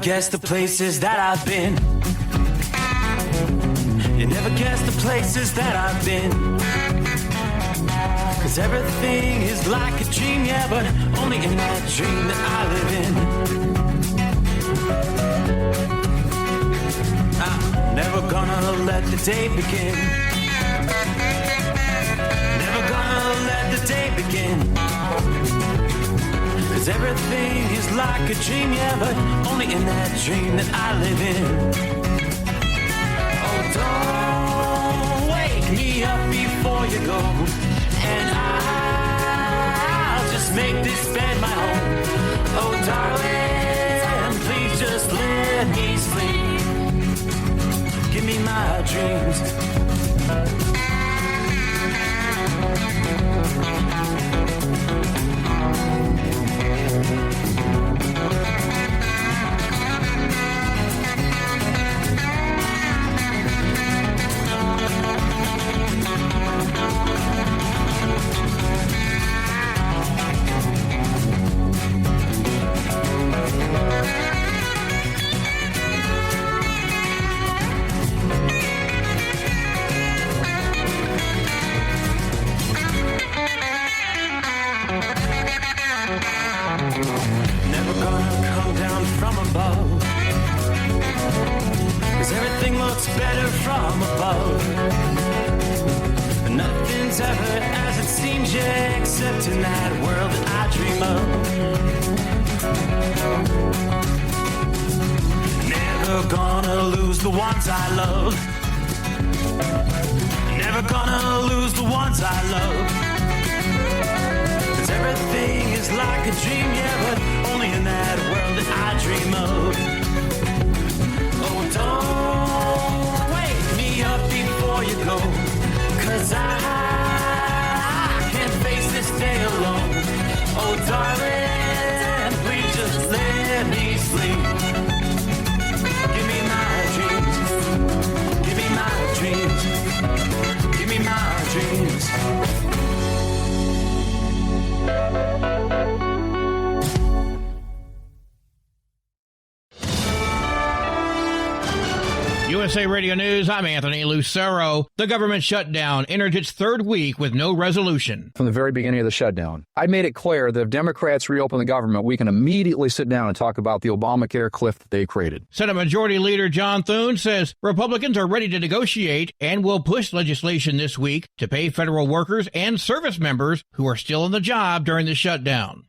guess the places that I've been. You never guess the places that I've been. 'Cause everything is like a dream, yeah, but only in that dream that I live in. I'm never gonna let the day begin. Never gonna let the day begin. 'Cause everything is like a dream, yeah, but only in that dream that I live in. Oh, don't wake me up before you go, and I'll just make this bed my home. Oh, darling, please just let me sleep. Give me my dreams. Never gonna come down from above, 'cause everything looks better from above. Nothing's ever as it seems, yeah, except in that world that I dream of. Never gonna lose the ones I love. Never gonna lose the ones I love. Everything is like a dream, yeah, but only in that world that I dream of. Oh, don't wake me up before you go, 'cause I can't face this day alone. Oh, darling, please just let me sleep. Give me my dreams. Give me my dreams. Give me my dreams. USA Radio News, I'm Anthony Lucero. The government shutdown enters its third week with no resolution. From the very beginning of the shutdown, I made it clear that if Democrats reopen the government, we can immediately sit down and talk about the Obamacare cliff that they created. Senate Majority Leader John Thune says Republicans are ready to negotiate and will push legislation this week to pay federal workers and service members who are still on the job during the shutdown.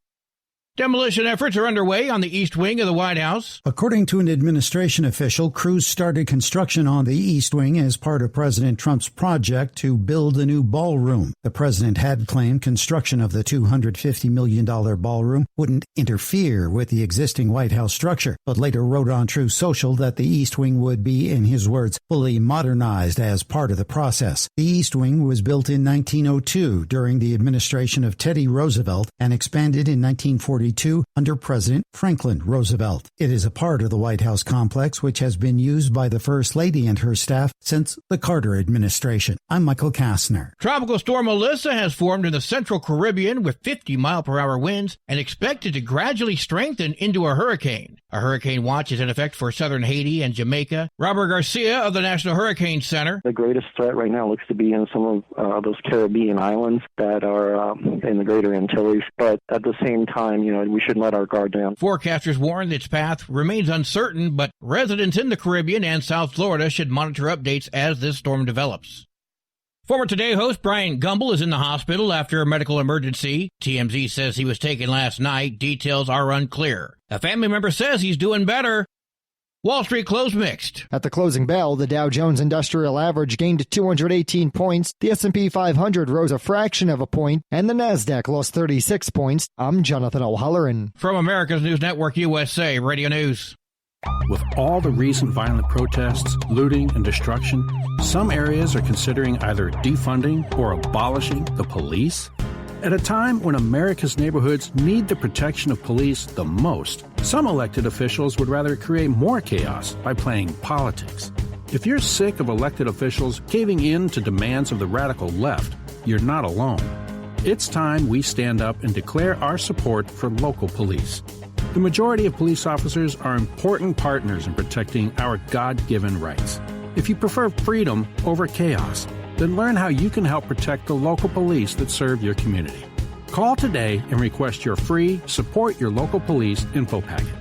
Demolition efforts are underway on the East Wing of the White House. According to an administration official, crews started construction on the East Wing as part of President Trump's project to build a new ballroom. The president had claimed construction of the $250 million ballroom wouldn't interfere with the existing White House structure, but later wrote on Truth Social that the East Wing would be, in his words, fully modernized as part of the process. The East Wing was built in 1902 during the administration of Teddy Roosevelt and expanded in 1942 under President Franklin Roosevelt. It is a part of the White House complex which has been used by the First Lady and her staff since the Carter administration. I'm Michael Kastner. Tropical storm Melissa has formed in the central Caribbean with 50-mile-per-hour winds and expected to gradually strengthen into a hurricane. A hurricane watch is in effect for southern Haiti and Jamaica. Robert Garcia of the National Hurricane Center. The greatest threat right now looks to be in some of those Caribbean islands that are in the greater Antilles. But at the same time, we shouldn't let our guard down. Forecasters warn its path remains uncertain, but residents in the Caribbean and South Florida should monitor updates as this storm develops. Former Today host Brian Gumbel is in the hospital after a medical emergency. TMZ says he was taken last night. Details are unclear. A family member says he's doing better. Wall Street closed mixed. At the closing bell, the Dow Jones Industrial Average gained 218 points, the S&P 500 rose a fraction of a point, and the Nasdaq lost 36 points. I'm Jonathan O'Halloran. From America's News Network USA Radio News. With all the recent violent protests, looting, and destruction, some areas are considering either defunding or abolishing the police. At a time when America's neighborhoods need the protection of police the most, some elected officials would rather create more chaos by playing politics. If you're sick of elected officials caving in to demands of the radical left, you're not alone. It's time we stand up and declare our support for local police. The majority of police officers are important partners in protecting our God-given rights. If you prefer freedom over chaos, then learn how you can help protect the local police that serve your community. Call today and request your free Support Your Local Police info packet.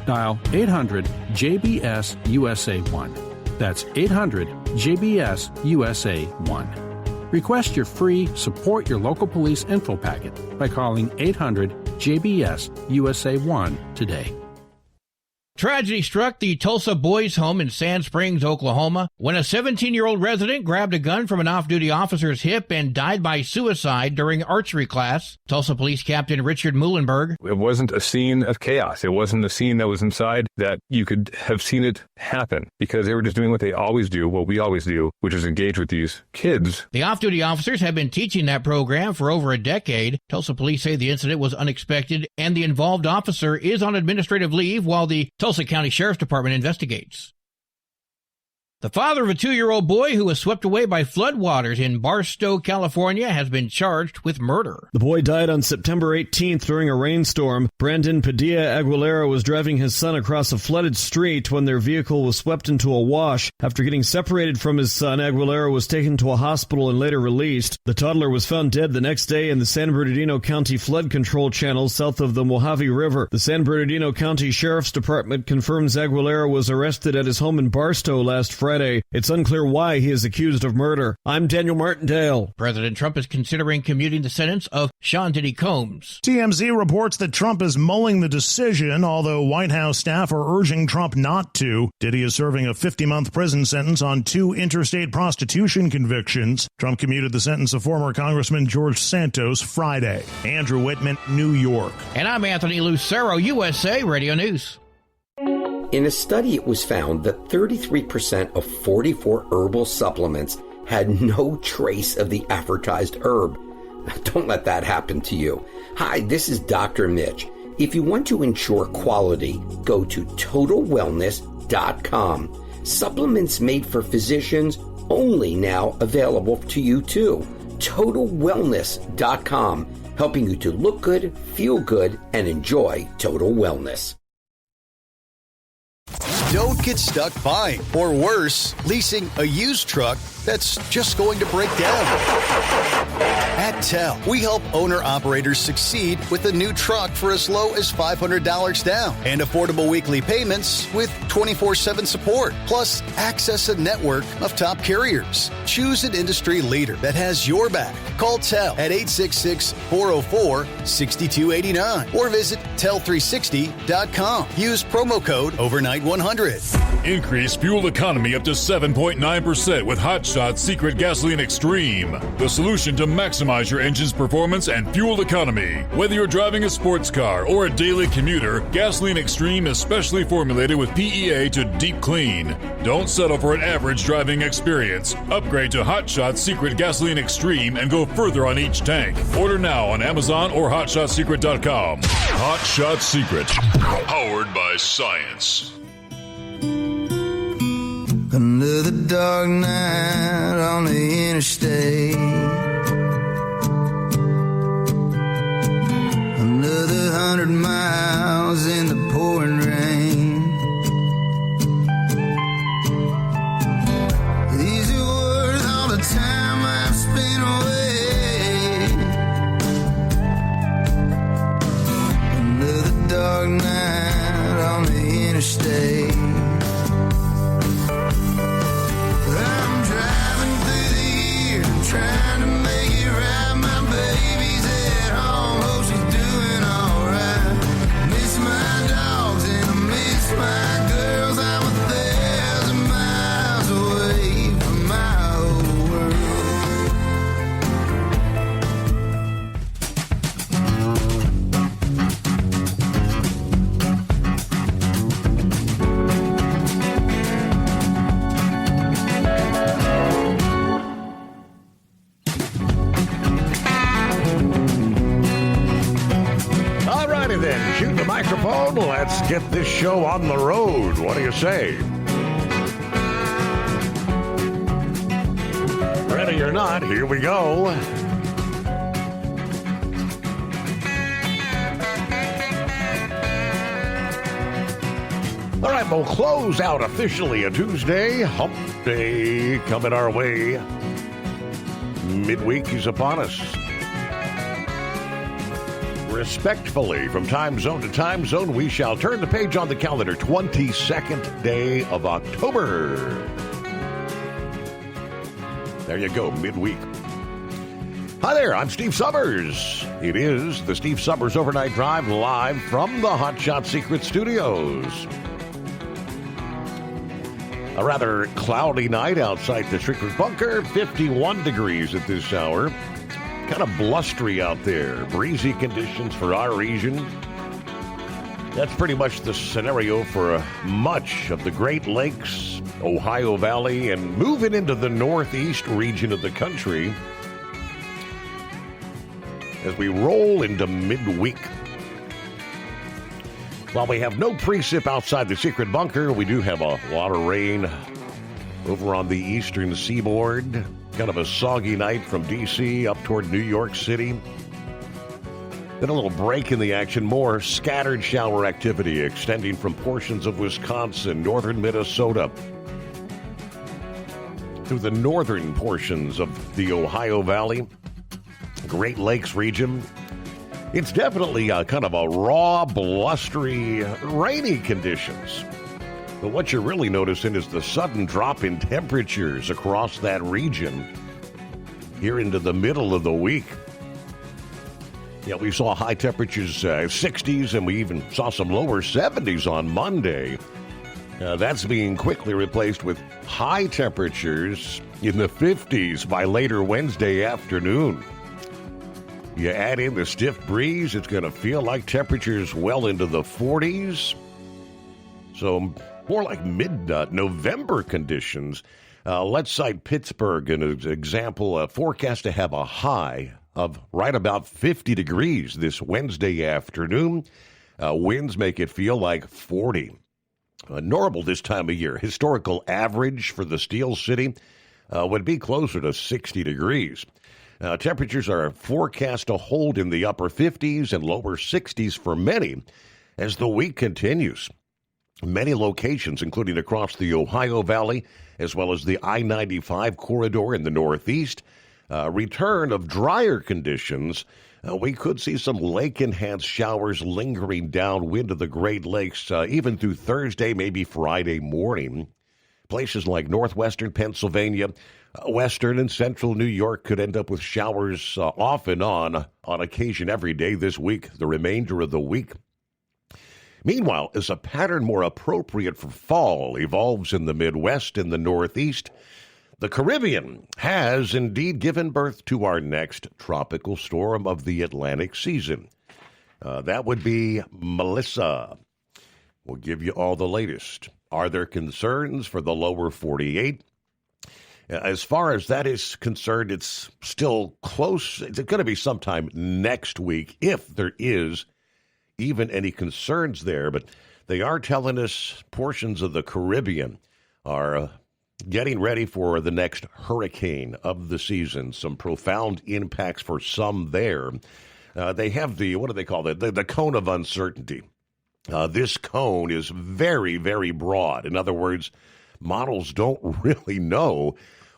Dial 800-JBS-USA-1. That's 800-JBS-USA-1. Request your free Support Your Local Police info packet by calling 800-JBS-USA-1 today. Tragedy struck the Tulsa Boys Home in Sand Springs, Oklahoma, when a 17-year-old resident grabbed a gun from an off-duty officer's hip and died by suicide during archery class. Tulsa Police Captain Richard Muhlenberg. It wasn't a scene of chaos. It wasn't a scene that was inside that you could have seen it happen because they were just doing what they always do, what we always do, which is engage with these kids. The off-duty officers have been teaching that program for over a decade. Tulsa police say the incident was unexpected and the involved officer is on administrative leave while the Tulsa County Sheriff's Department investigates. The father of a 2-year-old boy who was swept away by floodwaters in Barstow, California, has been charged with murder. The boy died on September 18th during a rainstorm. Brandon Padilla Aguilera was driving his son across a flooded street when their vehicle was swept into a wash. After getting separated from his son, Aguilera was taken to a hospital and later released. The toddler was found dead the next day in the San Bernardino County Flood Control Channel south of the Mojave River. The San Bernardino County Sheriff's Department confirms Aguilera was arrested at his home in Barstow last Friday. It's unclear why he is accused of murder. I'm Daniel Martindale. President Trump is considering commuting the sentence of Sean Diddy Combs. TMZ reports that Trump is mulling the decision, although White House staff are urging Trump not to. Diddy is serving a 50-month prison sentence on 2 interstate prostitution convictions. Trump commuted the sentence of former Congressman George Santos Friday. Andrew Whitman, New York. And I'm Anthony Lucero, USA Radio News. In a study, it was found that 33% of 44 herbal supplements had no trace of the advertised herb. Don't let that happen to you. Hi, this is Dr. Mitch. If you want to ensure quality, go to TotalWellness.com. Supplements made for physicians, only now available to you too. TotalWellness.com, helping you to look good, feel good, and enjoy total wellness. Don't get stuck buying, or worse, leasing a used truck that's just going to break down. At TEL, we help owner-operators succeed with a new truck for as low as $500 down and affordable weekly payments with 24/7 support, plus access a network of top carriers. Choose an industry leader that has your back. Call TEL at 866-404-6289 or visit tel360.com. Use promo code OVERNIGHT100. Increase fuel economy up to 7.9% with Hot Shots Secret Gasoline Extreme, the solution to maximize your engine's performance and fuel economy. Whether you're driving a sports car or a daily commuter, Gasoline Extreme is specially formulated with PEA to deep clean. Don't settle for an average driving experience. Upgrade to Hot Shots Secret Gasoline Extreme and go further on each tank. Order now on Amazon or HotShotSecret.com. Hot Shots Secret, powered by science. Another dark night on the interstate. Another 100 miles in the pouring rain. These are worth all the time I've spent away. Another dark night on the interstate. Trying to make it right, my baby's at home, hope she's doing alright. Miss my dogs and I miss my girls, I'm 1,000 miles away from my old Then shoot the microphone. Let's get this show on the road. What do you say? Ready or not, here we go. right, we'll close out officially a Tuesday. Hump Day coming our way. Midweek is upon us. Respectfully, from time zone to time zone, we shall turn the page on the calendar. 22nd day of October. There you go, midweek. Hi there, I'm Steve Summers. It is the Steve Summers Overnight Drive live from the Hot Shot Secret Studios. A rather cloudy night outside the Secret Bunker. 51 degrees at this hour. Kind of blustery out there. Breezy conditions for our region. That's pretty much the scenario for much of the Great Lakes, Ohio Valley, and moving into the northeast region of the country as we roll into midweek. While we have no precip outside the Secret Bunker, we do have a lot of rain over on the eastern seaboard. Kind of a soggy night from D.C. up toward New York City. Then a little break in the action, more scattered shower activity extending from portions of Wisconsin, northern Minnesota, through the northern portions of the Ohio Valley, Great Lakes region. It's definitely kind of a raw, blustery, rainy conditions. But what you're really noticing is the sudden drop in temperatures across that region here into the middle of the week. Yeah, we saw high temperatures, 60s, and we even saw some lower 70s on Monday. That's being quickly replaced with high temperatures in the 50s by later Wednesday afternoon. You add in the stiff breeze, it's going to feel like temperatures well into the 40s. So more like mid-November conditions. Let's cite Pittsburgh as an example. Forecast to have a high of right about 50 degrees this Wednesday afternoon. Winds make it feel like 40. Normal this time of year. Historical average for the Steel City would be closer to 60 degrees. Temperatures are forecast to hold in the upper 50s and lower 60s for many as the week continues. Many locations, including across the Ohio Valley, as well as the I-95 corridor in the northeast, return of drier conditions. We could see some lake-enhanced showers lingering downwind of the Great Lakes, even through Thursday, maybe Friday morning. Places like northwestern Pennsylvania, western and central New York could end up with showers off and on occasion every day this week, the remainder of the week. Meanwhile, as a pattern more appropriate for fall evolves in the Midwest and the Northeast, the Caribbean has indeed given birth to our next tropical storm of the Atlantic season. That would be Melissa. We'll give you all the latest. Are there concerns for the lower 48? As far as that is concerned, it's still close. It's going to be sometime next week, if there is even any concerns there. But they are telling us portions of the Caribbean are getting ready for the next hurricane of the season. Some profound impacts for some there. They have the, what do they call it? The cone of uncertainty. This cone is very, very broad. In other words, models don't really know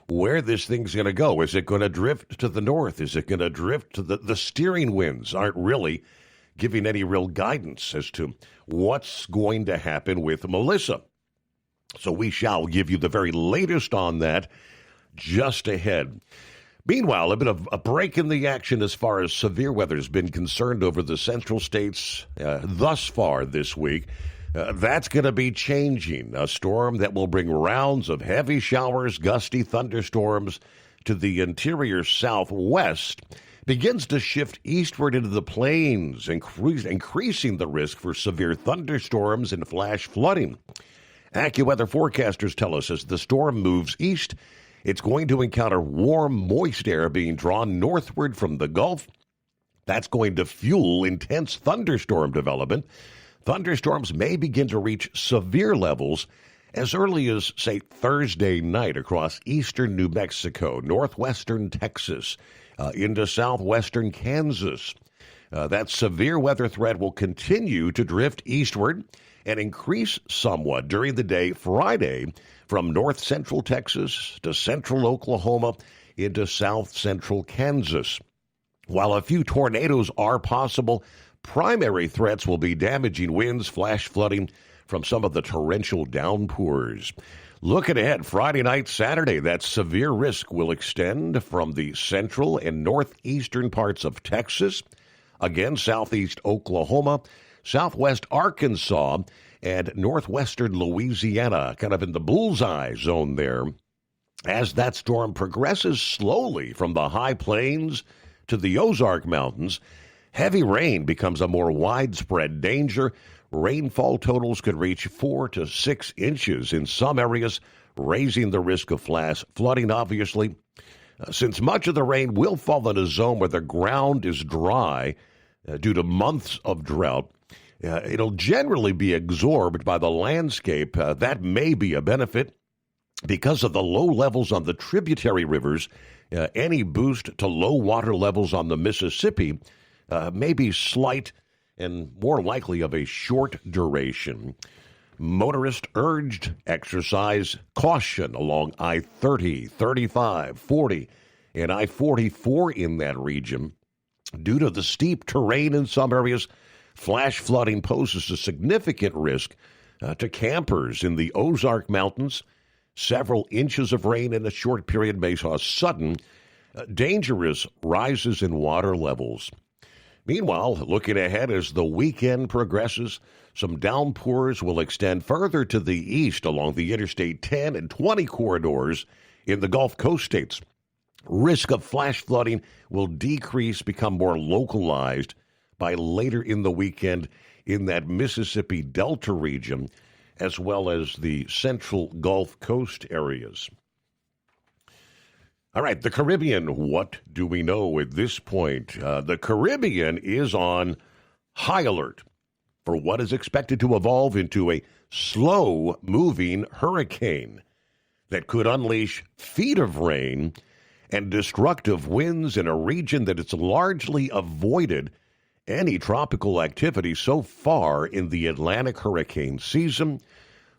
where this thing's going to go. Is it going to drift to the north? Is it going to drift to the steering winds aren't really giving any real guidance as to what's going to happen with Melissa. So we shall give you the very latest on that just ahead. Meanwhile, a bit of a break in the action as far as severe weather has been concerned over the central states thus far this week. That's going to be changing. A storm that will bring rounds of heavy showers, gusty thunderstorms to the interior southwest begins to shift eastward into the plains, increasing the risk for severe thunderstorms and flash flooding. AccuWeather forecasters tell us as the storm moves east, it's going to encounter warm, moist air being drawn northward from the Gulf. That's going to fuel intense thunderstorm development. Thunderstorms may begin to reach severe levels as early as, say, Thursday night across eastern New Mexico, northwestern Texas, into southwestern Kansas. That severe weather threat will continue to drift eastward and increase somewhat during the day Friday from north central Texas to central Oklahoma into south central Kansas. While a few tornadoes are possible, primary threats will be damaging winds, flash flooding from some of the torrential downpours. Looking ahead, Friday night, Saturday, that severe risk will extend from the central and northeastern parts of Texas, again, southeast Oklahoma, southwest Arkansas, and northwestern Louisiana, kind of in the bullseye zone there. As that storm progresses slowly from the high plains to the Ozark Mountains, heavy rain becomes a more widespread danger. Rainfall totals could reach 4 to 6 inches in some areas, raising the risk of flash flooding, obviously. Since much of the rain will fall in a zone where the ground is dry due to months of drought, it'll generally be absorbed by the landscape. That may be a benefit. Because of the low levels on the tributary rivers, any boost to low water levels on the Mississippi may be slight and more likely of a short duration. Motorists urged exercise caution along I-30, 35, 40, and I-44 in that region. Due to the steep terrain in some areas, flash flooding poses a significant risk to campers in the Ozark Mountains. Several inches of rain in a short period may cause sudden, dangerous rises in water levels. Meanwhile, looking ahead as the weekend progresses, some downpours will extend further to the east along the Interstate 10 and 20 corridors in the Gulf Coast states. Risk of flash flooding will decrease, become more localized by later in the weekend in that Mississippi Delta region, as well as the central Gulf Coast areas. All right, the Caribbean, what do we know at this point? The Caribbean is on high alert for what is expected to evolve into a slow-moving hurricane that could unleash feet of rain and destructive winds in a region that has largely avoided any tropical activity so far in the Atlantic hurricane season.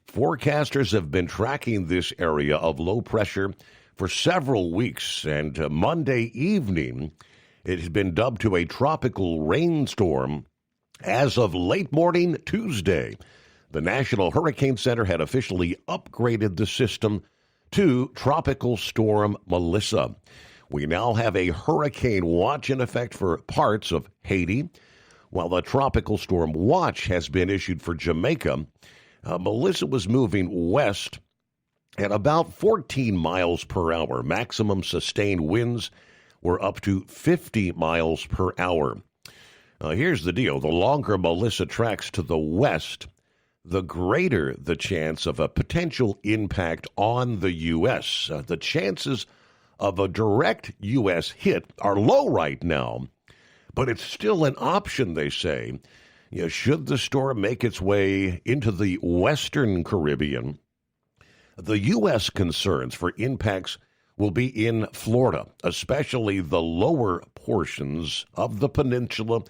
Forecasters have been tracking this area of low pressure for several weeks, and Monday evening, it has been dubbed to a tropical rainstorm. As of late morning Tuesday, the National Hurricane Center had officially upgraded the system to Tropical Storm Melissa. We now have a hurricane watch in effect for parts of Haiti, while the Tropical Storm Watch has been issued for Jamaica. Melissa was moving west at about 14 miles per hour. Maximum sustained winds were up to 50 miles per hour. Here's the deal. The longer Melissa tracks to the west, the greater the chance of a potential impact on the U.S. The chances of a direct U.S. hit are low right now, but it's still an option, they say. Should the storm make its way into the western Caribbean, the U.S. concerns for impacts will be in Florida, especially the lower portions of the peninsula,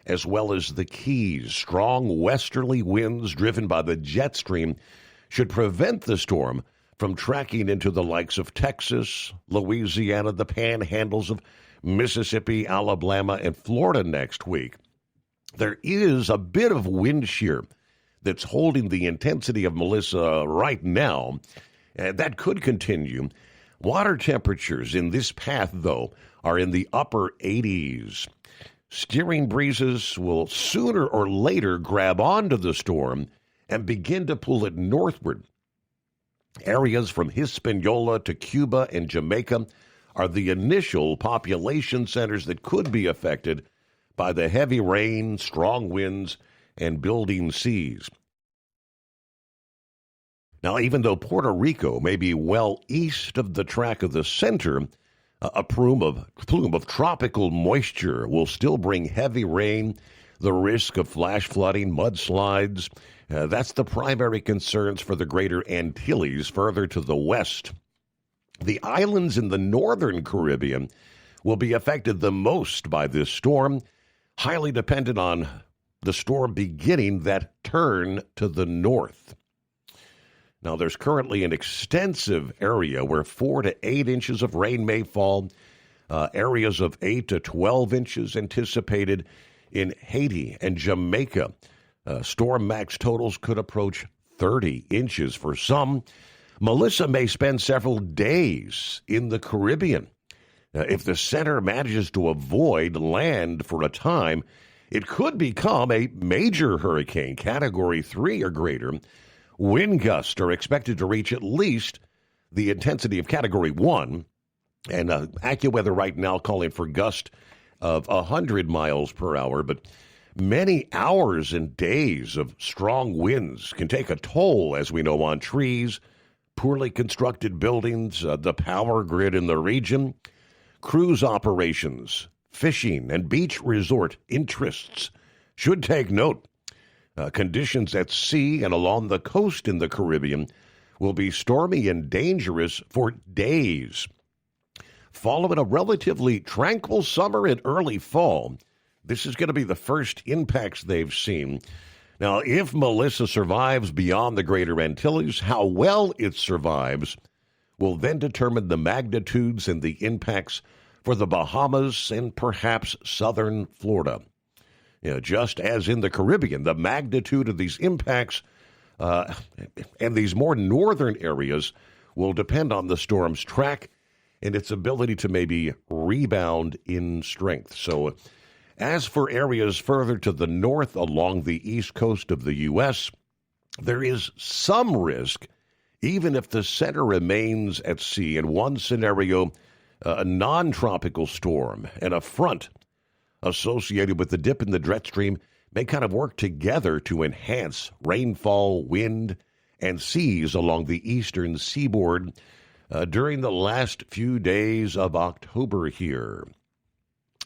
as well as the Keys. Strong westerly winds driven by the jet stream should prevent the storm from tracking into the likes of Texas, Louisiana, the panhandles of Mississippi, Alabama, and Florida next week. There is a bit of wind shear that's holding the intensity of Melissa right now, and that could continue. Water temperatures in this path, though, are in the upper 80s. Steering breezes will sooner or later grab onto the storm and begin to pull it northward. Areas from Hispaniola to Cuba and Jamaica are the initial population centers that could be affected by the heavy rain, strong winds, and building seas. Now, even though Puerto Rico may be well east of the track of the center, a plume of tropical moisture will still bring heavy rain, the risk of flash flooding, mudslides. That's the primary concerns for the greater Antilles further to the west. The islands in the northern Caribbean will be affected the most by this storm. highly dependent on the storm beginning that turn to the north. Now, there's currently an extensive area where 4 to 8 inches of rain may fall, areas of 8 to 12 inches anticipated in Haiti and Jamaica. Storm max totals could approach 30 inches for some. Melissa may spend several days in the Caribbean. If the center manages to avoid land for a time, it could become a major hurricane, Category 3 or greater. Wind gusts are expected to reach at least the intensity of Category 1, and AccuWeather right now calling for gusts of 100 miles per hour, but many hours and days of strong winds can take a toll, as we know, on trees, poorly constructed buildings, the power grid in the region. Cruise operations, fishing, and beach resort interests should take note. Conditions at sea and along the coast in the Caribbean will be stormy and dangerous for days. Following a relatively tranquil summer and early fall, this is going to be the first impacts they've seen. Now, if Melissa survives beyond the Greater Antilles, how well it survives will then determine the magnitudes and the impacts for the Bahamas and perhaps southern Florida. Just as in the Caribbean, the magnitude of these impacts and these more northern areas will depend on the storm's track and its ability to maybe rebound in strength. So as for areas further to the north along the east coast of the U.S., there is some risk, even if the center remains at sea. In one scenario, a non-tropical storm and a front associated with the dip in the jet stream may kind of work together to enhance rainfall, wind, and seas along the eastern seaboard during the last few days of October here.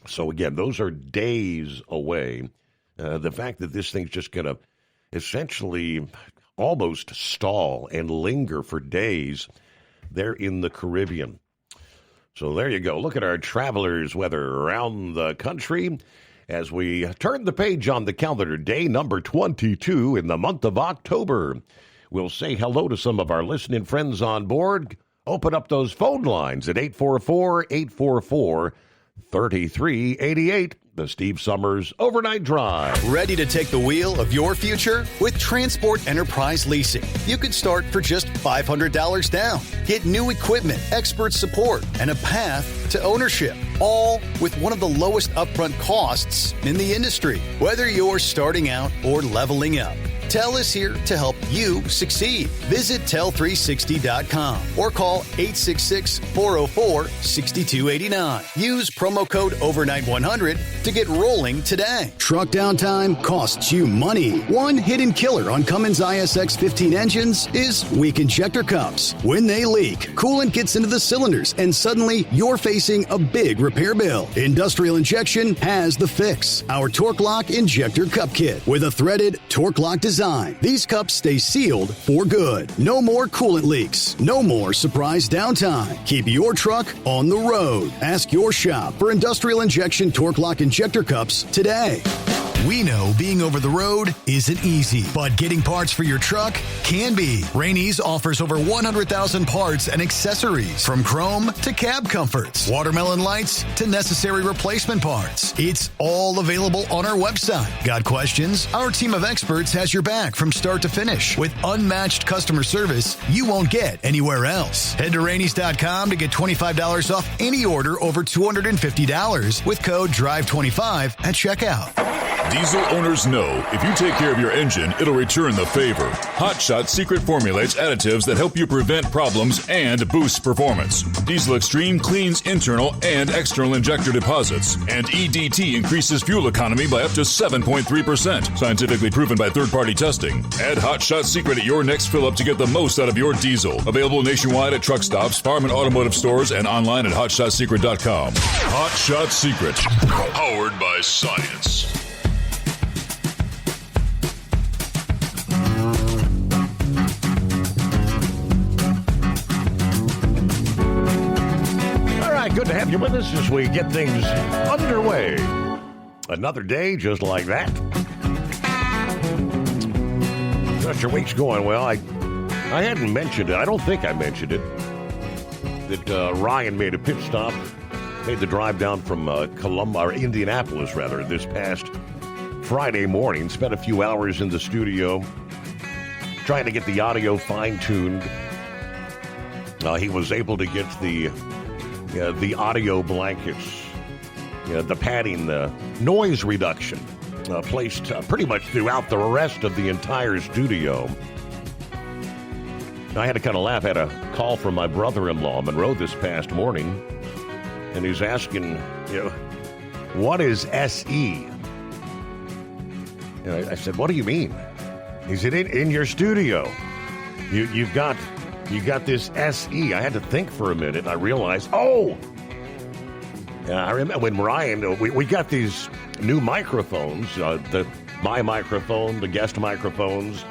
So again, those are days away. The fact that this thing's just going to essentially almost stall and linger for days there in the Caribbean. So there you go. Look at our travelers' weather around the country as we turn the page on the calendar. Day number 22 in the month of October. We'll say hello to some of our listening friends on board. Open up those phone lines at 844-844-3388. The Steve Summers Overnight Drive. Ready to take the wheel of your future? With Transport Enterprise Leasing, you could start for just $500 down. Get new equipment, expert support, and a path to ownership, all with one of the lowest upfront costs in the industry. Whether you're starting out or leveling up, TEL is here to help you succeed. Visit tel360.com or call 866-404-6289. Use promo code OVERNIGHT100 to get rolling today. Truck downtime costs you money. One hidden killer on Cummins ISX 15 engines is weak injector cups. When they leak, coolant gets into the cylinders and suddenly you're facing a big repair bill. Industrial Injection has the fix. Our Torque Lock Injector Cup Kit with a threaded Torque Lock design. These cups stay sealed for good. No more coolant leaks. No more surprise downtime. Keep your truck on the road. Ask your shop for Industrial Injection Torque Lock Injector Cups today. We know being over the road isn't easy, but getting parts for your truck can be. Rainey's offers over 100,000 parts and accessories, from chrome to cab comforts, watermelon lights to necessary replacement parts. It's all available on our website. Got questions? Our team of experts has your back from start to finish with unmatched customer service you won't get anywhere else. Head to Rainey's.com to get $25 off any order over $250 with code DRIVE25 at checkout. Diesel owners know if you take care of your engine, it'll return the favor. Hot Shot secret formulates additives that help you prevent problems and boost performance. Diesel Extreme cleans internal and external injector deposits, and EDT increases fuel economy by up to 7.3%. Scientifically proven by third-party testing. Add Hot Shot secret at your next fill-up to get the most out of your diesel. Available nationwide at truck stops, farm and automotive stores, and online at hotshotsecret.com. Hot Shot Secret, powered by science. Good to have you with us as we get things underway. Another day just like that. Gosh, your week's going well. I hadn't mentioned it. I don't think I mentioned it. That Ryan made a pit stop, made the drive down from Indianapolis, rather, this past Friday morning. Spent a few hours in the studio trying to get the audio fine-tuned. He was able to get the audio blankets, the padding, the noise reduction placed pretty much throughout the rest of the entire studio. I had to kind of laugh. I had a call from my brother-in-law, Monroe, this past morning, and he's asking, what is SE? And I said, what do you mean? He said, in your studio, you got this SE. I had to think for a minute, and I realized, I remember when Ryan, we got these new microphones, my microphone, the guest microphones.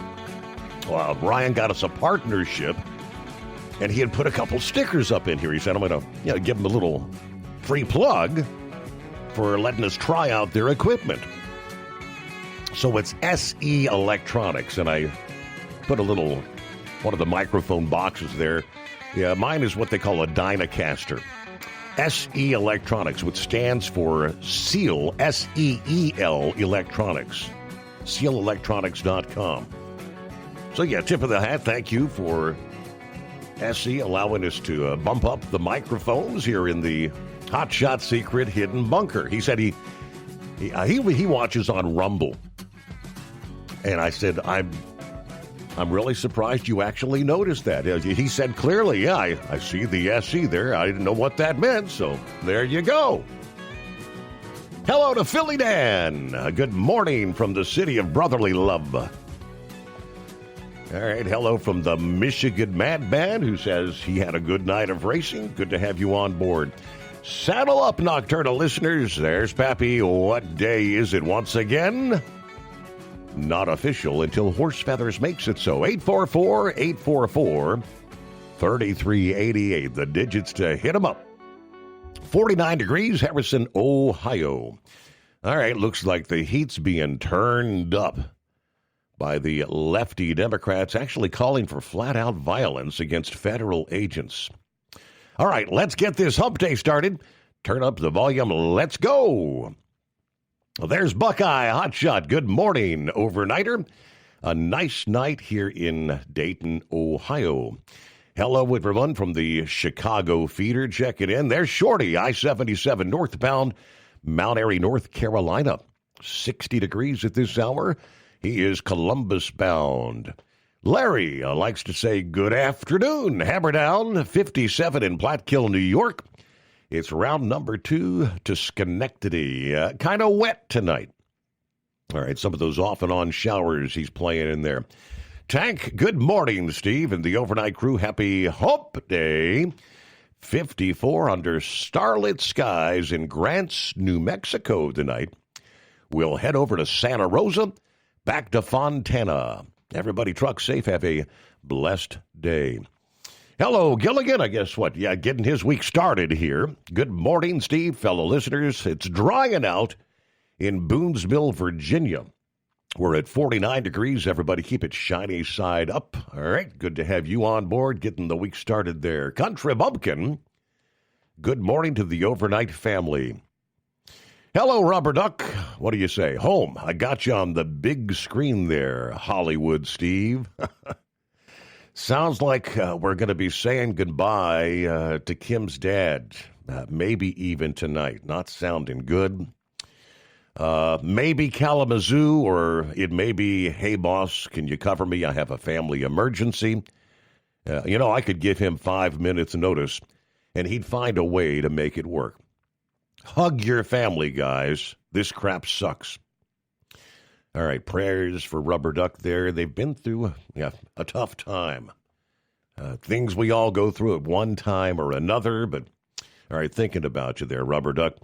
Ryan got us a partnership, and he had put a couple stickers up in here. He said, I'm going to give him a little free plug for letting us try out their equipment. So it's SE Electronics, and I put one of the microphone boxes there. Yeah, mine is what they call a Dynacaster. SE Electronics, which stands for SEAL, S-E-E-L Electronics. SEALelectronics.com. So, tip of the hat. Thank you for SE allowing us to bump up the microphones here in the Hot Shot Secret Hidden Bunker. He said he watches on Rumble. And I said, I'm really surprised you actually noticed that. He said clearly, I see the SE there. I didn't know what that meant, so there you go. Hello to Philly Dan. Good morning from the city of brotherly love. All right, hello from the Michigan Madman, who says he had a good night of racing. Good to have you on board. Saddle up, Nocturnal listeners. There's Pappy. What day is it once again? Not official until Horse Feathers makes it so. 844-844-3388. The digits to hit them up. 49 degrees, Harrison, Ohio. All right, looks like the heat's being turned up by the lefty Democrats, actually calling for flat-out violence against federal agents. All right, let's get this hump day started. Turn up the volume. Let's go. Well, there's Buckeye Hotshot. Good morning, overnighter. A nice night here in Dayton, Ohio. Hello, everyone from the Chicago feeder. Check it in. There's Shorty, I-77 northbound, Mount Airy, North Carolina. 60 degrees at this hour. He is Columbus bound. Larry likes to say good afternoon. Hammer down, 57 in Platkill, New York. It's round number 2 to Schenectady. Kind of wet tonight. All right, some of those off and on showers he's playing in there. Tank, good morning, Steve, and the overnight crew. Happy Hump Day. 54 under starlit skies in Grants, New Mexico tonight. We'll head over to Santa Rosa, back to Fontana. Everybody truck safe. Have a blessed day. Hello, Gilligan. I guess what? Yeah, getting his week started here. Good morning, Steve, fellow listeners. It's drying out in Boonsville, Virginia. We're at 49 degrees. Everybody keep it shiny side up. All right, good to have you on board, getting the week started there. Country Bumpkin, good morning to the overnight family. Hello, Rubber Duck. What do you say? Home. I got you on the big screen there, Hollywood Steve. Sounds like we're going to be saying goodbye to Kim's dad, maybe even tonight. Not sounding good. Maybe Kalamazoo, or it may be, hey, boss, can you cover me? I have a family emergency. I could give him 5 minutes notice, and he'd find a way to make it work. Hug your family, guys. This crap sucks. All right, prayers for Rubber Duck there. They've been through a tough time. Things we all go through at one time or another, but all right, thinking about you there, Rubber Duck.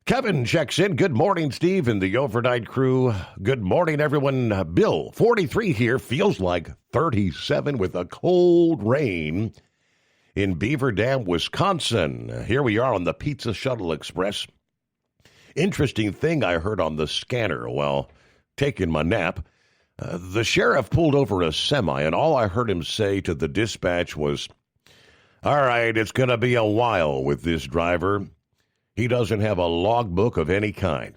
Kevin checks in. Good morning, Steve, and the overnight crew. Good morning, everyone. Bill, 43 here, feels like 37 with a cold rain in Beaver Dam, Wisconsin. Here we are on the Pizza Shuttle Express. Interesting thing I heard on the scanner while taking my nap. The sheriff pulled over a semi, and all I heard him say to the dispatch was, "All right, it's going to be a while with this driver. He doesn't have a logbook of any kind."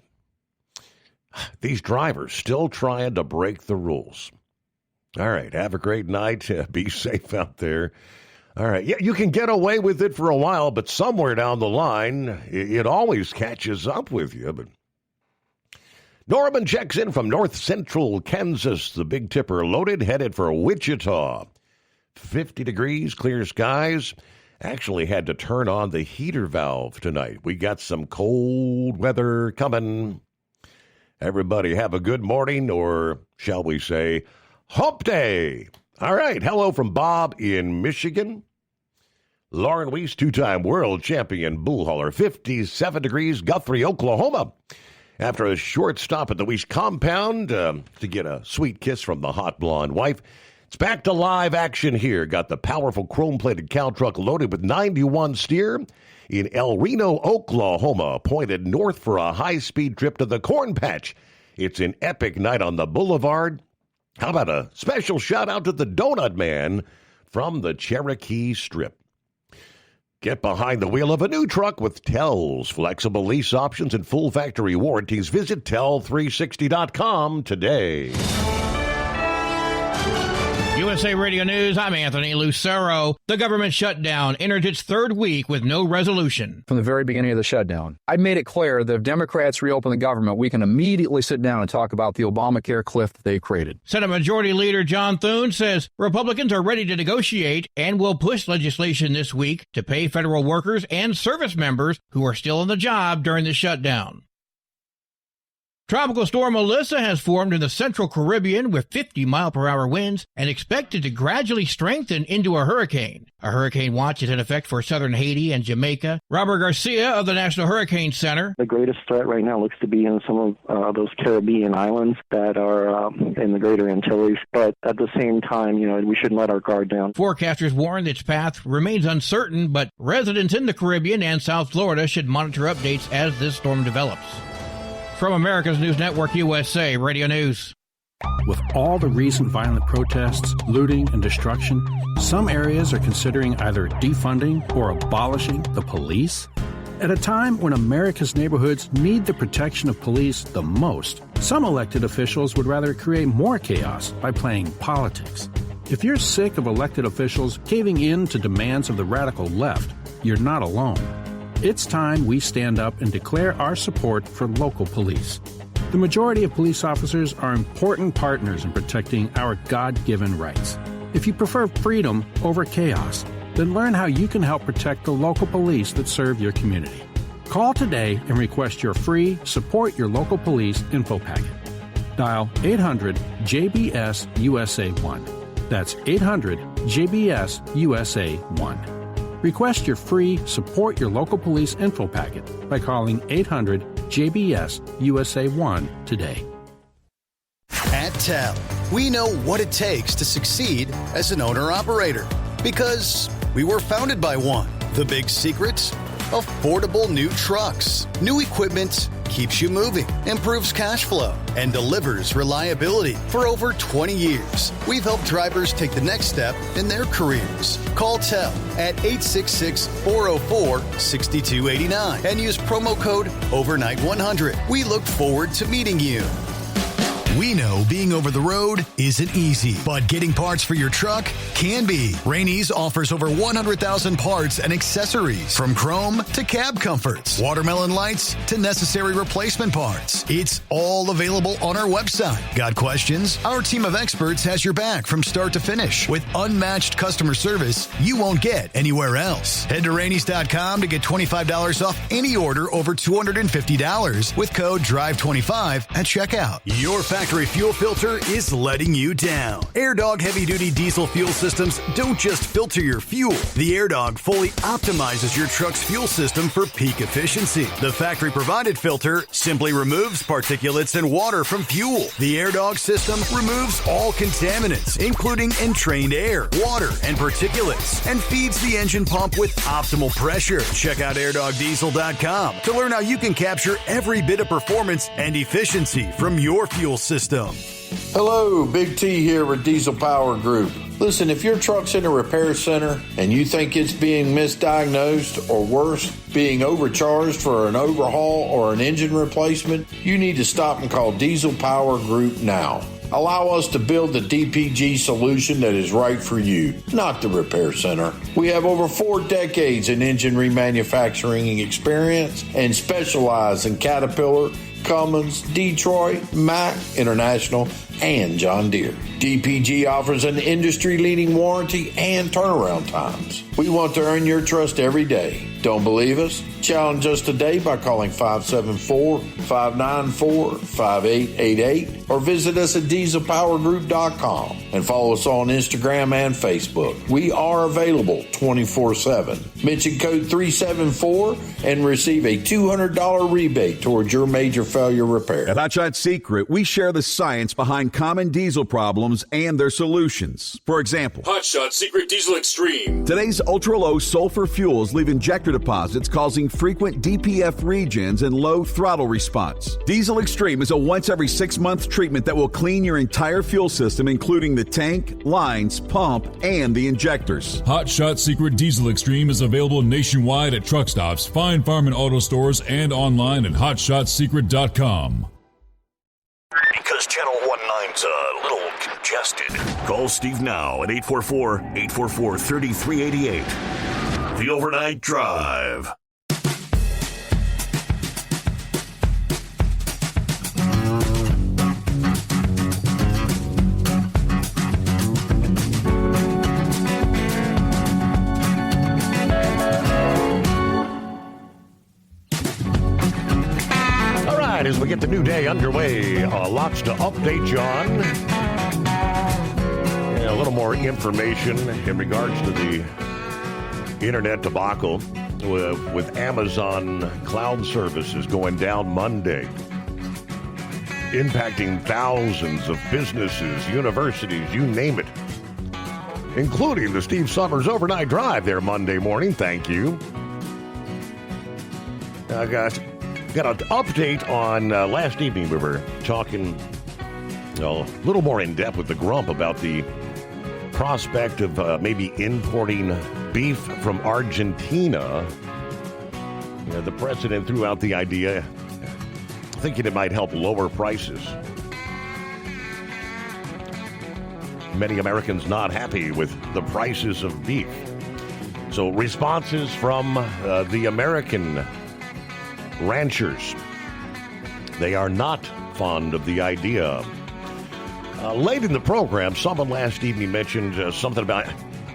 These drivers still trying to break the rules. All right, have a great night. Be safe out there. All right, yeah, you can get away with it for a while, but somewhere down the line, it always catches up with you. But Norman checks in from north central Kansas. The Big Tipper loaded, headed for Wichita. 50 degrees, clear skies. Actually had to turn on the heater valve tonight. We got some cold weather coming. Everybody have a good morning, or shall we say, hump day. All right, hello from Bob in Michigan. Lauren Weiss, two-time world champion bull hauler, 57 degrees, Guthrie, Oklahoma. After a short stop at the Weiss compound to get a sweet kiss from the hot blonde wife, it's back to live action here. Got the powerful chrome-plated cow truck loaded with 91 steer in El Reno, Oklahoma, pointed north for a high-speed trip to the corn patch. It's an epic night on the boulevard. How about a special shout-out to the Donut Man from the Cherokee Strip? Get behind the wheel of a new truck with Tel's flexible lease options and full factory warranties. Visit Tel360.com today. USA Radio News, I'm Anthony Lucero. The government shutdown enters its third week with no resolution. From the very beginning of the shutdown, I made it clear that if Democrats reopen the government, we can immediately sit down and talk about the Obamacare cliff that they created. Senate Majority Leader John Thune says Republicans are ready to negotiate and will push legislation this week to pay federal workers and service members who are still on the job during the shutdown. Tropical storm Melissa has formed in the central Caribbean with 50-mile-per-hour winds and expected to gradually strengthen into a hurricane. A hurricane watch is in effect for southern Haiti and Jamaica. Robert Garcia of the National Hurricane Center. The greatest threat right now looks to be in some of those Caribbean islands that are in the greater Antilles. But at the same time, we shouldn't let our guard down. Forecasters warn its path remains uncertain, but residents in the Caribbean and South Florida should monitor updates as this storm develops. From America's News Network, USA Radio News. With all the recent violent protests, looting, and destruction, some areas are considering either defunding or abolishing the police. At a time when America's neighborhoods need the protection of police the most, some elected officials would rather create more chaos by playing politics. If you're sick of elected officials caving in to demands of the radical left, you're not alone. It's time we stand up and declare our support for local police. The majority of police officers are important partners in protecting our God-given rights. If you prefer freedom over chaos, then learn how you can help protect the local police that serve your community. Call today and request your free Support Your Local Police info packet. Dial 800-JBS-USA-1. That's 800-JBS-USA-1. Request your free Support Your Local Police info packet by calling 800-JBS-USA-1 today. At TEL, we know what it takes to succeed as an owner-operator because we were founded by one. The big secret? Affordable new trucks. New equipment keeps you moving, improves cash flow, and delivers reliability. For over 20 years, we've helped drivers take the next step in their careers. Call TEL at 866-404-6289 and use promo code OVERNIGHT100. We look forward to meeting you. We know being over the road isn't easy, but getting parts for your truck can be. Rainey's offers over 100,000 parts and accessories, from chrome to cab comforts, watermelon lights to necessary replacement parts. It's all available on our website. Got questions? Our team of experts has your back from start to finish with unmatched customer service you won't get anywhere else. Head to Rainey's.com to get $25 off any order over $250 with code DRIVE25 at checkout. Your factory factory fuel filter is letting you down. AirDog heavy-duty diesel fuel systems don't just filter your fuel. The AirDog fully optimizes your truck's fuel system for peak efficiency. The factory-provided filter simply removes particulates and water from fuel. The AirDog system removes all contaminants, including entrained air, water, and particulates, and feeds the engine pump with optimal pressure. Check out airdogdiesel.com to learn how you can capture every bit of performance and efficiency from your fuel system. Hello, Big T here with Diesel Power Group. Listen, if your truck's in a repair center and you think it's being misdiagnosed or worse, being overcharged for an overhaul or an engine replacement, you need to stop and call Diesel Power Group now. Allow us to build the DPG solution that is right for you, not the repair center. We have over 4 decades in engine remanufacturing experience and specialize in Caterpillar, Cummins, Detroit, Mack, International, and John Deere. DPG offers an industry-leading warranty and turnaround times. We want to earn your trust every day. Don't believe us? Challenge us today by calling 574-594-5888 or visit us at dieselpowergroup.com and follow us on Instagram and Facebook. We are available 24/7. Mention code 374 and receive a $200 rebate towards your major failure repair. At Hotshot Secret, we share the science behind common diesel problems and their solutions. For example, Hotshot Secret Diesel Extreme. Today's ultra-low sulfur fuels leave injector deposits causing frequent DPF regens and low throttle response. Diesel Extreme is a once every 6-month treatment that will clean your entire fuel system, including the tank, lines, pump, and the injectors. Hotshot Secret Diesel Extreme is available nationwide at truck stops, Fine Farm and auto stores, and online at hotshotsecret.com. Because Channel 19's a little congested. Call Steve now at 844-844-3388. The Overnight Drive. All right, as we get the new day underway, lots to update you on. Yeah, a little more information in regards to the internet debacle with Amazon cloud services going down Monday, impacting thousands of businesses, universities, you name it, including the Steve Summers Overnight Drive there Monday morning. Thank you. Guys, got an update on last evening. We were talking a little more in depth with the Grump about the prospect of maybe importing beef from Argentina. The president threw out the idea, thinking it might help lower prices. Many Americans not happy with the prices of beef. So responses from the American ranchers. They are not fond of the idea. Late in the program, someone last evening mentioned something about,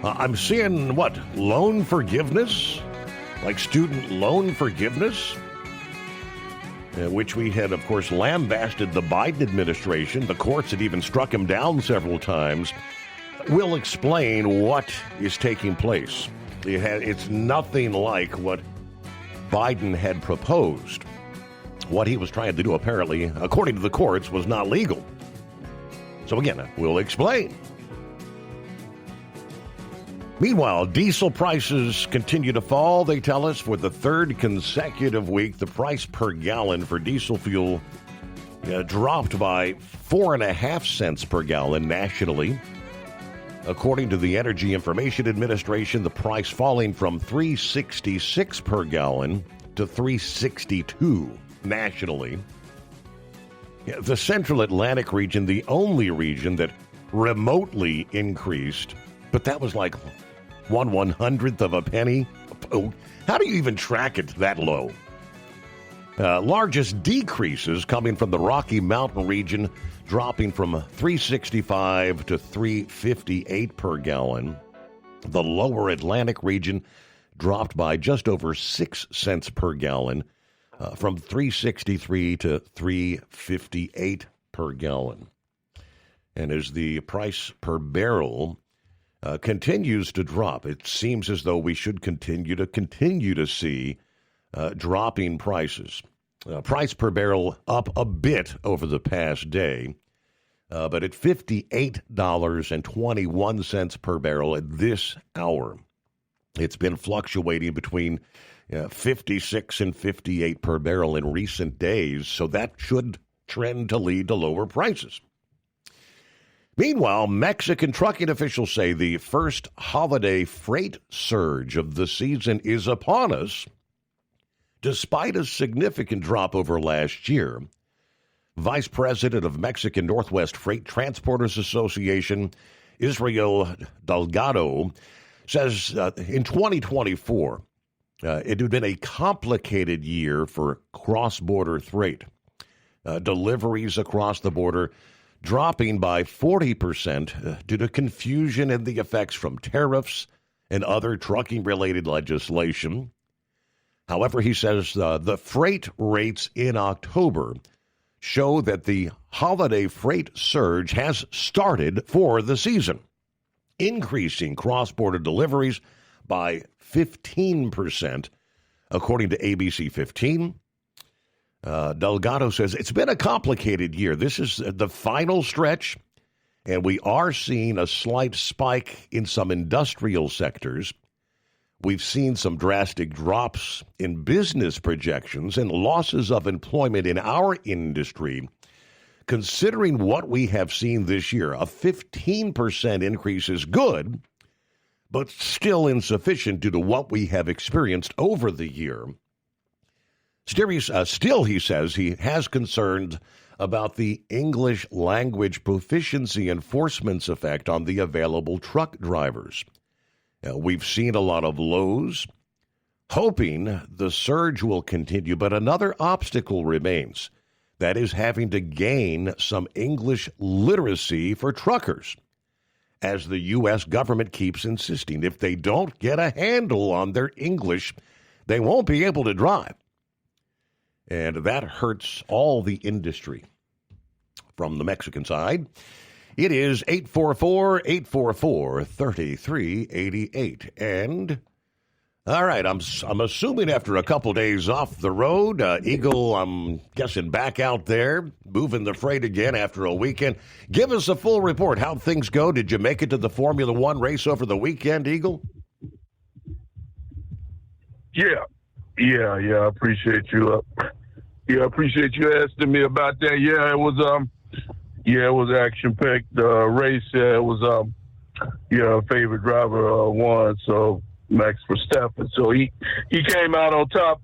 I'm seeing, loan forgiveness? Like student loan forgiveness? Which we had, of course, lambasted the Biden administration. The courts had even struck him down several times. We'll explain what is taking place. It's nothing like what Biden had proposed. What he was trying to do, apparently, according to the courts, was not legal. So again, we'll explain. Meanwhile, diesel prices continue to fall, they tell us, for the third consecutive week. The price per gallon for diesel fuel dropped by 4.5 cents per gallon nationally. According to the Energy Information Administration, the price falling from $3.66 per gallon to $3.62 nationally. The Central Atlantic region, the only region that remotely increased, but that was like 1/100th of a penny. How do you even track it that low? Largest decreases coming from the Rocky Mountain region, dropping from $3.65 to $3.58 per gallon. The Lower Atlantic region dropped by just over 6 cents per gallon, from $3.63 to $3.58 per per gallon. And as the price per barrel continues to drop, it seems as though we should continue to see dropping prices. Price per barrel up a bit over the past day, but at $58.21 per barrel at this hour. It's been fluctuating between 56 and 58 per barrel in recent days, so that should trend to lead to lower prices. Meanwhile, Mexican trucking officials say the first holiday freight surge of the season is upon us. Despite a significant drop over last year, Vice President of Mexican Northwest Freight Transporters Association, Israel Delgado, says in 2024, it had been a complicated year for cross-border freight. Deliveries across the border dropping by 40% due to confusion and the effects from tariffs and other trucking-related legislation. However, he says the freight rates in October show that the holiday freight surge has started for the season, increasing cross-border deliveries by 15%, according to ABC 15. Delgado says it's been a complicated year. This is the final stretch, and we are seeing a slight spike in some industrial sectors. We've seen some drastic drops in business projections and losses of employment in our industry. Considering what we have seen this year, a 15% increase is good, but still insufficient due to what we have experienced over the year. Still, he says, he has concerns about the English language proficiency enforcement's effect on the available truck drivers. We've seen a lot of lows, hoping the surge will continue, but another obstacle remains. That is having to gain some English literacy for truckers, as the U.S. government keeps insisting. If they don't get a handle on their English, they won't be able to drive. And that hurts all the industry. From the Mexican side, it is 844-844-3388. And, all right, I'm assuming after a couple days off the road, Eagle, I'm guessing back out there, moving the freight again after a weekend. Give us a full report. How'd things go? Did you make it to the Formula One race over the weekend, Eagle? Yeah, I appreciate you. I appreciate you asking me about that. Yeah, it was an action-packed race. It was favorite driver won, so Max Verstappen. So he came out on top.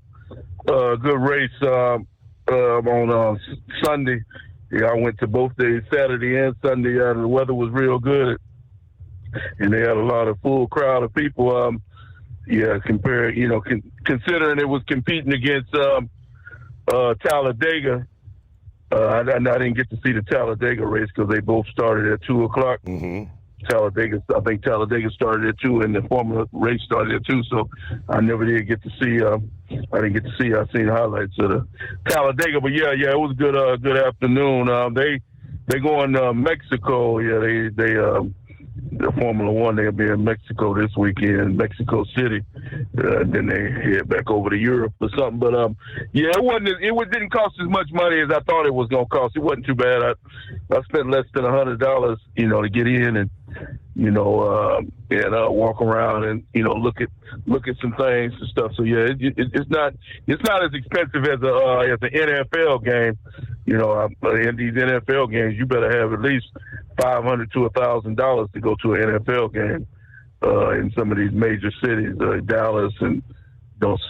Good race on Sunday. Yeah, I went to both days, Saturday and Sunday. The weather was real good, and they had a lot of full crowd of people. Considering it was competing against Talladega. I didn't get to see the Talladega race because they both started at 2 o'clock. Mm-hmm. I think Talladega started at 2, and the Formula race started at 2. So I never did get to see. I didn't get to see. I seen highlights of the Talladega, but yeah, it was a good afternoon. They going to Mexico. Yeah, the Formula One, they'll be in Mexico this weekend, Mexico City. Then they head back over to Europe or something. But it didn't cost as much money as I thought it was going to cost. It wasn't too bad. I spent less than $100, to get in and walk around and look at some things and stuff. So yeah, it's not as expensive as an NFL game. In these NFL games, you better have at least $500 to $1,000 to go to an NFL game in some of these major cities, Dallas and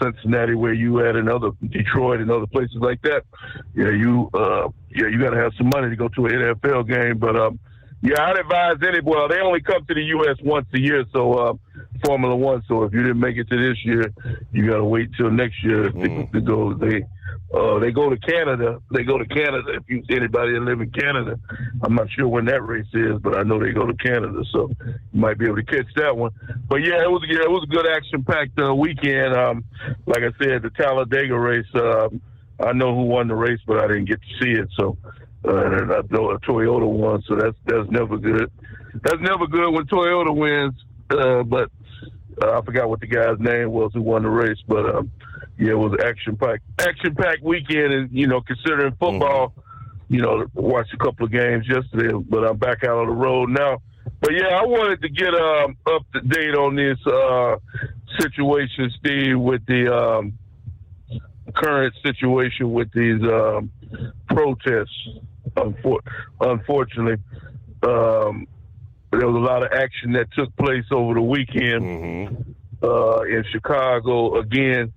Cincinnati, where you at, and other Detroit and other places like that. You got to have some money to go to an NFL game. But I'd advise well, they only come to the U.S. once a year, so Formula One. So if you didn't make it to this year, you got to wait till next year to go. They go to Canada. If you anybody that live in Canada, I'm not sure when that race is, but I know they go to Canada, so you might be able to catch that one. But yeah, it was a good action-packed weekend. Like I said, the Talladega race. I know who won the race, but I didn't get to see it. So and I know a Toyota won, so that's never good. That's never good when Toyota wins. But I forgot what the guy's name was who won the race. But yeah, it was action-packed weekend, and considering football, watched a couple of games yesterday, but I'm back out on the road now. But yeah, I wanted to get up to date on this situation, Steve, with the current situation with these protests. Unfortunately, there was a lot of action that took place over the weekend in Chicago. Again,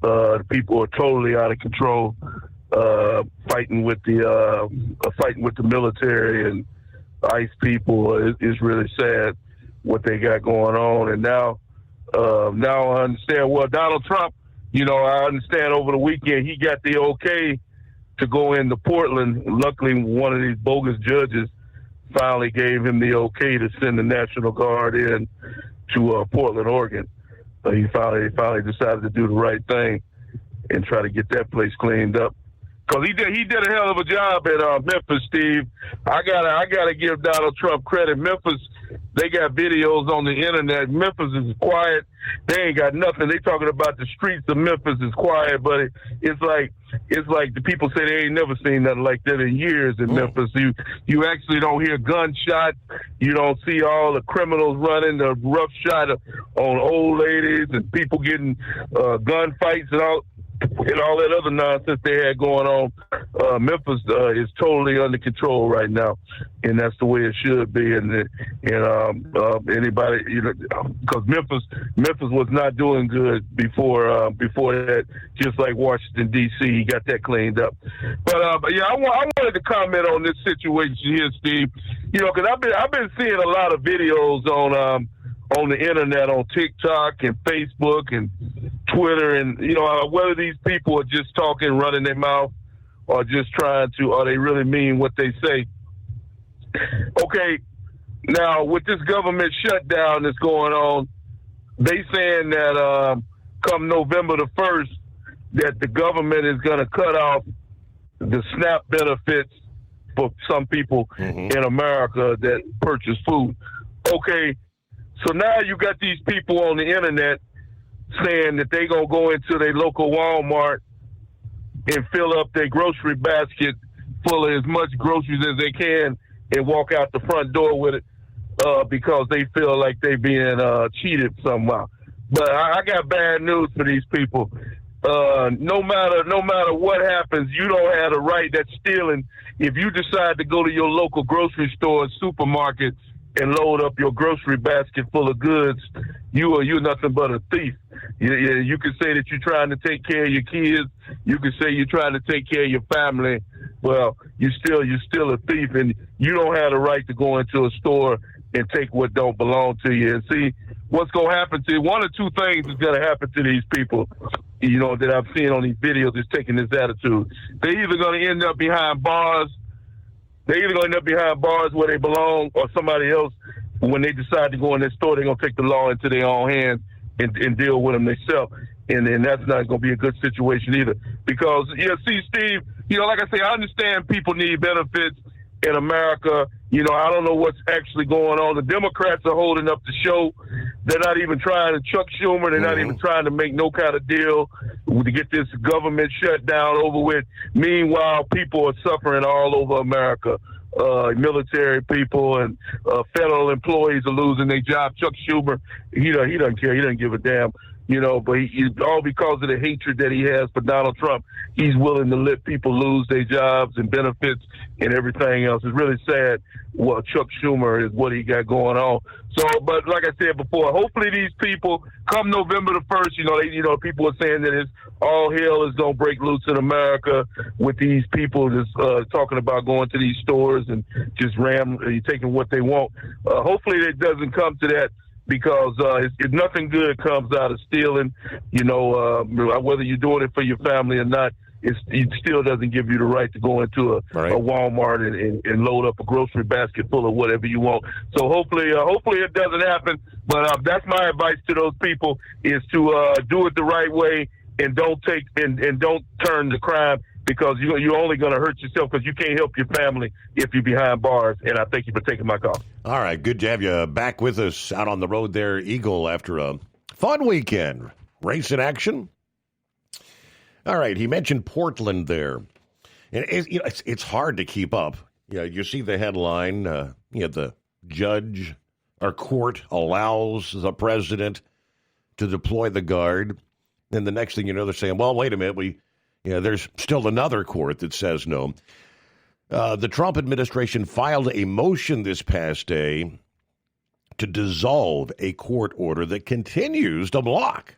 the people are totally out of control, fighting with the military and ICE people. It's really sad what they got going on. And now I understand. Well, Donald Trump, I understand over the weekend he got the okay to go into Portland. Luckily, one of these bogus judges finally gave him the okay to send the National Guard in to Portland, Oregon. He finally decided to do the right thing and try to get that place cleaned up. Because he did a hell of a job at Memphis, Steve. I gotta give Donald Trump credit. Memphis, they got videos on the internet. Memphis is quiet. They ain't got nothing. They talking about the streets of Memphis is quiet, but it's like the people say they ain't never seen nothing like that in years in Memphis. You actually don't hear gunshots. You don't see all the criminals running, the rough shot on old ladies and people getting gunfights and all that other nonsense they had going on. Memphis is totally under control right now, and that's the way it should be. And anybody, because Memphis was not doing good before that. Just like Washington D.C., he got that cleaned up. But yeah, I wanted to comment on this situation here, Steve. Because I've been seeing a lot of videos on the internet, on TikTok and Facebook and Twitter, and whether these people are just talking, running their mouth, or just or they really mean what they say. Okay, now with this government shutdown that's going on, they saying that come November the 1st, that the government is going to cut off the SNAP benefits for some people in America that purchase food. Okay, so now you got these people on the internet saying that they going to go into their local Walmart and fill up their grocery basket full of as much groceries as they can and walk out the front door with it because they feel like they being cheated somehow. But I got bad news for these people. No matter what happens, you don't have the right. That's stealing. If you decide to go to your local grocery store, supermarket, and load up your grocery basket full of goods, you're nothing but a thief. You can say that you're trying to take care of your kids. You can say you're trying to take care of your family. Well, you're still a thief, and you don't have the right to go into a store and take what don't belong to you. And see, what's going to happen to you, one or two things is going to happen to these people, that I've seen on these videos that's taking this attitude. They're either going to end up behind bars. They're either going to end up behind bars where they belong, or somebody else, when they decide to go in their store, they're going to take the law into their own hands and deal with them themselves. And that's not going to be a good situation either. Because, see, Steve, like I say, I understand people need benefits in America. I don't know what's actually going on. The Democrats are holding up the show. They're not even trying to, Chuck Schumer, they're not even trying to make no kind of deal to get this government shutdown over with. Meanwhile, people are suffering all over America. Military people and federal employees are losing their job. Chuck Schumer, he doesn't care. He doesn't give a damn. But all because of the hatred that he has for Donald Trump, he's willing to let people lose their jobs and benefits and everything else. It's really sad what Chuck Schumer is, what he got going on. So, but like I said before, hopefully these people, come November the 1st, people are saying that all hell is going to break loose in America with these people just talking about going to these stores and just taking what they want. Hopefully it doesn't come to that. Because if nothing good comes out of stealing, whether you're doing it for your family or not, it still doesn't give you the right to go into a Walmart and load up a grocery basket full of whatever you want. So hopefully it doesn't happen. But that's my advice to those people is to do it the right way and don't turn to crime. because you're only going to hurt yourself because you can't help your family if you're behind bars. And I thank you for taking my call. All right, good to have you back with us out on the road there, Eagle, after a fun weekend. Race in action. All right, he mentioned Portland there. And it's hard to keep up. You see the headline, the judge or court allows the president to deploy the guard. Then the next thing you know, they're saying, well, wait a minute, there's still another court that says no. The Trump administration filed a motion this past day to dissolve a court order that continues to block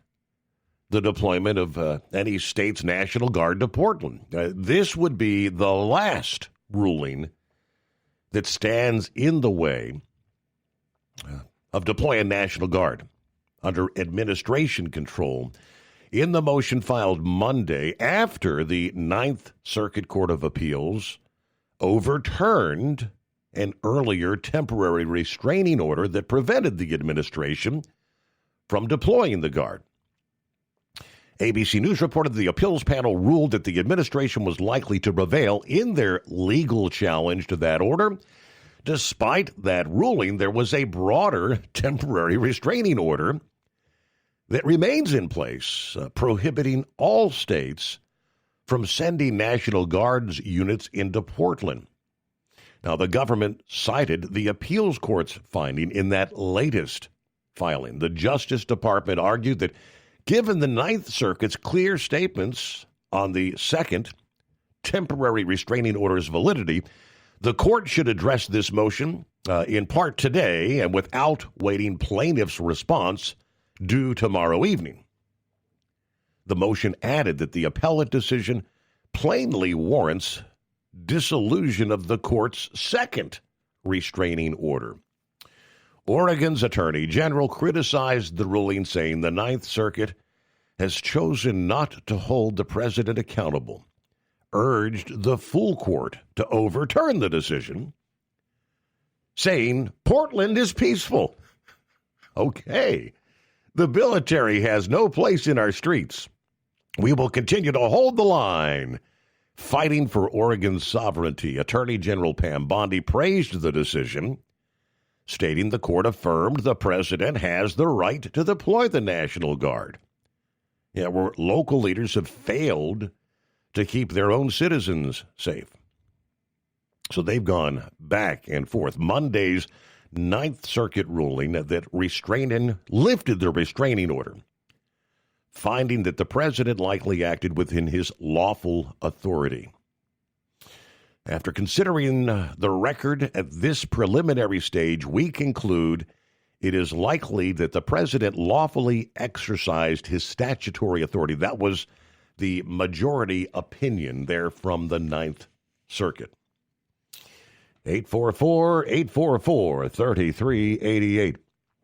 the deployment of any state's National Guard to Portland. This would be the last ruling that stands in the way of deploying National Guard under administration control in the motion filed Monday after the Ninth Circuit Court of Appeals overturned an earlier temporary restraining order that prevented the administration from deploying the Guard. ABC News reported the appeals panel ruled that the administration was likely to prevail in their legal challenge to that order. Despite that ruling, there was a broader temporary restraining order that remains in place, prohibiting all states from sending National Guard's units into Portland. Now, the government cited the appeals court's finding in that latest filing. The Justice Department argued that given the Ninth Circuit's clear statements on the second temporary restraining order's validity, the court should address this motion in part today and without waiting plaintiff's response due tomorrow evening. The motion added that the appellate decision plainly warrants dissolution of the court's second restraining order. Oregon's Attorney General criticized the ruling, saying the Ninth Circuit has chosen not to hold the president accountable, urged the full court to overturn the decision, saying Portland is peaceful. Okay, the military has no place in our streets. We will continue to hold the line, fighting for Oregon's sovereignty. Attorney General Pam Bondi praised the decision, stating the court affirmed the president has the right to deploy the National Guard. Where local leaders have failed to keep their own citizens safe. So they've gone back and forth. Monday's Ninth Circuit ruling that lifted the restraining order, finding that the president likely acted within his lawful authority. After considering the record at this preliminary stage, we conclude it is likely that the president lawfully exercised his statutory authority. That was the majority opinion there from the Ninth Circuit. 844-844-3388.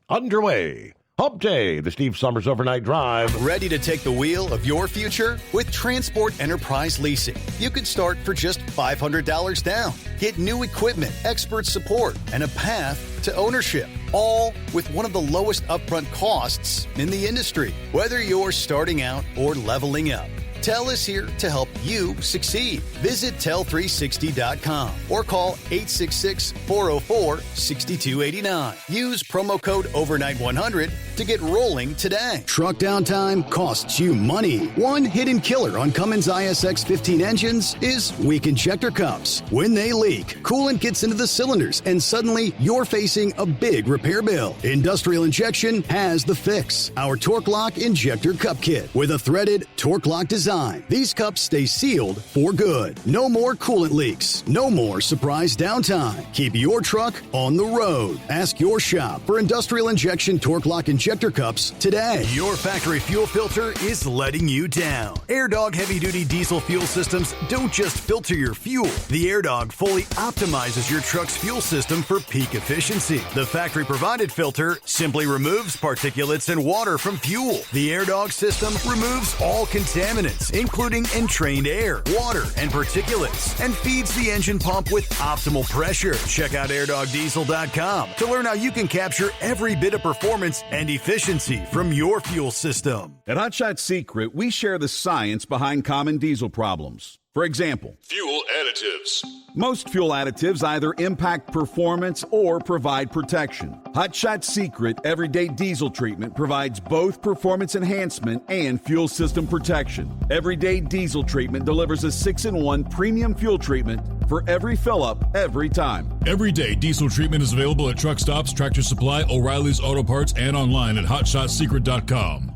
Underway. Hump Day, the Steve Summers Overnight Drive. Ready to take the wheel of your future? With Transport Enterprise Leasing, you could start for just $500 down. Get new equipment, expert support, and a path to ownership, all with one of the lowest upfront costs in the industry. Whether you're starting out or leveling up, TEL is here to help you succeed. Visit tel360.com or call 866-404-6289. Use promo code overnight100 to get rolling today. Truck downtime costs you money. One hidden killer on Cummins ISX 15 engines is weak injector cups. When they leak, coolant gets into the cylinders and suddenly you're facing a big repair bill. Industrial Injection has the fix. Our Torque Lock Injector Cup Kit with a threaded Torque Lock design. These cups stay sealed for good. No more coolant leaks. No more surprise downtime. Keep your truck on the road. Ask your shop for Industrial Injection Torque Lock Injector Cups today. Your factory fuel filter is letting you down. AirDog heavy-duty diesel fuel systems don't just filter your fuel. The AirDog fully optimizes your truck's fuel system for peak efficiency. The factory-provided filter simply removes particulates and water from fuel. The AirDog system removes all contaminants, including entrained air, water, and particulates, and feeds the engine pump with optimal pressure. Check out airdogdiesel.com to learn how you can capture every bit of performance and efficiency from your fuel system. At Hot Shot Secret, we share the science behind common diesel problems. For example, Fuel additives. most fuel additives either impact performance or provide protection. Hot Shot Secret Everyday Diesel Treatment provides both performance enhancement and fuel system protection. Everyday Diesel Treatment delivers a 6-in-1 premium fuel treatment for every fill-up, every time. Everyday diesel treatment is available at truck stops, Tractor Supply, O'Reilly's Auto Parts, and online at hotshotsecret.com.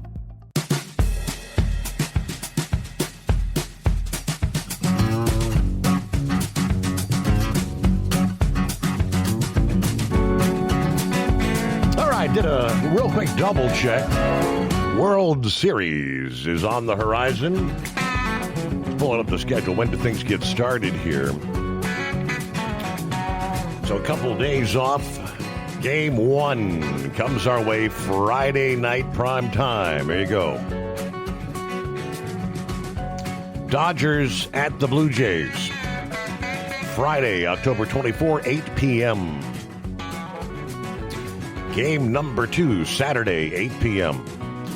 Did a real quick double check. World Series is on the horizon. Pulling up the schedule. When do things get started here? So a couple days off. Game 1 comes our way Friday night prime time. There you go. Dodgers at the Blue Jays. Friday, October 24, 8 p.m. Game number 2, Saturday, 8 p.m.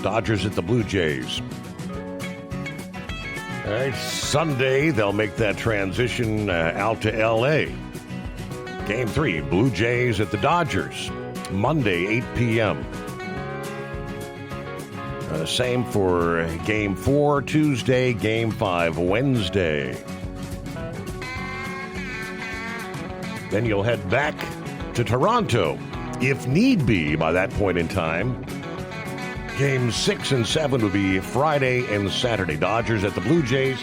Dodgers at the Blue Jays. All right, Sunday, they'll make that transition out to L.A. Game 3, Blue Jays at the Dodgers. Monday, 8 p.m. Same for Game 4, Tuesday. Game 5, Wednesday. Then you'll head back to Toronto, if need be, by that point in time. Games 6 and 7 would be Friday and Saturday. Dodgers at the Blue Jays.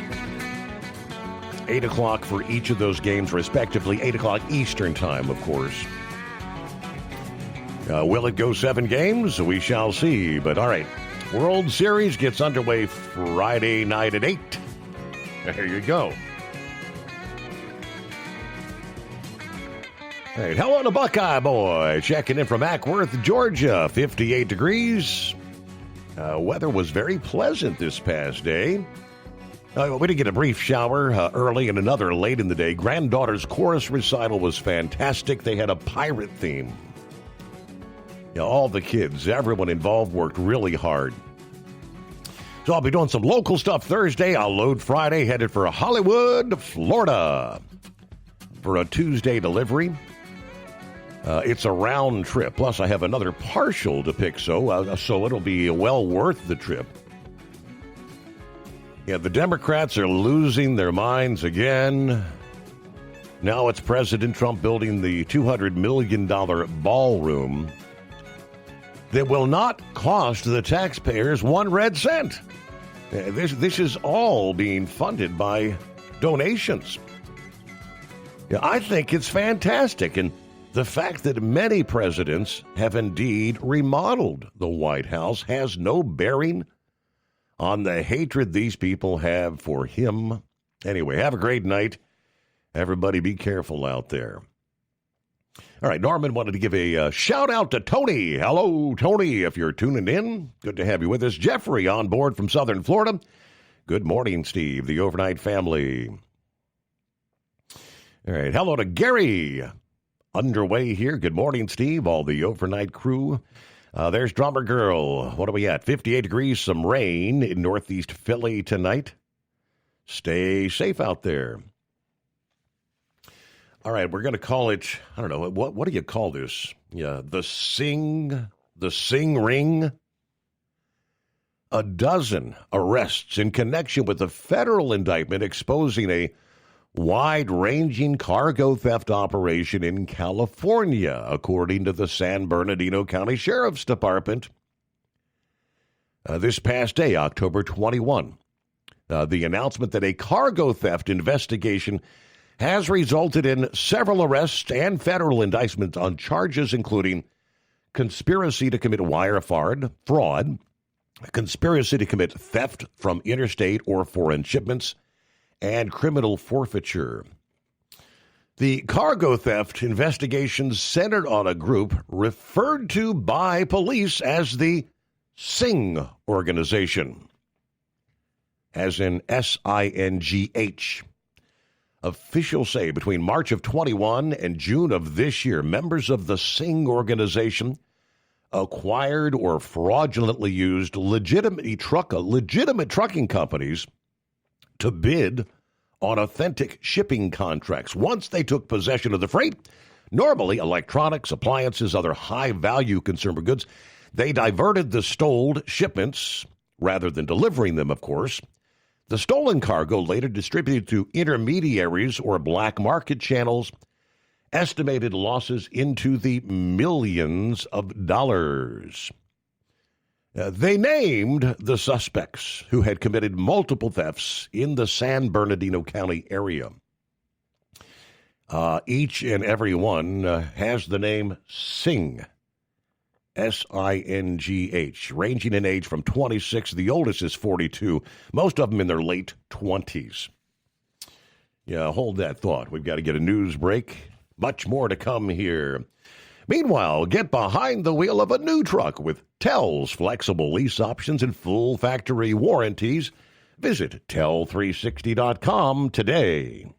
8 o'clock for each of those games, respectively. 8 o'clock Eastern time, of course. Will it go 7 games? We shall see. But all right, World Series gets underway Friday night at 8. There you go. All right, hello to Buckeye Boy, checking in from Ackworth, Georgia, 58 degrees. Weather was very pleasant this past day. We did get a brief shower early and another late in the day. Granddaughter's chorus recital was fantastic. They had a pirate theme. All the kids, everyone involved worked really hard. So I'll be doing some local stuff Thursday. I'll load Friday, headed for Hollywood, Florida, for a Tuesday delivery. It's a round trip. Plus, I have another partial to pick, so it'll be well worth the trip. Yeah, the Democrats are losing their minds again. Now it's President Trump building the $200 million ballroom that will not cost the taxpayers 1 red cent. This is all being funded by donations. Yeah, I think it's fantastic, and the fact that many presidents have indeed remodeled the White House has no bearing on the hatred these people have for him. Anyway, have a great night. Everybody be careful out there. All right, Norman wanted to give a shout out to Tony. Hello, Tony, if you're tuning in. Good to have you with us. Jeffrey on board from Southern Florida. Good morning, Steve, the overnight family. All right, hello to Gary. Underway here. Good morning, Steve, all the overnight crew. There's Drummer Girl. What are we at? 58 degrees, some rain in northeast Philly tonight. Stay safe out there. All right, we're going to call it, I don't know, what do you call this? Yeah, the Sing Ring. A dozen arrests in connection with a federal indictment exposing a wide-ranging cargo theft operation in California, according to the San Bernardino County Sheriff's Department. This past day, October 21, the announcement that a cargo theft investigation has resulted in several arrests and federal indictments on charges including conspiracy to commit wire fraud, conspiracy to commit theft from interstate or foreign shipments, and criminal forfeiture. The cargo theft investigations centered on a group referred to by police as the Sing Organization, as in SINGH. Officials say between March of 21 and June of this year, members of the Sing Organization acquired or fraudulently used legitimate trucking companies to bid on authentic shipping contracts. Once they took possession of the freight, normally electronics, appliances, other high-value consumer goods, they diverted the stolen shipments rather than delivering them, of course. The stolen cargo later distributed to intermediaries or black market channels, estimated losses into the millions of dollars. They named the suspects who had committed multiple thefts in the San Bernardino County area. Each and every one has the name Singh, S-I-N-G-H, ranging in age from 26. The oldest is 42. Most of them in their late 20s. Yeah, hold that thought. We've got to get a news break. Much more to come here. Meanwhile, get behind the wheel of a new truck with TEL's flexible lease options and full factory warranties. Visit tel360.com today.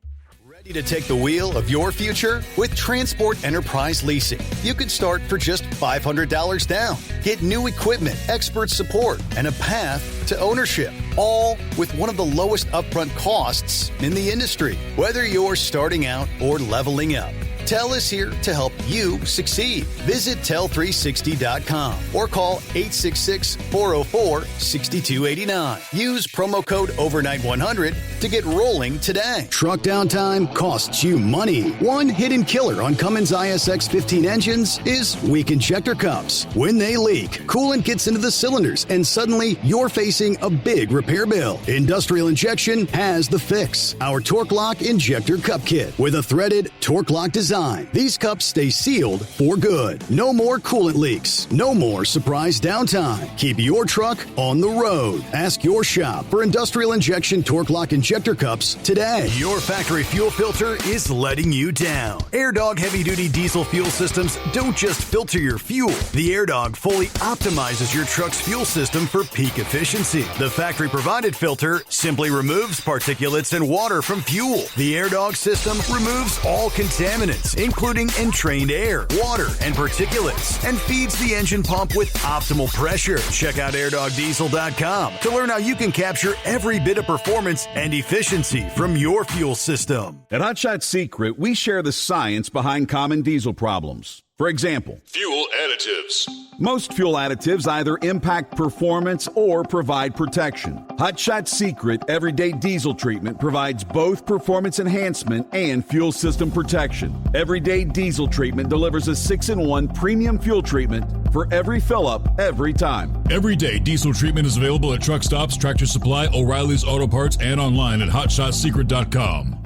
Ready to take the wheel of your future? With Transport Enterprise Leasing, you can start for just $500 down. Get new equipment, expert support, and a path to ownership, all with one of the lowest upfront costs in the industry. Whether you're starting out or leveling up, TEL is here to help you succeed. Visit tel360.com or call 866-404-6289. Use promo code overnight100 to get rolling today. Truck downtime costs you money. One hidden killer on Cummins ISX 15 engines is weak injector cups. When they leak, coolant gets into the cylinders and suddenly you're facing a big repair bill. Industrial Injection has the fix. Our Torque Lock Injector Cup Kit with a threaded Torque Lock design. These cups stay sealed for good. No more coolant leaks. No more surprise downtime. Keep your truck on the road. Ask your shop for Industrial Injection Torque Lock Injector Cups today. Your factory fuel filter is letting you down. AirDog heavy-duty diesel fuel systems don't just filter your fuel. The AirDog fully optimizes your truck's fuel system for peak efficiency. The factory-provided filter simply removes particulates and water from fuel. The AirDog system removes all contaminants, including entrained air, water, and particulates, and feeds the engine pump with optimal pressure. Check out airdogdiesel.com to learn how you can capture every bit of performance and efficiency from your fuel system. At Hot Shot Secret, we share the science behind common diesel problems. For example, fuel additives. Most fuel additives either impact performance or provide protection. Hot Shot Secret Everyday Diesel Treatment provides both performance enhancement and fuel system protection. Everyday Diesel Treatment delivers a 6-in-1 premium fuel treatment for every fill-up, every time. Everyday Diesel Treatment is available at truck stops, Tractor Supply, O'Reilly's Auto Parts, and online at hotshotsecret.com.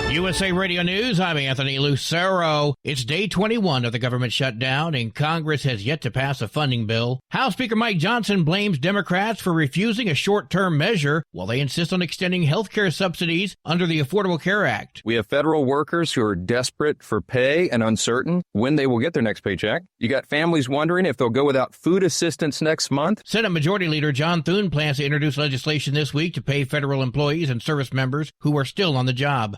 USA Radio News, I'm Anthony Lucero. It's day 21 of the government shutdown, and Congress has yet to pass a funding bill. House Speaker Mike Johnson blames Democrats for refusing a short-term measure while they insist on extending health care subsidies under the Affordable Care Act. We have federal workers who are desperate for pay and uncertain when they will get their next paycheck. You got families wondering if they'll go without food assistance next month. Senate Majority Leader John Thune plans to introduce legislation this week to pay federal employees and service members who are still on the job.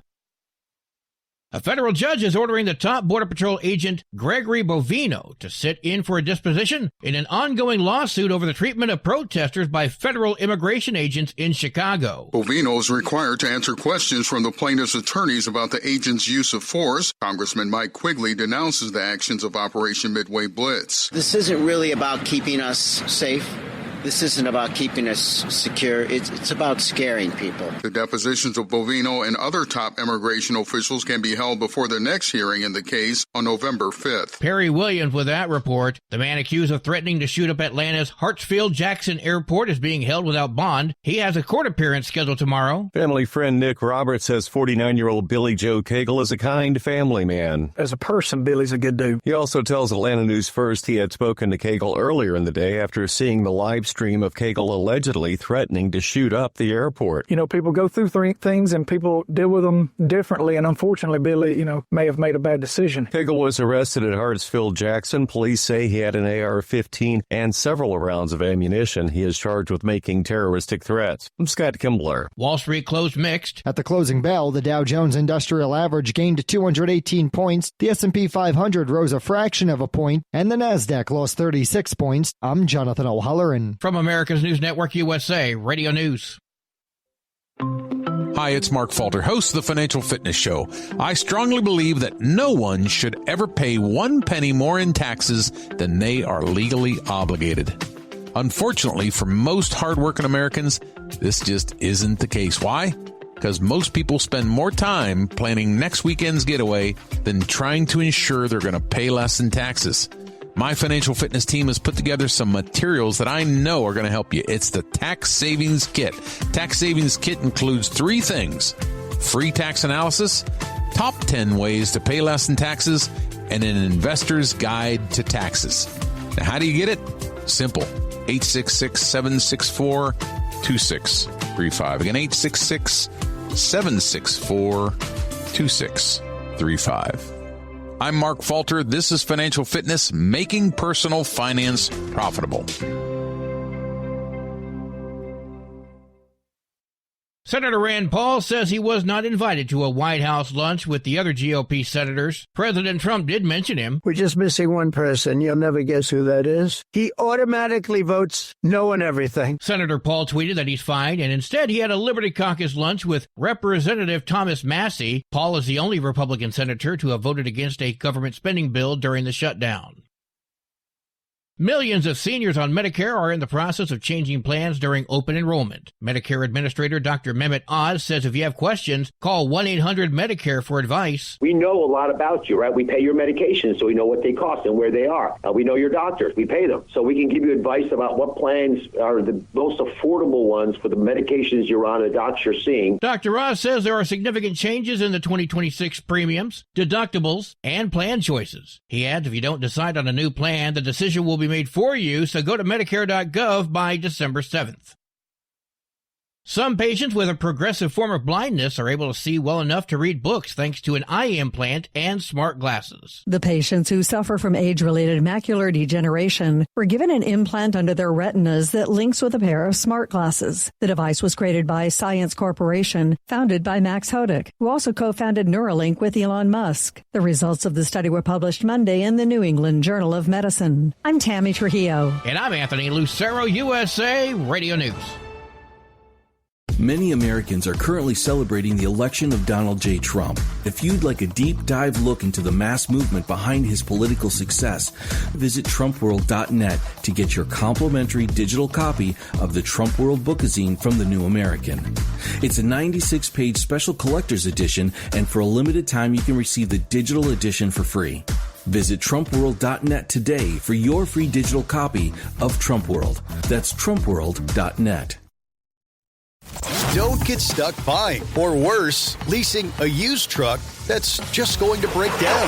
A federal judge is ordering the top Border Patrol agent Gregory Bovino to sit in for a disposition in an ongoing lawsuit over the treatment of protesters by federal immigration agents in Chicago. Bovino is required to answer questions from the plaintiff's attorneys about the agent's use of force. Congressman Mike Quigley denounces the actions of Operation Midway Blitz. This isn't really about keeping us safe. This isn't about keeping us secure. It's about scaring people. The depositions of Bovino and other top immigration officials can be held before the next hearing in the case on November 5th. Perry Williams with that report. The man accused of threatening to shoot up Atlanta's Hartsfield-Jackson Airport is being held without bond. He has a court appearance scheduled tomorrow. Family friend Nick Roberts says 49-year-old Billy Joe Cagle is a kind family man. As a person, Billy's a good dude. He also tells Atlanta News First he had spoken to Cagle earlier in the day after seeing the live stream of Cagle allegedly threatening to shoot up the airport. You know, people go through things and people deal with them differently, and unfortunately, Billy, may have made a bad decision. Cagle was arrested at Hartsfield-Jackson. Police say he had an AR-15 and several rounds of ammunition. He is charged with making terroristic threats. I'm Scott Kimbler. Wall Street closed mixed. At the closing bell, the Dow Jones Industrial Average gained 218 points, the S&P 500 rose a fraction of a point, and the Nasdaq lost 36 points. I'm Jonathan O'Halloran. From America's News Network USA, Radio News. Hi, it's Mark Falter, host of the Financial Fitness Show. I strongly believe that no one should ever pay 1 penny more in taxes than they are legally obligated. Unfortunately, for most hardworking Americans, this just isn't the case. Why? Because most people spend more time planning next weekend's getaway than trying to ensure they're going to pay less in taxes. My Financial Fitness team has put together some materials that I know are going to help you. It's the Tax Savings Kit. Tax Savings Kit includes 3 things: free tax analysis, top 10 ways to pay less in taxes, and an investor's guide to taxes. Now, how do you get it? Simple. 866-764-2635. Again, 866-764-2635. I'm Mark Falter. This is Financial Fitness, making personal finance profitable. Senator Rand Paul says he was not invited to a White House lunch with the other GOP senators. President Trump did mention him. We're just missing one person. You'll never guess who that is. He automatically votes no on everything. Senator Paul tweeted that he's fine, and instead he had a Liberty Caucus lunch with Representative Thomas Massie. Paul is the only Republican senator to have voted against a government spending bill during the shutdown. Millions of seniors on Medicare are in the process of changing plans during open enrollment. Medicare Administrator Dr. Mehmet Oz says if you have questions, call 1-800-MEDICARE for advice. We know a lot about you, right? We pay your medications, so we know what they cost and where they are. We know your doctors. We pay them. So we can give you advice about what plans are the most affordable ones for the medications you're on, the docs you're seeing. Dr. Oz says there are significant changes in the 2026 premiums, deductibles, and plan choices. He adds if you don't decide on a new plan, the decision will be made for you, so go to Medicare.gov by December 7th. Some patients with a progressive form of blindness are able to see well enough to read books thanks to an eye implant and smart glasses. The patients who suffer from age-related macular degeneration were given an implant under their retinas that links with a pair of smart glasses. The device was created by Science Corporation, founded by Max Hodak, who also co-founded Neuralink with Elon Musk. The results of the study were published Monday in the New England Journal of Medicine. I'm Tammy Trujillo. And I'm Anthony Lucero, USA Radio News. Many Americans are currently celebrating the election of Donald J. Trump. If you'd like a deep dive look into the mass movement behind his political success, visit TrumpWorld.net to get your complimentary digital copy of the Trump World Bookazine from the New American. It's a 96-page special collector's edition, and for a limited time you can receive the digital edition for free. Visit TrumpWorld.net today for your free digital copy of Trump World. That's TrumpWorld.net. Don't get stuck buying, or worse, leasing a used truck that's just going to break down.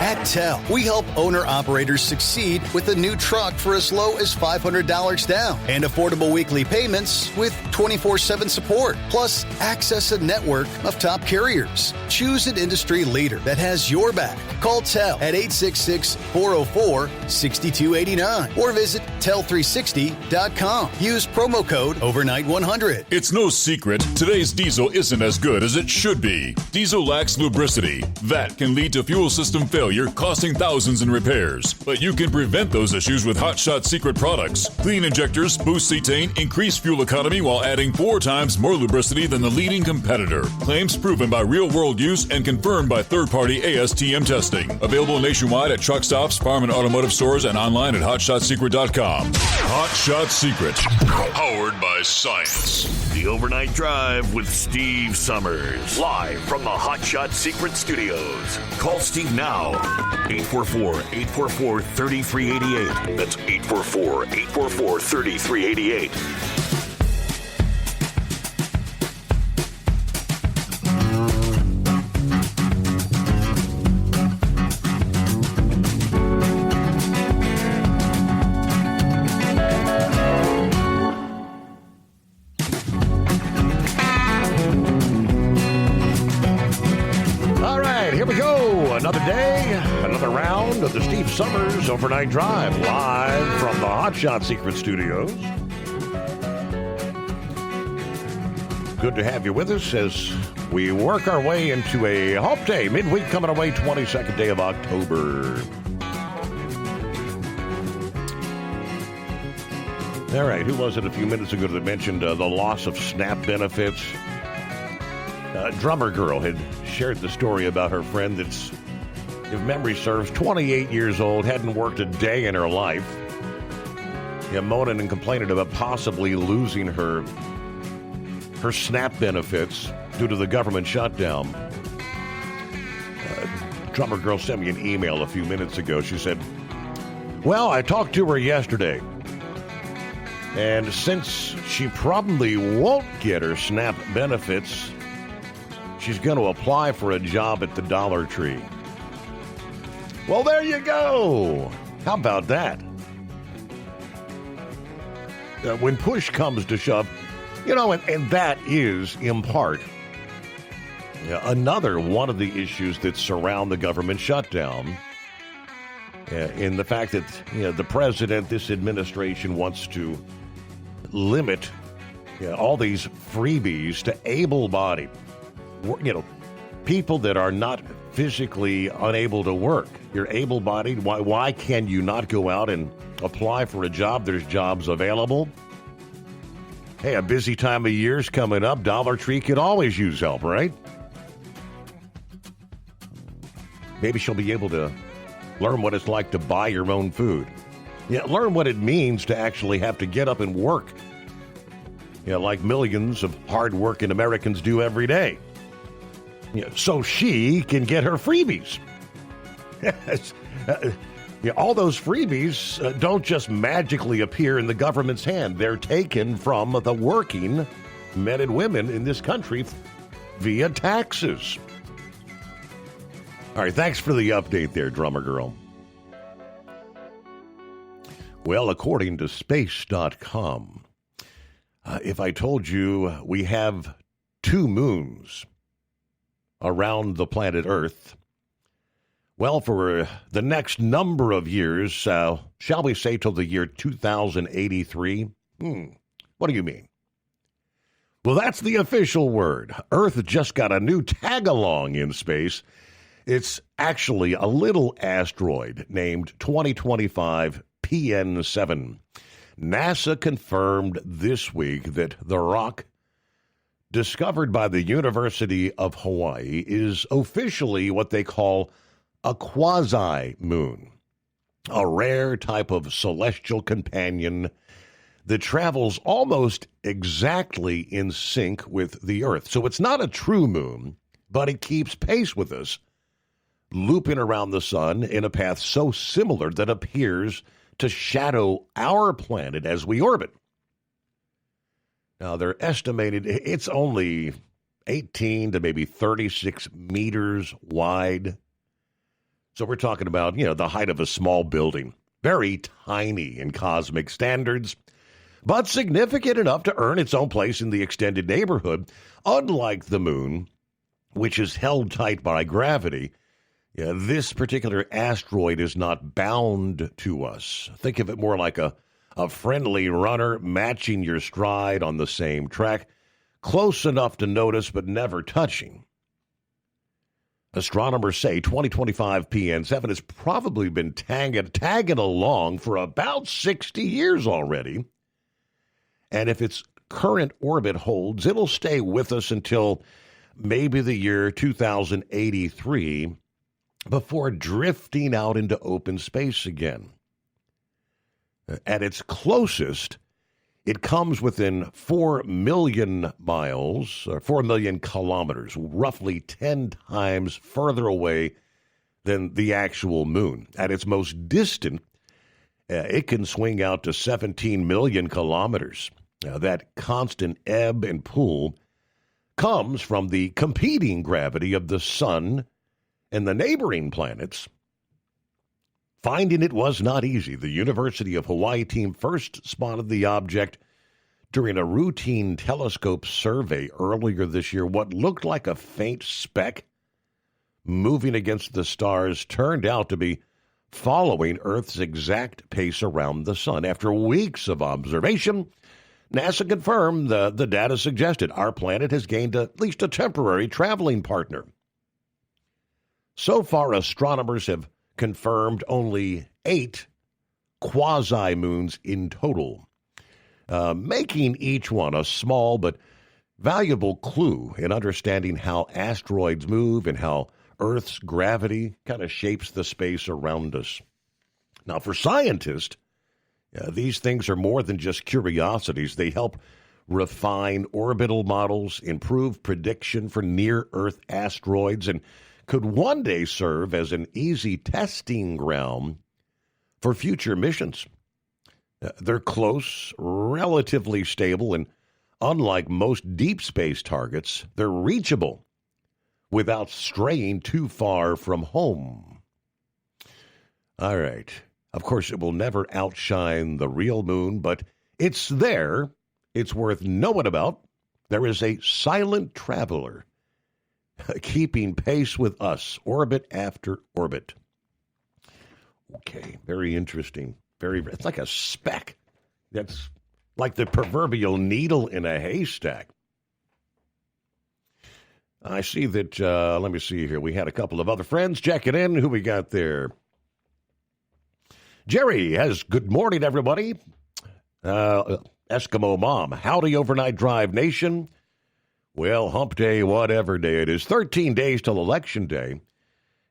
At TEL, we help owner-operators succeed with a new truck for as low as $500 down and affordable weekly payments with 24/7 support. Plus, access a network of top carriers. Choose an industry leader that has your back. Call TEL at 866-404-6289 or visit tel360.com. Use promo code OVERNIGHT100. It's no secret, today's diesel isn't as good as it should be. Diesel lacks lubricity. That can lead to fuel system failure, costing thousands in repairs. But you can prevent those issues with Hot Shot Secret products. Clean injectors, boost cetane, increase fuel economy while adding 4 times more lubricity than the leading competitor. Claims proven by real-world use and confirmed by third-party ASTM testing. Available nationwide at truck stops, farm and automotive stores, and online at HotShotSecret.com. Hot Shot Secret. Powered by science. The Overnight Drive with Steve Summers. Live from the Hot Shot Secret Studios. Call Steve now. 844-844-3388. That's 844-844-3388. Another day, another round of the Steve Summers Overnight Drive, live from the Hot Shot Secret Studios. Good to have you with us as we work our way into a hump day, midweek coming away, 22nd day of October. All right, who was it a few minutes ago that mentioned the loss of SNAP benefits? Drummer Girl had shared the story about her friend that's, if memory serves, 28 years old, hadn't worked a day in her life. Yeah, moaning and complaining about possibly losing her SNAP benefits due to the government shutdown. Drummer Girl sent me an email a few minutes ago. She said, well, I talked to her yesterday, and since she probably won't get her SNAP benefits, she's going to apply for a job at the Dollar Tree. Well, there you go. How about that? When push comes to shove, and that is, in part, another one of the issues that surround the government shutdown, in the fact that the president, this administration, wants to limit all these freebies to able-bodied, people that are not physically unable to work. You're able-bodied. Why can you not go out and apply for a job? There's jobs available. Hey, a busy time of year's coming up. Dollar Tree could always use help, right? Maybe she'll be able to learn what it's like to buy your own food. Learn what it means to actually have to get up and work. Like millions of hard-working Americans do every day. So she can get her freebies. All those freebies don't just magically appear in the government's hand. They're taken from the working men and women in this country via taxes. All right, thanks for the update there, Drummer Girl. Well, according to Space.com, if I told you we have 2 moons around the planet Earth, well, for the next number of years, shall we say till the year 2083? What do you mean? Well, that's the official word. Earth just got a new tag-along in space. It's actually a little asteroid named 2025 PN7. NASA confirmed this week that the rock discovered by the University of Hawaii is officially what they call a quasi-moon, a rare type of celestial companion that travels almost exactly in sync with the Earth. So it's not a true moon, but it keeps pace with us, looping around the sun in a path so similar that it appears to shadow our planet as we orbit. Now, they're estimated it's only 18 to maybe 36 meters wide. So we're talking about, the height of a small building. Very tiny in cosmic standards, but significant enough to earn its own place in the extended neighborhood. Unlike the moon, which is held tight by gravity, this particular asteroid is not bound to us. Think of it more like a friendly runner matching your stride on the same track, close enough to notice but never touching. Astronomers say 2025 PN7 has probably been tagging along for about 60 years already. And if its current orbit holds, it'll stay with us until maybe the year 2083 before drifting out into open space again. At its closest, it comes within 4 million miles, or 4 million kilometers, roughly 10 times further away than the actual moon. At its most distant, it can swing out to 17 million kilometers. That constant ebb and pull comes from the competing gravity of the sun and the neighboring planets. Finding it was not easy. The University of Hawaii team first spotted the object during a routine telescope survey earlier this year. What looked like a faint speck moving against the stars turned out to be following Earth's exact pace around the sun. After weeks of observation, NASA confirmed the data suggested our planet has gained at least a temporary traveling partner. So far, astronomers have confirmed only 8 quasi-moons in total. making each one a small but valuable clue in understanding how asteroids move and how Earth's gravity kind of shapes the space around us. Now, for scientists, these things are more than just curiosities. They help refine orbital models, improve prediction for near-Earth asteroids, and could one day serve as an easy testing ground for future missions. They're close, relatively stable, and unlike most deep space targets, they're reachable without straying too far from home. All right. Of course, it will never outshine the real moon, but it's there. It's worth knowing about. There is a silent traveler keeping pace with us, orbit after orbit. Okay, very interesting. It's like a speck. That's like the proverbial needle in a haystack. I see that, let me see here. We had a couple of other friends checking in. Who we got there? Jerry has, good morning, everybody. Eskimo Mom, howdy overnight drive nation. Well, hump day, whatever day it is. 13 days till Election Day.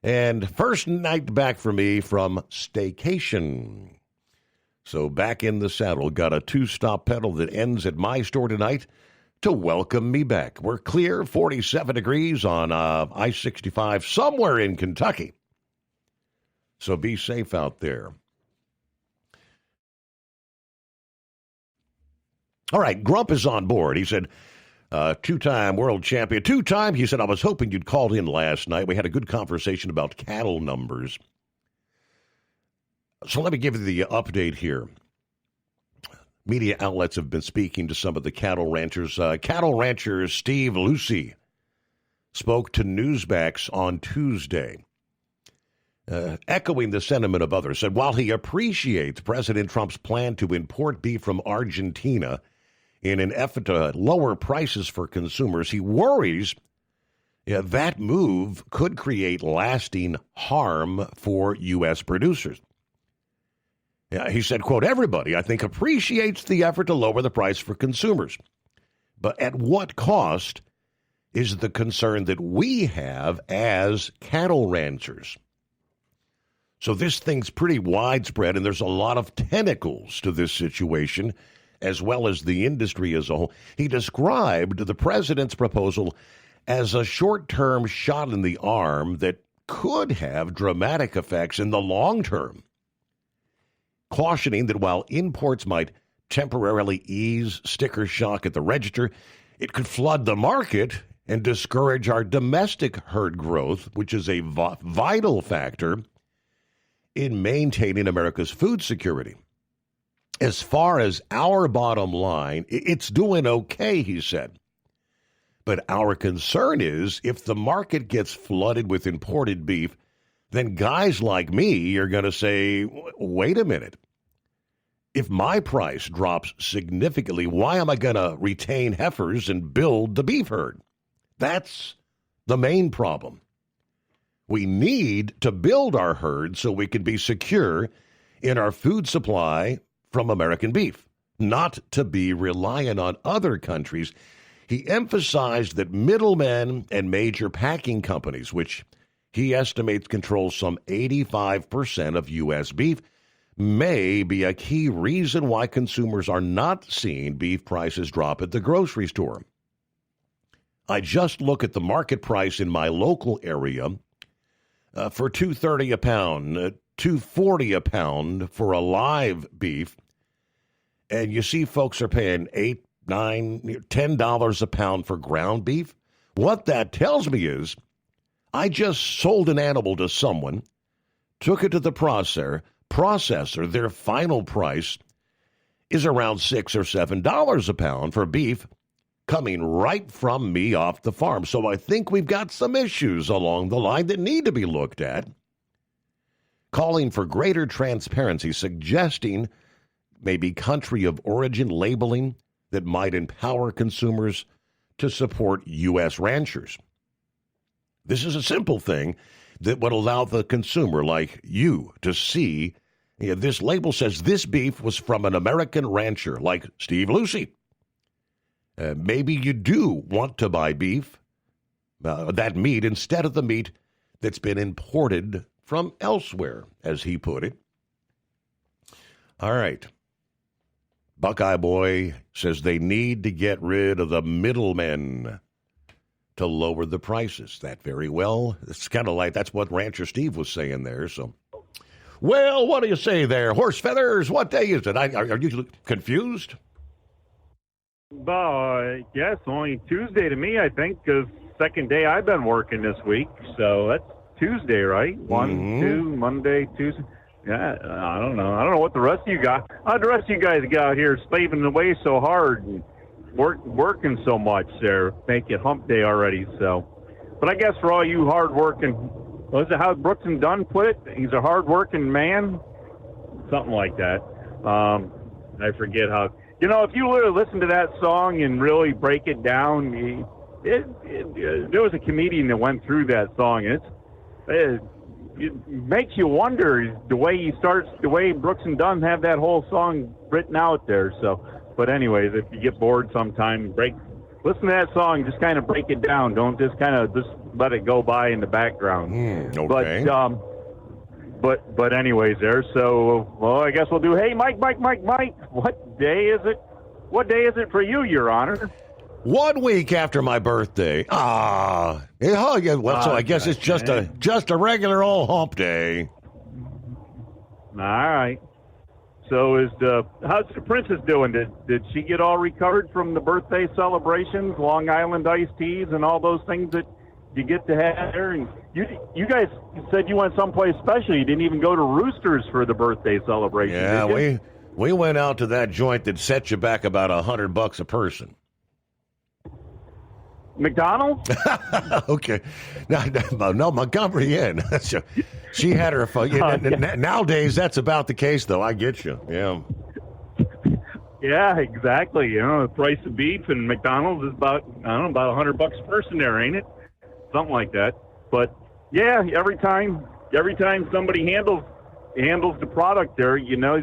And first night back for me from staycation. So back in the saddle, got a 2-stop pedal that ends at my store tonight to welcome me back. We're clear, 47 degrees on I-65 somewhere in Kentucky. So be safe out there. All right, Grump is on board. He said, two-time world champion. Two-time, he said, I was hoping you'd called in last night. We had a good conversation about cattle numbers. So let me give you the update here. Media outlets have been speaking to some of the cattle ranchers. Cattle rancher Steve Lucy spoke to Newsmax on Tuesday, echoing the sentiment of others, said while he appreciates President Trump's plan to import beef from Argentina in an effort to lower prices for consumers, he worries that move could create lasting harm for U.S. producers. He said, quote, everybody, I think, appreciates the effort to lower the price for consumers. But at what cost is the concern that we have as cattle ranchers? So this thing's pretty widespread, and there's a lot of tentacles to this situation, as well as the industry as a whole. He described the president's proposal as a short-term shot in the arm that could have dramatic effects in the long term, cautioning that while imports might temporarily ease sticker shock at the register, it could flood the market and discourage our domestic herd growth, which is a vital factor in maintaining America's food security. As far as our bottom line, it's doing okay, he said. But our concern is if the market gets flooded with imported beef, then guys like me are going to say, wait a minute. If my price drops significantly, why am I going to retain heifers and build the beef herd? That's the main problem. We need to build our herd so we can be secure in our food supply from American beef, not to be reliant on other countries. He emphasized that middlemen and major packing companies, which he estimates control some 85% of U.S. beef, may be a key reason why consumers are not seeing beef prices drop at the grocery store. I just look at the market price in my local area for $2.30 a pound, $2.40 a pound for a live beef, and you see folks are paying $8, $9, $10 a pound for ground beef. What that tells me is I just sold an animal to someone, took it to the processor, their final price is around $6 or $7 a pound for beef coming right from me off the farm. So I think we've got some issues along the line that need to be looked at. Calling for greater transparency, suggesting maybe country of origin labeling that might empower consumers to support U.S. ranchers. This is a simple thing that would allow the consumer like you to see Yeah, this label says this beef was from an American rancher like Steve Lucy. Maybe you do want to buy beef, that meat, instead of the meat that's been imported from elsewhere, as he put it. All right. Buckeye Boy says they need to get rid of the middlemen to lower the prices. That very well. It's kind of like that's what Rancher Steve was saying there. So, well, what do you say there? Horse feathers, what day is it? Are you confused? Yes, only Tuesday to me, I think, because second day I've been working this week. So that's Tuesday, right? One, two, Monday, Tuesday. Yeah, I don't know. I don't know what the rest of you got. The rest of you guys got here slaving away so hard and working so much there. Make it hump day already. So, but I guess for all you hard-working, was it how Brooks and Dunn put it? He's a hard-working man? Something like that. I forget how. You know, if you really listen to that song and really break it down, there was a comedian that went through that song, and it makes you wonder the way Brooks and Dunn have that whole song written out there. So, but anyways, if you get bored sometime, listen to that song, just kind of break it down. Don't just let it go by in the background. Okay. But anyways, there. So, well, I guess we'll do. Hey, Mike. What day is it? What day is it for you, Your Honor? 1 week after my birthday. Yeah. Well, so I guess it's just a regular old hump day. All right. So how's the princess doing? Did she get all recovered from the birthday celebrations, Long Island iced teas, and all those things that you get to have there? And you guys said you went someplace special. You didn't even go to Roosters for the birthday celebration. Yeah, did you? we went out to that joint that set you back about $100 a person. McDonald's? Okay. No, Montgomery Inn. She had her fun. Nowadays, that's about the case, though. I get you. Yeah. Yeah, exactly. You know, the price of beef and McDonald's is about $100 a person there, ain't it? Something like that. But yeah, every time somebody handles the product there, you know,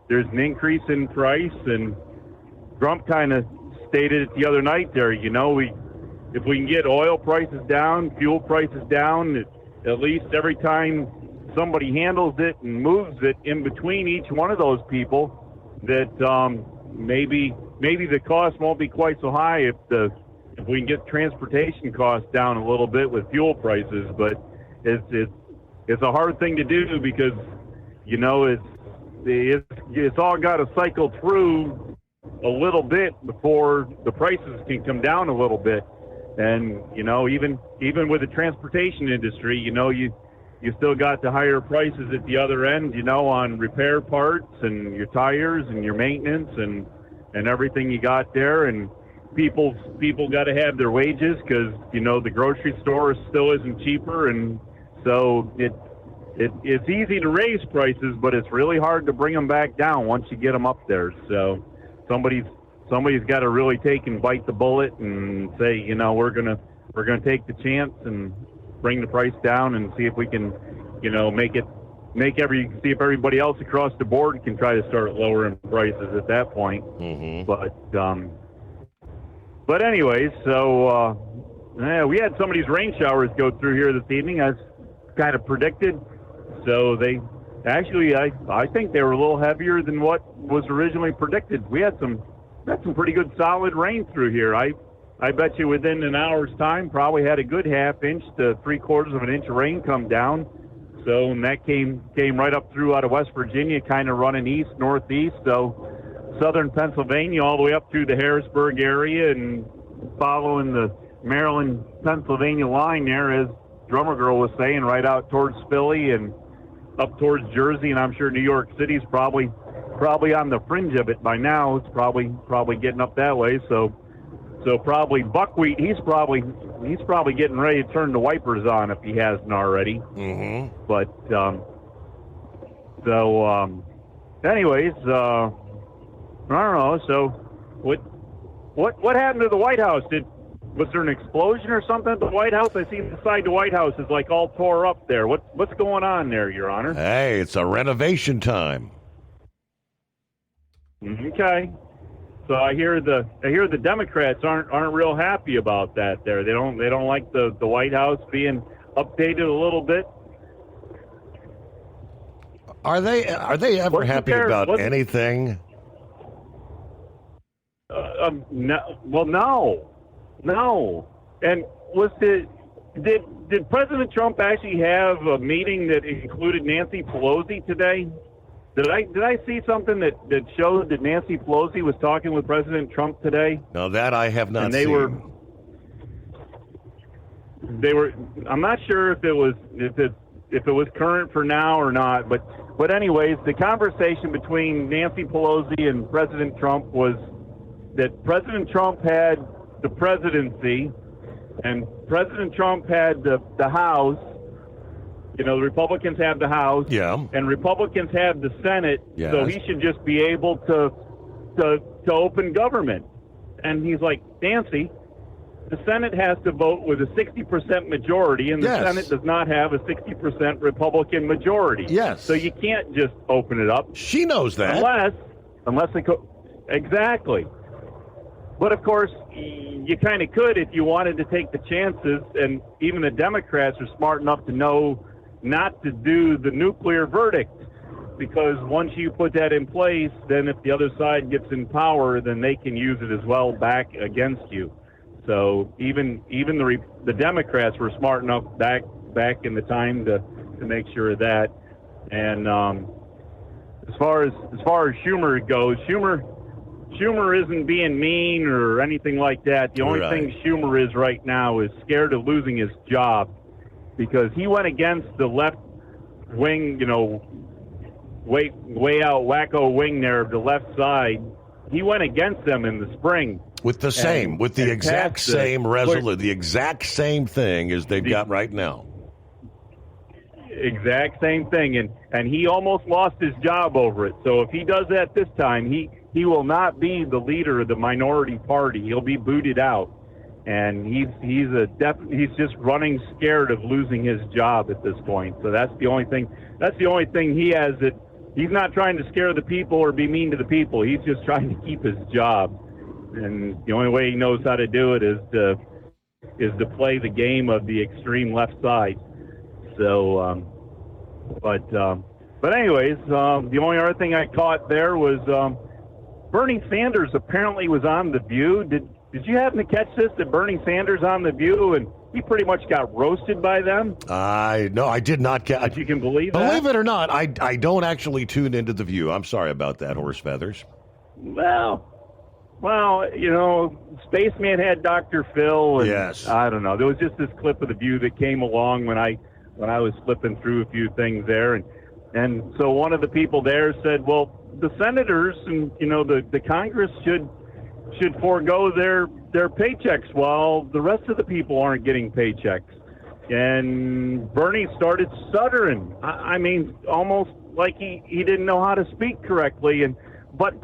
there's an increase in price. And Trump kind of stated it the other night there. You know, if we can get oil prices down, fuel prices down, at least every time somebody handles it and moves it in between each one of those people, that maybe the cost won't be quite so high if we can get transportation costs down a little bit with fuel prices. But it's a hard thing to do because, you know, it's all got to cycle through a little bit before the prices can come down a little bit. And, you know, even with the transportation industry, you know, you still got the higher prices at the other end, you know, on repair parts and your tires and your maintenance and everything you got there. And people got to have their wages because, you know, the grocery store still isn't cheaper. And so it's easy to raise prices, but it's really hard to bring them back down once you get them up there. So somebody's got to really take and bite the bullet and say, you know, we're gonna take the chance and bring the price down and see if we can, you know, see if everybody else across the board can try to start lowering prices at that point. Mm-hmm. But anyways, so we had some of these rain showers go through here this evening, as kind of predicted. So they actually, I think they were a little heavier than what was originally predicted. We had some pretty good solid rain through here. I bet you within an hour's time probably had a good half inch to 3/4 of an inch of rain come down. So, and that came right up through out of West Virginia, kind of running east, northeast. So southern Pennsylvania all the way up through the Harrisburg area and following the Maryland, Pennsylvania line there, as Drummer Girl was saying, right out towards Philly and up towards Jersey. And I'm sure New York City's probably on the fringe of it by now. It's probably getting up that way. So probably buckwheat. He's probably getting ready to turn the wipers on if he hasn't already. Mm-hmm. But anyways, I don't know. So what happened to the White House? Was there an explosion or something at the White House? I see the side of the White House is like all tore up there. What's going on there, Your Honor? Hey, it's a renovation time. Okay. So I hear the Democrats aren't real happy about that there. They don't like the White House being updated a little bit. Are they ever happy about anything? No. And did President Trump actually have a meeting that included Nancy Pelosi today? Did I see something that showed that Nancy Pelosi was talking with President Trump today? No, that I have not and they seen. They were. I'm not sure if it was current for now or not, but anyways, the conversation between Nancy Pelosi and President Trump was that President Trump had the presidency and President Trump had the House. You know, the Republicans have the House, and Republicans have the Senate, so he should just be able to open government. And he's like, Nancy, the Senate has to vote with a 60% majority, and the Senate does not have a 60% Republican majority. Yes. So you can't just open it up. She knows that. Unless exactly. But, of course, you kind of could if you wanted to take the chances, and even the Democrats are smart enough to know not to do the nuclear verdict, because once you put that in place, then if the other side gets in power, then they can use it as well back against you. So even the Democrats were smart enough back in the time to make sure of that. And as far as Schumer goes, Schumer isn't being mean or anything like that. The only thing Schumer is right now is scared of losing his job, because he went against the left wing, way out wacko wing there of the left side. He went against them in the spring. With the exact same thing as they've got right now. Exact same thing, and he almost lost his job over it. So if he does that this time, he will not be the leader of the minority party. He'll be booted out, and he's just running scared of losing his job at this point. So that's the only thing. That's the only thing he has. That he's not trying to scare the people or be mean to the people. He's just trying to keep his job. And the only way he knows how to do it is to play the game of the extreme left side. So, but anyways, the only other thing I caught there was Bernie Sanders apparently was on The View. Did you happen to catch this? That Bernie Sanders on The View, and he pretty much got roasted by them? No, I did not catch. If you can believe that. Believe it or not, I don't actually tune into The View. I'm sorry about that, Horse Feathers. Well, Spaceman had Dr. Phil, and yes. I don't know. There was just this clip of The View that came along when I was flipping through a few things there, and so one of the people there said, well, the senators and the Congress should forego their paychecks while the rest of the people aren't getting paychecks. And Bernie started stuttering. I mean, almost like he didn't know how to speak correctly. And but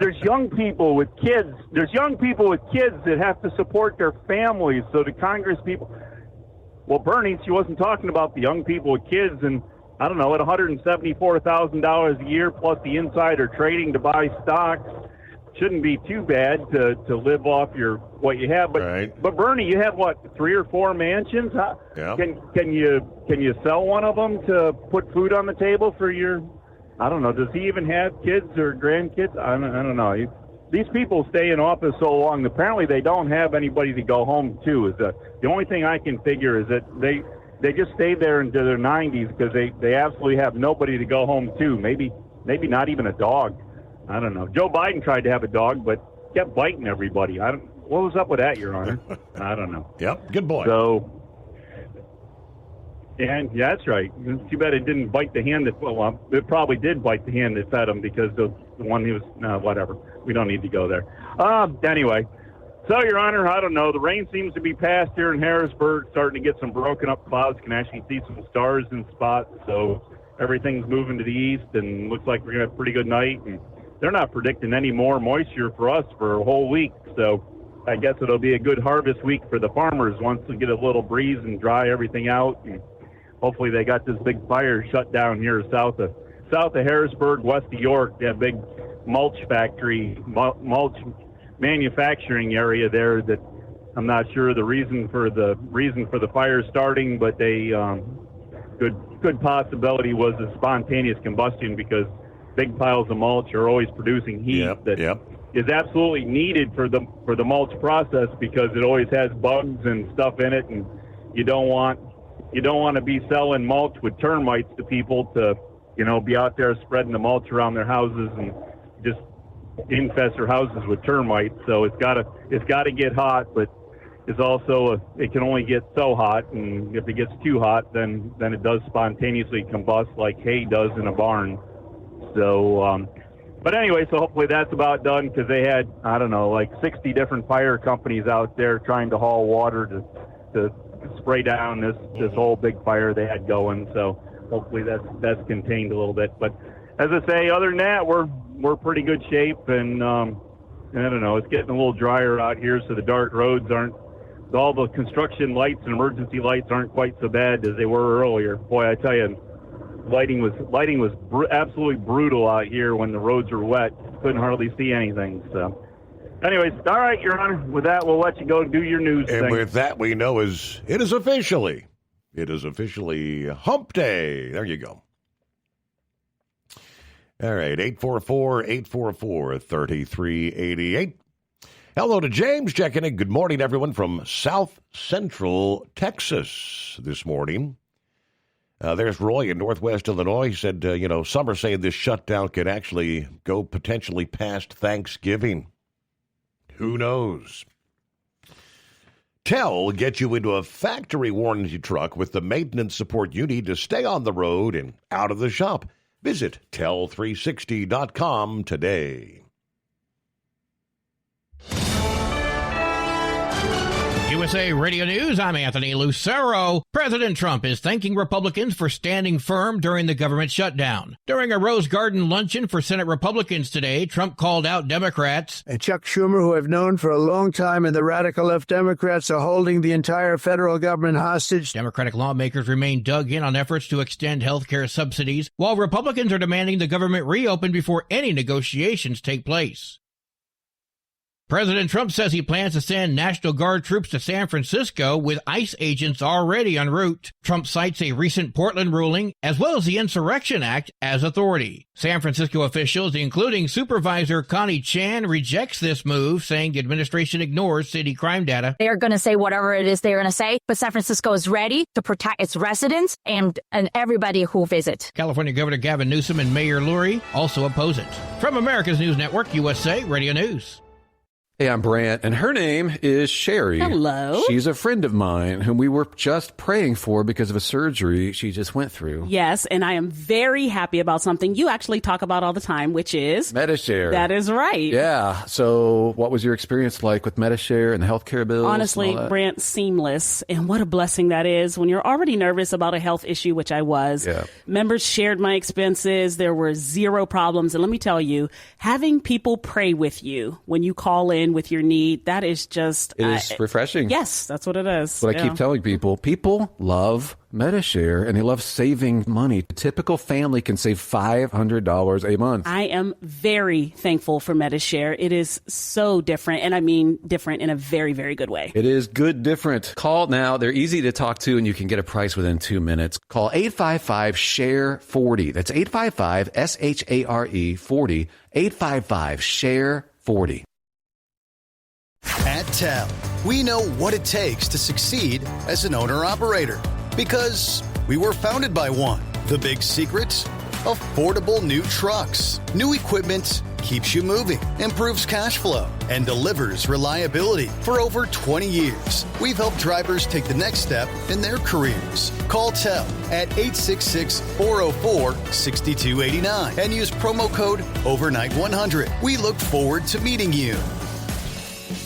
there's young people with kids. There's young people with kids that have to support their families. So the Congress people. Well, Bernie, she wasn't talking about the young people with kids, and I don't know, at $174,000 a year plus the insider trading to buy stocks, shouldn't be too bad to live off what you have. But Bernie, you have what, 3 or 4 mansions? Yeah. Can you sell one of them to put food on the table for your? I don't know. Does he even have kids or grandkids? I don't know. These people stay in office so long. Apparently, they don't have anybody to go home to. The only thing I can figure is that they just stay there into their 90s because they absolutely have nobody to go home to. Maybe not even a dog. I don't know. Joe Biden tried to have a dog, but kept biting everybody. What was up with that, Your Honor? I don't know. Yep, good boy. So, yeah, that's right. It's too bad it didn't bite the hand that. Well, it probably did bite the hand that fed him, because the one he was. Whatever. We don't need to go there. Anyway. So, Your Honor, I don't know. The rain seems to be past here in Harrisburg, starting to get some broken up clouds. Can actually see some stars in spots. So everything's moving to the east, and looks like we're going to have a pretty good night. And they're not predicting any more moisture for us for a whole week. So I guess it'll be a good harvest week for the farmers once we get a little breeze and dry everything out. And hopefully they got this big fire shut down here south of Harrisburg, west of York, that big mulch factory, mulch manufacturing area there. That I'm not sure the reason for the fire starting, but they good possibility was a spontaneous combustion, because big piles of mulch are always producing heat is absolutely needed for the mulch process, because it always has bugs and stuff in it, and you don't want to be selling mulch with termites to people to, be out there spreading the mulch around their houses and just infest their houses with termites. So it's got to get hot, but it's also it can only get so hot, and if it gets too hot, then it does spontaneously combust like hay does in a barn. So, but anyway, so hopefully that's about done, because they had, I don't know, like 60 different fire companies out there trying to haul water to spray down this whole big fire they had going. So hopefully that's contained a little bit. But as I say, other than that, we're pretty good shape, and I don't know, it's getting a little drier out here, so the dark roads all the construction lights and emergency lights aren't quite so bad as they were earlier. Boy, I tell you, lighting was absolutely brutal out here when the roads were wet. Couldn't hardly see anything. So, anyways, all right, Your Honor. With that, we'll let you go do your news and thing. With that, we know it is officially Hump Day. There you go. All right, 844-844-3388. Hello to James checking in. Good morning, everyone, from South Central Texas this morning. There's Roy in Northwest Illinois. He said, some are saying this shutdown could actually go potentially past Thanksgiving. Who knows? Tell will get you into a factory warranty truck with the maintenance support you need to stay on the road and out of the shop. Visit tell360.com today. USA Radio News, I'm Anthony Lucero. President Trump is thanking Republicans for standing firm during the government shutdown. During a Rose Garden luncheon for Senate Republicans today, Trump called out Democrats. And Chuck Schumer, who I've known for a long time, and the radical left Democrats are holding the entire federal government hostage. Democratic lawmakers remain dug in on efforts to extend health care subsidies, while Republicans are demanding the government reopen before any negotiations take place. President Trump says he plans to send National Guard troops to San Francisco with ICE agents already en route. Trump cites a recent Portland ruling as well as the Insurrection Act as authority. San Francisco officials, including Supervisor Connie Chan, rejects this move, saying the administration ignores city crime data. They are going to say whatever it is they're going to say, but San Francisco is ready to protect its residents and everybody who visit. California Governor Gavin Newsom and Mayor Lurie also oppose it. From America's News Network, USA Radio News. Hey, I'm Brant, and her name is Sherry. Hello. She's a friend of mine whom we were just praying for because of a surgery she just went through. Yes, and I am very happy about something you actually talk about all the time, which is Medi-Share. That is right. Yeah. So what was your experience like with Medi-Share and the healthcare bills? Honestly, Brant, seamless. And what a blessing that is when you're already nervous about a health issue, which I was. Yeah. Members shared my expenses. There were zero problems. And let me tell you, having people pray with you when you call in with your need, that is just... It is refreshing. Yes, that's what it is. What I keep telling people. People love Medi-Share, and they love saving money. A typical family can save $500 a month. I am very thankful for Medi-Share. It is so different, and I mean different in a very, very good way. It is good different. Call now. They're easy to talk to, and you can get a price within 2 minutes. Call 855-SHARE-40. That's 855-SHARE-40. 855-SHARE-40. At TEL, we know what it takes to succeed as an owner-operator because we were founded by one. The big secret? Affordable new trucks. New equipment keeps you moving, improves cash flow, and delivers reliability. For over 20 years, we've helped drivers take the next step in their careers. Call TEL at 866-404-6289 and use promo code OVERNIGHT100. We look forward to meeting you.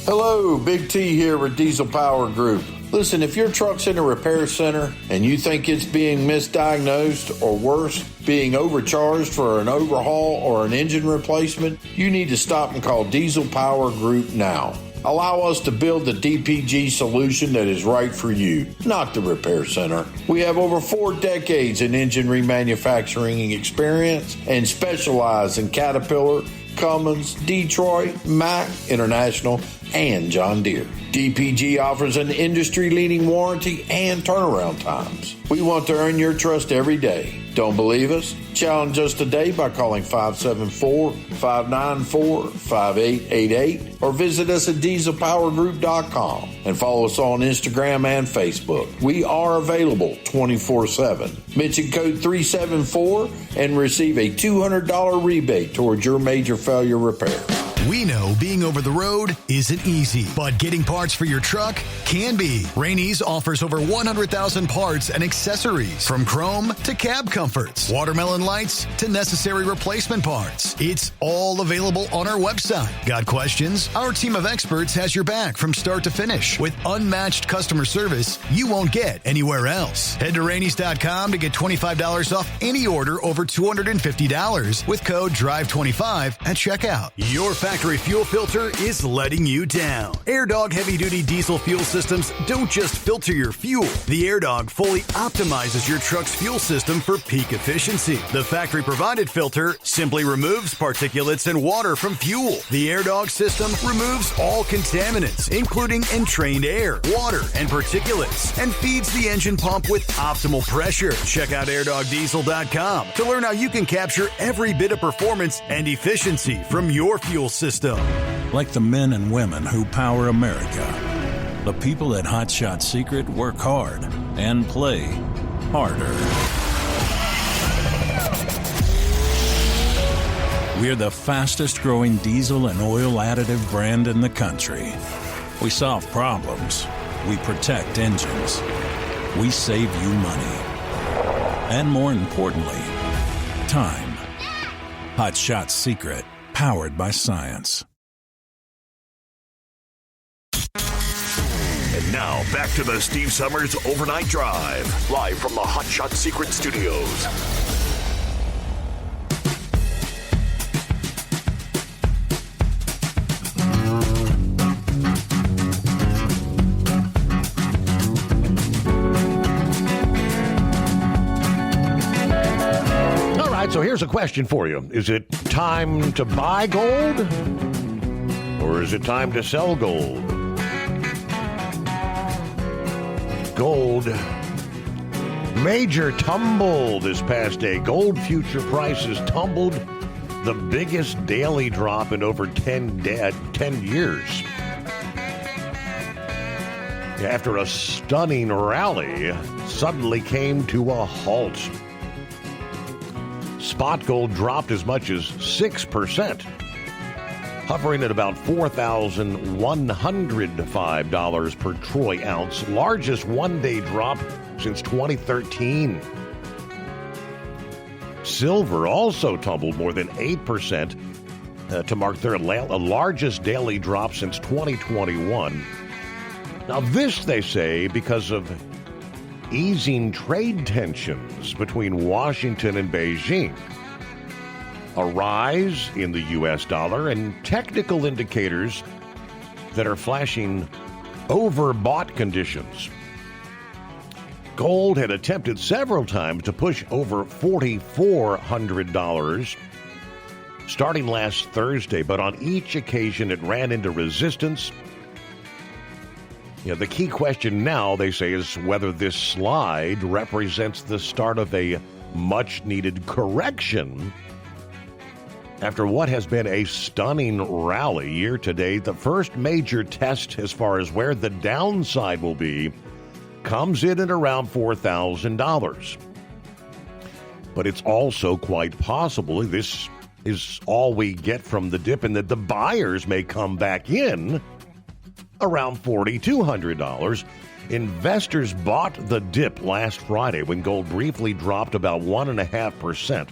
Hello, Big T here with Diesel Power Group. Listen, if your truck's in a repair center and you think it's being misdiagnosed or worse, being overcharged for an overhaul or an engine replacement, you need to stop and call Diesel Power Group now. Allow us to build the DPG solution that is right for you, not the repair center. We have over 4 decades in engine remanufacturing experience and specialize in Caterpillar, Cummins, Detroit, Mack, International, and John Deere. DPG offers an industry-leading warranty and turnaround times. We want to earn your trust every day. Don't believe us? Challenge us today by calling 574-594-5888 or visit us at dieselpowergroup.com and follow us on Instagram and Facebook. We are available 24/7. Mention code 374 and receive a $200 rebate towards your major failure repair. We know being over the road isn't easy, but getting parts for your truck can be. Rainey's offers over 100,000 parts and accessories, from chrome to cab comforts, watermelon lights to necessary replacement parts. It's all available on our website. Got questions? Our team of experts has your back from start to finish with unmatched customer service you won't get anywhere else. Head to Rainey's.com to get $25 off any order over $250 with code DRIVE25 at checkout. Your factory fuel filter is letting you down. AirDog heavy-duty diesel fuel systems don't just filter your fuel. The AirDog fully optimizes your truck's fuel system for peak efficiency. The factory-provided filter simply removes particulates and water from fuel. The AirDog system removes all contaminants, including entrained air, water, and particulates, and feeds the engine pump with optimal pressure. Check out AirDogDiesel.com to learn how you can capture every bit of performance and efficiency from your fuel system. Like the men and women who power America, the people at Hot Shot Secret work hard and play harder. We're the fastest growing diesel and oil additive brand in the country. We solve problems. We protect engines. We save you money. And more importantly, time. Hot Shot Secret. Powered by science. And now, back to the Steve Summers Overnight Drive, live from the Hot Shot Secret Studios. So here's a question for you. Is it time to buy gold? Or is it time to sell gold? Gold. Major tumble this past day. Gold future prices tumbled, the biggest daily drop in over 10 years. After a stunning rally, suddenly came to a halt. Spot gold dropped as much as 6%, hovering at about $4,105 per troy ounce, largest one-day drop since 2013. Silver also tumbled more than 8% to mark their largest daily drop since 2021. Now this, they say, because of easing trade tensions between Washington and Beijing, a rise in the U.S. dollar, and technical indicators that are flashing overbought conditions. Gold had attempted several times to push over $4,400 starting last Thursday, but on each occasion it ran into resistance. The key question now, they say, is whether this slide represents the start of a much-needed correction after what has been a stunning rally year to date. The first major test as far as where the downside will be comes in at around $4,000. But it's also quite possible this is all we get from the dip and that the buyers may come back in around $4,200. Investors bought the dip last Friday when gold briefly dropped about 1.5%,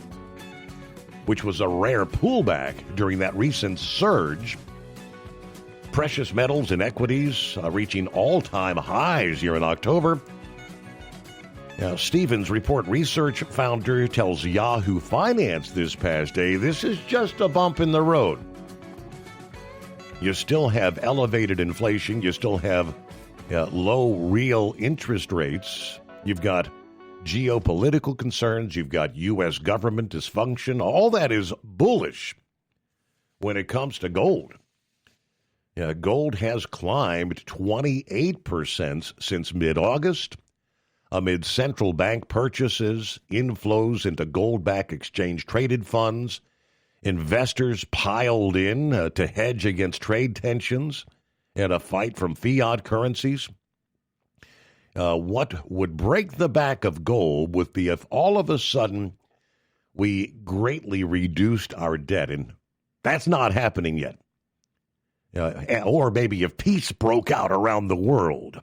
which was a rare pullback during that recent surge. Precious metals and equities reaching all-time highs here in October. Now, Stevens Report research founder tells Yahoo Finance this past day this is just a bump in the road. You still have elevated inflation. You still have low real interest rates. You've got geopolitical concerns. You've got U.S. government dysfunction. All that is bullish when it comes to gold. Gold has climbed 28% since mid-August amid central bank purchases, inflows into gold-backed exchange-traded funds. Investors piled in to hedge against trade tensions and a fight from fiat currencies. What would break the back of gold would be if all of a sudden we greatly reduced our debt, and that's not happening yet. Or maybe if peace broke out around the world.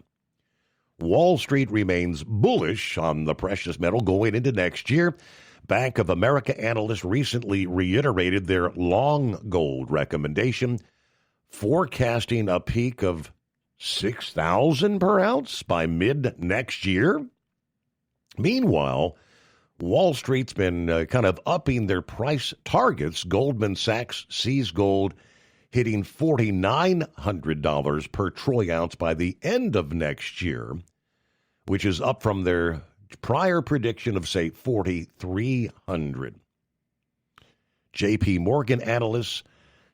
Wall Street remains bullish on the precious metal going into next year. Bank of America analysts recently reiterated their long gold recommendation, forecasting a peak of $6,000 per ounce by mid-next year. Meanwhile, Wall Street's been kind of upping their price targets. Goldman Sachs sees gold hitting $4,900 per troy ounce by the end of next year, which is up from their prior prediction of, say, $4,300. J.P. Morgan analysts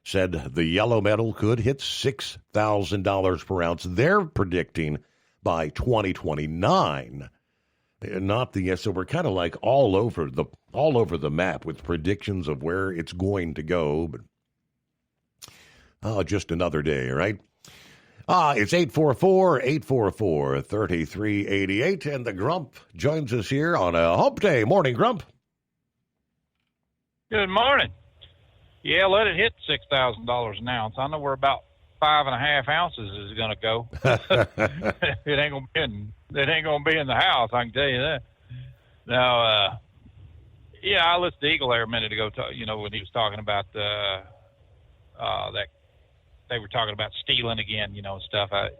said the yellow metal could hit $6,000 per ounce. They're predicting by 2029. So we're kind of like all over the map with predictions of where it's going to go. But just another day, right? It's 844-844-3388, and the Grump joins us here on a hump day. Morning, Grump. Good morning. Yeah, let it hit $6,000 an ounce. I know where about 5.5 ounces is going to go. It ain't going to be in the house, I can tell you that. Now, I listened to Eagle there a minute ago, when he was talking about that they were talking about stealing again, stuff. I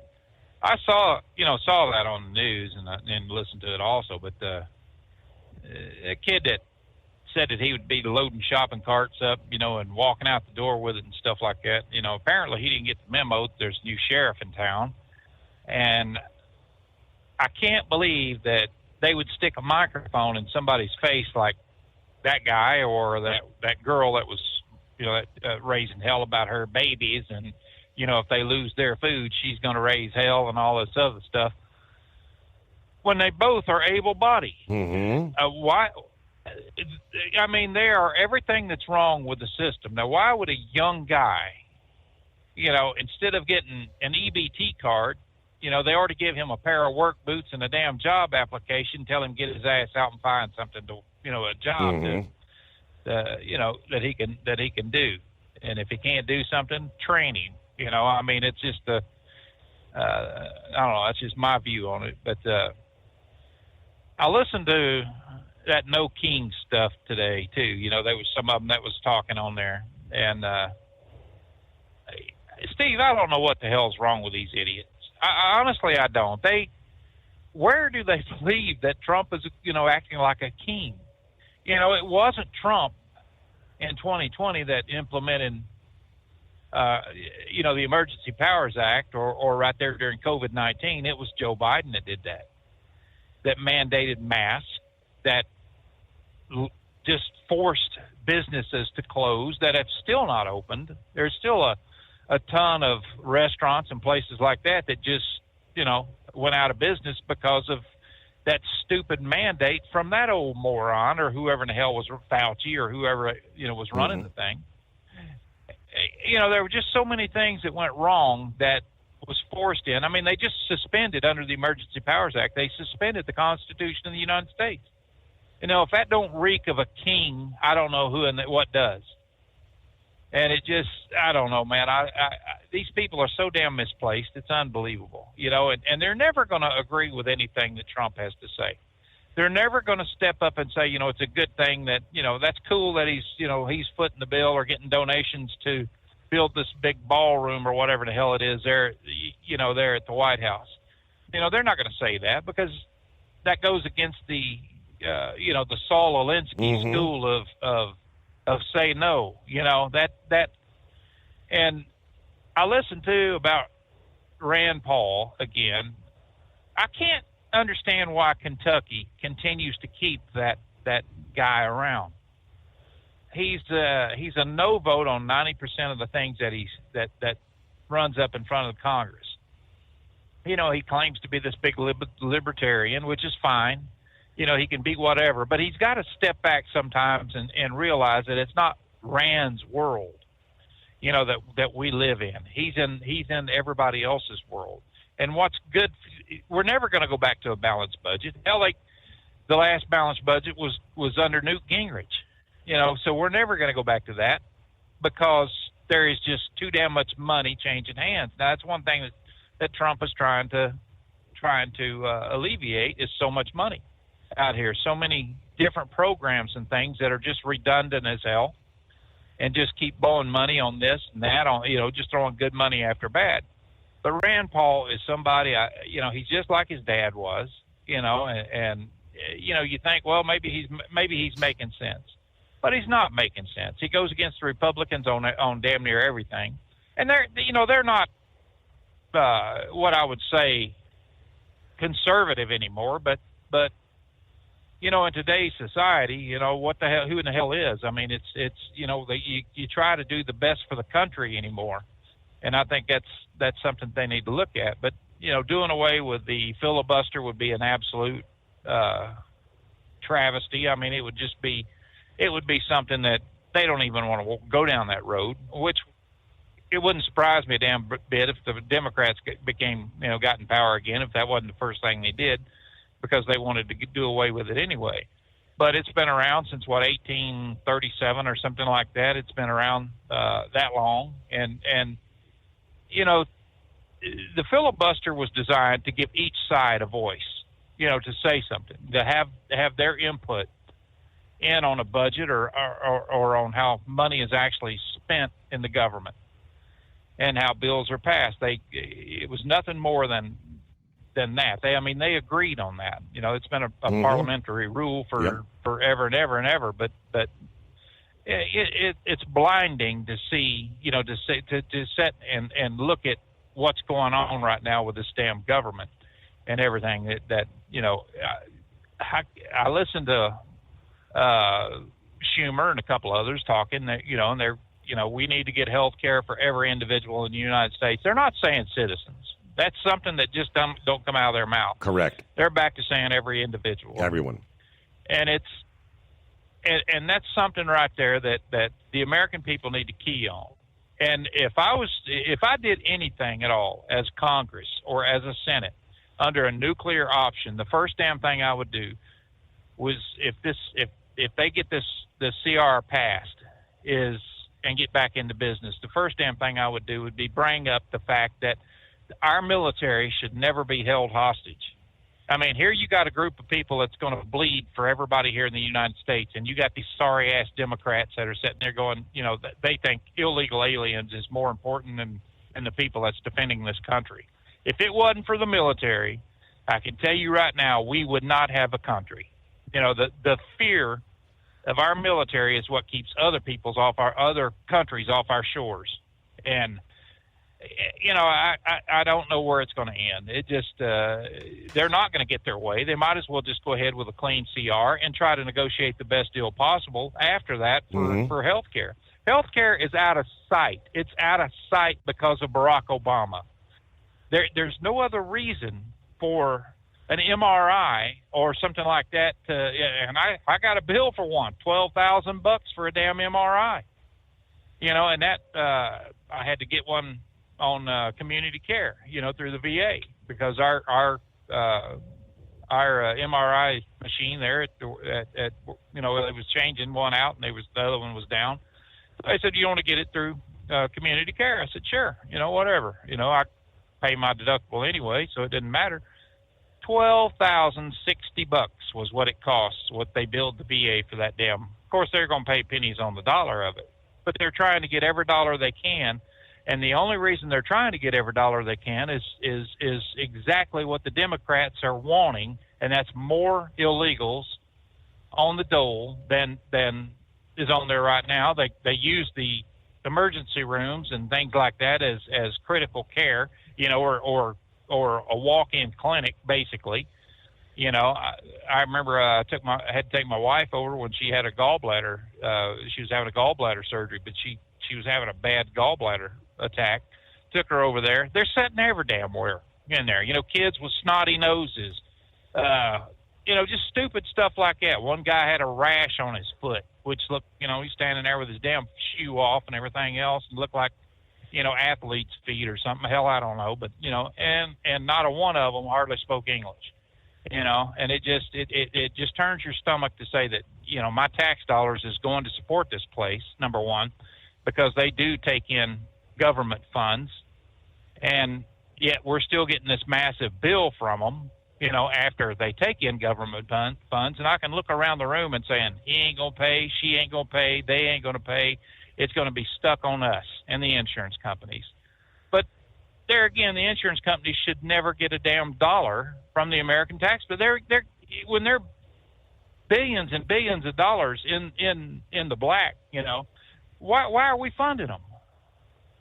saw that on the news and listened to it also. But a kid that said that he would be loading shopping carts up, and walking out the door with it and stuff like that. Apparently he didn't get the memo that there's a new sheriff in town. And I can't believe that they would stick a microphone in somebody's face like that guy or that girl that was, raising hell about her babies. And, if they lose their food, she's going to raise hell and all this other stuff. When they both are able-bodied. Mm-hmm. Why? I mean, they are everything that's wrong with the system. Now, why would a young guy, instead of getting an EBT card, they ought to give him a pair of work boots and a damn job application, tell him get his ass out and find something to, a job Mm-hmm. that he can do. And if he can't do something, train him. It's just I don't know. That's just my view on it. But I listened to that No King stuff today too. There was some of them that was talking on there. And Steve, I don't know what the hell's wrong with these idiots. Honestly, I don't. Where do they believe that Trump is, acting like a king? It wasn't Trump in 2020 that implemented, the Emergency Powers Act or right there during COVID-19. It was Joe Biden that did that mandated masks, that just forced businesses to close that have still not opened. There's still a ton of restaurants and places like that just, went out of business because of that stupid mandate from that old moron or whoever in the hell was Fauci or whoever, was running the thing. There were just so many things that went wrong that was forced in. I mean, they just suspended under the Emergency Powers Act. They suspended the Constitution of the United States. If that don't reek of a king, I don't know who and what does. And it just, I don't know, man. These people are so damn misplaced. It's unbelievable, and they're never going to agree with anything that Trump has to say. They're never going to step up and say, it's a good thing that, that's cool that he's footing the bill or getting donations to build this big ballroom or whatever the hell it is there, there at the White House. They're not going to say that because that goes against the Saul Alinsky school of say no, and I listened to about Rand Paul again. I can't understand why Kentucky continues to keep that guy around. He's a no vote on 90% of the things that runs up in front of the Congress. You know, he claims to be this big libertarian, which is fine. You know, he can be whatever, but he's got to step back sometimes and realize that it's not Rand's world, you know, that we live in. He's in everybody else's world. And what's good, we're never going to go back to a balanced budget. Hell, like the last balanced budget was under Newt Gingrich, you know, so we're never going to go back to that because there is just too damn much money changing hands. Now, that's one thing that Trump is trying to alleviate is so much money out here, so many different programs and things that are just redundant as hell, and just keep blowing money on this and that, on, you know, just throwing good money after bad. But Rand Paul is somebody, you know, he's just like his dad was, you know, and you know, you think, well, maybe he's making sense, but he's not making sense. He goes against the Republicans on damn near everything, and they're not what I would say conservative anymore, but you know, in today's society, you know, what the hell, who in the hell is? I mean, it's you know, you try to do the best for the country anymore. And I think that's something they need to look at. But, you know, doing away with the filibuster would be an absolute travesty. I mean, it would be something that they don't even want to go down that road, which it wouldn't surprise me a damn bit if the Democrats got in power again, if that wasn't the first thing they did, because they wanted to do away with it anyway. But it's been around since, 1837 or something like that. It's been around that long. And you know, the filibuster was designed to give each side a voice, you know, to say something, to have their input in on a budget or on how money is actually spent in the government and how bills are passed. It was nothing more than that. They agreed on that. You know, it's been a parliamentary rule for forever and ever and ever, but it's blinding to see, you know, to sit and look at what's going on right now with this damn government and everything that you know. I listened to Schumer and a couple others talking that, you know, and they're, you know, we need to get health care for every individual in the United States. They're not saying citizens. That's something that just don't come out of their mouth. Correct. They're back to saying every individual. Everyone. And that's something right there that the American people need to key on. And if I did anything at all as Congress or as a Senate under a nuclear option, the first damn thing I would do was if they get this CR passed and get back into business, the first damn thing I would do would be bring up the fact that our military should never be held hostage. I mean, here you got a group of people that's going to bleed for everybody here in the United States, and you got these sorry-ass Democrats that are sitting there going, you know, they think illegal aliens is more important than the people that's defending this country. If it wasn't for the military, I can tell you right now, we would not have a country. You know, the fear of our military is what keeps other countries off our shores. And you know, I don't know where it's going to end. It just they're not going to get their way. They might as well just go ahead with a clean CR and try to negotiate the best deal possible after that for health care. Health care is out of sight. It's out of sight because of Barack Obama. There's no other reason for an MRI or something like that and I got a bill for one, $12,000 for a damn MRI. You know, and that I had to get one on community care, you know, through the VA, because our MRI machine there at you know, it was changing one out and the other one was down. I said, you want to get it through community care? I said, sure, you know, whatever. You know, I pay my deductible anyway, so it didn't matter. $12,060 was what it costs, what they billed the VA for that damn. Of course, they're going to pay pennies on the dollar of it, but they're trying to get every dollar they can. And the only reason they're trying to get every dollar they can is exactly what the Democrats are wanting, and that's more illegals on the dole than is on there right now. They use the emergency rooms and things like that as critical care, or a walk-in clinic, basically. I remember I had to take my wife over when she had a gallbladder. She was having a gallbladder surgery, but she was having a bad gallbladder attack. Took her over there. They're sitting every damn where in there. Kids with snotty noses. Just stupid stuff like that. One guy had a rash on his foot, which looked, he's standing there with his damn shoe off and everything else, and looked like, athlete's feet or something. Hell, I don't know. But, and not a one of them hardly spoke English, and it just turns your stomach to say that, my tax dollars is going to support this place, number one, because they do take in government funds, and yet we're still getting this massive bill from them, after they take in government funds. And I can look around the room and saying, he ain't going to pay, she ain't going to pay, they ain't going to pay. It's going to be stuck on us and the insurance companies. But there again, the insurance companies should never get a damn dollar from the American tax. But when they're billions and billions of dollars in the black, why are we funding them?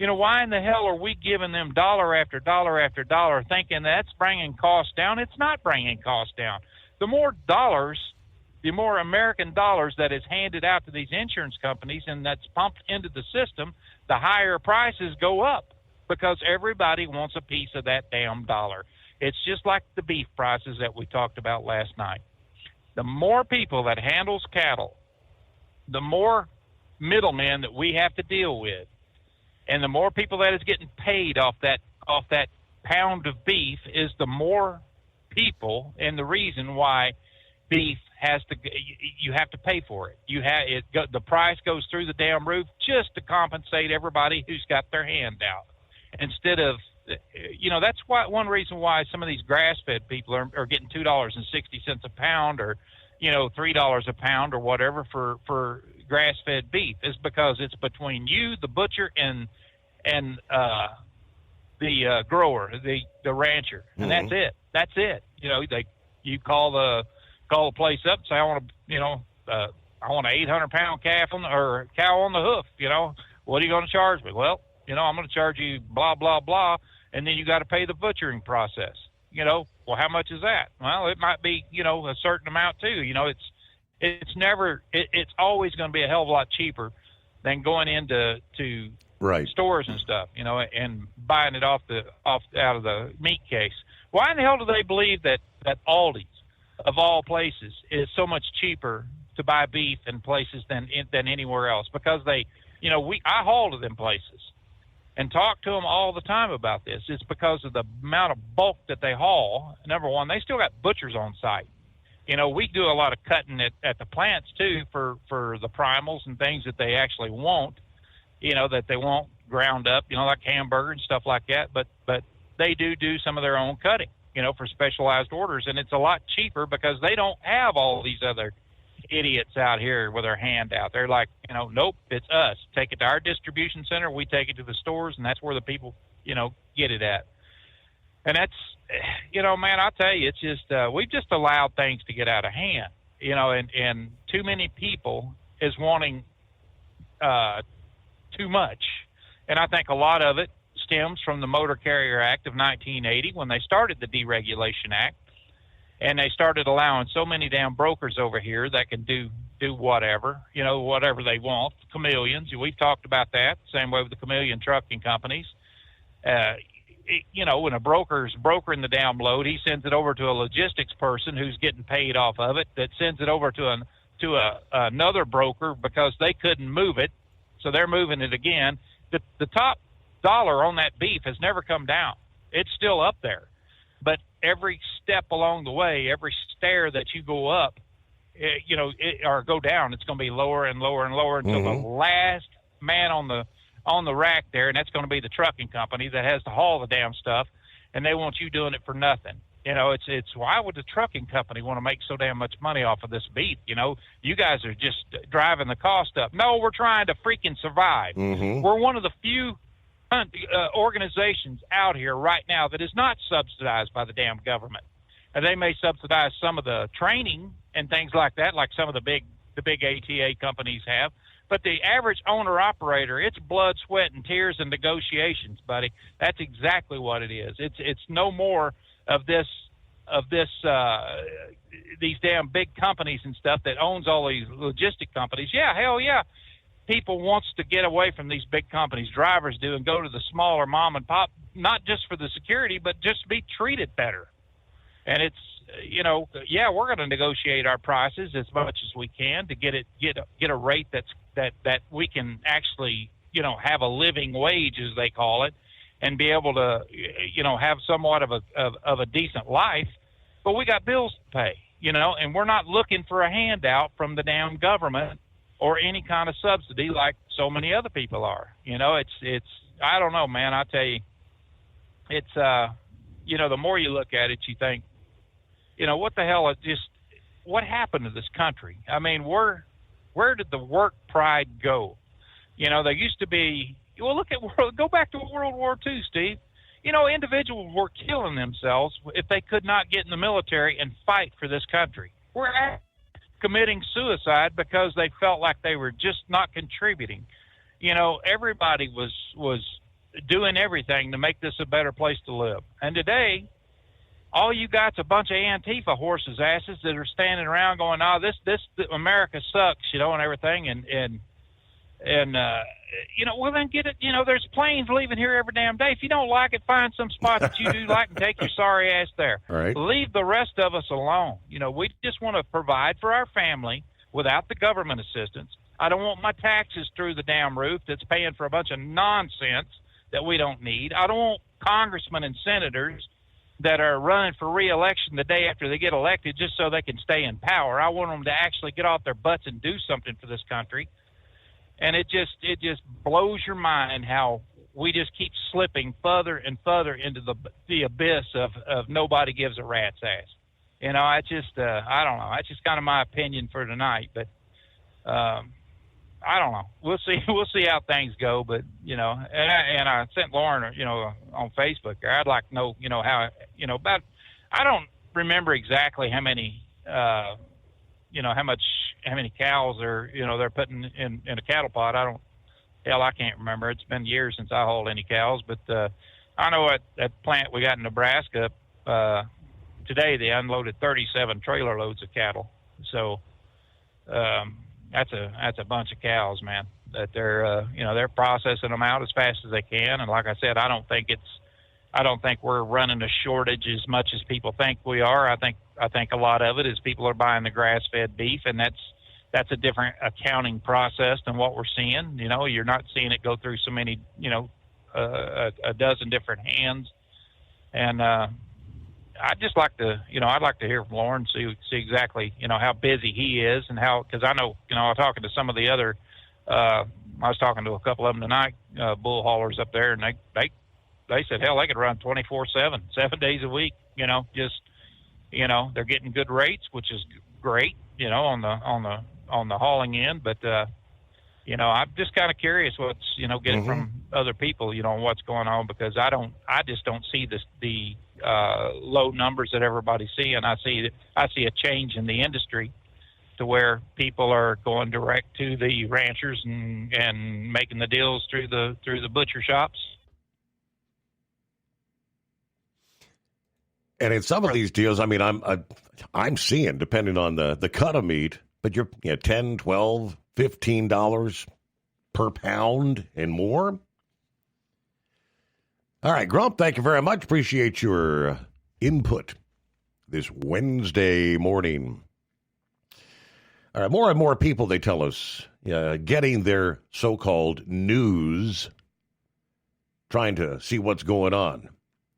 Why in the hell are we giving them dollar after dollar after dollar thinking that's bringing costs down? It's not bringing costs down. The more dollars, the more American dollars that is handed out to these insurance companies and that's pumped into the system, the higher prices go up because everybody wants a piece of that damn dollar. It's just like the beef prices that we talked about last night. The more people that handles cattle, the more middlemen that we have to deal with, and the more people that is getting paid off that pound of beef is the more people, and the reason why beef you have to pay for it. The price goes through the damn roof just to compensate everybody who's got their hand out. Instead of, that's one reason why some of these grass-fed people are getting $2.60 a pound or, $3 a pound or whatever for grass-fed beef, is because it's between you, the butcher, and the grower, the rancher, and that's it. You call the place up and say, I want an 800-pound calf or cow on the hoof. What are you going to charge me? Well, I'm going to charge you blah blah blah, and then you got to pay the butchering process. Well, how much is that? Well, it might be a certain amount too. It's always going to be a hell of a lot cheaper than going into stores and stuff, and buying it out of the meat case. Why in the hell do they believe that Aldi's, of all places, is so much cheaper to buy beef in places than anywhere else? Because I haul to them places and talk to them all the time about this. It's because of the amount of bulk that they haul. Number one, they still got butchers on site. We do a lot of cutting at the plants too for the primals and things that they actually want, that they want ground up, like hamburger and stuff like that. But they do some of their own cutting, for specialized orders. And it's a lot cheaper because they don't have all these other idiots out here with their hand out. They're like, nope, it's us. Take it to our distribution center. We take it to the stores, and that's where the people, get it at. And that's, man, I'll tell you, it's just, we've just allowed things to get out of hand, and too many people is wanting too much. And I think a lot of it stems from the Motor Carrier Act of 1980 when they started the Deregulation Act, and they started allowing so many damn brokers over here that can do whatever, whatever they want. Chameleons, we've talked about that. Same way with the chameleon trucking companies. When a broker's brokering the damn load, he sends it over to a logistics person who's getting paid off of it, that sends it over to another broker because they couldn't move it, so they're moving it again. The top dollar on that beef has never come down. It's still up there. But every step along the way, every stair that you go up, or go down, it's going to be lower and lower and lower until the last man on the rack there, and that's going to be the trucking company that has to haul the damn stuff, and they want you doing it for nothing. It's why would the trucking company want to make so damn much money off of this beef? You guys are just driving the cost up. No, we're trying to freaking survive. We're one of the few organizations out here right now that is not subsidized by the damn government. And they may subsidize some of the training and things like that, like some of the big ATA companies have, But the average owner-operator, it's blood, sweat, and tears and negotiations, buddy. That's exactly what it is. It's no more of these damn big companies and stuff that owns all these logistic companies. Yeah, hell yeah. People wants to get away from these big companies, drivers do, and go to the smaller mom and pop, not just for the security, but just to be treated better. And it's, yeah, we're going to negotiate our prices as much as we can to get a rate that we can actually, have a living wage, as they call it, and be able to, have somewhat of a decent life. But we got bills to pay, and we're not looking for a handout from the damn government or any kind of subsidy like so many other people are. It's I don't know, man. I tell you, it's the more you look at it, you think, what the hell what happened to this country? I mean, where did the work pride go? There used to be, go back to World War II, Steve. Individuals were killing themselves if they could not get in the military and fight for this country. We're committing suicide because they felt like they were just not contributing. Everybody was doing everything to make this a better place to live. And today, all you got's a bunch of Antifa horses' asses that are standing around going, this America sucks, and everything. And well, then get it. There's planes leaving here every damn day. If you don't like it, find some spot that you do like and take your sorry ass there. All right. Leave the rest of us alone. We just want to provide for our family without the government assistance. I don't want my taxes through the damn roof that's paying for a bunch of nonsense that we don't need. I don't want congressmen and senators that are running for re-election the day after they get elected just so they can stay in power. I want them to actually get off their butts and do something for this country. And it just blows your mind how we just keep slipping further and further into the abyss of nobody gives a rat's ass. I don't know. That's just kind of my opinion for tonight. But I don't know. We'll see. We'll see how things go. But and I sent Lauren, on Facebook. I'd like to know, how, about. I don't remember exactly how many. How many cows they're putting in a cattle pod. I can't remember. It's been years since I hauled any cows, but I know at that plant we got in Nebraska, today they unloaded 37 trailer loads of cattle. So that's a bunch of cows, man, that they're processing them out as fast as they can. And like I said, I don't think we're running a shortage as much as people think we are. I think a lot of it is people are buying the grass-fed beef, and that's a different accounting process than what we're seeing. You're not seeing it go through so many, a dozen different hands. And I'd just like to, I'd like to hear from Lauren, see exactly, how busy he is and how, because I know, I was talking to some of the other, I was talking to a couple of them tonight, bull haulers up there, and they said, hell, they could run 24/7, 7 days a week, they're getting good rates, which is great, on the hauling end. But, I'm just kind of curious what's, getting from other people, what's going on, because I just don't see the low numbers that everybody's seeing. I see a change in the industry to where people are going direct to the ranchers and making the deals through the butcher shops. And in some of these deals, I mean, I'm seeing, depending on the cut of meat, but you're $10, $12, $15 per pound and more. All right, Grump, thank you very much. Appreciate your input this Wednesday morning. All right, more and more people, they tell us, getting their so-called news, trying to see what's going on,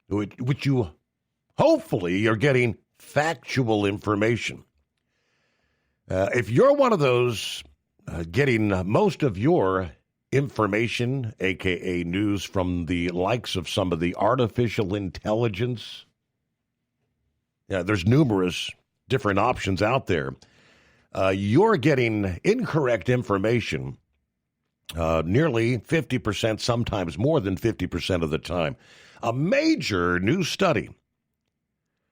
which you hopefully you're getting factual information. If you're one of those getting most of your information, a.k.a. news, from the likes of some of the artificial intelligence, there's numerous different options out there. You're getting incorrect information nearly 50%, sometimes more than 50% of the time. A major new study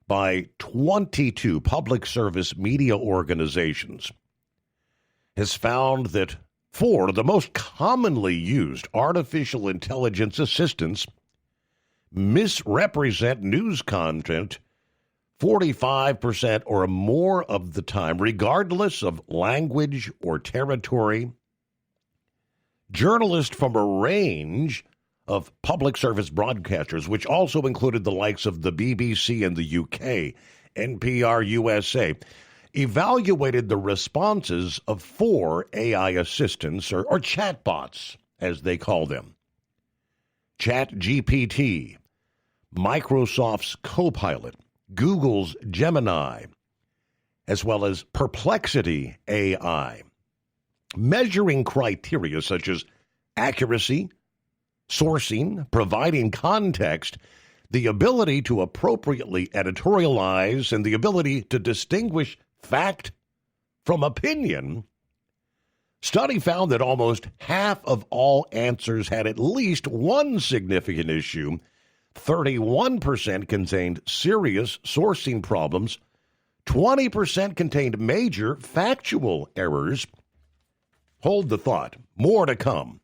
by 22 public service media organizations has found that 4, the most commonly used artificial intelligence assistants misrepresent news content 45% or more of the time, regardless of language or territory. Journalists from a range of public service broadcasters, which also included the likes of the BBC in the UK, NPR USA, evaluated the responses of 4 AI assistants, or chatbots, as they call them. ChatGPT, Microsoft's Copilot, Google's Gemini, as well as Perplexity AI. Measuring criteria such as accuracy, sourcing, providing context, the ability to appropriately editorialize, and the ability to distinguish fact from opinion, study found that almost half of all answers had at least one significant issue. 31% contained serious sourcing problems. 20% contained major factual errors. Hold the thought. More to come.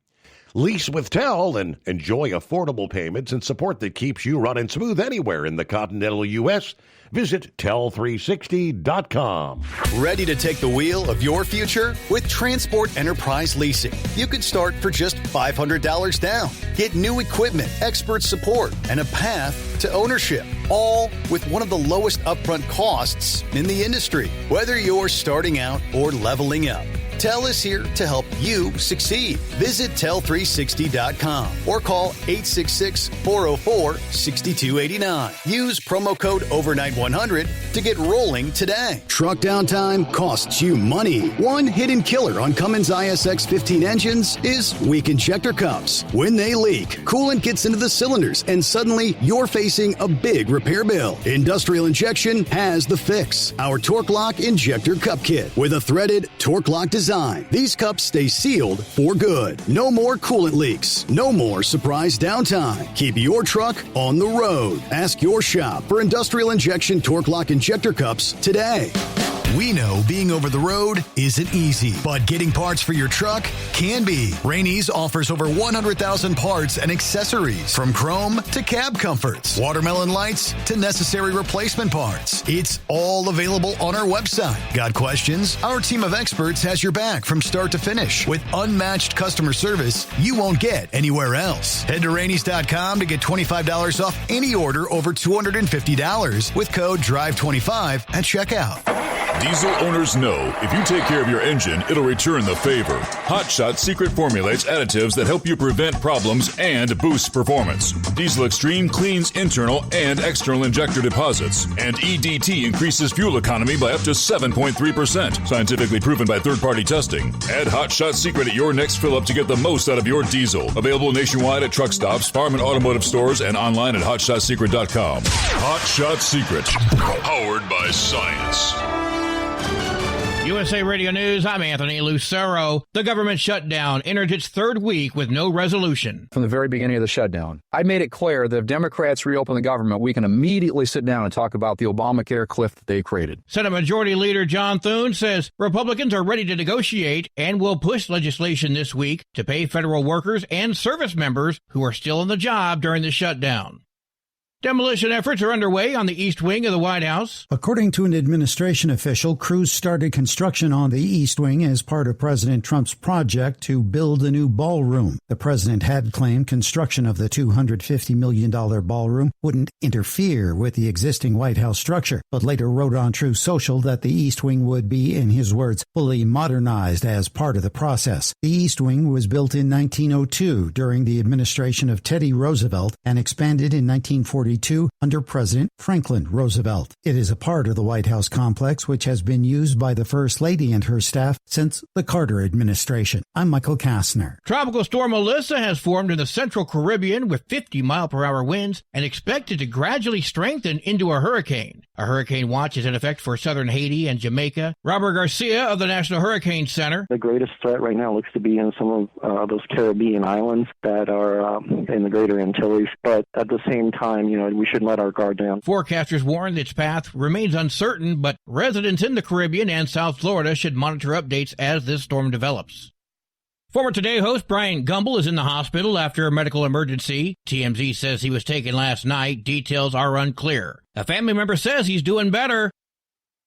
Lease with TEL and enjoy affordable payments and support that keeps you running smooth anywhere in the continental U.S. Visit tel360.com. Ready to take the wheel of your future? With Transport Enterprise Leasing, you could start for just $500 down. Get new equipment, expert support, and a path to ownership, all with one of the lowest upfront costs in the industry. Whether you're starting out or leveling up, TEL is here to help you succeed. Visit tel360.com or call 866-404-6289. Use promo code OVERNIGHT100 to get rolling today. Truck downtime costs you money. One hidden killer on Cummins ISX 15 engines is weak injector cups. When they leak, coolant gets into the cylinders and suddenly you're facing a big repair bill. Industrial Injection has the fix. Our Torque Lock Injector Cup Kit with a threaded Torque Lock design. These cups stay sealed for good. No more coolant leaks. No more surprise downtime. Keep your truck on the road. Ask your shop for Industrial Injection Torque Lock Injector Cups today. We know being over the road isn't easy, but getting parts for your truck can be. Rainey's offers over 100,000 parts and accessories, from chrome to cab comforts, watermelon lights to necessary replacement parts. It's all available on our website. Got questions? Our team of experts has your back from start to finish with unmatched customer service you won't get anywhere else. Head to Rainey's.com to get $25 off any order over $250 with code DRIVE25 at checkout. Diesel owners know if you take care of your engine, it'll return the favor. Hot Shot secret formulates additives that help you prevent problems and boost performance. Diesel Extreme cleans internal and external injector deposits, and EDT increases fuel economy by up to 7.3%. Scientifically proven by third-party testing. Add Hot Shot secret at your next fill-up to get the most out of your diesel. Available nationwide at truck stops, farm and automotive stores, and online at hotshotsecret.com. Hot Shot Secret, powered by science. USA Radio News, I'm Anthony Lucero. The government shutdown entered its third week with no resolution. From the very beginning of the shutdown, I made it clear that if Democrats reopen the government, we can immediately sit down and talk about the Obamacare cliff that they created. Senate Majority Leader John Thune says Republicans are ready to negotiate and will push legislation this week to pay federal workers and service members who are still on the job during the shutdown. Demolition efforts are underway on the east wing of the White House. According to an administration official, crews started construction on the east wing as part of President Trump's project to build a new ballroom. The president had claimed construction of the $250 million ballroom wouldn't interfere with the existing White House structure, but later wrote on Truth Social that the east wing would be, in his words, fully modernized as part of the process. The east wing was built in 1902 during the administration of Teddy Roosevelt and expanded in 1942 under President Franklin Roosevelt. It is a part of the White House complex which has been used by the First Lady and her staff since the Carter administration. I'm Michael Kastner. Tropical storm Melissa has formed in the central Caribbean with 50-mile-per-hour winds and expected to gradually strengthen into a hurricane. A hurricane watch is in effect for southern Haiti and Jamaica. Robert Garcia of the National Hurricane Center. The greatest threat right now looks to be in some of those Caribbean islands that are in the greater Antilles. But at the same time, we shouldn't let our guard down. Forecasters warn its path remains uncertain, but residents in the Caribbean and South Florida should monitor updates as this storm develops. Former Today host Brian Gumbel is in the hospital after a medical emergency. TMZ says he was taken last night. Details are unclear. A family member says he's doing better.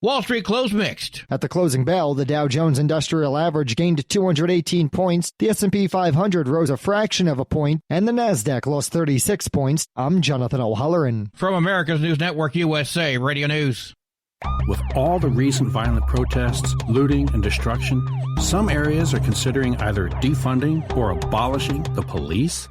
Wall Street closed mixed. At the closing bell, the Dow Jones Industrial Average gained 218 points, the S&P 500 rose a fraction of a point, and the Nasdaq lost 36 points. I'm Jonathan O'Halloran. From America's News Network USA Radio News. With all the recent violent protests, looting, and destruction, some areas are considering either defunding or abolishing the police.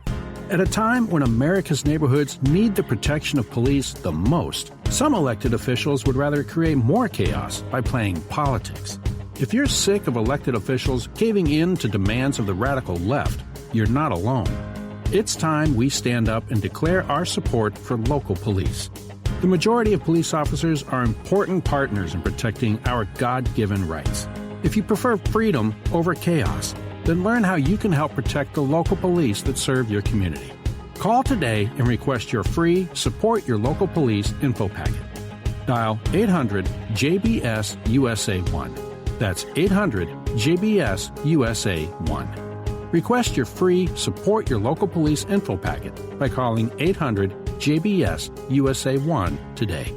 At a time when America's neighborhoods need the protection of police the most, some elected officials would rather create more chaos by playing politics. If you're sick of elected officials caving in to demands of the radical left, you're not alone. It's time we stand up and declare our support for local police. The majority of police officers are important partners in protecting our God-given rights. If you prefer freedom over chaos, then learn how you can help protect the local police that serve your community. Call today and request your free Support Your Local Police info packet. Dial 800-JBS-USA-1. That's 800-JBS-USA-1. Request your free Support Your Local Police info packet by calling 800-JBS-USA-1 today.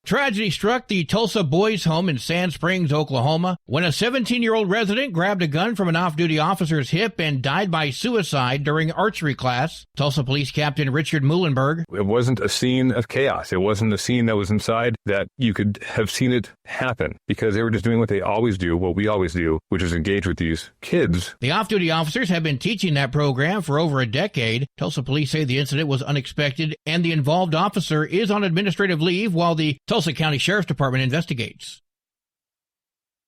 Tragedy struck the Tulsa Boys Home in Sand Springs, Oklahoma, when a 17-year-old resident grabbed a gun from an off-duty officer's hip and died by suicide during archery class. Tulsa Police Captain Richard Muhlenberg. It wasn't a scene of chaos. It wasn't a scene that was inside that you could have seen it happen because they were just doing what they always do, what we always do, which is engage with these kids. The off-duty officers have been teaching that program for over a decade. Tulsa police say the incident was unexpected and the involved officer is on administrative leave while the Tulsa County Sheriff's Department investigates.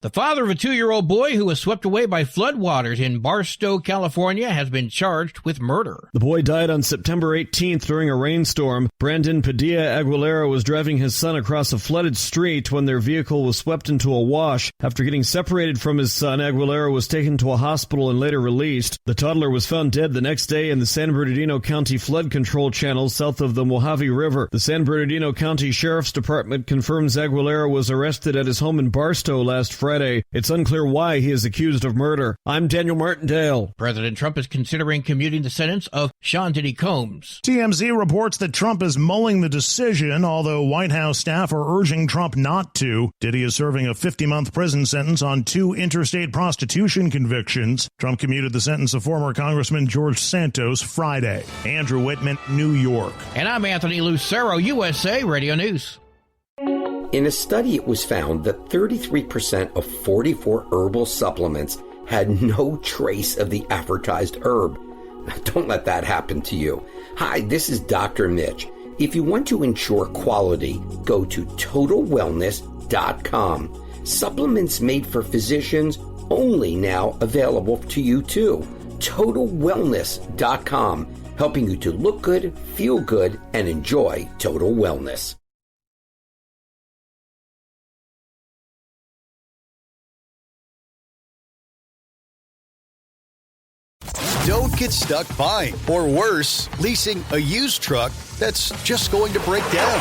The father of a 2-year-old boy who was swept away by floodwaters in Barstow, California, has been charged with murder. The boy died on September 18th during a rainstorm. Brandon Padilla Aguilera was driving his son across a flooded street when their vehicle was swept into a wash. After getting separated from his son, Aguilera was taken to a hospital and later released. The toddler was found dead the next day in the San Bernardino County flood control channel south of the Mojave River. The San Bernardino County Sheriff's Department confirms Aguilera was arrested at his home in Barstow last Friday. It's unclear why he is accused of murder. I'm Daniel Martindale. President Trump is considering commuting the sentence of Sean Diddy Combs. TMZ reports that Trump is mulling the decision, although White House staff are urging Trump not to. Diddy is serving a 50-month prison sentence on 2 interstate prostitution convictions. Trump commuted the sentence of former Congressman George Santos Friday. Andrew Whitman, New York. And I'm Anthony Lucero, USA Radio News. In a study, it was found that 33% of 44 herbal supplements had no trace of the advertised herb. Don't let that happen to you. Hi, this is Dr. Mitch. If you want to ensure quality, go to TotalWellness.com. Supplements made for physicians, only now available to you too. TotalWellness.com, helping you to look good, feel good, and enjoy total wellness. Don't get stuck buying, or worse, leasing a used truck that's just going to break down.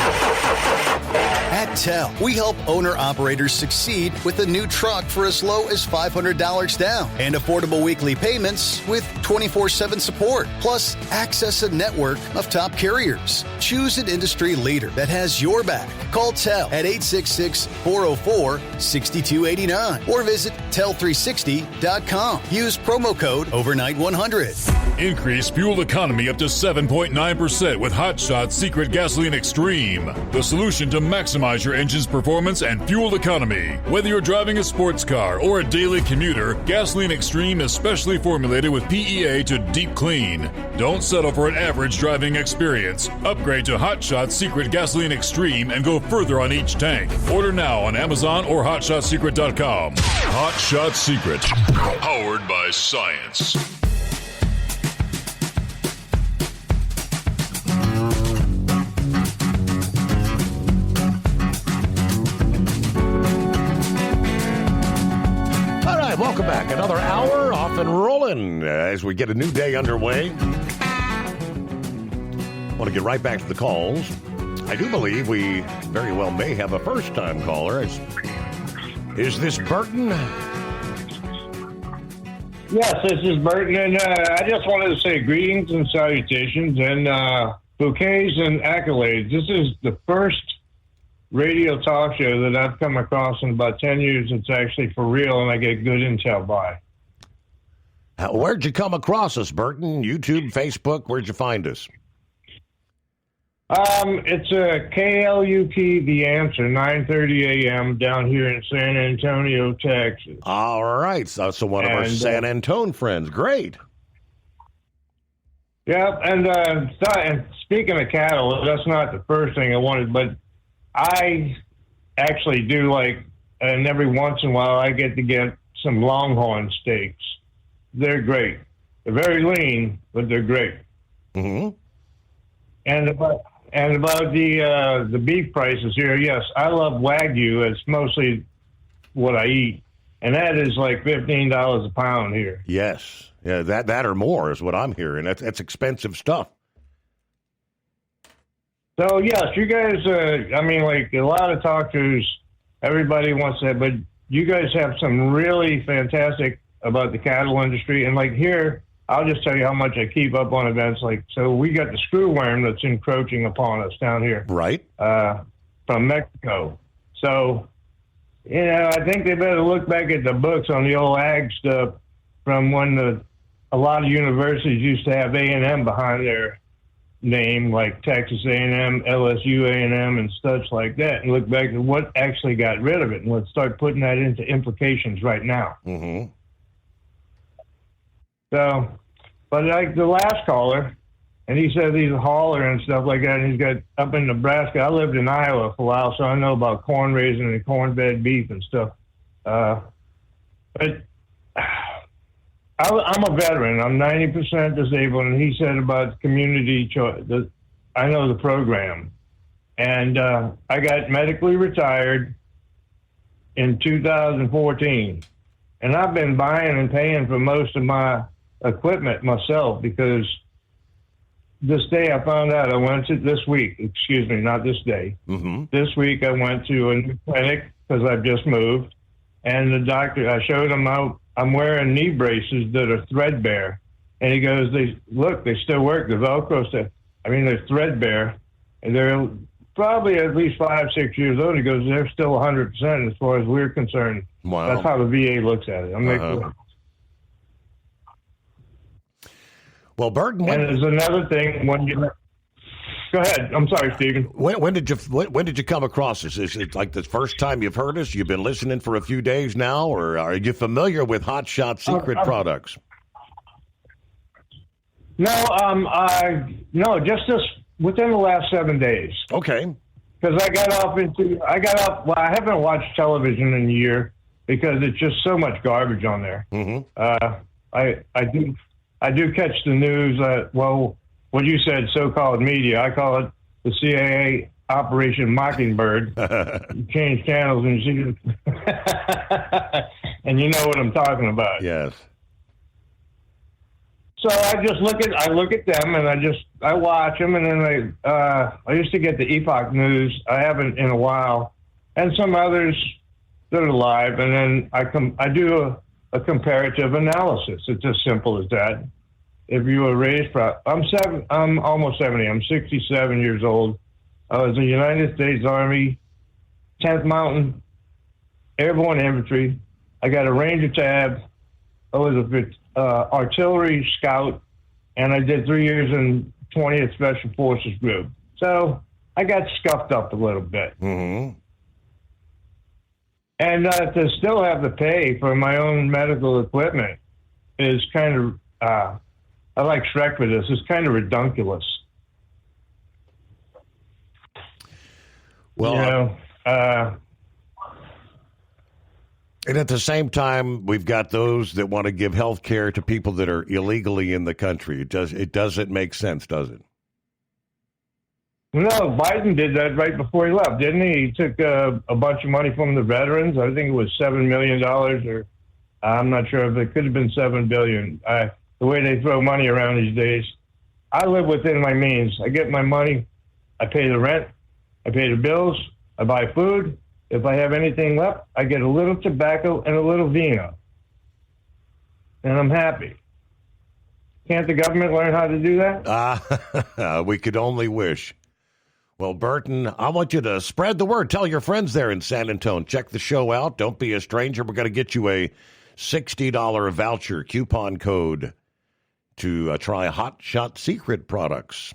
At TEL, we help owner-operators succeed with a new truck for as low as $500 down and affordable weekly payments with 24/7 support, plus access a network of top carriers. Choose an industry leader that has your back. Call TEL at 866-404-6289 or visit tel360.com. Use promo code OVERNIGHT100. Increase fuel economy up to 7.9% with Hot Shot Secret Gasoline Extreme, the solution to maximize your engine's performance and fuel economy. Whether you're driving a sports car or a daily commuter, Gasoline Extreme is specially formulated with PEA to deep clean. Don't settle for an average driving experience. Upgrade to Hot Shot Secret Gasoline Extreme and go further on each tank. Order now on Amazon or HotShotSecret.com. Hot Shot Secret, powered by science. Welcome back. Another hour off and rolling as we get a new day underway. Want to get right back to the calls. I do believe we very well may have a first-time caller. Is this Burton? Yes, this is Burton, and I just wanted to say greetings and salutations and bouquets and accolades. This is the first radio talk show that I've come across in about 10 years. It's actually for real, and I get good intel by. Where'd you come across us, Burton? YouTube, Facebook? Where'd you find us? It's a KLUP, The Answer, 9:30 a.m. down here in San Antonio, Texas. All right. So one of our San Antone friends. Great. Yeah, and speaking of cattle, that's not the first thing I wanted, but I actually do and every once in a while I get to get some Longhorn steaks. They're great. They're very lean, but they're great. Mm-hmm. And about the beef prices here, yes, I love Wagyu. It's mostly what I eat, and that is like $15 a pound here. Yes, yeah, that or more is what I'm hearing. That's expensive stuff. So yes, you guys. A lot of talk shows, everybody wants that, but you guys have some really fantastic about the cattle industry, and here. I'll just tell you how much I keep up on events. So we got the screw worm that's encroaching upon us down here. Right. From Mexico. So, I think they better look back at the books on the old ag stuff from when a lot of universities used to have A&M behind their name, like Texas A&M, LSU A&M, and such like that, and look back at what actually got rid of it. And let's start putting that into implications right now. Mm-hmm. So, but like the last caller, and he said he's a hauler and stuff like that, and he's got up in Nebraska. I lived in Iowa for a while, so I know about corn raising and corn-fed beef and stuff. But I'm a veteran. I'm 90% disabled, and he said about community choice. I know the program. And I got medically retired in 2014. And I've been buying and paying for most of my equipment myself because this day I found out this week, not this day. Mm-hmm. This week I went to a new clinic because I've just moved. And the doctor, I showed him I'm wearing knee braces that are threadbare. And he goes, they still work. The Velcro stuff. They're threadbare. And they're probably at least 5-6 years old. He goes, they're still 100% as far as we're concerned. Wow. That's how the VA looks at it. Well, Burton, and there's another thing when you go ahead. I'm sorry, Stephen. When did you come across this? Is it like the first time you've heard us? You've been listening for a few days now, or are you familiar with Hot Shot Secret products? No, just within the last 7 days. Okay. Because I haven't watched television in a year because it's just so much garbage on there. Mm-hmm. I do catch the news. What you said, so-called media, I call it the CIA Operation Mockingbird. You change channels and you see, and you know what I'm talking about. Yes. So I just look at them and I watch them, and then I used to get the Epoch News. I haven't in a while, and some others that are live, and then I do a comparative analysis. It's as simple as that. If you were raised, I'm almost 70. I'm 67 years old. I was in the United States Army, 10th Mountain Airborne Infantry. I got a Ranger tab. I was a artillery scout, and I did 3 years in 20th Special Forces Group. So I got scuffed up a little bit. Mm-hmm. And to still have to pay for my own medical equipment is kind of, I like Shrek for this, it's kind of redunculous. Well, and at the same time, we've got those that want to give health care to people that are illegally in the country. It doesn't make sense, does it? No, Biden did that right before he left, didn't he? He took a bunch of money from the veterans. I think it was $7 million, or I'm not sure if it could have been $7 billion. The way they throw money around these days. I live within my means. I get my money. I pay the rent. I pay the bills. I buy food. If I have anything left, I get a little tobacco and a little vino. and I'm happy. Can't the government learn how to do that? We could only wish. Well, Burton, I want you to spread the word. Tell your friends there in San Antonio. Check the show out. Don't be a stranger. We're going to get you a $60 voucher coupon code to try Hot Shot Secret products.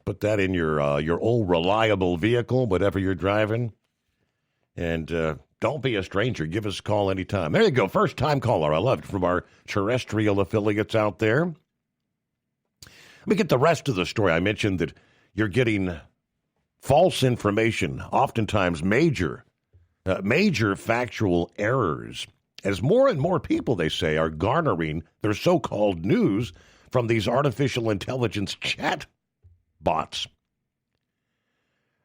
Put that in your old reliable vehicle, whatever you're driving. And don't be a stranger. Give us a call anytime. There you go. First time caller. I love it, from our terrestrial affiliates out there. Let me get the rest of the story. I mentioned that you're getting false information, oftentimes major factual errors, as more and more people, they say, are garnering their so-called news from these artificial intelligence chat bots.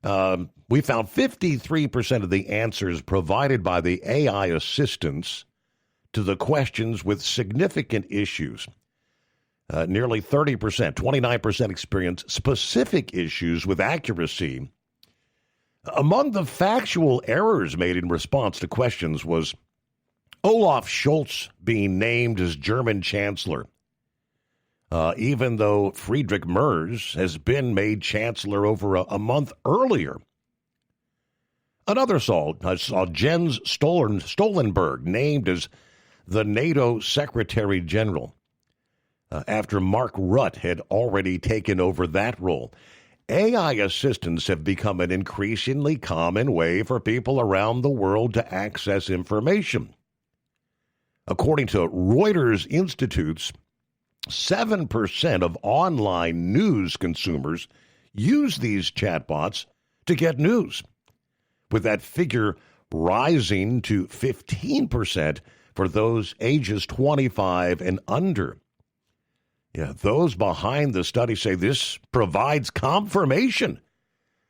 We found 53% of the answers provided by the AI assistants to the questions with significant issues. Nearly 30%, 29% experience specific issues with accuracy. Among the factual errors made in response to questions was Olaf Scholz being named as German Chancellor, even though Friedrich Merz has been made Chancellor over a month earlier. Another saw Jens Stoltenberg named as the NATO Secretary General, after Mark Rutte had already taken over that role. AI assistants have become an increasingly common way for people around the world to access information. According to Reuters Institutes, 7% of online news consumers use these chatbots to get news, with that figure rising to 15% for those ages 25 and under. Yeah, those behind the study say this provides confirmation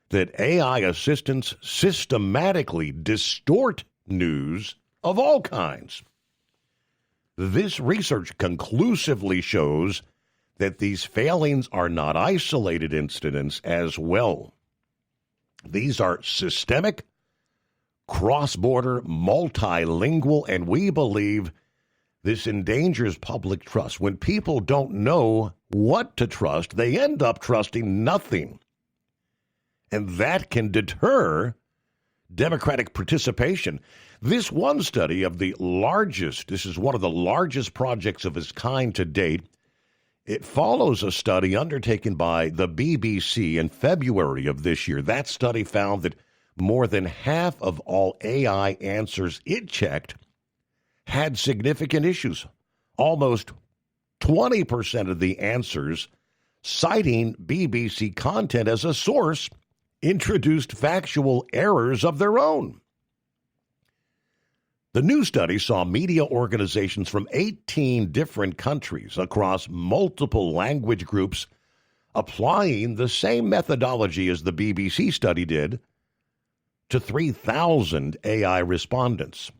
that AI assistants systematically distort news of all kinds. This research conclusively shows that these failings are not isolated incidents as well. These are systemic, cross-border, multilingual, and we believe this endangers public trust. When people don't know what to trust, they end up trusting nothing. And that can deter democratic participation. This one study of the largest, this is one of the largest projects of its kind to date. It follows a study undertaken by the BBC in February of this year. That study found that more than half of all AI answers it checked had significant issues. Almost 20% of the answers citing BBC content as a source introduced factual errors of their own. The new study saw media organizations from 18 different countries across multiple language groups applying the same methodology as the BBC study did to 3,000 AI respondents.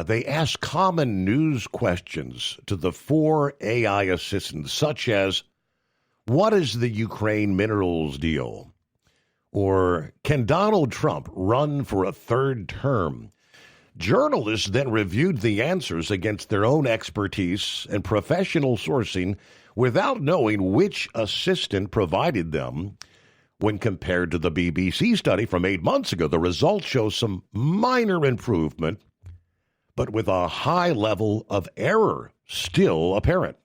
They asked common news questions to the 4 AI assistants, such as, what is the Ukraine minerals deal? Or, can Donald Trump run for a 3rd term? Journalists then reviewed the answers against their own expertise and professional sourcing without knowing which assistant provided them. When compared to the BBC study from 8 months ago, the results show some minor improvement, but with a high level of error still apparent.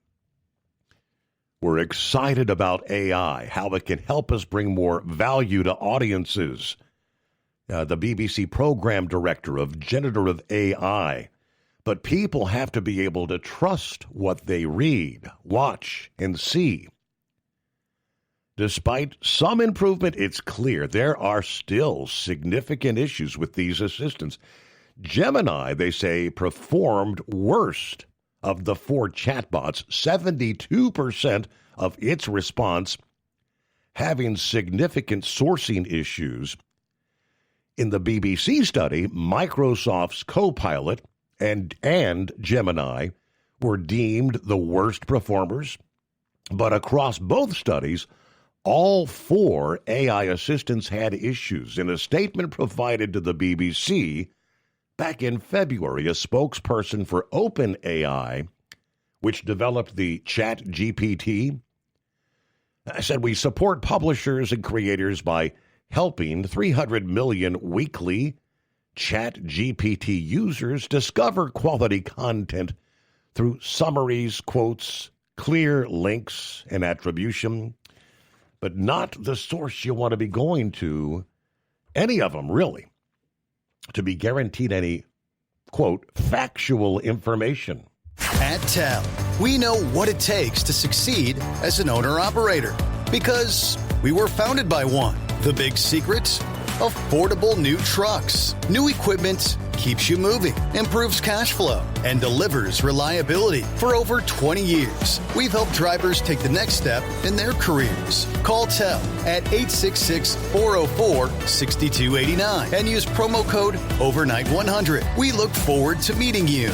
We're excited about AI, how it can help us bring more value to audiences. The BBC program director of generative AI. But people have to be able to trust what they read, watch, and see. Despite some improvement, it's clear there are still significant issues with these assistants. Gemini, they say, performed worst of the 4 chatbots, 72% of its response having significant sourcing issues. In the BBC study, Microsoft's Copilot and Gemini were deemed the worst performers, but across both studies, all 4 AI assistants had issues. In a statement provided to the BBC, back in February, a spokesperson for OpenAI, which developed the ChatGPT, said we support publishers and creators by helping 300 million weekly ChatGPT users discover quality content through summaries, quotes, clear links, and attribution, but not the source you want to be going to, any of them really, to be guaranteed any, quote, factual information. At TEL, we know what it takes to succeed as an owner-operator because we were founded by one. The big secret? Affordable new trucks. New equipment keeps you moving, improves cash flow, and delivers reliability. For over 20 years, we've helped drivers take the next step in their careers. Call TEL at 866-404-6289 and use promo code OVERNIGHT100. We look forward to meeting you.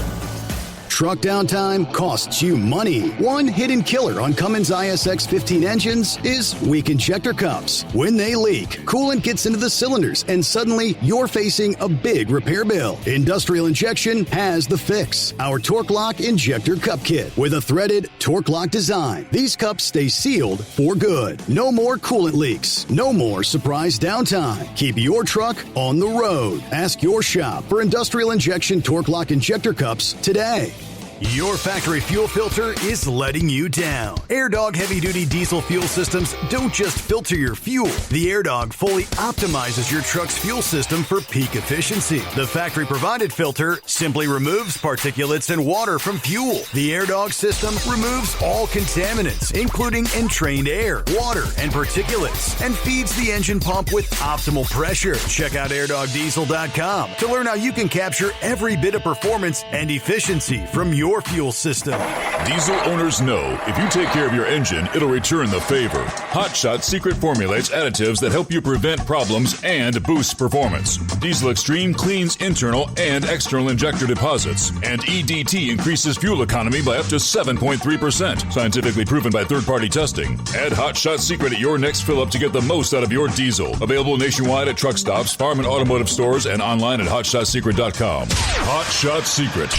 Truck downtime costs you money. One hidden killer on Cummins ISX 15 engines is weak injector cups. When they leak, coolant gets into the cylinders and suddenly you're facing a big repair bill. Industrial Injection has the fix. Our Torque Lock Injector Cup Kit with a threaded Torque Lock design. These cups stay sealed for good. No more coolant leaks. No more surprise downtime. Keep your truck on the road. Ask your shop for Industrial Injection Torque Lock Injector Cups today. Your factory fuel filter is letting you down. AirDog heavy-duty diesel fuel systems don't just filter your fuel. The AirDog fully optimizes your truck's fuel system for peak efficiency. The factory-provided filter simply removes particulates and water from fuel. The AirDog system removes all contaminants, including entrained air, water, and particulates, and feeds the engine pump with optimal pressure. Check out AirDogDiesel.com to learn how you can capture every bit of performance and efficiency from your fuel system. Diesel owners know if you take care of your engine, it'll return the favor. Hot Shot secret formulates additives that help you prevent problems and boost performance. Diesel Extreme cleans internal and external injector deposits, and EDT increases fuel economy by up to 7.3%. Scientifically proven by third-party testing. Add Hot Shot secret at your next fill-up to get the most out of your diesel. Available nationwide at truck stops, farm and automotive stores, and online at hotshotsecret.com. Hot Shot Secret.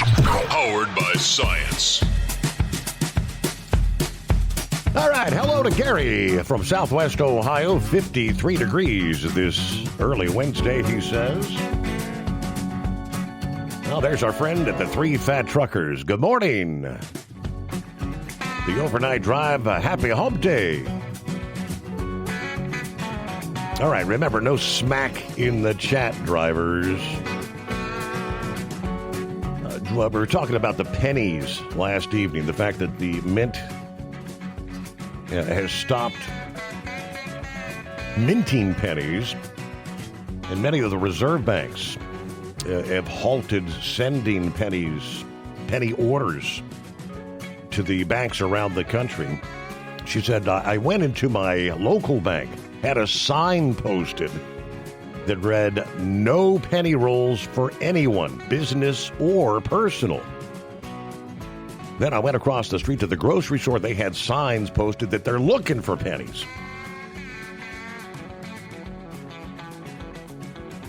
Powered by science. All right, hello to Gary from Southwest Ohio. 53 degrees this early Wednesday, he says. Well, there's our friend at the Three Fat Truckers. Good morning. The overnight drive, a happy hump day. All right, remember, no smack in the chat, drivers. We were talking about the pennies last evening, the fact that the Mint has stopped minting pennies, and many of the reserve banks have halted sending penny orders to the banks around the country. She said, I went into my local bank, had a sign posted that read, "No penny rolls for anyone, business or personal." Then I went across the street to the grocery store. They had signs posted that they're looking for pennies.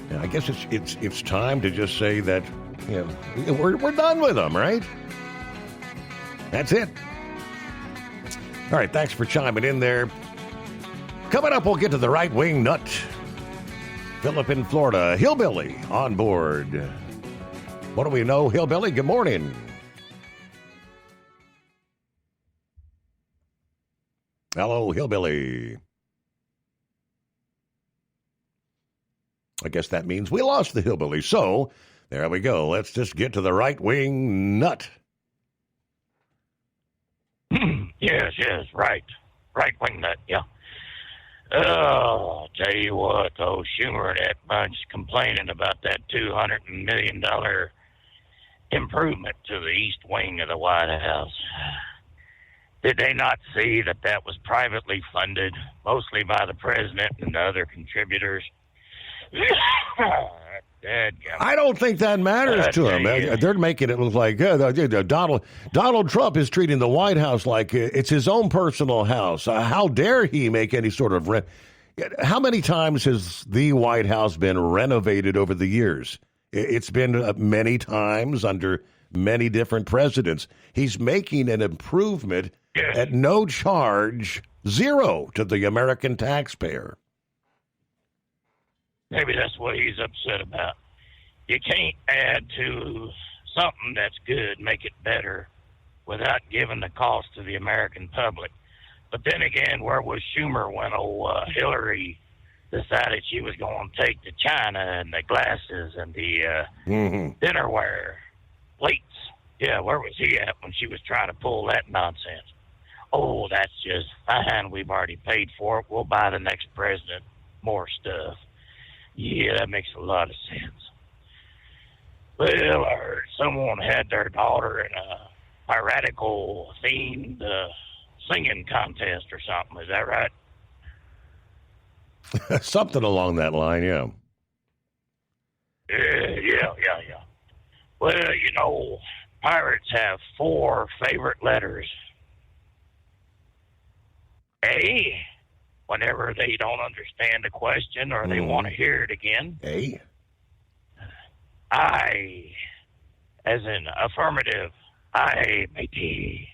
And I guess it's time to just say that, you know, we're done with them, right? That's it. All right, thanks for chiming in there. Coming up, we'll get to the right-wing nut. Philip in Florida. Hillbilly on board. What do we know? Hillbilly, good morning. Hello, Hillbilly. I guess that means we lost the Hillbilly. So, there we go. Let's just get to the right-wing nut. Yes, right. Right-wing nut, yeah. Oh, tell you what, though, Schumer and that bunch complaining about that $200 million improvement to the east wing of the White House. Did they not see that that was privately funded, mostly by the president and the other contributors? I don't think that matters to them. They're making it look like Donald Trump is treating the White House like it's his own personal house. How dare he make any sort of rent? How many times has the White House been renovated over the years? It's been many times under many different presidents. He's making an improvement at no charge, zero to the American taxpayer. Maybe that's what he's upset about. You can't add to something that's good, make it better, without giving the cost to the American public. But then again, where was Schumer when Hillary decided she was going to take the china and the glasses and the dinnerware, plates? Yeah, where was he at when she was trying to pull that nonsense? Oh, that's just fine. We've already paid for it. We'll buy the next president more stuff. Yeah, that makes a lot of sense. Well, I heard someone had their daughter in a piratical themed singing contest or something. Is that right? Something along that line, yeah. Yeah. Well, you know, pirates have 4 favorite letters. A, whenever they don't understand a question or they want to hear it again. A. I, as in affirmative. I, matey.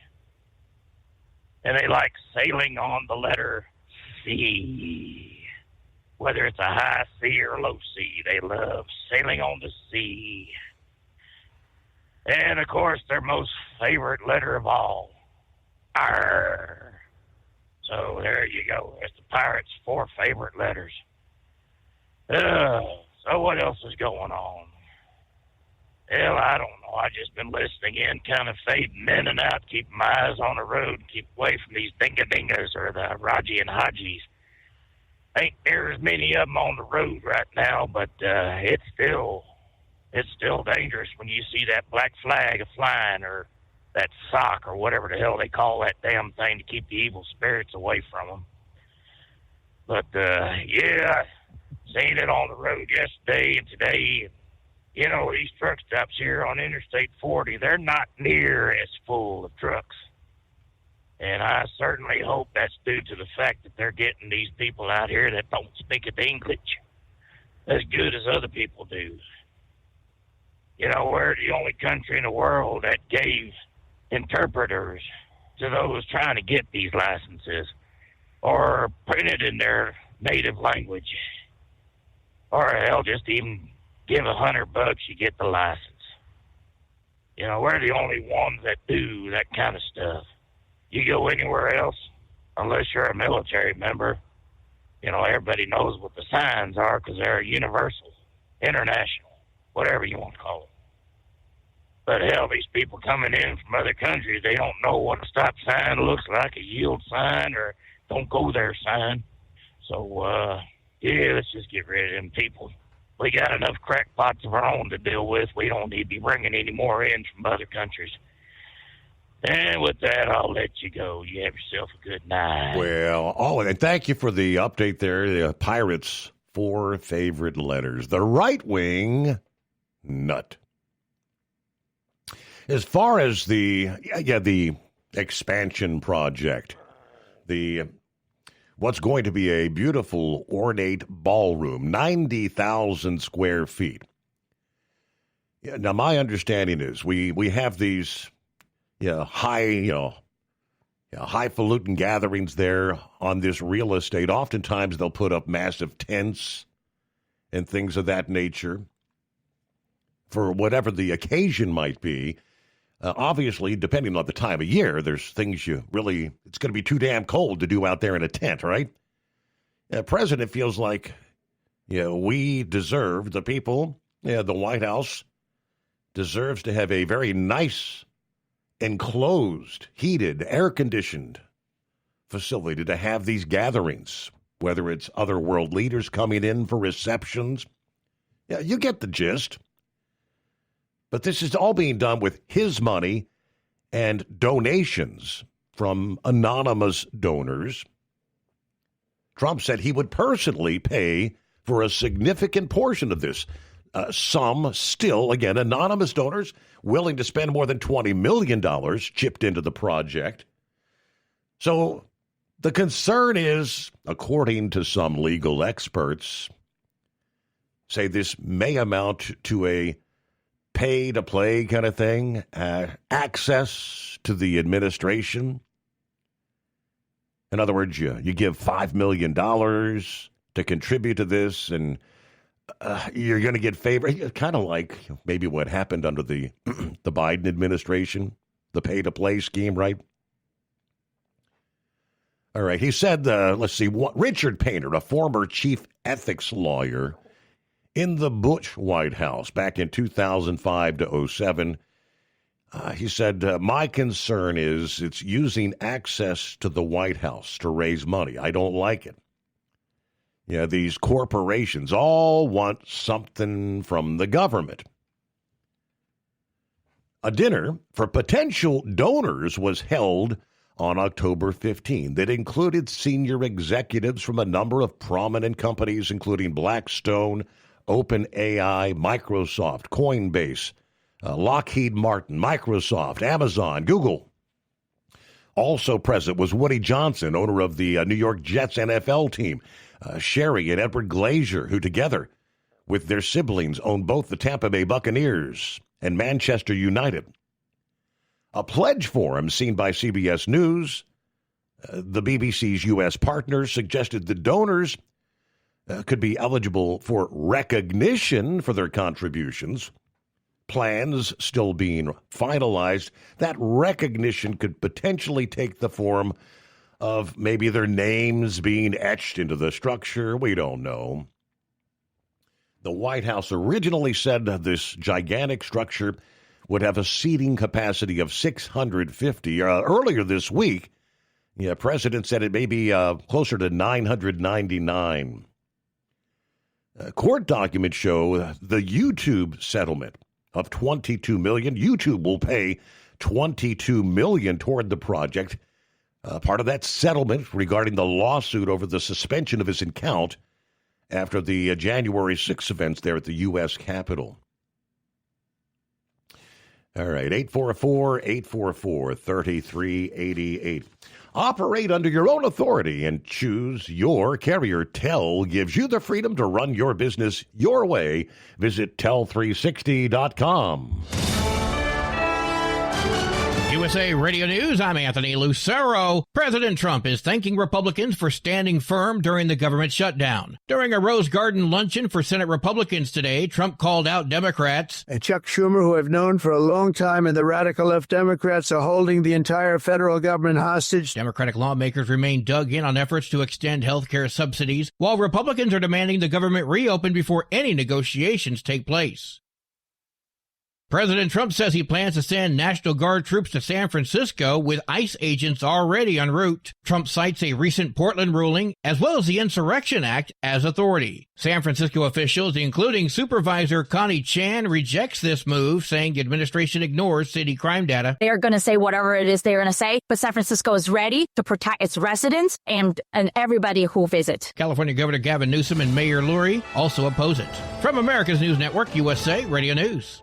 And they like sailing on the letter C. Whether it's a high C or low C, they love sailing on the sea. And, of course, their most favorite letter of all, R. So there you go. There's the pirates' 4 favorite letters. So what else is going on? Well, I don't know. I've just been listening in, kind of fading in and out, keeping my eyes on the road, keep away from these dinga-dingas or the Raji and Hajis. Ain't there as many of them on the road right now, but it's still dangerous when you see that black flag flying or that sock or whatever the hell they call that damn thing to keep the evil spirits away from them. But, yeah, seen it on the road yesterday and today. You know, these truck stops here on Interstate 40, they're not near as full of trucks. And I certainly hope that's due to the fact that they're getting these people out here that don't speak English as good as other people do. You know, we're the only country in the world that gave interpreters to those trying to get these licenses or printed in their native language. Or hell, just even give $100, you get the license. You know, we're the only ones that do that kind of stuff. You go anywhere else, unless you're a military member, you know, everybody knows what the signs are because they're universal, international, whatever you want to call it. But hell, these people coming in from other countries, they don't know what a stop sign looks like, a yield sign, or don't go there sign. So, yeah, let's just get rid of them people. We got enough crackpots of our own to deal with. We don't need to be bringing any more in from other countries. And with that, I'll let you go. You have yourself a good night. Well, and thank you for the update there. The Pirates' 4 favorite letters. The right wing nut. As far as the expansion project, what's going to be a beautiful, ornate ballroom, 90,000 square feet. Yeah, now, my understanding is we have these highfalutin gatherings there on this real estate. Oftentimes, they'll put up massive tents and things of that nature for whatever the occasion might be. Obviously, depending on the time of year, there's things it's going to be too damn cold to do out there in a tent, right? The president feels like, we deserve, the people, the White House deserves to have a very nice, enclosed, heated, air-conditioned facility to have these gatherings, whether it's other world leaders coming in for receptions. Yeah, you get the gist. But this is all being done with his money and donations from anonymous donors. Trump said he would personally pay for a significant portion of this. Some still, again, anonymous donors willing to spend more than $20 million chipped into the project. So the concern is, according to some legal experts, say this may amount to a pay-to-play kind of thing, access to the administration. In other words, you give $5 million to contribute to this, and you're going to get favored. Kind of like maybe what happened under the the Biden administration, the pay-to-play scheme, right? All right, he said, let's see, Richard Painter, a former chief ethics lawyer in the Bush White House back in 2005 to 2007, he said, my concern is it's using access to the White House to raise money. I don't like it. Yeah, these corporations all want something from the government. A dinner for potential donors was held on October 15 that included senior executives from a number of prominent companies, including Blackstone, OpenAI, Microsoft, Coinbase, Lockheed Martin, Microsoft, Amazon, Google. Also present was Woody Johnson, owner of the New York Jets NFL team, Sherry and Edward Glazier, who together with their siblings own both the Tampa Bay Buccaneers and Manchester United. A pledge forum seen by CBS News, the BBC's U.S. partners, suggested the donors could be eligible for recognition for their contributions. Plans still being finalized. That recognition could potentially take the form of maybe their names being etched into the structure. We don't know. The White House originally said this gigantic structure would have a seating capacity of 650. Earlier this week, the president said it may be closer to 999. Court documents show the YouTube settlement of $22 million. YouTube will pay $22 million toward the project. Part of that settlement regarding the lawsuit over the suspension of his account after the January 6th events there at the U.S. Capitol. All right, 844-844-3388. Operate under your own authority and choose your carrier. Tel gives you the freedom to run your business your way. Visit tel360.com. USA Radio News, I'm Anthony Lucero. President Trump is thanking Republicans for standing firm during the government shutdown. During a Rose Garden luncheon for Senate Republicans today, Trump called out Democrats. And Chuck Schumer, who I've known for a long time, and the radical left Democrats are holding the entire federal government hostage. Democratic lawmakers remain dug in on efforts to extend health care subsidies, while Republicans are demanding the government reopen before any negotiations take place. President Trump says he plans to send National Guard troops to San Francisco with ICE agents already en route. Trump cites a recent Portland ruling as well as the Insurrection Act as authority. San Francisco officials, including Supervisor Connie Chan, rejects this move, saying the administration ignores city crime data. They are going to say whatever it is they're going to say, but San Francisco is ready to protect its residents and everybody who visits. California Governor Gavin Newsom and Mayor Lurie also oppose it. From America's News Network, USA Radio News.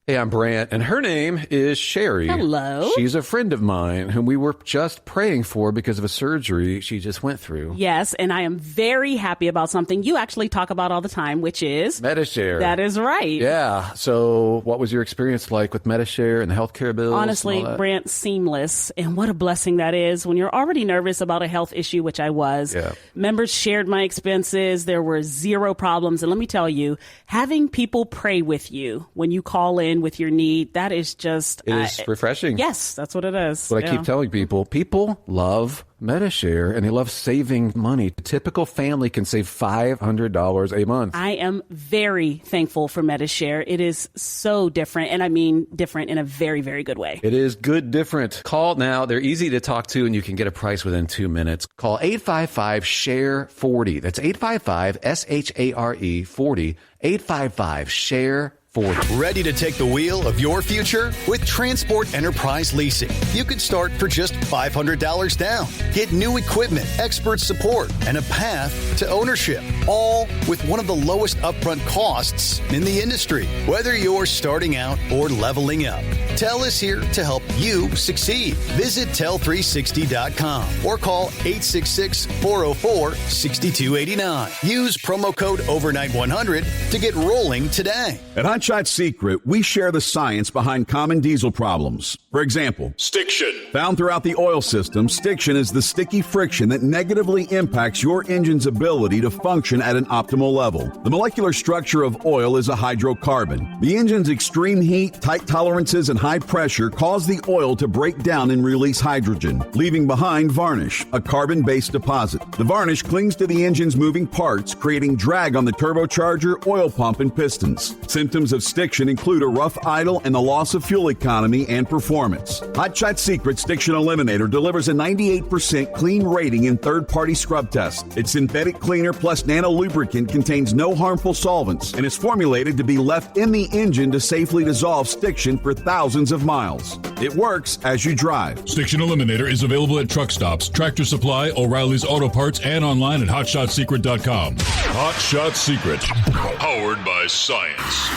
Hey, I'm Brant, and her name is Sherry. Hello. She's a friend of mine whom we were just praying for because of a surgery she just went through. Yes, and I am very happy about something you actually talk about all the time, which is Medi-Share. That is right. Yeah. So what was your experience like with Medi-Share and the healthcare bills? Honestly, Brant, seamless. And what a blessing that is when you're already nervous about a health issue, which I was. Yeah. Members shared my expenses. There were zero problems. And let me tell you, having people pray with you when you call in with your need, that is just... It is refreshing. Yes, that's what it is. What I keep telling people. People love Medi-Share, and they love saving money. A typical family can save $500 a month. I am very thankful for Medi-Share. It is so different, and I mean different in a very, very good way. It is good different. Call now. They're easy to talk to, and you can get a price within 2 minutes. Call 855-SHARE-40. That's 855-SHARE-40. 855-SHARE-40. 40. Ready to take the wheel of your future? With Transport Enterprise Leasing, you could start for just $500 down. Get new equipment, expert support, and a path to ownership, all with one of the lowest upfront costs in the industry. Whether you're starting out or leveling up, TEL is here to help you succeed. Visit tel360.com or call 866-404-6289. Use promo code OVERNIGHT100 to get rolling today. At Hot Shot Secret, we share the science behind common diesel problems. For example, stiction. Found throughout the oil system, stiction is the sticky friction that negatively impacts your engine's ability to function at an optimal level. The molecular structure of oil is a hydrocarbon. The engine's extreme heat, tight tolerances, and high pressure cause the oil to break down and release hydrogen, leaving behind varnish, a carbon-based deposit. The varnish clings to the engine's moving parts, creating drag on the turbocharger, oil pump, and pistons. Symptoms of stiction include a rough idle and the loss of fuel economy and performance. Hot Shot Secret Stiction Eliminator delivers a 98% clean rating in third-party scrub tests. Its synthetic cleaner plus nano lubricant contains no harmful solvents and is formulated to be left in the engine to safely dissolve stiction for thousands of miles. It works as you drive. Stiction Eliminator is available at truck stops, Tractor Supply, O'Reilly's Auto Parts, and online at HotShotSecret.com. Hot Shot Secret, powered by science.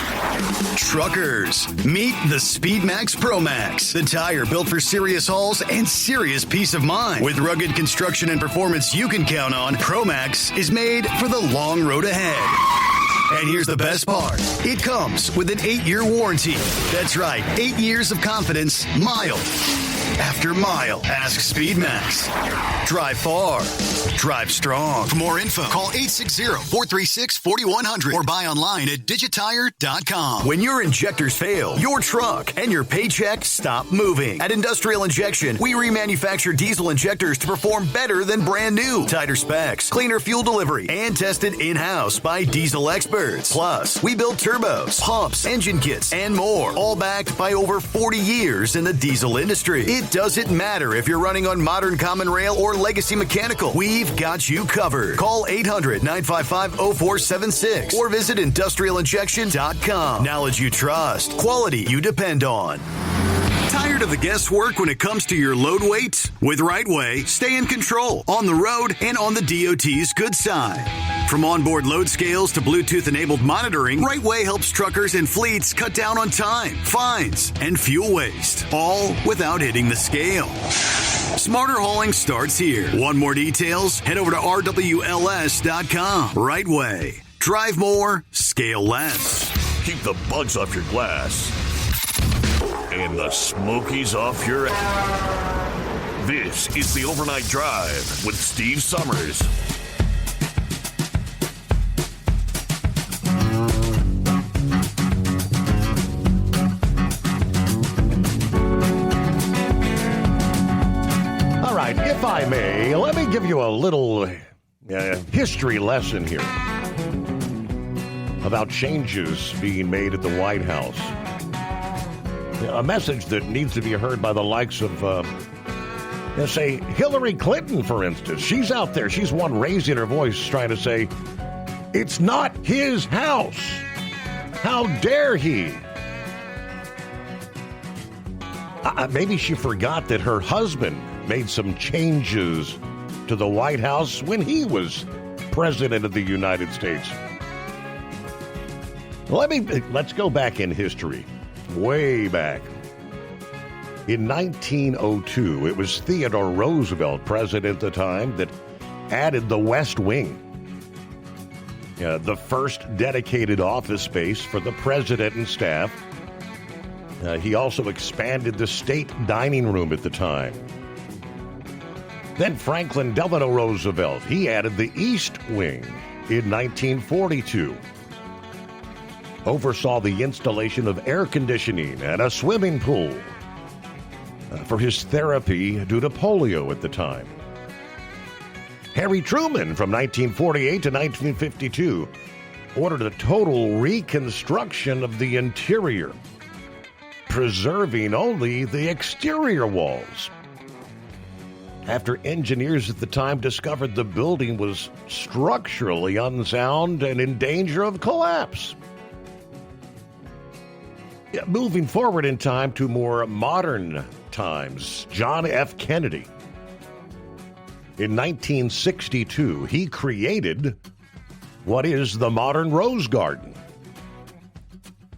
Truckers, meet the SpeedMax Pro Max, the tire built for serious hauls and serious peace of mind. With rugged construction and performance you can count on, Pro Max is made for the long road ahead. And here's the best part. It comes with an 8-year warranty. That's right, 8 years of confidence, mile after mile. Ask SpeedMax. Drive far. Drive strong. For more info, call 860-436-4100 or buy online at digitire.com. When your injectors fail, your truck and your paycheck stop moving. At Industrial Injection, we remanufacture diesel injectors to perform better than brand new. Tighter specs, cleaner fuel delivery, and tested in-house by diesel experts. Plus, we build turbos, pumps, engine kits, and more, all backed by over 40 years in the diesel industry. It doesn't matter if you're running on modern common rail or legacy mechanical. We've got you covered. Call 800-955-0476 or visit industrialinjection.com. Knowledge you trust. Quality you depend on. Tired of the guesswork when it comes to your load weight? With RightWay, stay in control on the road and on the DOT's good side. From onboard load scales to Bluetooth-enabled monitoring, RightWay helps truckers and fleets cut down on time, fines, and fuel waste, all without hitting the scale. Smarter hauling starts here. Want more details? Head over to RWLS.com. RightWay. Drive more, scale less. Keep the bugs off your glass and the smokies off your ass. This is the Overnight Drive with Steve Summers. All right, if I may, let me give you a little history lesson here about changes being made at the White House. A message that needs to be heard by the likes of, say, Hillary Clinton, for instance. She's out there. She's one raising her voice trying to say, it's not his house. How dare he? Maybe she forgot that her husband made some changes to the White House when he was president of the United States. Let's go back in history. Way back. In 1902, it was Theodore Roosevelt, president at the time, that added the West Wing, the first dedicated office space for the president and staff. He also expanded the state dining room at the time. Then Franklin Delano Roosevelt, he added the East Wing in 1942. Oversaw the installation of air conditioning and a swimming pool for his therapy due to polio at the time. Harry Truman, from 1948 to 1952, ordered a total reconstruction of the interior, preserving only the exterior walls. After engineers at the time discovered the building was structurally unsound and in danger of collapse. Moving forward in time to more modern times, John F. Kennedy. In 1962, he created what is the modern Rose Garden.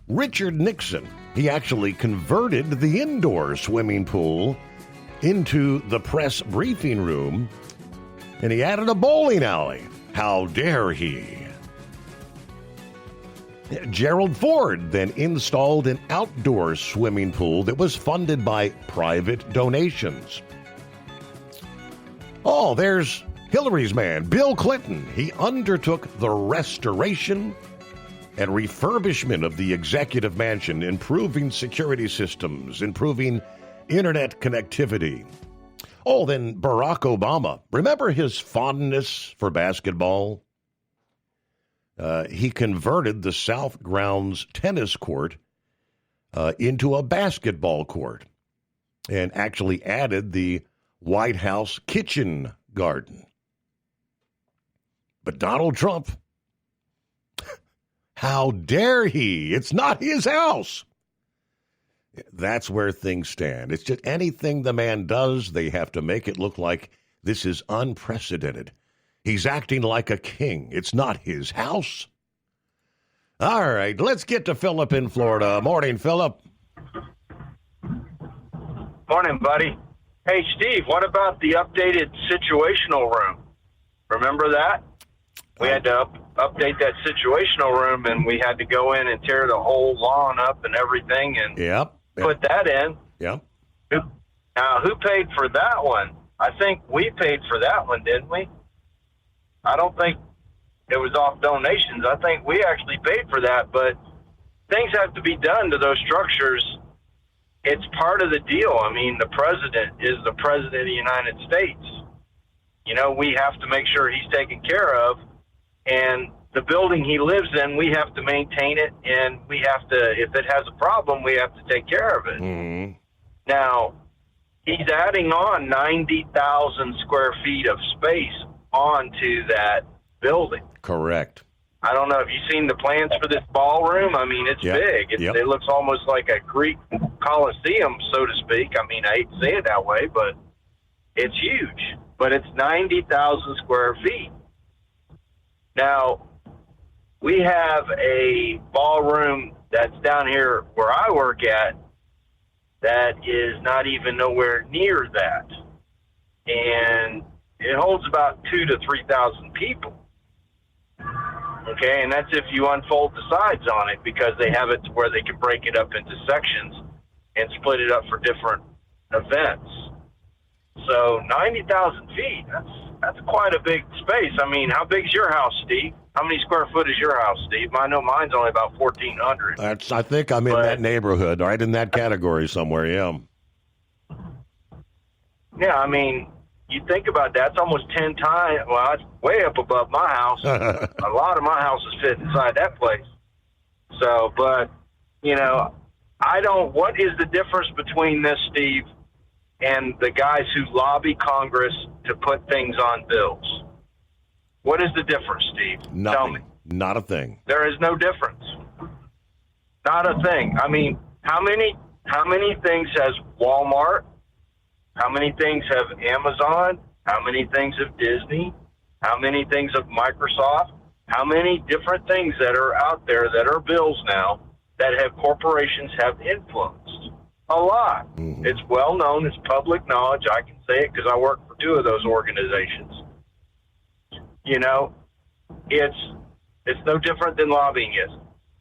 Richard Nixon, he actually converted the indoor swimming pool into the press briefing room, and he added a bowling alley. How dare he? Gerald Ford then installed an outdoor swimming pool that was funded by private donations. Oh, there's Hillary's man, Bill Clinton. He undertook the restoration and refurbishment of the executive mansion, improving security systems, improving internet connectivity. Oh, then Barack Obama. Remember his fondness for basketball? He converted the South Grounds tennis court into a basketball court and actually added the White House kitchen garden. But Donald Trump, how dare he? It's not his house. That's where things stand. It's just anything the man does, they have to make it look like this is unprecedented. He's acting like a king. It's not his house. All right, let's get to Philip in Florida. Morning, Philip. Morning, buddy. Hey, Steve, what about the updated situational room? Remember that? We had to update that situational room, and we had to go in and tear the whole lawn up and everything and put that in. Yep. Now, who paid for that one? I think we paid for that one, didn't we? I don't think it was off donations. I think we actually paid for that, but things have to be done to those structures. It's part of the deal. I mean, the president is the president of the United States. You know, we have to make sure he's taken care of, and the building he lives in, we have to maintain it, and we have to, if it has a problem, we have to take care of it. Mm-hmm. Now, he's adding on 90,000 square feet of space onto that building. Correct. I don't know if you've seen the plans for this ballroom. I mean, it's big. It looks almost like a Greek Colosseum, so to speak. I mean, I hate to say it that way, but it's huge. But it's 90,000 square feet. Now, we have a ballroom that's down here where I work at that is not even nowhere near that. And it holds about 2,000 to 3,000 people. Okay, and that's if you unfold the sides on it, because they have it to where they can break it up into sections and split it up for different events. So 90,000 feet, that's quite a big space. I mean, how big is your house, Steve? How many square foot is your house, Steve? I know mine's only about 1,400. I think I'm in that neighborhood, right in that category somewhere, yeah. Yeah, I mean, you think about that, it's almost 10 times, well, it's way up above my house. A lot of my houses fit inside that place. So, but, you know, what is the difference between this, Steve, and the guys who lobby Congress to put things on bills? What is the difference, Steve? Nothing. Tell me. Not a thing. There is no difference. Not a thing. I mean, how many things has Walmart? How many things have Amazon? How many things have Disney? How many things have Microsoft? How many different things that are out there that are bills now that have corporations have influenced? A lot. Mm-hmm. It's well known. It's public knowledge. I can say it because I work for 2 of those organizations. You know, it's no different than lobbying is.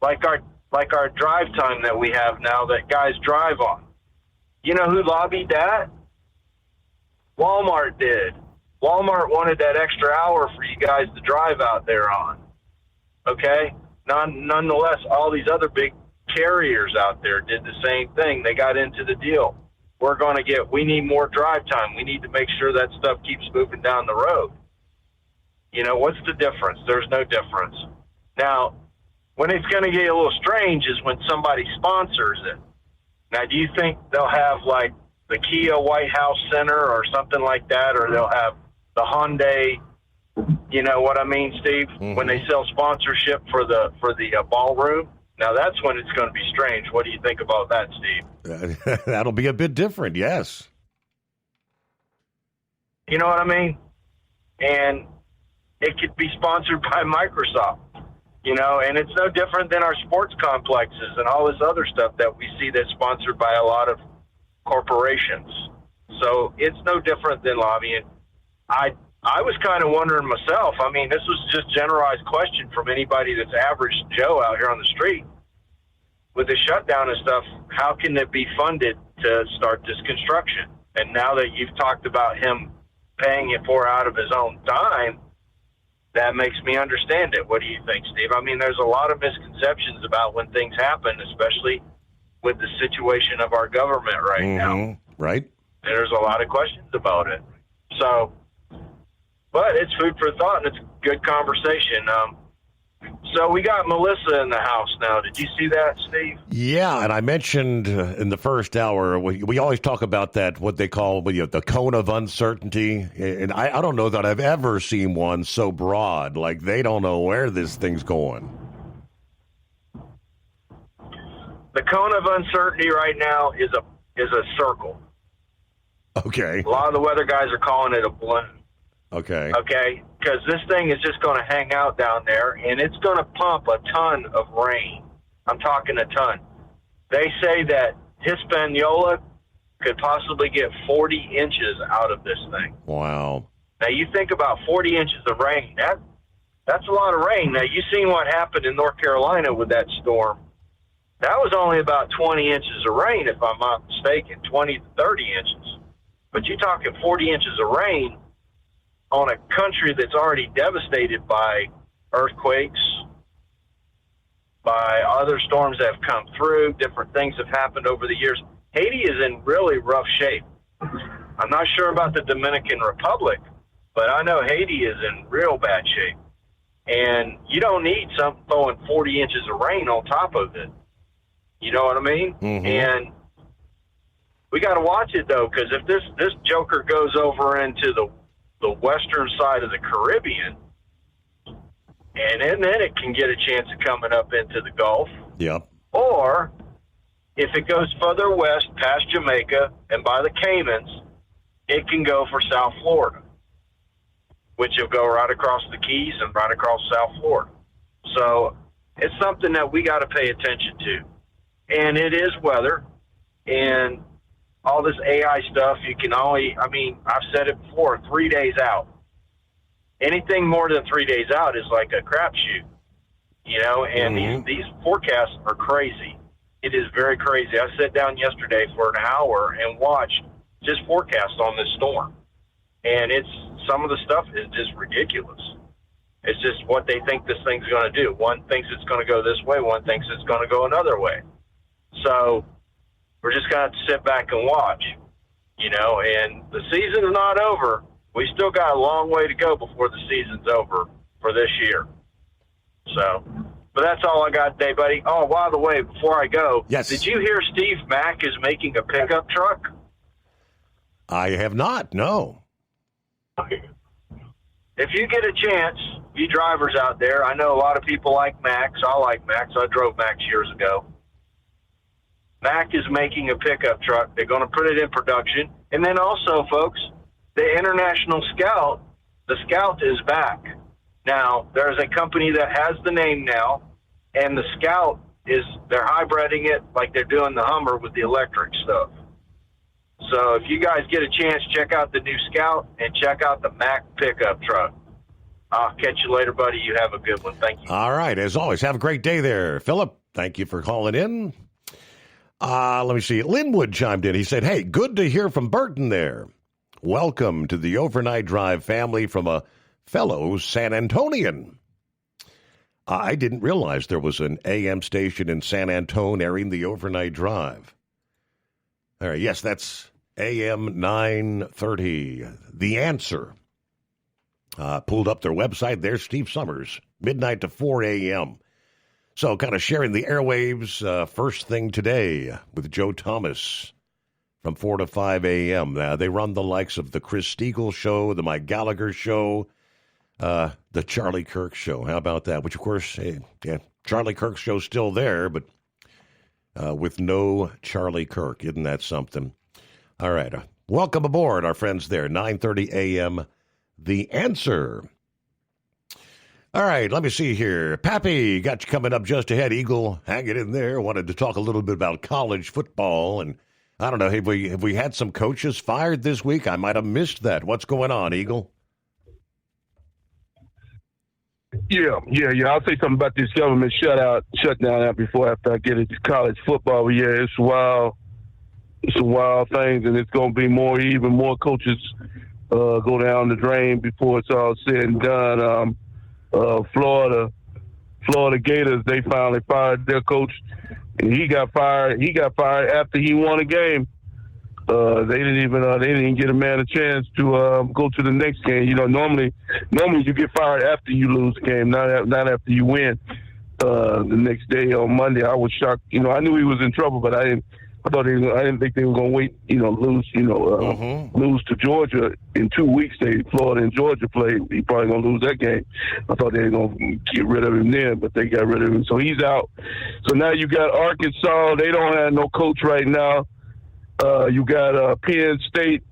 Like our drive time that we have now that guys drive on. You know who lobbied that? Walmart did. Walmart wanted that extra hour for you guys to drive out there on. Okay? Nonetheless, all these other big carriers out there did the same thing. They got into the deal. We need more drive time. We need to make sure that stuff keeps moving down the road. You know, what's the difference? There's no difference. Now, when it's going to get a little strange is when somebody sponsors it. Now, do you think they'll have, like, the Kia White House Center or something like that, or they'll have the Hyundai, you know what I mean, Steve? Mm-hmm. When they sell sponsorship for the ballroom? Now that's when it's going to be strange. What do you think about that, Steve? That'll be a bit different, yes. You know what I mean? And it could be sponsored by Microsoft, and it's no different than our sports complexes and all this other stuff that we see that's sponsored by a lot of corporations. So it's no different than lobbying. I was kind of wondering myself. I mean, this was just a generalized question from anybody that's average Joe out here on the street. With the shutdown and stuff, how can it be funded to start this construction? And now that you've talked about him paying it for out of his own dime, that makes me understand it. What do you think, Steve? I mean, there's a lot of misconceptions about when things happen, especially with the situation of our government right now. Right. And there's a lot of questions about it. So, but it's food for thought, and it's good conversation. So we got Melissa in the house now. Did you see that, Steve? Yeah, and I mentioned in the first hour, we always talk about that, what they call the cone of uncertainty. And I don't know that I've ever seen one so broad. Like, they don't know where this thing's going. The cone of uncertainty right now is a circle. Okay. A lot of the weather guys are calling it a balloon. Okay. Okay, because this thing is just going to hang out down there, and it's going to pump a ton of rain. I'm talking a ton. They say that Hispaniola could possibly get 40 inches out of this thing. Wow. Now, you think about 40 inches of rain. That's a lot of rain. Now, you seen what happened in North Carolina with that storm. That was only about 20 inches of rain, if I'm not mistaken, 20 to 30 inches. But you're talking 40 inches of rain on a country that's already devastated by earthquakes, by other storms that have come through, different things have happened over the years. Haiti is in really rough shape. I'm not sure about the Dominican Republic, but I know Haiti is in real bad shape. And you don't need something throwing 40 inches of rain on top of it. You know what I mean? Mm-hmm. And we got to watch it, though, because if this joker goes over into the western side of the Caribbean, and then it can get a chance of coming up into the Gulf. Yep. Or if it goes further west past Jamaica and by the Caymans, it can go for South Florida, which will go right across the Keys and right across South Florida. So it's something that we got to pay attention to. And it is weather, and all this AI stuff, you can only, I've said it before, 3 days out. Anything more than 3 days out is like a crapshoot, and these forecasts are crazy. It is very crazy. I sat down yesterday for an hour and watched just forecasts on this storm. And some of the stuff is just ridiculous. It's just what they think this thing's going to do. One thinks it's going to go this way, one thinks it's going to go another way. So we're just going to have to sit back and watch, and the season's not over. We still got a long way to go before the season's over for this year. So, but that's all I got today, buddy. Oh, by the way, before I go, yes. Did you hear Steve Mack is making a pickup truck? I have not, no. If you get a chance, you drivers out there, I know a lot of people like Macs. I like Macs. I drove Macs years ago. Mack is making a pickup truck. They're going to put it in production. And then also, folks, the International Scout, the Scout is back. Now, there's a company that has the name now, and the Scout they're hybriding it like they're doing the Hummer with the electric stuff. So if you guys get a chance, check out the new Scout and check out the Mack pickup truck. I'll catch you later, buddy. You have a good one. Thank you. All right. As always, have a great day there. Philip, thank you for calling in. Let me see. Linwood chimed in. He said, hey, good to hear from Burton there. Welcome to the Overnight Drive family from a fellow San Antonian. I didn't realize there was an AM station in San Antone airing the Overnight Drive. All right, yes, that's AM 930. The Answer. Pulled up their website. There's Steve Summers, midnight to 4 a.m. So kind of sharing the airwaves first thing today with Joe Thomas from 4 to 5 a.m. They run the likes of the Chris Stiegel Show, the Mike Gallagher Show, the Charlie Kirk Show. How about that? Which, of course, Charlie Kirk show's still there, but with no Charlie Kirk. Isn't that something? All right. Welcome aboard, our friends there. 9:30 a.m. The Answer. All right, let me see here. Pappy, got you coming up just ahead. Eagle, hang it in there. Wanted to talk a little bit about college football. And I don't know, have we had some coaches fired this week? I might have missed that. What's going on, Eagle? Yeah. I'll say something about this government shutdown out before after I get into college football. But yeah, it's wild. It's a wild thing, and it's going to be even more coaches go down the drain before it's all said and done. Florida Gators, they finally fired their coach, and he got fired. He got fired after he won a game. They didn't get a man a chance to go to the next game. You know, normally you get fired after you lose a game, not after you win. The next day on Monday, I was shocked. You know, I knew he was in trouble, but I didn't think they were going to wait. Lose to Georgia in 2 weeks. Florida and Georgia played. He probably going to lose that game. I thought they were going to get rid of him then, but they got rid of him, so he's out. So now you got Arkansas. They don't have no coach right now. You got Penn State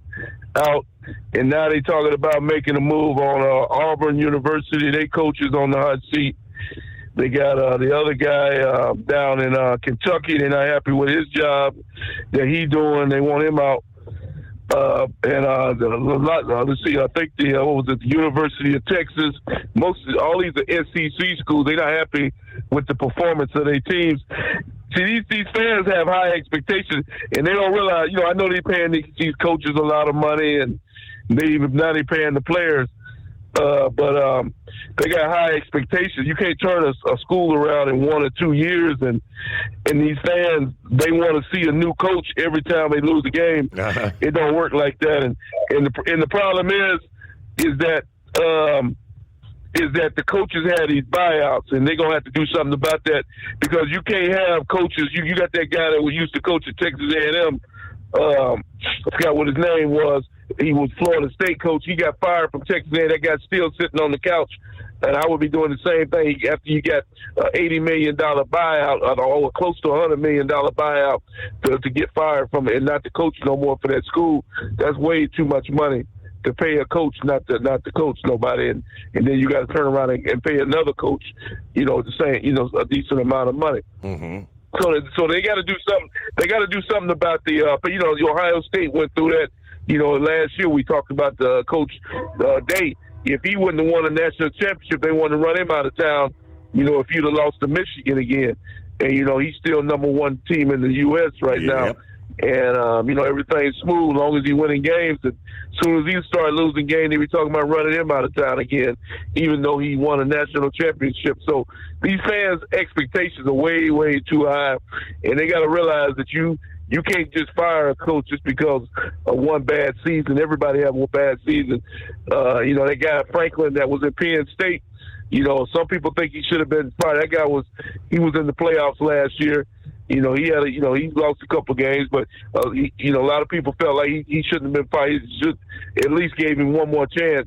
out, and now they talking about making a move on Auburn University. They coaches on the hot seat. They got the other guy down in Kentucky. They're not happy with his job that he's doing. They want him out. Let's see. I think the University of Texas. All these are SEC schools. They're not happy with the performance of their teams. See, these fans have high expectations, and they don't realize. You know, I know they're paying these coaches a lot of money, and now they're paying the players. But they got high expectations. You can't turn a school around in 1 or 2 years, and these fans, they want to see a new coach every time they lose a game. It don't work like that. And the problem is that the coaches had these buyouts, and they're gonna have to do something about that, because you can't have coaches. You got that guy that used to coach at Texas A&M. I forgot what his name was. He was Florida State coach. He got fired from Texas A&M. That guy's still sitting on the couch. And I would be doing the same thing after you got $80 million buyout or close to $100 million buyout to get fired from it and not to coach no more for that school. That's way too much money to pay a coach, not to coach nobody. And then you got to turn around and pay another coach, a decent amount of money. Mm-hmm. So they got to do something. They got to do something about the Ohio State went through that. Last year we talked about the coach Day. If he wouldn't have won a national championship, they wanted to run him out of town. If he'd have lost to Michigan again, and he's still number one team in the U.S. right now. And everything's smooth as long as he's winning games. And as soon as he started losing games, they were talking about running him out of town again, even though he won a national championship. So these fans' expectations are way, way too high, and they got to realize that you can't just fire a coach just because of one bad season. Everybody have one bad season. That guy Franklin that was at Penn State. Some people think he should have been fired. That guy was in the playoffs last year. He lost a couple of games, but a lot of people felt like he shouldn't have been fired. He should at least gave him one more chance,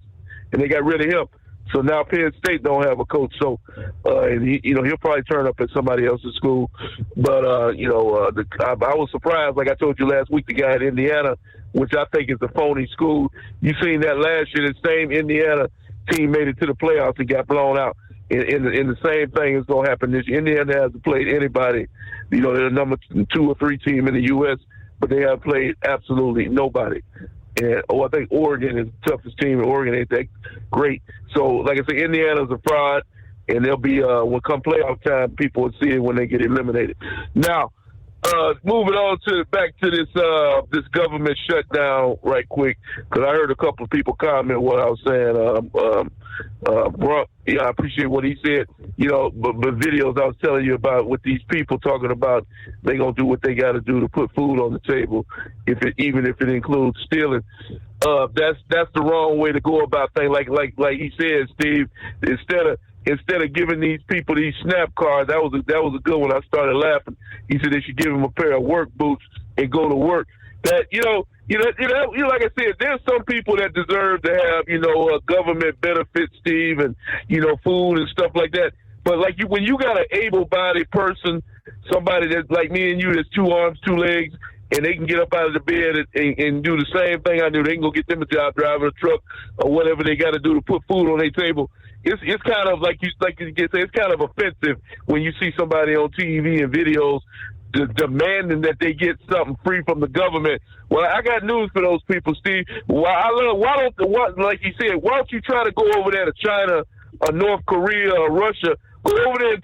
and they got rid of him. So now Penn State don't have a coach. So, he'll probably turn up at somebody else's school. But I was surprised, like I told you last week, the guy at Indiana, which I think is a phony school. You seen that last year? The same Indiana team made it to the playoffs and got blown out. In the same thing is going to happen this year. Indiana hasn't played anybody. They're the number 2 or 3 team in the U.S., but they have played absolutely nobody. And I think Oregon is the toughest team, and Oregon ain't that great. So, like I said, Indiana's a fraud, and they'll be when come playoff time, people will see it when they get eliminated. Now, moving on back to this government shutdown right quick, because I heard a couple of people comment what I was saying. Brunk, I appreciate what he said. But videos I was telling you about with these people talking about they gonna do what they got to do to put food on the table, even if it includes stealing. That's the wrong way to go about things. Like he said, Steve. Instead of giving these people these SNAP cards, that was a good one. I started laughing. He said they should give them a pair of work boots and go to work. That like I said, there's some people that deserve to have government benefits, Steve, and food and stuff like that. But like when you got an able-bodied person, somebody that's like me and you, that's 2 arms, 2 legs, and they can get up out of the bed and do the same thing I do. They can go get them a job, driving a truck or whatever they got to do to put food on their table. It's kind of like you say, it's kind of offensive when you see somebody on TV and videos demanding that they get something free from the government. Well, I got news for those people, Steve. Like you said, why don't you try to go over there to China or North Korea or Russia? Go over there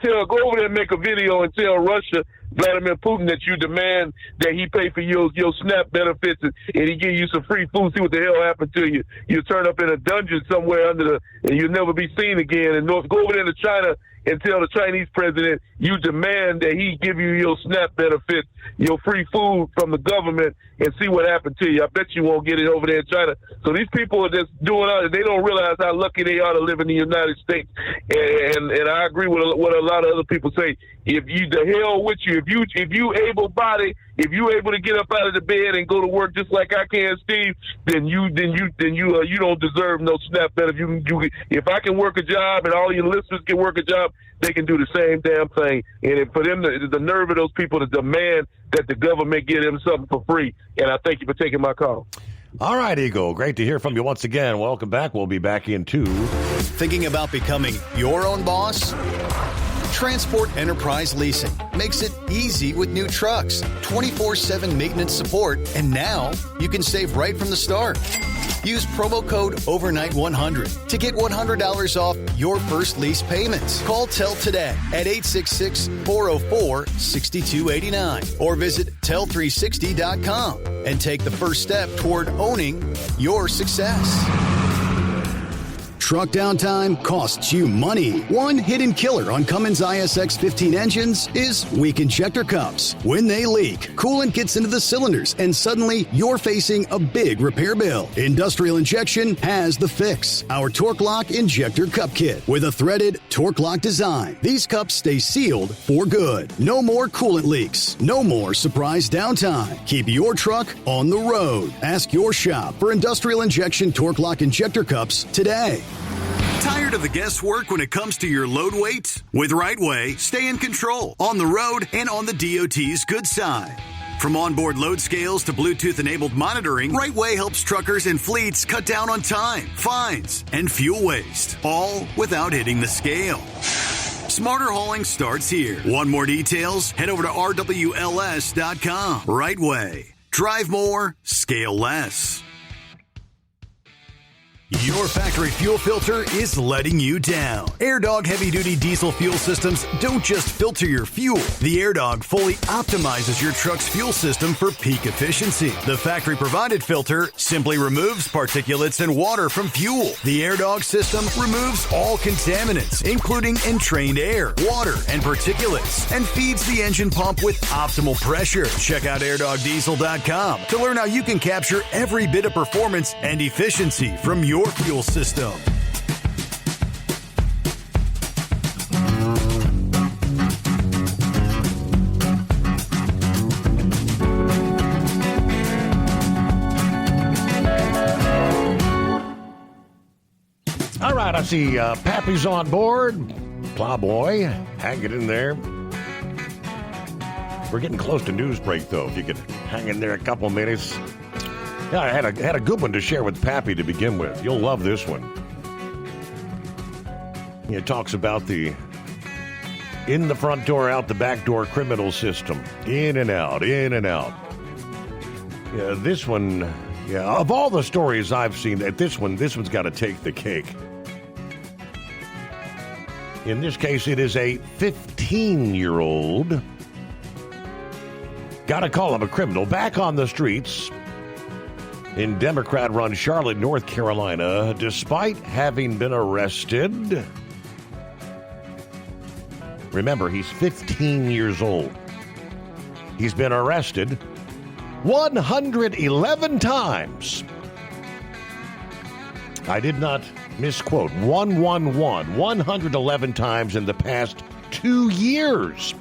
and make a video and tell Russia, Vladimir Putin, that you demand that he pay for your SNAP benefits and he give you some free food. See what the hell happened to you. You turn up in a dungeon somewhere and you'll never be seen again. And go over there to China and tell the Chinese president you demand that he give you your SNAP benefits, your free food from the government, and see what happened to you. I bet you won't get it over there in China. So these people are just doing it. They don't realize how lucky they are to live in the United States. And I agree with what a lot of other people say. If you, the hell with you, if you able-bodied, if you able to get up out of the bed and go to work just like I can, Steve, then you don't deserve no SNAP benefit. If I can work a job and all your listeners can work a job, they can do the same damn thing. And for them, the nerve of those people to demand that the government give them something for free. And I thank you for taking my call. All right, Eagle. Great to hear from you once again. Welcome back. We'll be back in 2. Thinking about becoming your own boss? Transport Enterprise Leasing makes it easy with new trucks, 24/7 maintenance support, and now you can save right from the start. Use promo code OVERNIGHT100 to get $100 off your first lease payments. Call TEL today at 866-404-6289 or visit tel360.com and take the first step toward owning your success. Truck downtime costs you money. One hidden killer on Cummins ISX 15 engines is weak injector cups. When they leak, coolant gets into the cylinders and suddenly you're facing a big repair bill. Industrial Injection has the fix. Our Torque Lock Injector Cup Kit with a threaded Torque Lock design. These cups stay sealed for good. No more coolant leaks. No more surprise downtime. Keep your truck on the road. Ask your shop for Industrial Injection Torque Lock Injector Cups today. Tired of the guesswork when it comes to your load weight? With RightWay, stay in control on the road and on the DOT's good side. From onboard load scales to Bluetooth-enabled monitoring, RightWay helps truckers and fleets cut down on time, fines, and fuel waste, all without hitting the scale. Smarter hauling starts here. Want more details? Head over to RWLS.com. RightWay. Drive more, scale less. Your factory fuel filter is letting you down. AirDog heavy-duty diesel fuel systems don't just filter your fuel. The AirDog fully optimizes your truck's fuel system for peak efficiency. The factory-provided filter simply removes particulates and water from fuel. The AirDog system removes all contaminants, including entrained air, water, and particulates, and feeds the engine pump with optimal pressure. Check out AirDogDiesel.com to learn how you can capture every bit of performance and efficiency from your fuel system. All right, I see Pappy's on board. Plowboy, hang it in there. We're getting close to news break, though. If you could hang in there a couple minutes. Yeah, I had a good one to share with Pappy to begin with. You'll love this one. It talks about the in the front door, out the back door criminal system. In and out, in and out. Yeah, this one, of all the stories I've seen, this one's got to take the cake. In this case, it is a 15-year-old. Gotta call him a criminal. Back on the streets in Democrat-run Charlotte, North Carolina, despite having been arrested. Remember, he's 15 years old. He's been arrested 111 times. I did not misquote. 111 times in the past 2 years.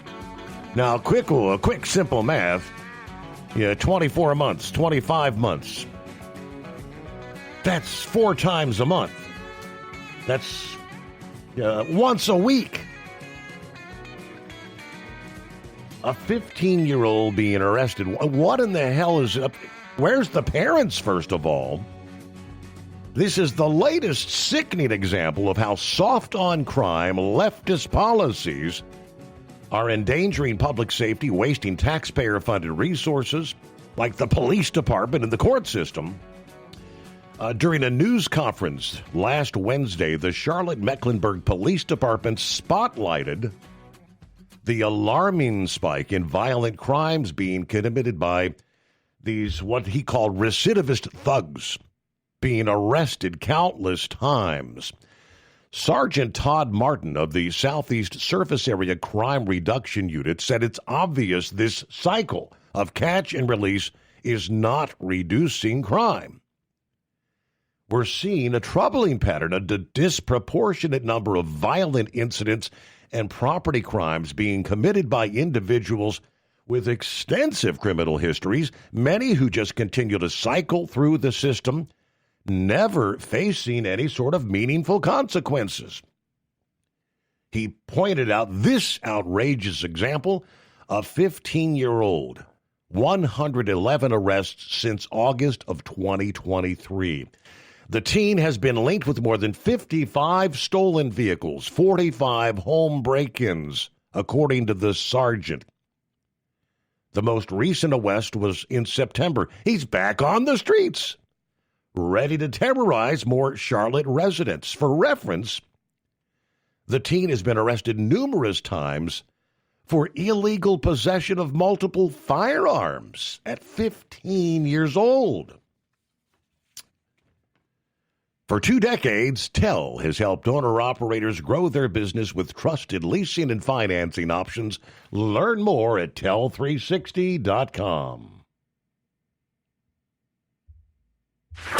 Now, a quick simple math. 24 months, 25 months. That's 4 times a month. That's once a week. A 15-year-old being arrested. What in the hell is up? Where's the parents, first of all? This is the latest sickening example of how soft on crime leftist policies are endangering public safety, wasting taxpayer-funded resources like the police department and the court system. During a news conference last Wednesday, the Charlotte-Mecklenburg Police Department spotlighted the alarming spike in violent crimes being committed by these, what he called recidivist thugs, being arrested countless times. Sergeant Todd Martin of the Southeast Surface Area Crime Reduction Unit said it's obvious this cycle of catch and release is not reducing crime. We're seeing a troubling pattern, a disproportionate number of violent incidents and property crimes being committed by individuals with extensive criminal histories, many who just continue to cycle through the system, never facing any sort of meaningful consequences. He pointed out this outrageous example: a 15-year-old, 111 arrests since August of 2023. The teen has been linked with more than 55 stolen vehicles, 45 home break-ins, according to the sergeant. The most recent arrest was in September. He's back on the streets, ready to terrorize more Charlotte residents. For reference, the teen has been arrested numerous times for illegal possession of multiple firearms at 15 years old. For 2 decades, TEL has helped owner-operators grow their business with trusted leasing and financing options. Learn more at tel360.com.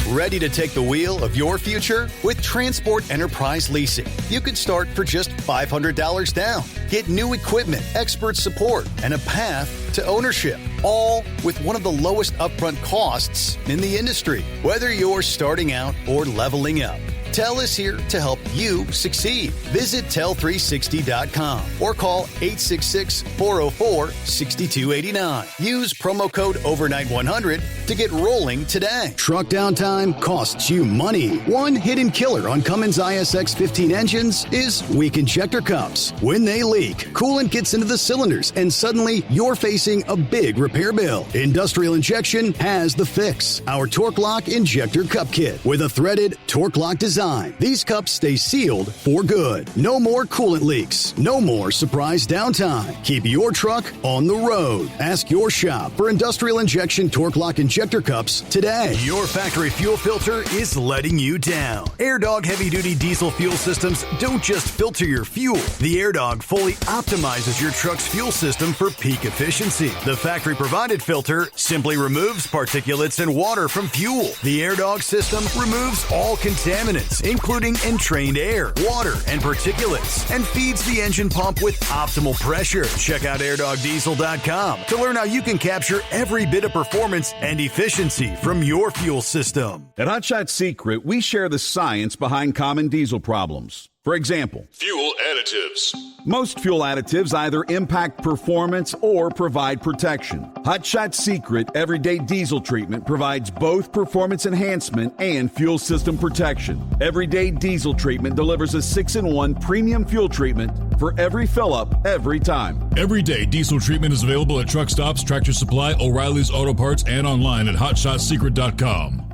Ready to take the wheel of your future? With Transport Enterprise Leasing, you could start for just $500 down. Get new equipment, expert support, and a path to ownership, all with one of the lowest upfront costs in the industry. Whether you're starting out or leveling up, TEL is here to help you succeed. Visit tel360.com or call 866-404-6289. Use promo code overnight100 to get rolling today. Truck downtime costs you money. One hidden killer on Cummins ISX 15 engines is weak injector cups. When they leak, coolant gets into the cylinders and suddenly you're facing a big repair bill. Industrial Injection has the fix. Our Torque Lock Injector Cup Kit with a threaded Torque Lock design. These cups stay sealed for good. No more coolant leaks. No more surprise downtime. Keep your truck on the road. Ask your shop for Industrial Injection Torque Lock Injector Cups today. Your factory fuel filter is letting you down. AirDog heavy-duty diesel fuel systems don't just filter your fuel. The AirDog fully optimizes your truck's fuel system for peak efficiency. The factory-provided filter simply removes particulates and water from fuel. The AirDog system removes all contaminants, including entrained air, water, and particulates, and feeds the engine pump with optimal pressure. Check out airdogdiesel.com to learn how you can capture every bit of performance and efficiency from your fuel system. At Hot Shot Secret, we share the science behind common diesel problems. For example, fuel additives. Most fuel additives either impact performance or provide protection. Hot Shot Secret Everyday Diesel Treatment provides both performance enhancement and fuel system protection. Everyday Diesel Treatment delivers a 6-in-1 premium fuel treatment for every fill-up, every time. Everyday Diesel Treatment is available at truck stops, Tractor Supply, O'Reilly's Auto Parts, and online at hotshotsecret.com.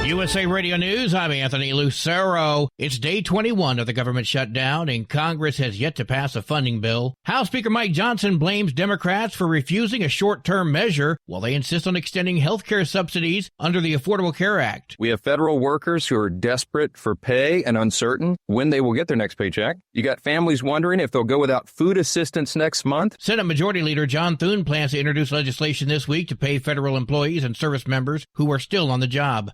USA Radio News, I'm Anthony Lucero. It's day 21 of the government shutdown, and Congress has yet to pass a funding bill. House Speaker Mike Johnson blames Democrats for refusing a short-term measure while they insist on extending health care subsidies under the Affordable Care Act. We have federal workers who are desperate for pay and uncertain when they will get their next paycheck. You got families wondering if they'll go without food assistance next month. Senate Majority Leader John Thune plans to introduce legislation this week to pay federal employees and service members who are still on the job.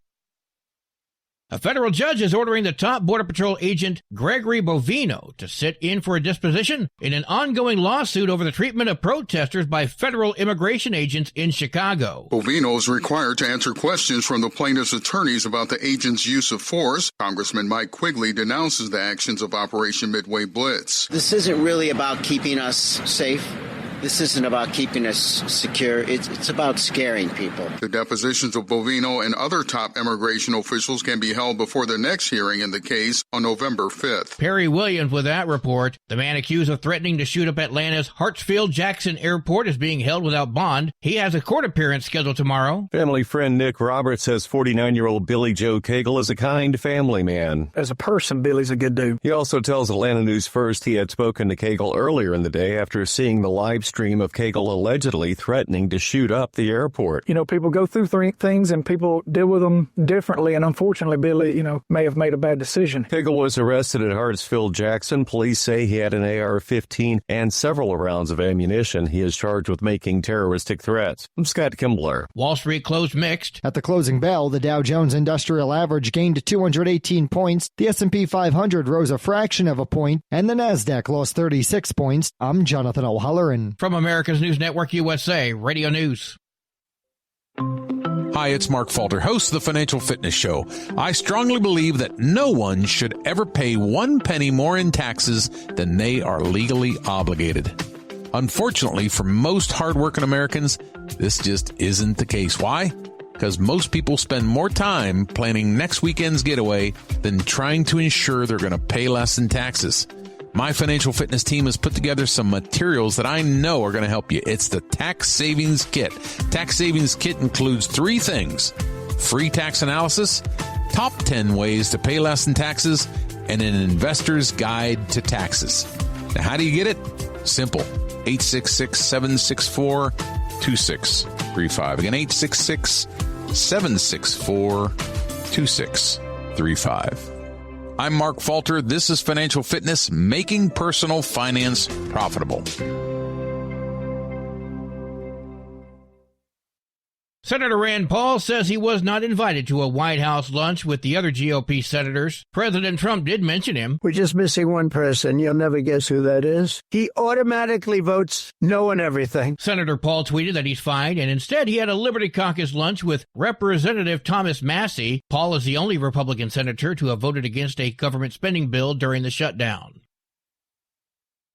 A federal judge is ordering the top Border Patrol agent Gregory Bovino to sit in for a disposition in an ongoing lawsuit over the treatment of protesters by federal immigration agents in Chicago. Bovino is required to answer questions from the plaintiff's attorneys about the agent's use of force. Congressman Mike Quigley denounces the actions of Operation Midway Blitz. This isn't really about keeping us safe. This isn't about keeping us secure. It's about scaring people. The depositions of Bovino and other top immigration officials can be held before the next hearing in the case on November 5th. Perry Williams with that report. The man accused of threatening to shoot up Atlanta's Hartsfield-Jackson Airport is being held without bond. He has a court appearance scheduled tomorrow. Family friend Nick Roberts says 49-year-old Billy Joe Cagle is a kind family man. As a person, Billy's a good dude. He also tells Atlanta News First he had spoken to Cagle earlier in the day after seeing the live stream of Cagle allegedly threatening to shoot up the airport. You know, people go through things and people deal with them differently, and unfortunately, Billy, may have made a bad decision. Cagle was arrested at Hartsfield-Jackson. Police say he had an AR-15 and several rounds of ammunition. He is charged with making terroristic threats. I'm Scott Kimbler. Wall Street closed mixed. At the closing bell, the Dow Jones Industrial Average gained 218 points, the S&P 500 rose a fraction of a point, and the Nasdaq lost 36 points. I'm Jonathan O'Halloran. From America's News Network USA, Radio News. Hi, it's Mark Falter, host of the Financial Fitness Show. I strongly believe that no one should ever pay 1 penny more in taxes than they are legally obligated. Unfortunately, for most hardworking Americans, this just isn't the case. Why? Because most people spend more time planning next weekend's getaway than trying to ensure they're going to pay less in taxes. My financial fitness team has put together some materials that I know are going to help you. It's the Tax Savings Kit. Tax Savings Kit includes 3 things: free tax analysis, top 10 ways to pay less in taxes, and an investor's guide to taxes. Now, how do you get it? Simple. 866-764-2635. Again, 866-764-2635. I'm Mark Falter. This is Financial Fitness, making personal finance profitable. Senator Rand Paul says he was not invited to a White House lunch with the other GOP senators. President Trump did mention him. We're just missing one person. You'll never guess who that is. He automatically votes no on everything. Senator Paul tweeted that he's fine, and instead he had a Liberty Caucus lunch with Representative Thomas Massie. Paul is the only Republican senator to have voted against a government spending bill during the shutdown.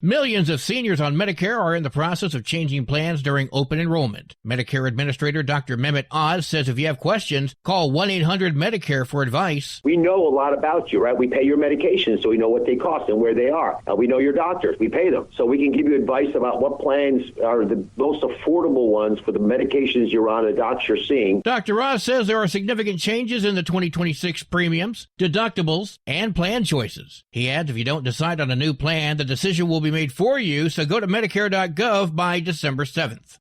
Millions of seniors on Medicare are in the process of changing plans during open enrollment. Medicare Administrator Dr. Mehmet Oz says if you have questions, call 1-800-MEDICARE for advice. We know a lot about you, right? We pay your medications, so we know what they cost and where they are. We know your doctors. We pay them. So we can give you advice about what plans are the most affordable ones for the medications you're on and the docs you're seeing. Dr. Oz says there are significant changes in the 2026 premiums, deductibles, and plan choices. He adds if you don't decide on a new plan, the decision will be made for you, so go to Medicare.gov by December 7th.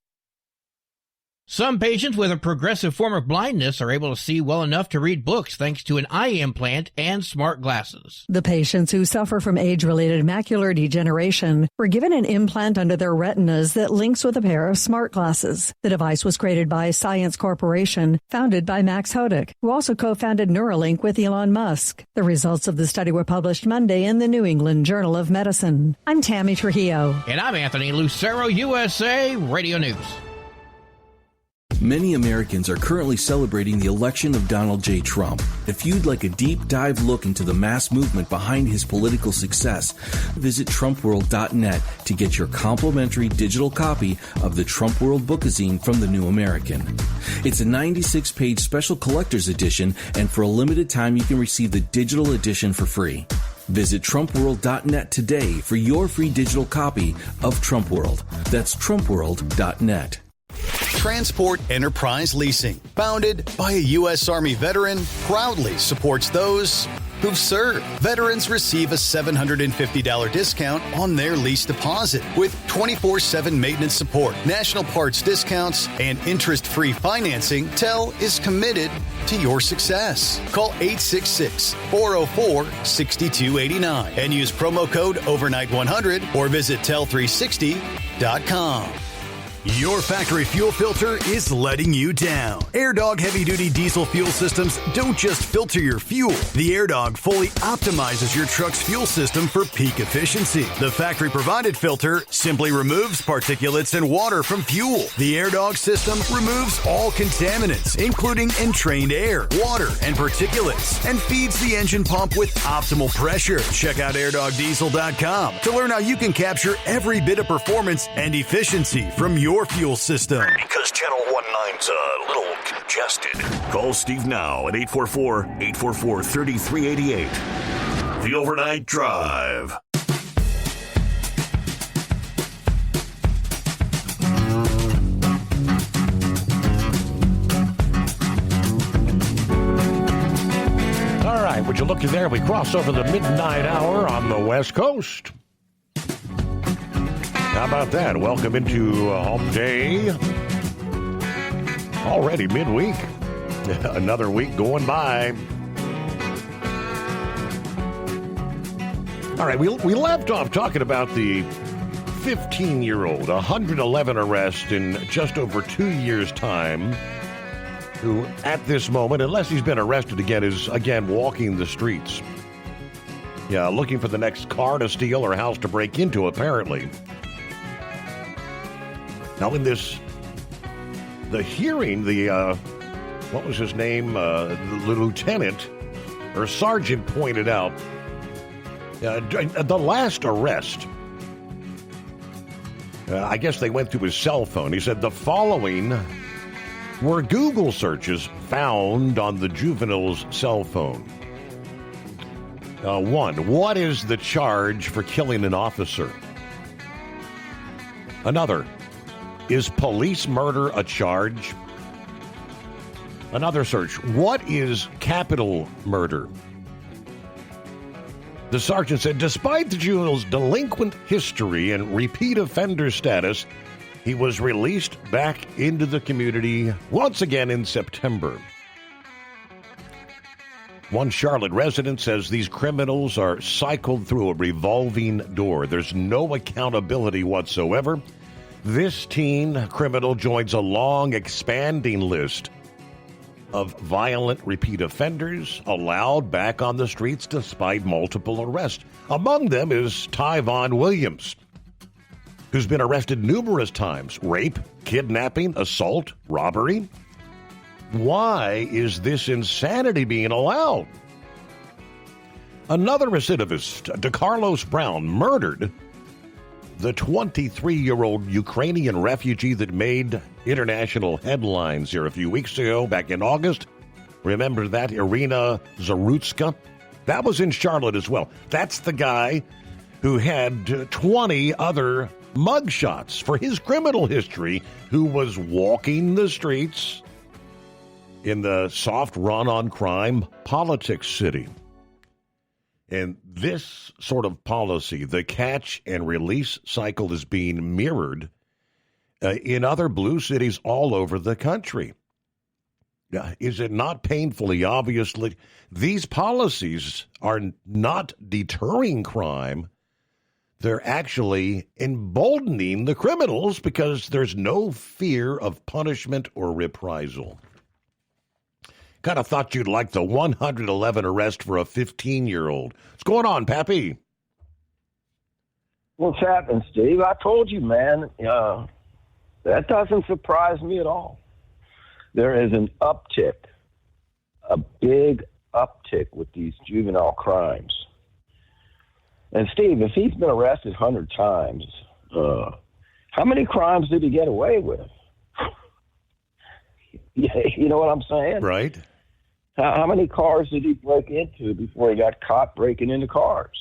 Some patients with a progressive form of blindness are able to see well enough to read books thanks to an eye implant and smart glasses. The patients who suffer from age-related macular degeneration were given an implant under their retinas that links with a pair of smart glasses. The device was created by Science Corporation, founded by Max Hodick, who also co-founded Neuralink with Elon Musk. The results of the study were published Monday in the New England Journal of Medicine. I'm Tammy Trujillo. And I'm Anthony Lucero, USA Radio News. Many Americans are currently celebrating the election of Donald J. Trump. If you'd like a deep dive look into the mass movement behind his political success, visit TrumpWorld.net to get your complimentary digital copy of the Trump World Bookazine from the New American. It's a 96-page special collector's edition, and for a limited time you can receive the digital edition for free. Visit TrumpWorld.net today for your free digital copy of Trump World. That's TrumpWorld.net. Transport Enterprise Leasing, founded by a U.S. Army veteran, proudly supports those who've served. Veterans receive a $750 discount on their lease deposit with 24/7 maintenance support, national parts discounts, and interest-free financing. TEL is committed to your success. Call 866-404-6289 and use promo code OVERNIGHT100 or visit TEL360.com. Your factory fuel filter is letting you down. AirDog heavy-duty diesel fuel systems don't just filter your fuel. The AirDog fully optimizes your truck's fuel system for peak efficiency. The factory-provided filter simply removes particulates and water from fuel. The AirDog system removes all contaminants, including entrained air, water, and particulates, and feeds the engine pump with optimal pressure. Check out airdogdiesel.com to learn how you can capture every bit of performance and efficiency from your fuel system. Because Channel 19's a little congested. Call Steve now at 844-844-3388. The Overnight Drive. All right, would you look there? We cross over the midnight hour on the West Coast. How about that? Welcome into Hump Day. Already midweek. Another week going by. All right, we left off talking about the 15-year-old, 111 arrest in just over 2 years' time, who at this moment, unless he's been arrested again, is again walking the streets. Yeah, looking for the next car to steal or house to break into, apparently. Now, in the hearing, what was his name? The lieutenant or sergeant pointed out the last arrest. I guess they went through his cell phone. He said the following were Google searches found on the juvenile's cell phone. 1, what is the charge for killing an officer? Another, is police murder a charge? Another search, what is capital murder? The sergeant said, despite the juvenile's delinquent history and repeat offender status, he was released back into the community once again in September. One Charlotte resident says these criminals are cycled through a revolving door. There's no accountability whatsoever. This teen criminal joins a long, expanding list of violent repeat offenders allowed back on the streets despite multiple arrests. Among them is Tyvon Williams, who's been arrested numerous times. Rape, kidnapping, assault, robbery. Why is this insanity being allowed? Another recidivist, DeCarlos Brown, murdered the 23-year-old Ukrainian refugee that made international headlines here a few weeks ago, back in August. Remember that? Irina Zarutska? That was in Charlotte as well. That's the guy who had 20 other mugshots for his criminal history, who was walking the streets in the soft run-on-crime politics city. And this sort of policy, the catch and release cycle, is being mirrored in other blue cities all over the country. Is it not painfully obvious? These policies are not deterring crime. They're actually emboldening the criminals because there's no fear of punishment or reprisal. Kind of thought you'd like the 111 arrest for a 15-year-old. What's going on, Pappy? What's happening, Steve? I told you, man. That doesn't surprise me at all. There is an uptick, a big uptick with these juvenile crimes. And, Steve, if he's been arrested 100 times, how many crimes did he get away with? You know what I'm saying? Right. How many cars did he break into before he got caught breaking into cars?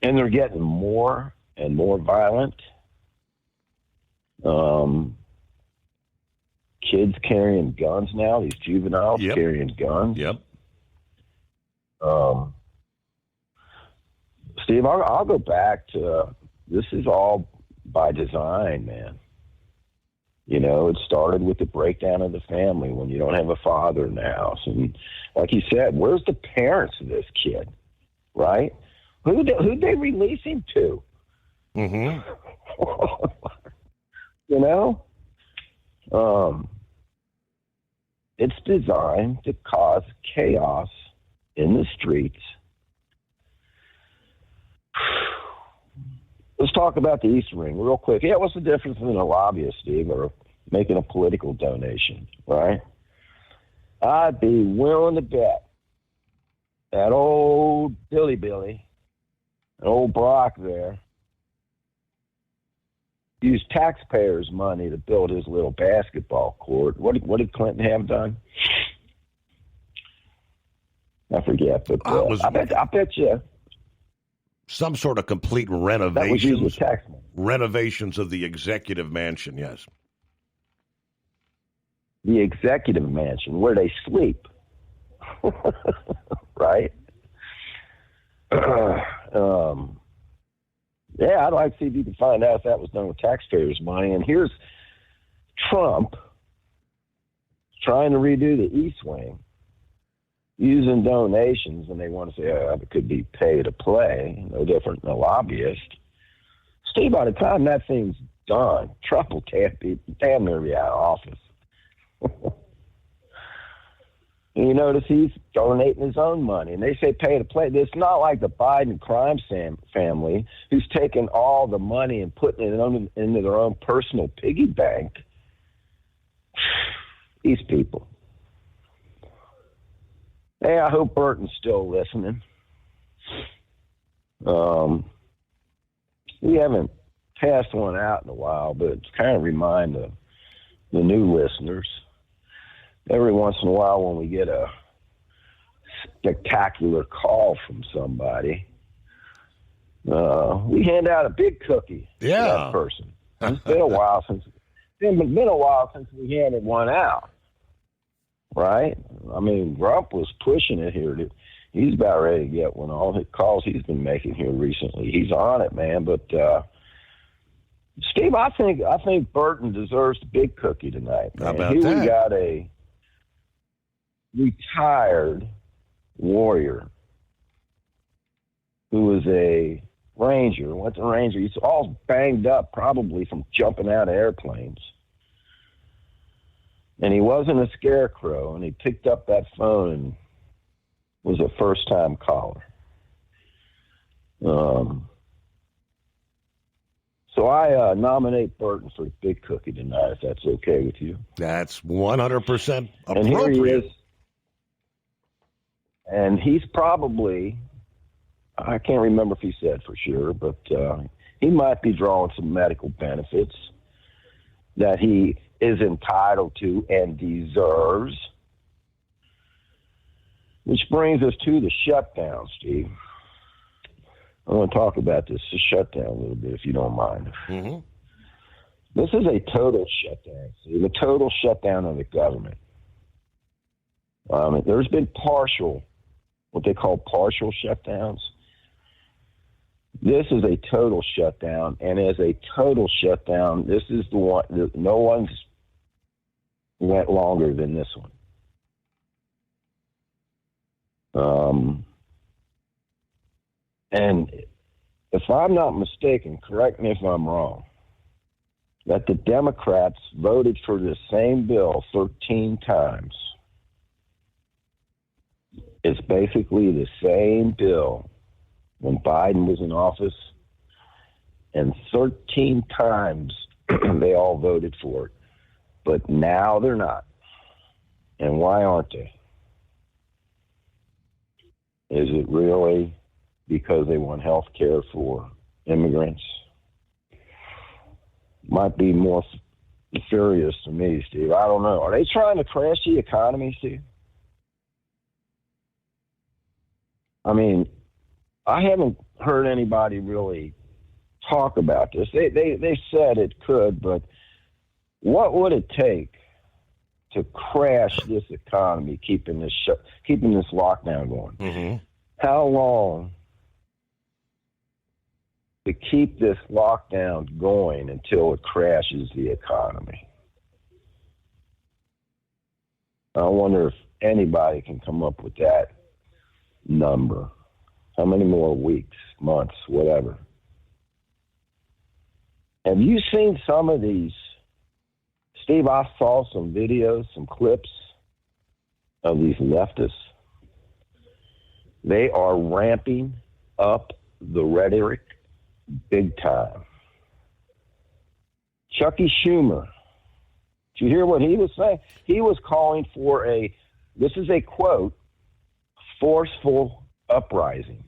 And they're getting more and more violent. Kids carrying guns now, these juveniles carrying guns. Yep. Steve, I'll go back to, this is all by design, man. You know, it started with the breakdown of the family when you don't have a father in the house. And like you said, where's the parents of this kid, right? Who'd they release him to? Mm-hmm. You know? It's designed to cause chaos in the streets. Let's talk about the East Ring real quick. Yeah, what's the difference between a lobbyist, Steve, or making a political donation, right? I'd be willing to bet that old Billy, that old Brock there, used taxpayers' money to build his little basketball court. What did Clinton have done? I forget, but I bet you some sort of complete renovations of the executive mansion. Yes, the executive mansion where they sleep, right? Yeah, I'd like to see if you can find out if that was done with taxpayers' money. And here's Trump trying to redo the East Wing using donations, and they want to say, it could be pay to play, no different than a lobbyist. Steve, by the time that thing's done, Trump will damn near be out of office. And you notice he's donating his own money. And they say pay to play. It's not like the Biden crime family who's taking all the money and putting it into their own personal piggy bank. These people. Hey, I hope Burton's still listening. We haven't passed one out in a while, but it's kind of remind the new listeners. Every once in a while when we get a spectacular call from somebody, we hand out a big cookie to that person. It's been a while since we handed one out, right? I mean, Grump was pushing it here. He's about ready to get one. All the calls he's been making here recently, he's on it, man. But Steve, I think Burton deserves the big cookie tonight. Man. How about here that? We got a retired warrior who was a Ranger, went to Ranger. He's all banged up probably from jumping out of airplanes. And he wasn't a scarecrow, and he picked up that phone and was a first-time caller. So I nominate Burton for the big cookie tonight, if that's okay with you. That's 100% appropriate. And here he is. And he's probably, I can't remember if he said for sure, but he might be drawing some medical benefits that he is entitled to and deserves. Which brings us to the shutdown, Steve. I want to talk about this shutdown a little bit, if you don't mind. Mm-hmm. This is a total shutdown, Steve, a total shutdown of the government. There's been what they call partial shutdowns. This is a total shutdown, and as a total shutdown, this is the one that no one's went longer than this one. And if I'm not mistaken, correct me if I'm wrong, that the Democrats voted for the same bill 13 times. It's basically the same bill when Biden was in office, and 13 times they all voted for it. But now they're not. And why aren't they? Is it really because they want health care for immigrants? Might be more nefarious to me, Steve. I don't know. Are they trying to crash the economy, Steve? I mean, I haven't heard anybody really talk about this. They said it could, but what would it take to crash this economy, keeping this lockdown going? Mm-hmm. How long to keep this lockdown going until it crashes the economy? I wonder if anybody can come up with that number. How many more weeks, months, whatever? Have you seen some of these? Steve, I saw some videos, some clips of these leftists. They are ramping up the rhetoric big time. Chucky Schumer, did you hear what he was saying? He was calling for this is a quote, forceful uprising.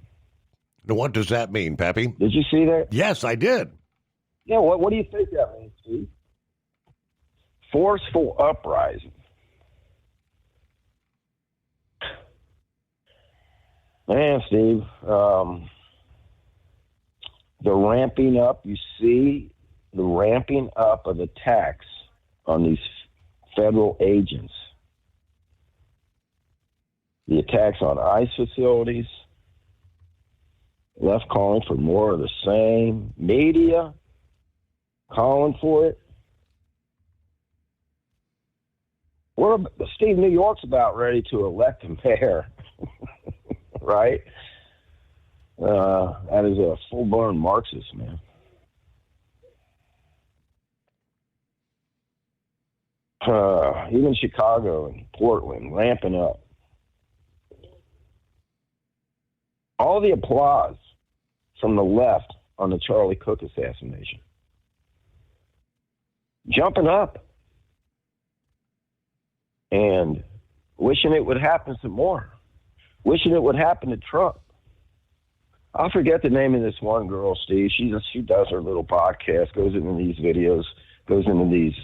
Now, what does that mean, Pappy? Did you see that? Yes, I did. Yeah, what do you think that means, Steve? Forceful uprising. Man, Steve, the ramping up, you see the ramping up of attacks on these federal agents. The attacks on ICE facilities, left calling for more of the same, media calling for it. Steve, New York's about ready to elect a mayor, right? That is a full-blown Marxist, man. Even Chicago and Portland ramping up. All the applause from the left on the Charlie Cook assassination. Jumping up. And wishing it would happen some more. Wishing it would happen to Trump. I forget the name of this one girl, Steve. She does her little podcast, goes into these videos, goes into these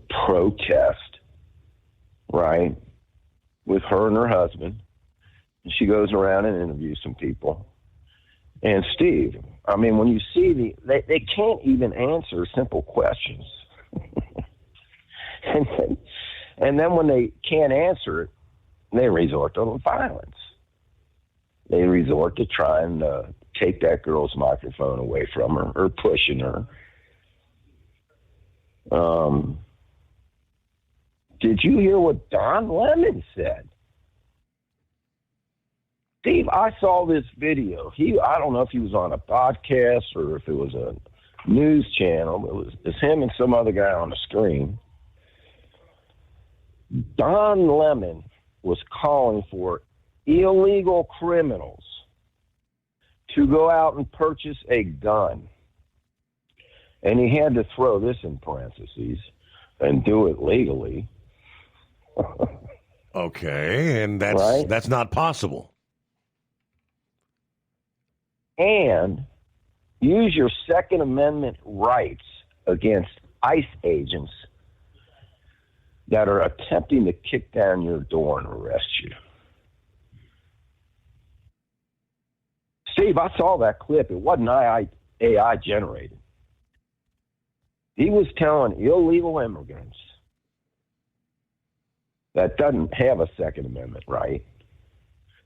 protests, right, with her and her husband. And she goes around and interviews some people. And Steve, I mean, when you see they can't even answer simple questions. And then when they can't answer it, they resort to violence. They resort to trying to take that girl's microphone away from her or pushing her. Did you hear what Don Lemon said? Steve, I saw this video. I don't know if he was on a podcast or if it was a news channel. It's him and some other guy on the screen. Don Lemon was calling for illegal criminals to go out and purchase a gun. And he had to throw this in parentheses and do it legally. Okay, and that's not possible. And use your Second Amendment rights against ICE agents that are attempting to kick down your door and arrest you. Steve, I saw that clip. It wasn't AI generated. He was telling illegal immigrants that doesn't have a Second Amendment right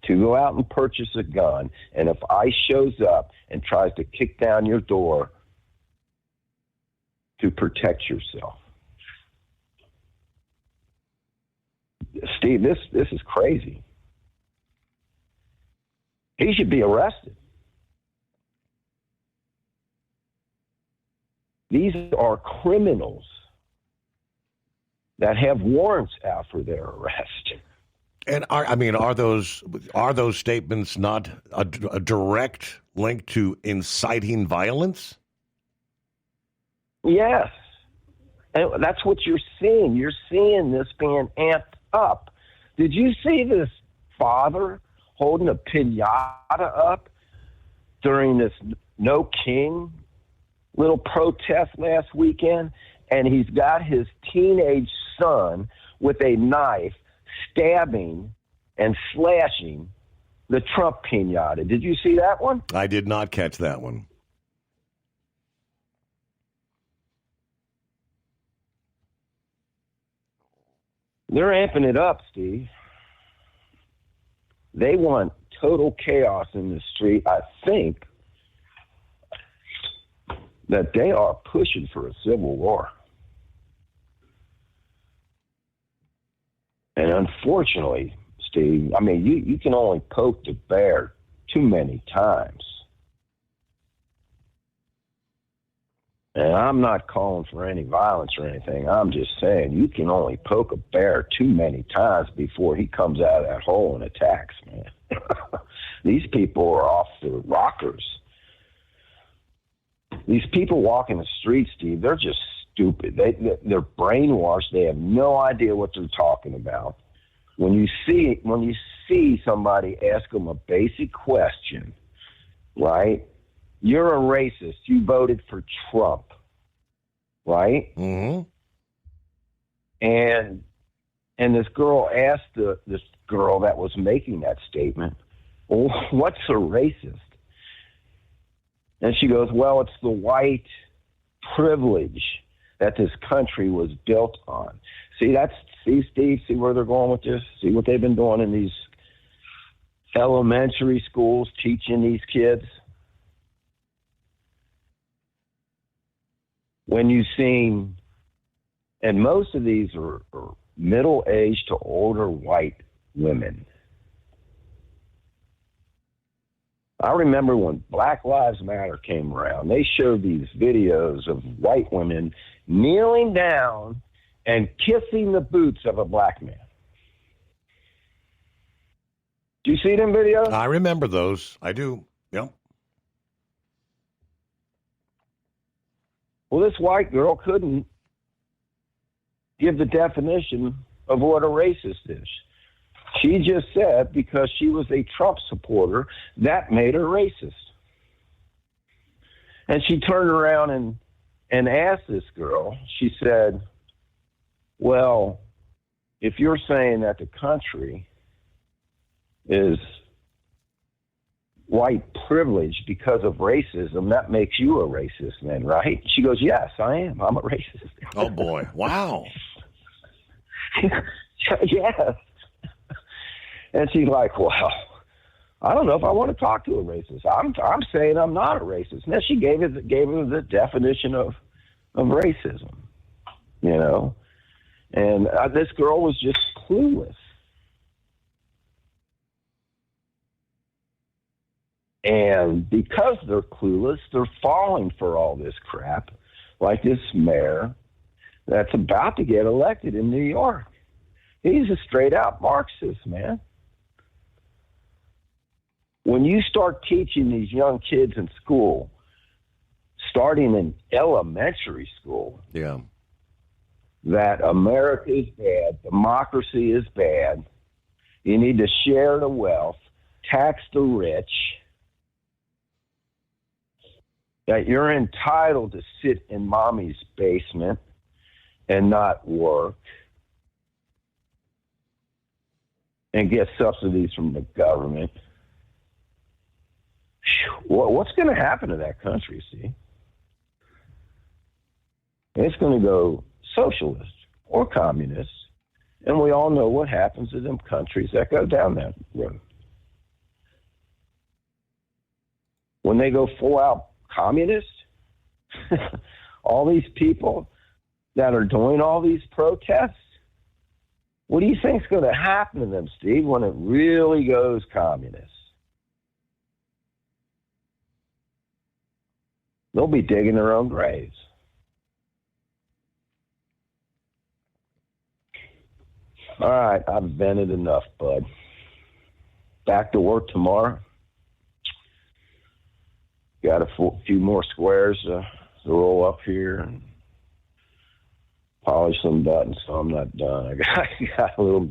to go out and purchase a gun, and if ICE shows up and tries to kick down your door, to protect yourself. Steve, this is crazy. He should be arrested. These are criminals that have warrants out for their arrest. And are those statements not a direct link to inciting violence? Yes. And that's what you're seeing. You're seeing this being amped up. Did you see this father holding a piñata up during this No King little protest last weekend? And he's got his teenage son with a knife stabbing and slashing the Trump piñata. Did you see that one? I did not catch that one. They're amping it up, Steve. They want total chaos in the street. I think that they are pushing for a civil war. And unfortunately, Steve, I mean, you can only poke the bear too many times. And I'm not calling for any violence or anything. I'm just saying you can only poke a bear too many times before he comes out of that hole and attacks, man. These people are off their rockers. These people walking the streets, Steve, they're just stupid. They're brainwashed. They have no idea what they're talking about. When you see somebody ask them a basic question, right? You're a racist. You voted for Trump, right? Mm-hmm. And this girl asked this girl that was making that statement, well, what's a racist? And she goes, well, it's the white privilege that this country was built on. See, Steve, see where they're going with this? See what they've been doing in these elementary schools, teaching these kids? When you've seen, and most of these are middle-aged to older white women. I remember when Black Lives Matter came around, they showed these videos of white women kneeling down and kissing the boots of a black man. Do you see them videos? I remember those. I do. Yep. Well, this white girl couldn't give the definition of what a racist is. She just said because she was a Trump supporter, that made her racist. And she turned around and asked this girl, she said, well, if you're saying that the country is white privilege because of racism, that makes you a racist then, right? She goes, yes, I am. I'm a racist. Oh, boy. Wow. Yes. And she's like, well, I don't know if I want to talk to a racist. I'm saying I'm not a racist. And then she gave her the definition of racism, you know. And this girl was just clueless. And because they're clueless, they're falling for all this crap, like this mayor that's about to get elected in New York. He's a straight-out Marxist, man. When you start teaching these young kids in school, starting in elementary school, that America is bad, democracy is bad, you need to share the wealth, tax the rich, that you're entitled to sit in mommy's basement and not work and get subsidies from the government. What's going to happen to that country, see? It's going to go socialist or communist, and we all know what happens to them countries that go down that road. When they go full-out communist, all these people that are doing all these protests, what do you think is going to happen to them, Steve, when it really goes communist? They'll be digging their own graves. All right, I've vented enough, bud. Back to work tomorrow. Got a few more squares to roll up here and polish some buttons, so I'm not done. I got a little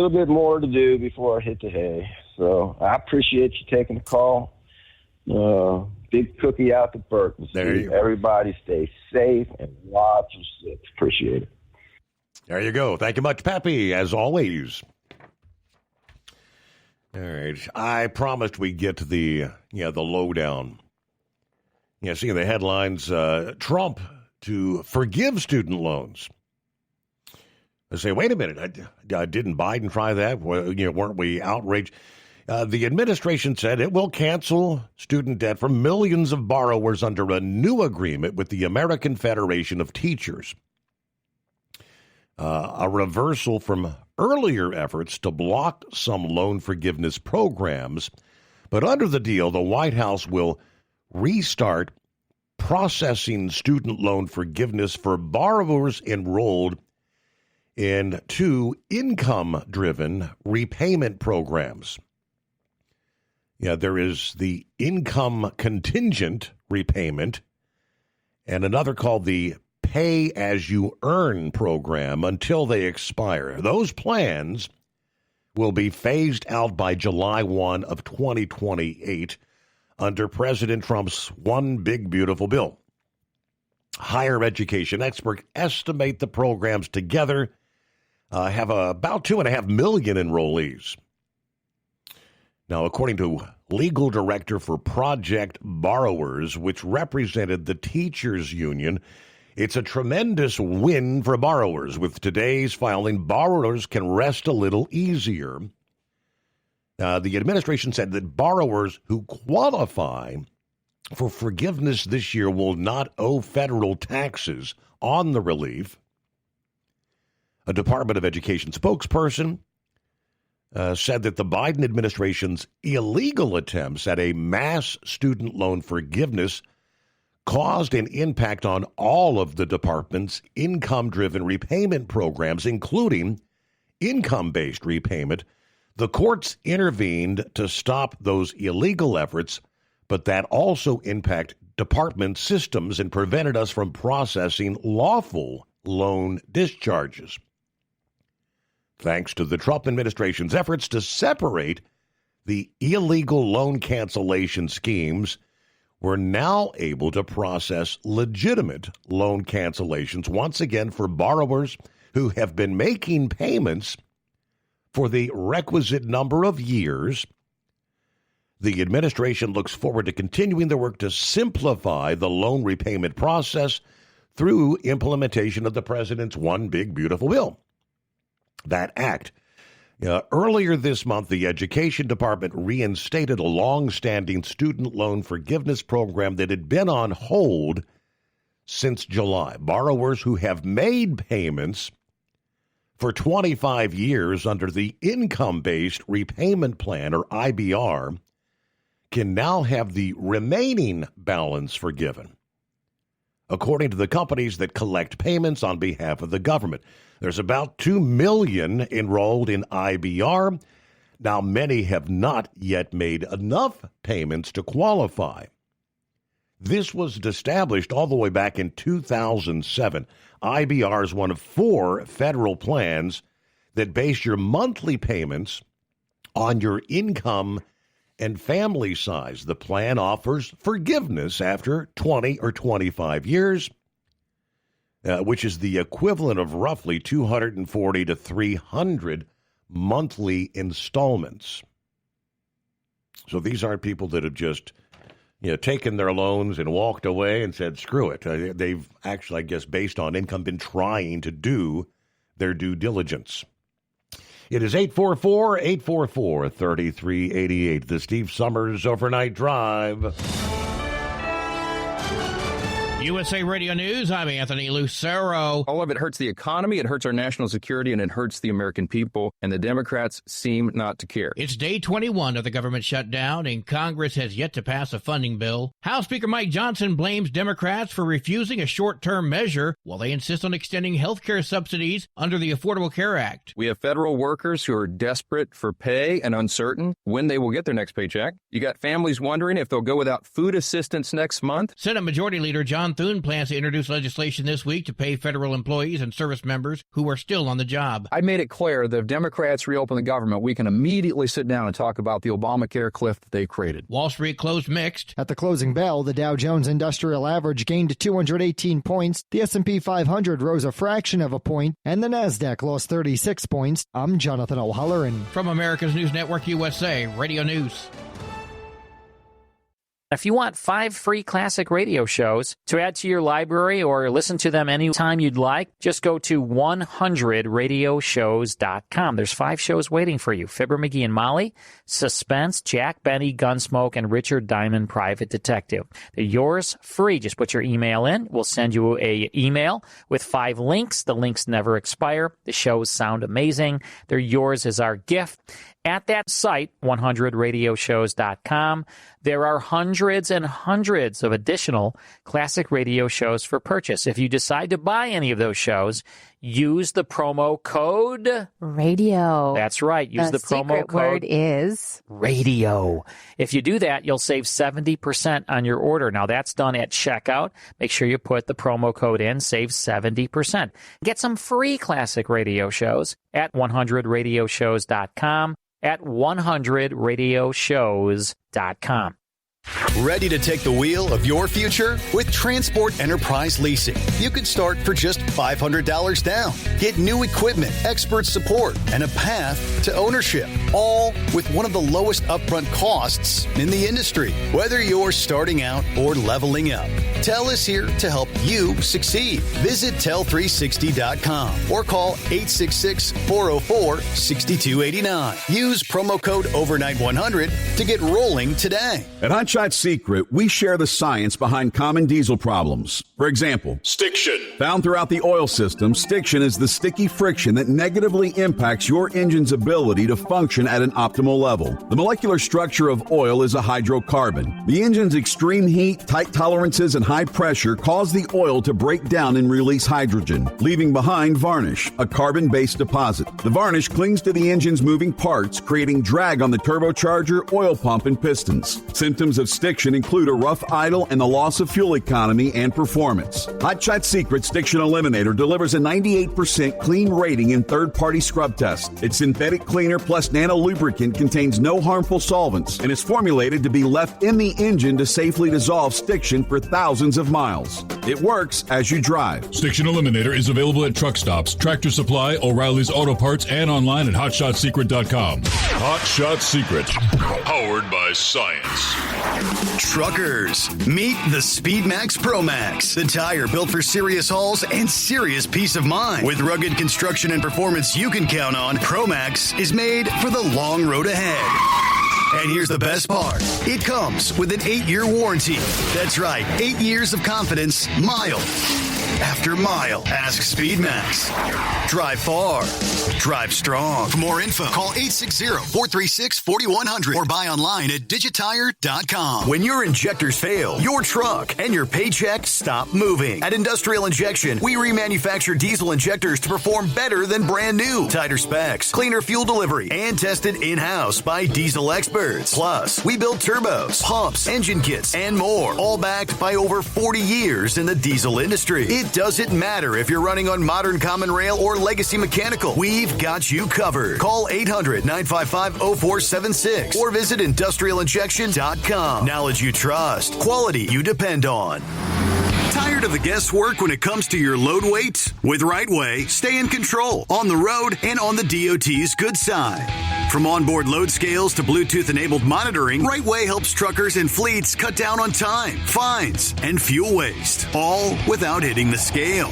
bit more to do before I hit the hay. So I appreciate you taking the call. Big cookie out to Burton. Everybody stay safe and watch your six. Appreciate it. There you go. Thank you much, Pappy, as always. All right. I promised we'd get to the lowdown. Seeing the headlines, Trump to forgive student loans. I say, wait a minute, didn't Biden try that? Weren't we outraged? The administration said it will cancel student debt for millions of borrowers under a new agreement with the American Federation of Teachers. A reversal from earlier efforts to block some loan forgiveness programs. But under the deal, the White House will restart processing student loan forgiveness for borrowers enrolled in 2 income-driven repayment programs. Yeah, there is the income contingent repayment and another called the Pay As You Earn program until they expire. Those plans will be phased out by July 1 of 2028 under President Trump's One Big Beautiful Bill. Higher education experts estimate the programs together have about 2.5 million enrollees. Now, according to legal director for Project Borrowers, which represented the teachers union, it's a tremendous win for borrowers. With today's filing, borrowers can rest a little easier. The administration said that borrowers who qualify for forgiveness this year will not owe federal taxes on the relief. A Department of Education spokesperson said that the Biden administration's illegal attempts at a mass student loan forgiveness caused an impact on all of the department's income-driven repayment programs, including income-based repayment. The courts intervened to stop those illegal efforts, but that also impacted department systems and prevented us from processing lawful loan discharges. Thanks to the Trump administration's efforts to separate the illegal loan cancellation schemes, we're now able to process legitimate loan cancellations once again for borrowers who have been making payments for the requisite number of years. The administration looks forward to continuing the work to simplify the loan repayment process through implementation of the president's One Big Beautiful Bill. That act. Earlier this month, the Education Department reinstated a long-standing student loan forgiveness program that had been on hold since July. Borrowers who have made payments for 25 years under the Income-Based Repayment Plan, or IBR, can now have the remaining balance forgiven, according to the companies that collect payments on behalf of the government. There's about 2 million enrolled in IBR. Now, many have not yet made enough payments to qualify. This was established all the way back in 2007. IBR is one of 4 federal plans that base your monthly payments on your income and family size. The plan offers forgiveness after 20 or 25 years, which is the equivalent of roughly 240 to 300 monthly installments. So these aren't people that have just taken their loans and walked away and said, screw it. They've actually, I guess, based on income, been trying to do their due diligence. It is 844-844-3388, the Steve Summers Overnight Drive. USA Radio News, I'm Anthony Lucero. All of it hurts the economy, it hurts our national security, and it hurts the American people, and the Democrats seem not to care. It's day 21 of the government shutdown, and Congress has yet to pass a funding bill. House Speaker Mike Johnson blames Democrats for refusing a short-term measure while they insist on extending health care subsidies under the Affordable Care Act. We have federal workers who are desperate for pay and uncertain when they will get their next paycheck. You got families wondering if they'll go without food assistance next month. Senate Majority Leader John Thune plans to introduce legislation this week to pay federal employees and service members who are still on the job. I made it clear that if Democrats reopen the government, we can immediately sit down and talk about the Obamacare cliff that they created. Wall Street closed mixed. At the closing bell, the Dow Jones Industrial Average gained 218 points, the S&P 500 rose a fraction of a point, and the Nasdaq lost 36 points. I'm Jonathan O'Halloran. From America's News Network USA, Radio News. If you want 5 free classic radio shows to add to your library or listen to them anytime you'd like, just go to 100radioshows.com. There's 5 shows waiting for you. Fibber, McGee, and Molly, Suspense, Jack Benny, Gunsmoke, and Richard Diamond, Private Detective. They're yours free. Just put your email in. We'll send you an email with 5 links. The links never expire. The shows sound amazing. They're yours as our gift. At that site, 100radioshows.com, there are hundreds hundreds and hundreds of additional classic radio shows for purchase. If you decide to buy any of those shows, use the promo code radio. That's right. Use the promo secret code word is radio. If you do that, you'll save 70% on your order. Now, that's done at checkout. Make sure you put the promo code in, save 70%. Get some free classic radio shows at 100radioshows.com, at 100radioshows.com. Ready to take the wheel of your future? With Transport Enterprise Leasing, you could start for just $500 down. Get new equipment, expert support, and a path to ownership, all with one of the lowest upfront costs in the industry. Whether you're starting out or leveling up, TEL is here to help you succeed. Visit tel360.com or call 866-404-6289. Use promo code OVERNIGHT100 to get rolling today. At Hotshot Secret, we share the science behind common diesel problems. For example, stiction. Found throughout the oil system, stiction is the sticky friction that negatively impacts your engine's ability to function at an optimal level. The molecular structure of oil is a hydrocarbon. The engine's extreme heat, tight tolerances, and high pressure cause the oil to break down and release hydrogen, leaving behind varnish, a carbon-based deposit. The varnish clings to the engine's moving parts, creating drag on the turbocharger, oil pump, and pistons. Symptoms of stiction include a rough idle and the loss of fuel economy and performance. Hotshot Secret Stiction Eliminator delivers a 98% clean rating in third-party scrub tests. Its synthetic cleaner plus nano lubricant contains no harmful solvents and is formulated to be left in the engine to safely dissolve stiction for thousands of miles. It works as you drive. Stiction Eliminator is available at truck stops, Tractor Supply, O'Reilly's Auto Parts, and online at hotshotsecret.com. Hot Shot Secret, powered by science. Truckers, meet the Speedmax Pro Max, the tire built for serious hauls and serious peace of mind. With rugged construction and performance you can count on, Pro Max is made for the long road ahead. And here's the best part. It comes with an 8-year warranty. That's right, 8 years of confidence, mile after mile. Ask Speedmax. Drive far. Drive strong. For more info, call 860-436-4100 or buy online at digitire.com. When your injectors fail, your truck and your paycheck stop moving. At Industrial Injection, we remanufacture diesel injectors to perform better than brand new. Tighter specs, cleaner fuel delivery, and tested in-house by diesel experts. Plus, we build turbos, pumps, engine kits, and more, all backed by over 40 years in the diesel industry. It doesn't matter if you're running on modern common rail or legacy mechanical. We've got you covered. Call 800-955-0476 or visit industrialinjection.com. Knowledge you trust. Quality you depend on. Tired of the guesswork when it comes to your load weight? With RightWay, stay in control on the road and on the DOT's good side. From onboard load scales to Bluetooth-enabled monitoring, RightWay helps truckers and fleets cut down on time, fines, and fuel waste, all without hitting the scale.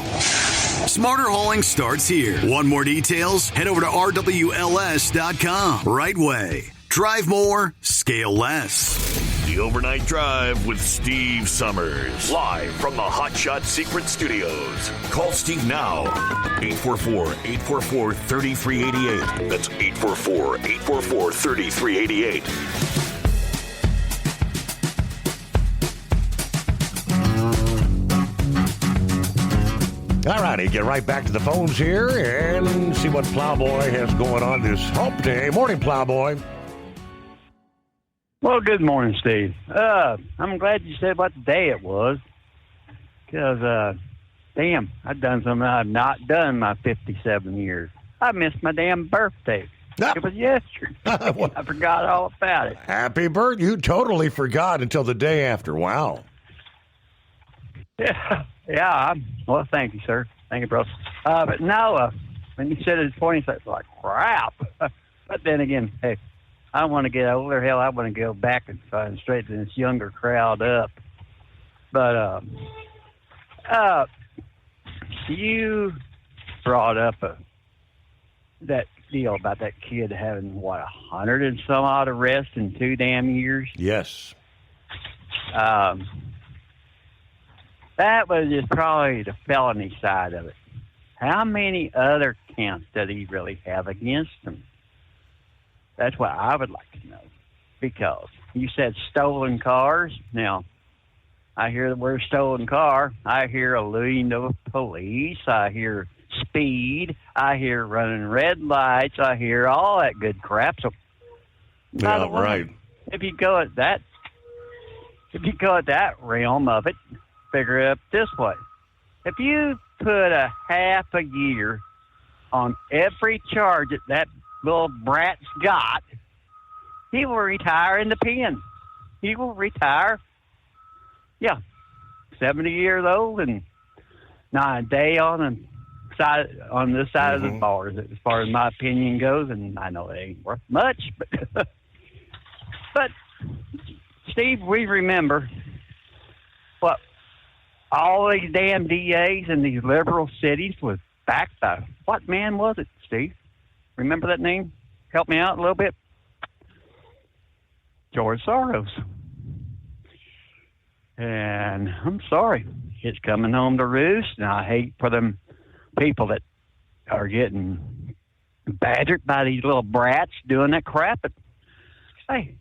Smarter hauling starts here. Want more details? Head over to rwls.com. RightWay. Drive more, scale less. The Overnight Drive with Steve Summers. Live from the Hot Shot Secret Studios. Call Steve now. 844-844-3388. That's 844-844-3388. All righty, get right back to the phones here and see what Plowboy has going on this hump day. Morning, Plowboy. Well, good morning, Steve. I'm glad you said what day it was, because, damn, I've done something I've not done in my 57 years. I missed my damn birthday. It was yesterday. I forgot all about it. Happy birthday. You totally forgot until the day after. Wow. Yeah. Well, thank you, sir. Thank you, bro. But no, when you said it's 20, it's like, crap. But then again, hey, I want to get older. Hell, I want to go back and try and straighten this younger crowd up. But you brought up that deal about that kid having, 100 and some odd arrests in 2 damn years? Yes. That was just probably the felony side of it. How many other counts did he really have against him? That's what I would like to know. because you said stolen cars. Now, I hear the word stolen car. I hear eluding the police. I hear speed. I hear running red lights. I hear all that good crap. So, by the way, right. If you go at that realm of it, figure it up this way. If you put a half a year on every charge that little brat's got, he will retire in the pen. He will retire, 70 years old and not a day on this side of the bars, as far as my opinion goes. And I know it ain't worth much, but but Steve, we remember what all these damn DAs in these liberal cities was backed by. What man was it, Steve? Remember that name? Help me out a little bit. George Soros. And I'm sorry, it's coming home to roost, and I hate for them people that are getting badgered by these little brats doing that crap. But hey,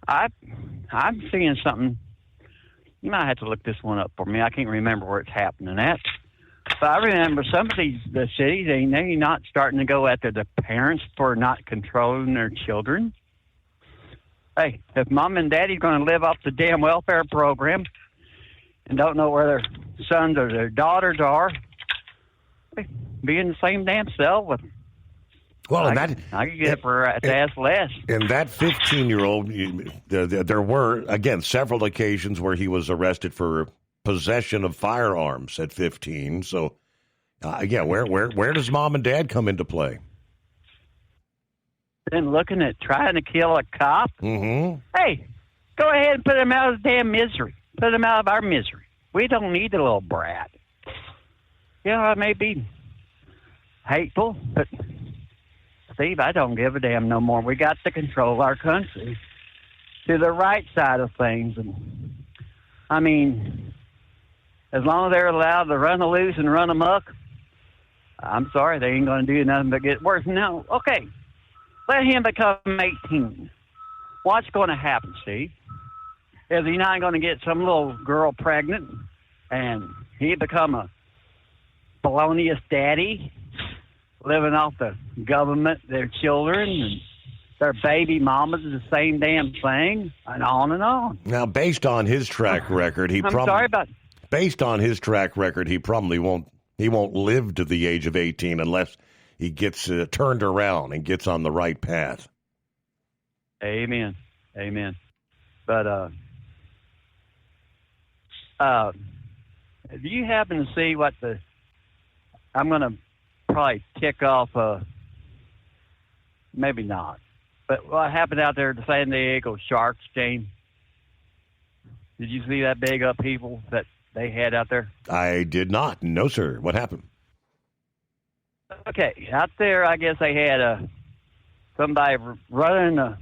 I'm seeing something. You might have to look this one up for me. I can't remember where it's happening at. But I remember some of the cities, they're not starting to go after the parents for not controlling their children. Hey, if mom and daddy's going to live off the damn welfare program and don't know where their sons or their daughters are, be in the same damn cell with them. Well, I could get it for ask less. And that 15-year-old, there were, again, several occasions where he was arrested for possession of firearms at 15. So, where does mom and dad come into play? Then looking at trying to kill a cop. Mm-hmm. Hey, go ahead and put him out of damn misery. Put him out of our misery. We don't need the little brat. I may be hateful, but Steve, I don't give a damn no more. We got to control our country to the right side of things. And I mean, as long as they're allowed to run loose and run amok, I'm sorry, they ain't going to do nothing but get worse. Now, okay, let him become 18. What's going to happen, Steve? Is he not going to get some little girl pregnant and he become a felonious daddy, living off the government, their children, and their baby mamas is the same damn thing, and on and on. Now, based on his track record, based on his track record, he probably won't live to the age of 18 unless he gets turned around and gets on the right path. Amen. But do you happen to see what I'm going to probably tick off, maybe not, but what happened out there at the San Diego Sharks game? Did you see that big upheaval that they had out there? I did not. No, sir. What happened? Okay, out there, I guess they had somebody running a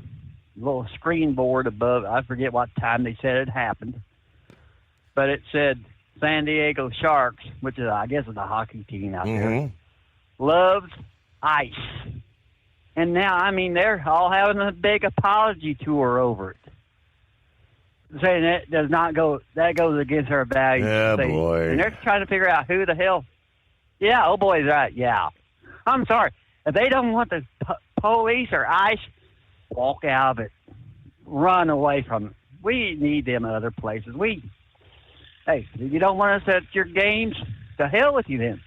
little screen board above. I forget what time they said it happened, but it said San Diego Sharks, which is, I guess, is a hockey team out there, loves ice. And now, I mean, they're all having a big apology tour over it, saying that does not go, that goes against our values. Yeah, boy. And they're trying to figure out who the hell. Yeah, oh boy's right. Yeah. I'm sorry. If they don't want the police or ICE, walk out of it. Run away from it. We need them in other places. Hey, if you don't want us at your games, to hell with you then,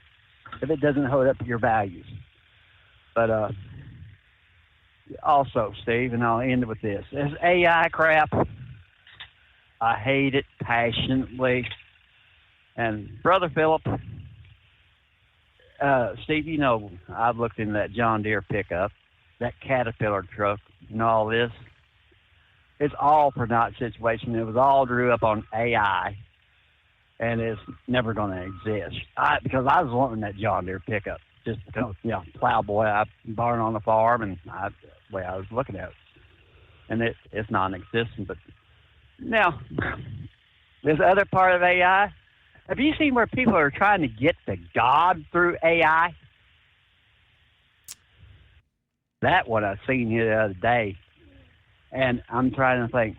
if it doesn't hold up to your values. But also, Steve, and I'll end with this AI crap. I hate it passionately. And Brother Philip, Steve, you know, I've looked into that John Deere pickup, that Caterpillar truck, and all this. It's all for naught situation. It was all drew up on AI, and it's never going to exist. Because I was wanting that John Deere pickup, just because, plowboy, I barn on the farm, and the way I was looking at it. And it's non-existent. But now, this other part of AI, have you seen where people are trying to get to God through AI? That one I seen here the other day. And I'm trying to think,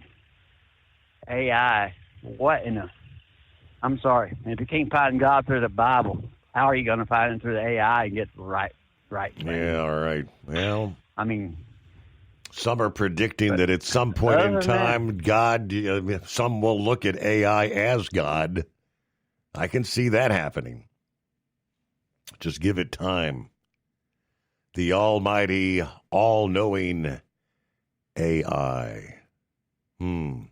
AI, what in the... I'm sorry. If you can't find God through the Bible, how are you going to find him through the AI and get the right thing? Yeah, all right. Well, I mean... Some are predicting that at some point in time, God, some will look at AI as God. I can see that happening. Just give it time. The almighty, all-knowing AI. All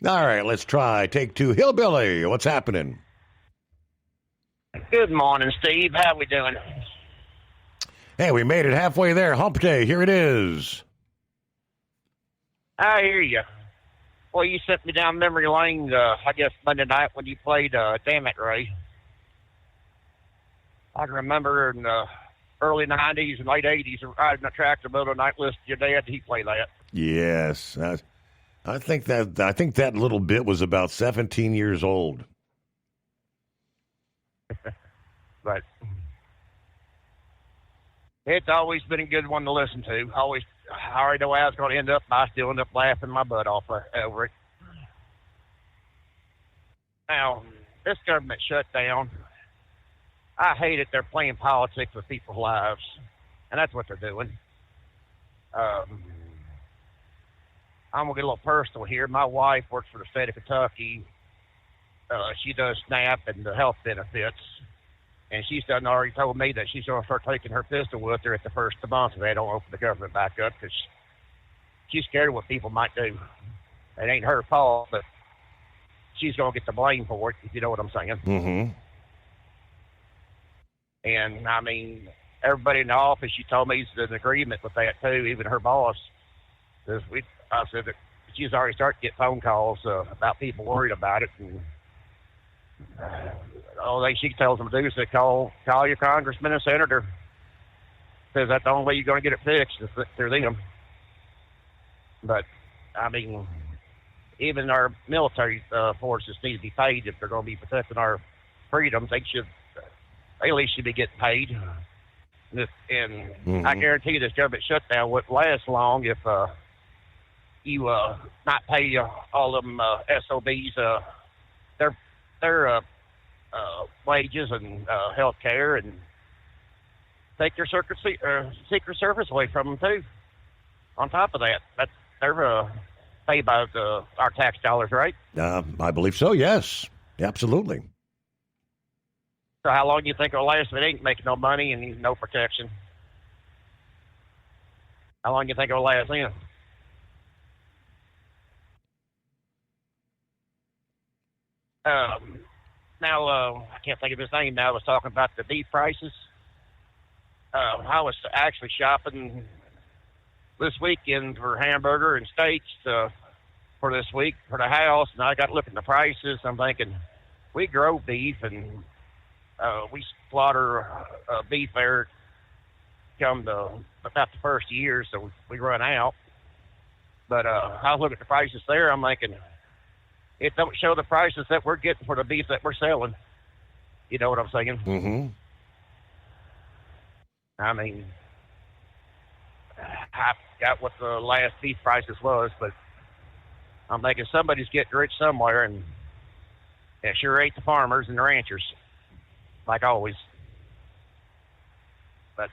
right, let's try. Take two. Hillbilly, what's happening? Good morning, Steve. How we doing? Hey, we made it halfway there. Hump day. Here it is. I hear you. Well, you sent me down memory lane, I guess, Monday night when you played Damn It, Ray. I can remember in the early 90s and late 80s riding a tractor middle of the night listening to your dad. He played that. Yes. I think that little bit was about 17 years old. But it's always been a good one to listen to. I already know I was going to end up, but I still end up laughing my butt off over it. Now, this government shutdown, I hate it. They're playing politics with people's lives, and that's what they're doing. I'm going to get a little personal here. My wife works for the state of Kentucky. She does SNAP and the health benefits. And she's already told me that she's going to start taking her pistol with her at the first of the month if they don't open the government back up, because she's scared of what people might do. It ain't her fault, but she's going to get the blame for it, if you know what I'm saying. Mm-hmm. And, I mean, everybody in the office, she told me, is in agreement with that, too, even her boss. I said that she's already started to get phone calls about people worried about it, and all she tells them to do is to call your congressman and senator. Says that's the only way you're going to get it fixed is through them. But, I mean, even our military forces need to be paid if they're going to be protecting our freedoms. They at least should be getting paid. And I guarantee you this government shutdown wouldn't last long if you not pay all of them SOBs their wages and health care, and take their Secret Service away from them, too. On top of that, they're paid by our tax dollars, right? I believe so, yes. Absolutely. So how long do you think it'll last if it ain't making no money and no protection? How long do you think it'll last then? Now, I can't think of his name now. I was talking about the beef prices. I was actually shopping this weekend for hamburger and steaks for this week for the house, and I got to look at the prices. I'm thinking, we grow beef, and we slaughter beef there come to about the first year, so we run out. But I look at the prices there, I'm thinking, it don't show the prices that we're getting for the beef that we're selling. You know what I'm saying? Mm-hmm. I mean, I forgot what the last beef prices was, but I'm thinking somebody's getting rich somewhere, and it sure ain't the farmers and the ranchers, like always. But,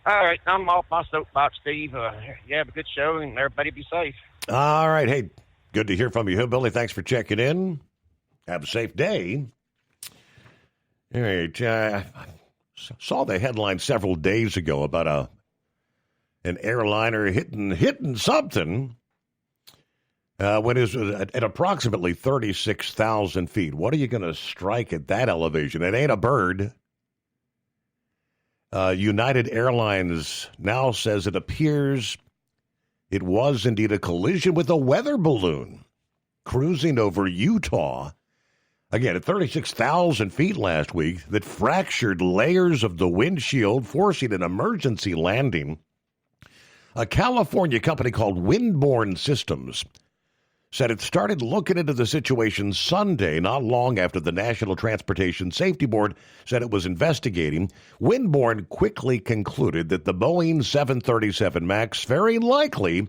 all right, I'm off my soapbox, Steve. You have a good show, and everybody be safe. All right, hey. Good to hear from you, Hillbilly. Thanks for checking in. Have a safe day. All right. I saw the headline several days ago about an airliner hitting something when it was at approximately 36,000 feet. What are you going to strike at that elevation? It ain't a bird. United Airlines now says it appears it was indeed a collision with a weather balloon cruising over Utah, again at 36,000 feet last week, that fractured layers of the windshield, forcing an emergency landing. A California company called Windborne Systems said it started looking into the situation Sunday, not long after the National Transportation Safety Board said it was investigating. Winborne quickly concluded that the Boeing 737 MAX very likely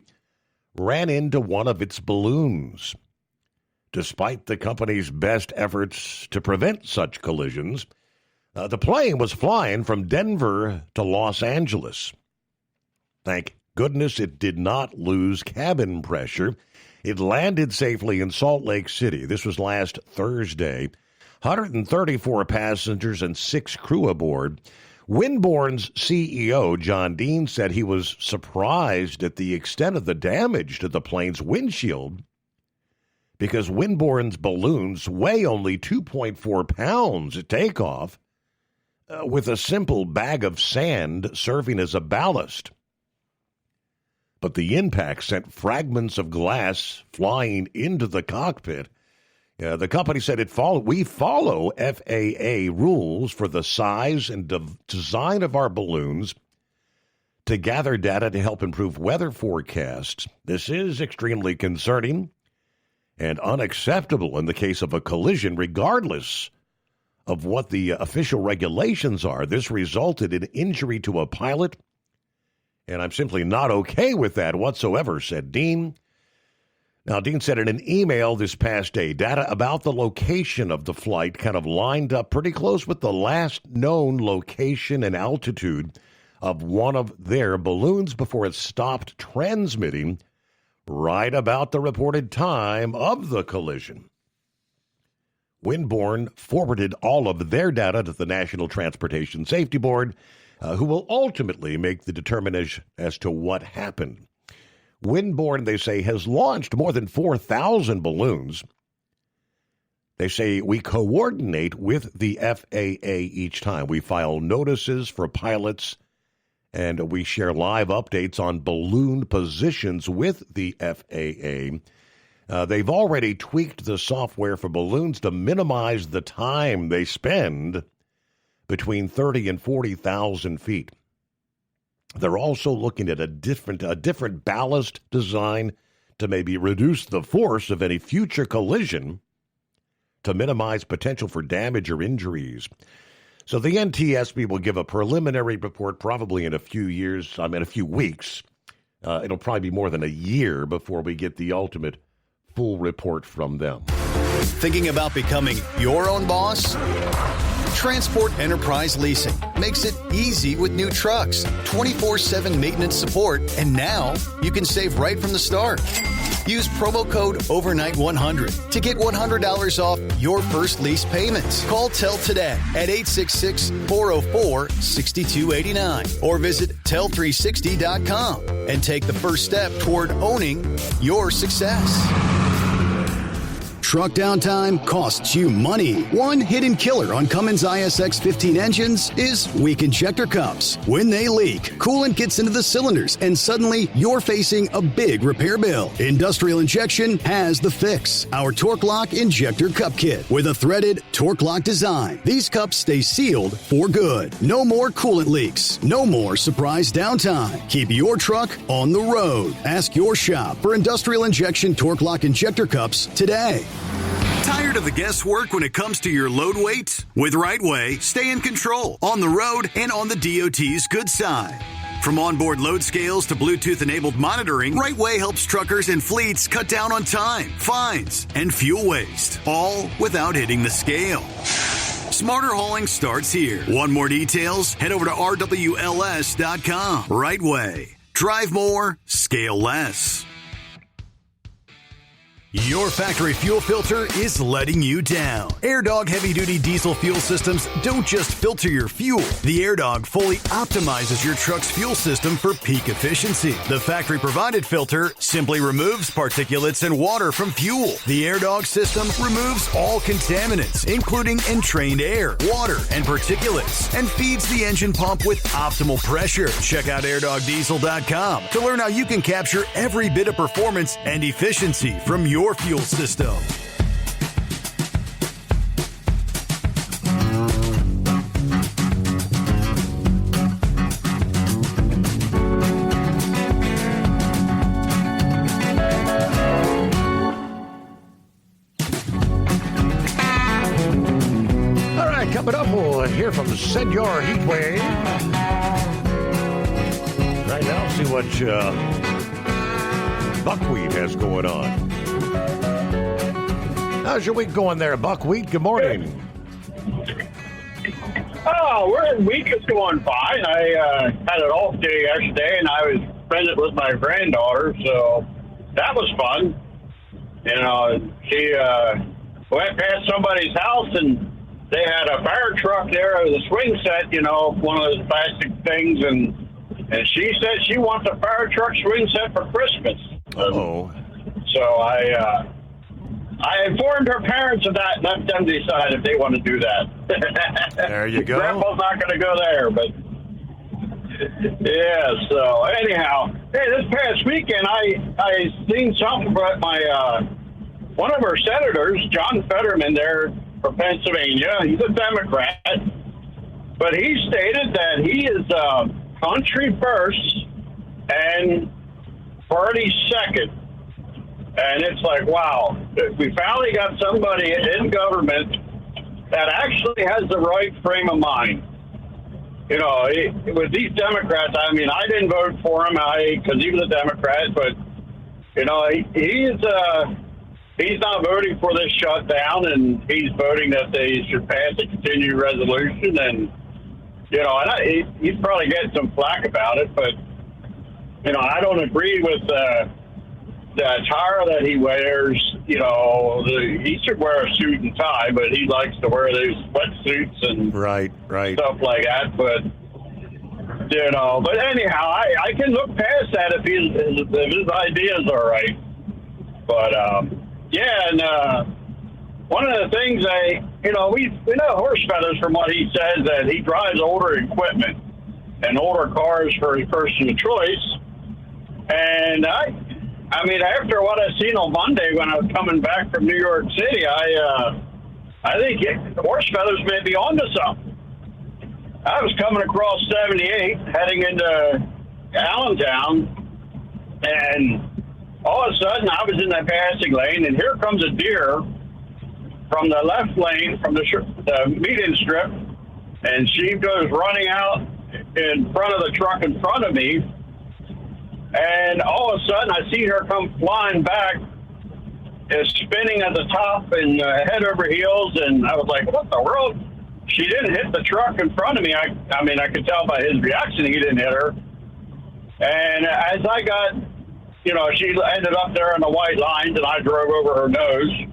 ran into one of its balloons. Despite the company's best efforts to prevent such collisions, the plane was flying from Denver to Los Angeles. Thank goodness it did not lose cabin pressure. It landed safely in Salt Lake City. This was last Thursday. 134 passengers and 6 crew aboard. Winborne's CEO, John Dean, said he was surprised at the extent of the damage to the plane's windshield because Winborne's balloons weigh only 2.4 pounds at takeoff, with a simple bag of sand serving as a ballast. But the impact sent fragments of glass flying into the cockpit. The company said we follow FAA rules for the size and design of our balloons to gather data to help improve weather forecasts. This is extremely concerning and unacceptable in the case of a collision, regardless of what the official regulations are. This resulted in injury to a pilot, and I'm simply not okay with that whatsoever, said Dean. Now, Dean said in an email this past day, data about the location of the flight kind of lined up pretty close with the last known location and altitude of one of their balloons before it stopped transmitting right about the reported time of the collision. Winborne forwarded all of their data to the National Transportation Safety Board, who will ultimately make the determination as to what happened. Winborne, they say, has launched more than 4,000 balloons. They say we coordinate with the FAA each time. We file notices for pilots, and we share live updates on balloon positions with the FAA. They've already tweaked the software for balloons to minimize the time they spend between 30 and 40,000 feet. They're also looking at a different ballast design to maybe reduce the force of any future collision to minimize potential for damage or injuries. So the NTSB will give a preliminary report probably in a few weeks. It'll probably be more than a year before we get the ultimate full report from them. Thinking about becoming your own boss? Transport Enterprise Leasing makes it easy with new trucks, 24/7 maintenance support, and now you can save right from the start. Use promo code OVERNIGHT100 to get $100 off your first lease payments. Call TEL today at 866-404-6289 or visit tel360.com and take the first step toward owning your success. Truck downtime costs you money. One hidden killer on Cummins ISX 15 engines is weak injector cups. When they leak, coolant gets into the cylinders and suddenly you're facing a big repair bill. Industrial Injection has the fix. Our Torque Lock Injector Cup Kit with a threaded Torque Lock design. These cups stay sealed for good. No more coolant leaks. No more surprise downtime. Keep your truck on the road. Ask your shop for Industrial Injection Torque Lock Injector Cups today. Tired of the guesswork when it comes to your load weight? With RightWay, stay in control on the road and on the DOT's good side. From onboard load scales to Bluetooth-enabled monitoring, RightWay helps truckers and fleets cut down on time, fines, and fuel waste, all without hitting the scale. Smarter hauling starts here. Want more details? Head over to RWLS.com. RightWay. Drive more, scale less. Your factory fuel filter is letting you down. AirDog heavy-duty diesel fuel systems don't just filter your fuel. The AirDog fully optimizes your truck's fuel system for peak efficiency. The factory-provided filter simply removes particulates and water from fuel. The AirDog system removes all contaminants, including entrained air, water, and particulates, and feeds the engine pump with optimal pressure. Check out airdogdiesel.com to learn how you can capture every bit of performance and efficiency from your fuel system. Senor Heatwave. Right now, see what Buckwheat has going on. How's your week going there, Buckwheat? Good morning. Oh, week is going fine. I had an off day yesterday, and I was spending it with my granddaughter, so that was fun. You know, she went past somebody's house, and they had a fire truck there with a swing set, you know, one of those plastic things, and she said she wants a fire truck swing set for Christmas. Oh. So I informed her parents of that and let them decide if they want to do that. There you go. Grandpa's not going to go there, but yeah. So anyhow, hey, this past weekend I seen something about my one of our senators, John Fetterman, there from Pennsylvania. He's a Democrat, but he stated that he is country first and party second. And it's like, wow, we finally got somebody in government that actually has the right frame of mind. You know, with these Democrats, I mean, I didn't vote for him because he was a Democrat, but, you know, he's not voting for this shutdown, and he's voting that they should pass a continuing resolution. And, you know, and he's probably getting some flack about it, but, you know, I don't agree with the attire that he wears. You know, he should wear a suit and tie, but he likes to wear those sweatsuits and right stuff like that. But you know, but anyhow, I can look past that if his ideas are right. But yeah, and one of the things we know horse feathers from what he says that he drives older equipment and older cars for his personal choice, and I mean, after what I seen on Monday when I was coming back from New York City, I think horse feathers may be onto something. I was coming across 78, heading into Allentown, and all of a sudden I was in that passing lane, and here comes a deer from the left lane, from the median strip, and she goes running out in front of the truck in front of me. And all of a sudden, I see her come flying back, spinning at the top and head over heels. And I was like, what the world? She didn't hit the truck in front of me. I mean, I could tell by his reaction he didn't hit her. And as I got, you know, she ended up there in the white lines, and I drove over her nose.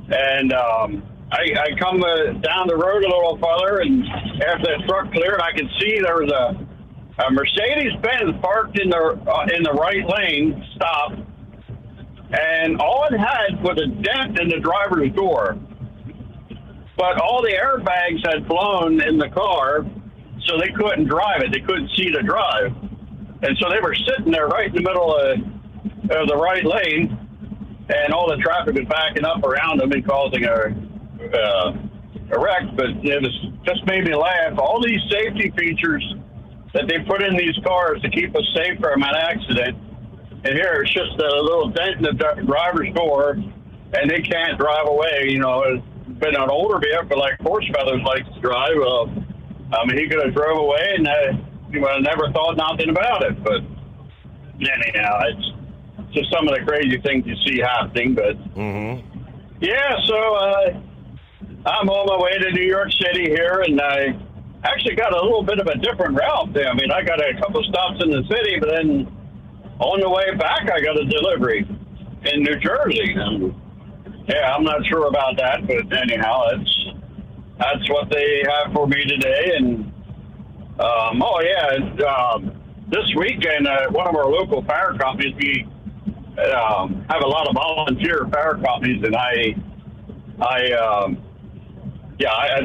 And I come down the road a little further, and after that truck cleared, I could see there was a Mercedes-Benz parked in the right lane, stopped, and all it had was a dent in the driver's door. But all the airbags had blown in the car, so they couldn't drive it. They couldn't see to drive. And so they were sitting there right in the middle of the right lane, and all the traffic was backing up around them and causing a wreck. But it just made me laugh. All these safety features that they put in these cars to keep us safe from an accident. And here it's just a little dent in the driver's door, and they can't drive away. You know, it's been an older vehicle like horse feathers likes to drive. Well, I mean, he could have drove away, and he would have never thought nothing about it. But anyhow, it's just some of the crazy things you see happening. But yeah, so I'm on my way to New York City here, and I actually got a little bit of a different route there. I mean, I got a couple stops in the city, but then on the way back, I got a delivery in New Jersey. And yeah, I'm not sure about that, but anyhow, that's what they have for me today. And this weekend, one of our local fire companies, we have a lot of volunteer fire companies, and I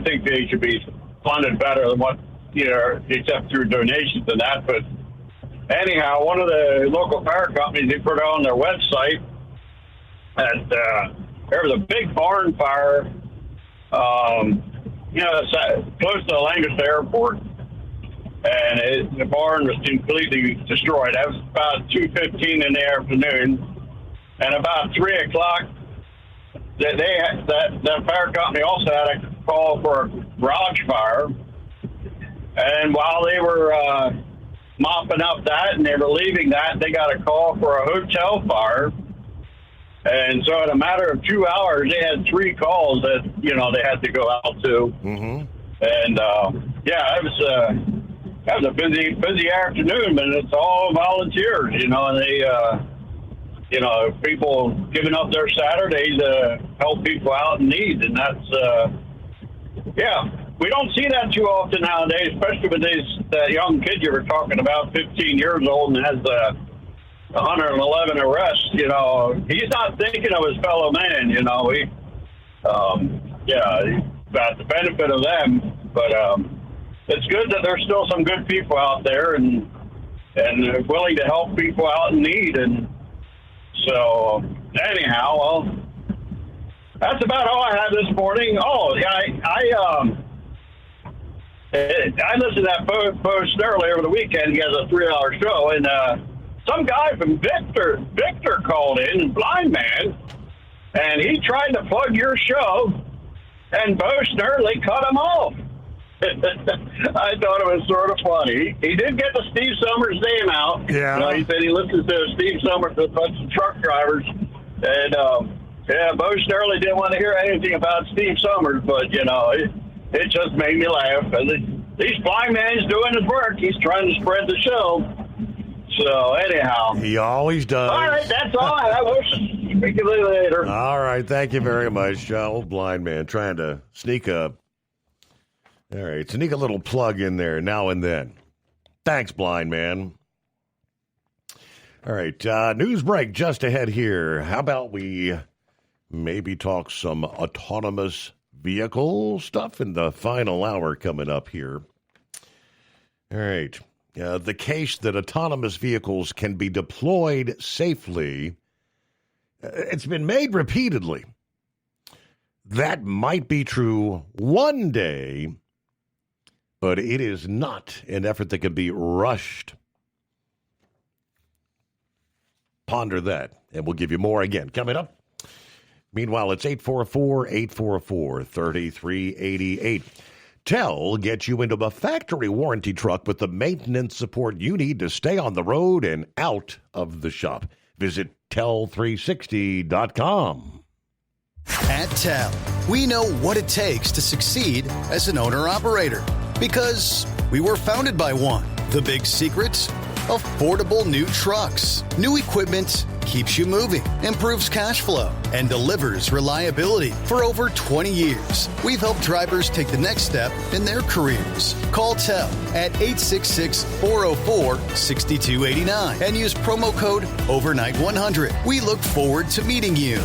think they should be funded better than what, you know, except through donations and that. But anyhow, one of the local fire companies, they put on their website that there was a big barn fire, it's close to the Lancaster Airport, and the barn was completely destroyed. That was about 2:15 in the afternoon, and about 3 o'clock, that fire company also had a call for a garage fire, And while they were mopping up that and they were leaving that, they got a call for a hotel fire. And so in a matter of 2 hours, they had 3 calls that, they had to go out to. Mm-hmm. And, that was a busy afternoon, but it's all volunteers, and they, people giving up their Saturday to help people out in need. And that's, we don't see that too often nowadays, especially with that young kid you were talking about, 15 years old and has 111 arrests. He's not thinking of his fellow man. About the benefit of them, but it's good that there's still some good people out there and willing to help people out in need. And so, anyhow, well, that's about all I had this morning. Oh, yeah, I listened to that post earlier over the weekend. He has a 3-hour show, and some guy from Victor called in, blind man, and he tried to plug your show, and Bo Snerdley cut him off. I thought it was sort of funny. He did get the Steve Summers name out. Yeah. He said he listens to Steve Summers with a bunch of truck drivers, and Bo Snerdley didn't want to hear anything about Steve Summers, but it just made me laugh. And these blind man's doing his work. He's trying to spread the show. So, anyhow. He always does. All right, that's all I have. We'll speak to you later. All right, thank you very much. Old blind man trying to sneak a little plug in there now and then. Thanks, blind man. All right, news break just ahead here. How about we maybe talk some autonomous vehicle stuff in the final hour coming up here. All right. The case that autonomous vehicles can be deployed safely, it's been made repeatedly. That might be true one day, but it is not an effort that can be rushed. Ponder that, and we'll give you more again coming up. Meanwhile, it's 844-844-3388. Tell gets you into a factory warranty truck with the maintenance support you need to stay on the road and out of the shop. Visit Tell360.com. At Tell, we know what it takes to succeed as an owner-operator because we were founded by one. The big secret? Affordable new trucks. New equipment keeps you moving, improves cash flow, and delivers reliability. For over 20 years, we've helped drivers take the next step in their careers. Call Tell at 866-404-6289 and use promo code OVERNIGHT100. We look forward to meeting you.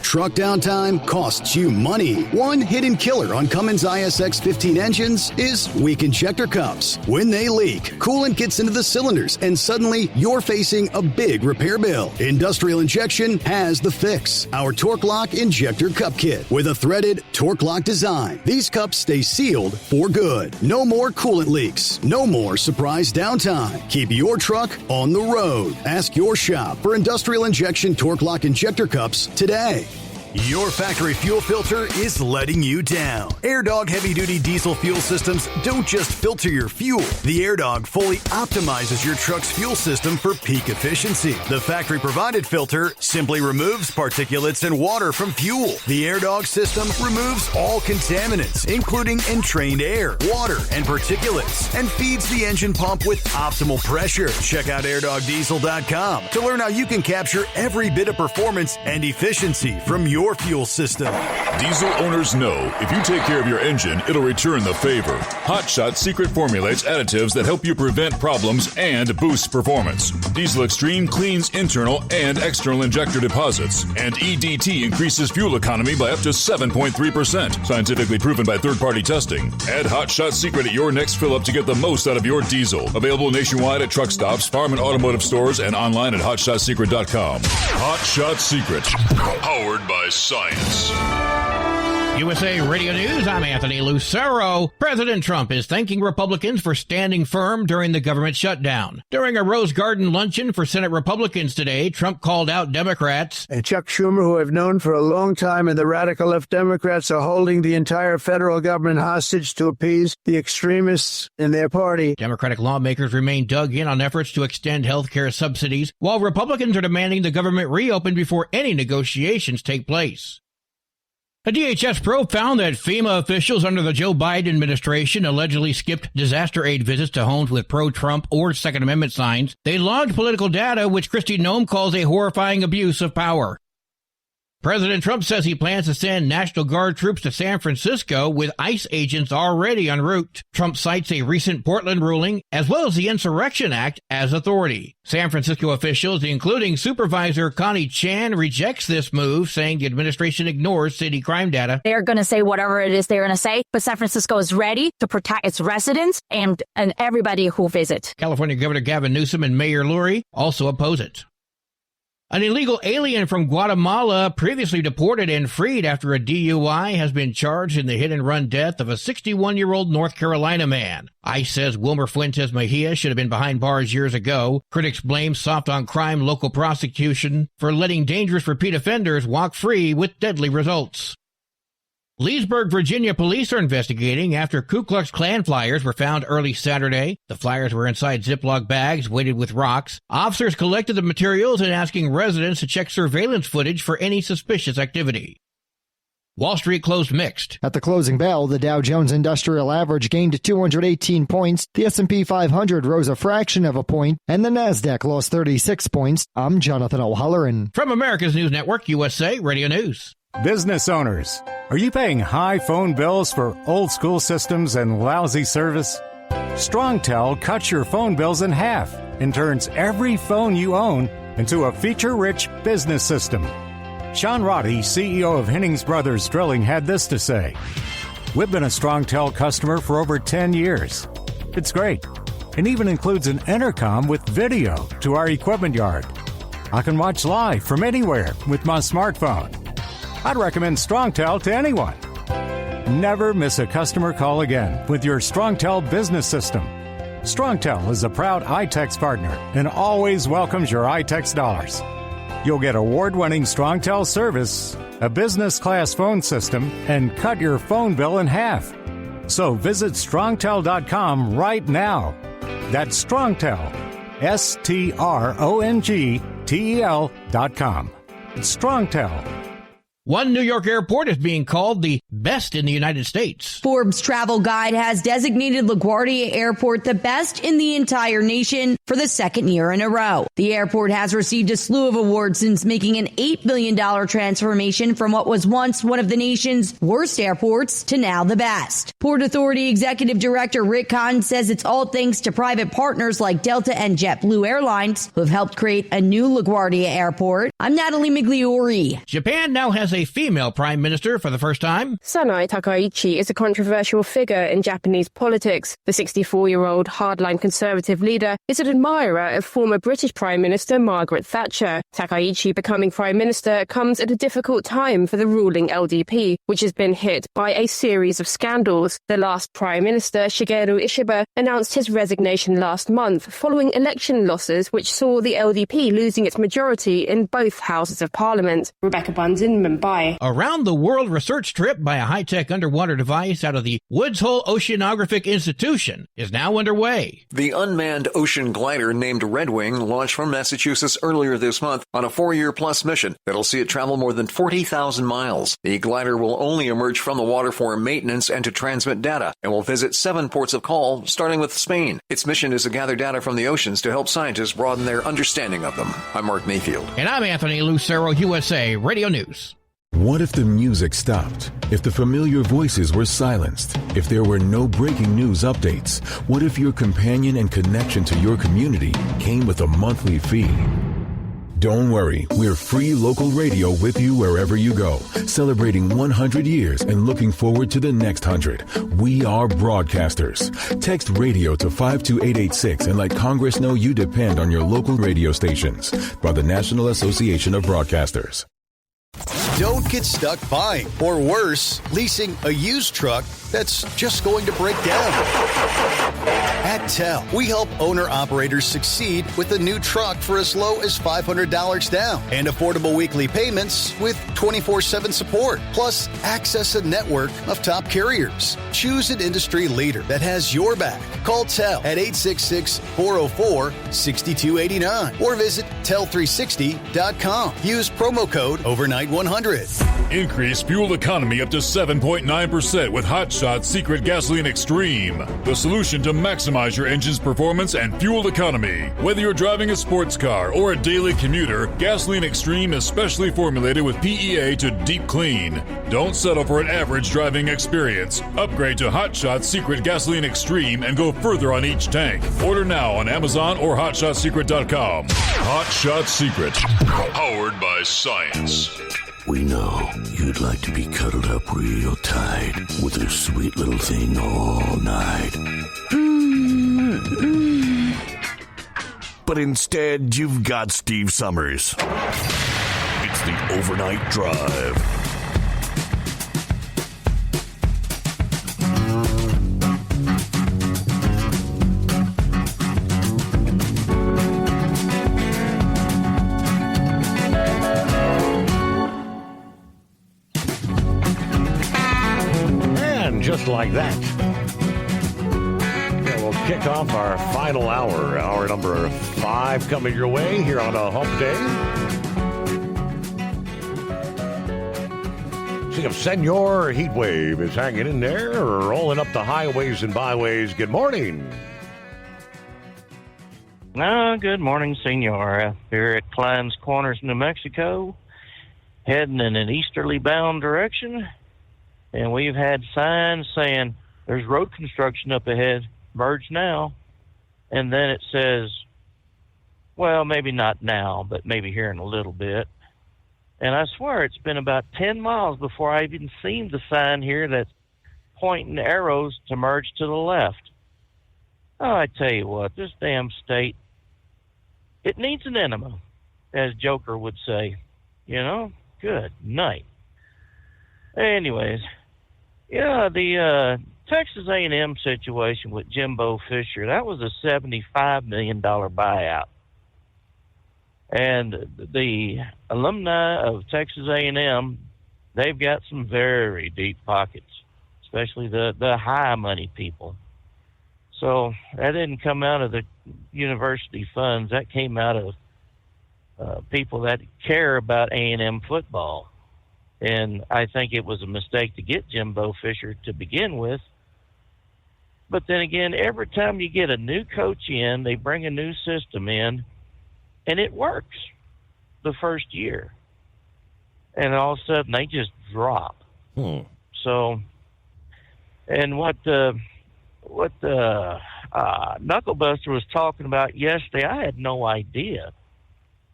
Truck downtime costs you money. One hidden killer on Cummins ISX 15 engines is weak injector cups. When they leak, coolant gets into the cylinders and suddenly you're facing a big repair bill. Industrial Injection has the fix. Our Torque Lock Injector Cup Kit with a threaded Torque Lock design. These cups stay sealed for good. No more coolant leaks. No more surprise downtime. Keep your truck on the road. Ask your shop for Industrial Injection Torque Lock Injector Cups today. Your factory fuel filter is letting you down. AirDog heavy-duty diesel fuel systems don't just filter your fuel. The AirDog fully optimizes your truck's fuel system for peak efficiency. The factory-provided filter simply removes particulates and water from fuel. The AirDog system removes all contaminants, including entrained air, water, and particulates, and feeds the engine pump with optimal pressure. Check out AirDogDiesel.com to learn how you can capture every bit of performance and efficiency from your fuel system. Diesel owners know if you take care of your engine, it'll return the favor. Hot Shot secret formulates additives that help you prevent problems and boost performance. Diesel Extreme cleans internal and external injector deposits, and EDT increases fuel economy by up to 7.3%. Scientifically proven by third-party testing. Add Hot Shot secret at your next fill-up to get the most out of your diesel. Available nationwide at truck stops, farm and automotive stores, and online at hotshotsecret.com. Hot Shot Secret. Powered by science. USA Radio News, I'm Anthony Lucero. President Trump is thanking Republicans for standing firm during the government shutdown. During a Rose Garden luncheon for Senate Republicans today, Trump called out Democrats. And Chuck Schumer, who I've known for a long time, and the radical left Democrats are holding the entire federal government hostage to appease the extremists in their party. Democratic lawmakers remain dug in on efforts to extend health care subsidies, while Republicans are demanding the government reopen before any negotiations take place. A DHS probe found that FEMA officials under the Joe Biden administration allegedly skipped disaster aid visits to homes with pro-Trump or Second Amendment signs. They logged political data, which Kristi Noem calls a horrifying abuse of power. President Trump says he plans to send National Guard troops to San Francisco with ICE agents already en route. Trump cites a recent Portland ruling as well as the Insurrection Act as authority. San Francisco officials, including Supervisor Connie Chan, rejects this move, saying the administration ignores city crime data. They're going to say whatever it is they're going to say, but San Francisco is ready to protect its residents and everybody who visits. California Governor Gavin Newsom and Mayor Lurie also oppose it. An illegal alien from Guatemala, previously deported and freed after a DUI, has been charged in the hit-and-run death of a 61-year-old North Carolina man. ICE says Wilmer Fuentes Mejia should have been behind bars years ago. Critics blame soft-on-crime local prosecution for letting dangerous repeat offenders walk free with deadly results. Leesburg, Virginia police are investigating after Ku Klux Klan flyers were found early Saturday. The flyers were inside Ziploc bags weighted with rocks. Officers collected the materials and asking residents to check surveillance footage for any suspicious activity. Wall Street closed mixed. At the closing bell, the Dow Jones Industrial Average gained 218 points, the S&P 500 rose a fraction of a point, and the Nasdaq lost 36 points. I'm Jonathan O'Halloran. From America's News Network, USA Radio News. Business owners, are you paying high phone bills for old school systems and lousy service? StrongTel cuts your phone bills in half and turns every phone you own into a feature-rich business system. Sean Roddy, CEO of Hennings Brothers Drilling, had this to say: "We've been a StrongTel customer for over 10 years. It's great, and even includes an intercom with video to our equipment yard. I can watch live from anywhere with my smartphone. I'd recommend StrongTel to anyone. Never miss a customer call again with your StrongTel business system. StrongTel is a proud iTex partner and always welcomes your iTex dollars. You'll get award-winning StrongTel service, a business-class phone system, and cut your phone bill in half. So visit StrongTel.com right now. That's StrongTel, StrongTel.com. It's StrongTel. One New York airport is being called the best in the United States. Forbes Travel Guide has designated LaGuardia Airport the best in the entire nation for the second year in a row. The airport has received a slew of awards since making an $8 billion transformation from what was once one of the nation's worst airports to now the best. Port Authority Executive Director Rick Kahn says it's all thanks to private partners like Delta and JetBlue Airlines who have helped create a new LaGuardia Airport. I'm Natalie Migliori. Japan now has a female prime minister for the first time. Sanae Takaichi is a controversial figure in Japanese politics. The 64-year-old hardline conservative leader is an admirer of former British Prime Minister Margaret Thatcher. Takaichi becoming prime minister comes at a difficult time for the ruling LDP, which has been hit by a series of scandals. The last prime minister, Shigeru Ishiba, announced his resignation last month following election losses which saw the LDP losing its majority in both houses of parliament. Rebecca Bunds in Mumbai. A round-the-world research trip by a high-tech underwater device out of the Woods Hole Oceanographic Institution is now underway. The unmanned ocean glider named Redwing launched from Massachusetts earlier this month on a 4-year-plus mission that'll see it travel more than 40,000 miles. The glider will only emerge from the water for maintenance and to transmit data, and will visit 7 ports of call, starting with Spain. Its mission is to gather data from the oceans to help scientists broaden their understanding of them. I'm Mark Mayfield. And I'm Anthony Lucero, USA Radio News. What if the music stopped? If the familiar voices were silenced? If there were no breaking news updates? What if your companion and connection to your community came with a monthly fee? Don't worry, we're free local radio with you wherever you go, celebrating 100 years and looking forward to the next 100. We are broadcasters. Text radio to 52886 and let Congress know you depend on your local radio stations. By the National Association of Broadcasters. Don't get stuck buying, or worse, leasing a used truck that's just going to break down. At TEL, we help owner-operators succeed with a new truck for as low as $500 down and affordable weekly payments with 24/7 support. Plus, access a network of top carriers. Choose an industry leader that has your back. Call TEL at 866-404-6289 or visit tel360.com. Use promo code OVERNIGHT100. Increase fuel economy up to 7.9% with Hot Shots Secret Gasoline Extreme, the solution to maximize your engine's performance and fuel economy. Whether you're driving a sports car or a daily commuter, Gasoline Extreme is specially formulated with PEA to deep clean. Don't settle for an average driving experience. Upgrade to Hot Shots Secret Gasoline Extreme and go further on each tank. Order now on Amazon or HotShotSecret.com. Hot Shot Secret, powered by science. We know you'd like to be cuddled up real tight with a sweet little thing all night. But instead, you've got Steve Summers. It's the Overnight Drive. Just like that. Yeah, we'll kick off our final hour number 5 coming your way here on a hump day. See if Senor Heatwave is hanging in there or rolling up the highways and byways. Good morning. Good morning, Senor. Here at Klein's Corners, New Mexico, heading in an easterly bound direction. And we've had signs saying there's road construction up ahead, merge now. And then it says, well, maybe not now, but maybe here in a little bit. And I swear it's been about 10 miles before I've even seen the sign here that's pointing arrows to merge to the left. Oh, I tell you what, this damn state, it needs an enema, as Joker would say. You know? Good night. Anyways, yeah, the Texas A&M situation with Jimbo Fisher, that was a $75 million buyout. And the alumni of Texas A&M, they've got some very deep pockets, especially the high money people. So that didn't come out of the university funds. That came out of people that care about A&M football. And I think it was a mistake to get Jimbo Fisher to begin with. But then again, every time you get a new coach in, they bring a new system in, and it works the first year. And all of a sudden, they just drop. So, and what Knucklebuster was talking about yesterday, I had no idea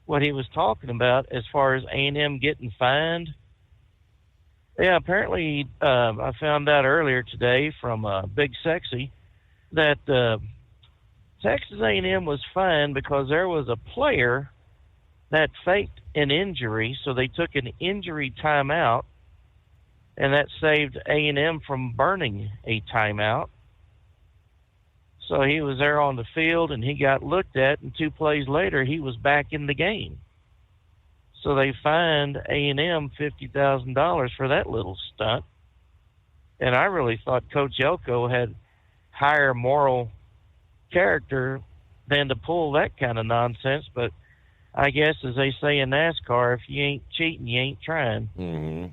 what he was talking about as far as A&M getting fined. Yeah, apparently I found out earlier today from Big Sexy that Texas A&M was fined because there was a player that faked an injury, so they took an injury timeout, and that saved A&M from burning a timeout. So he was there on the field, and he got looked at, and 2 plays later, he was back in the game. So they fined A&M $50,000 for that little stunt. And I really thought Coach Elko had higher moral character than to pull that kind of nonsense. But I guess, as they say in NASCAR, if you ain't cheating, you ain't trying. Mm-hmm.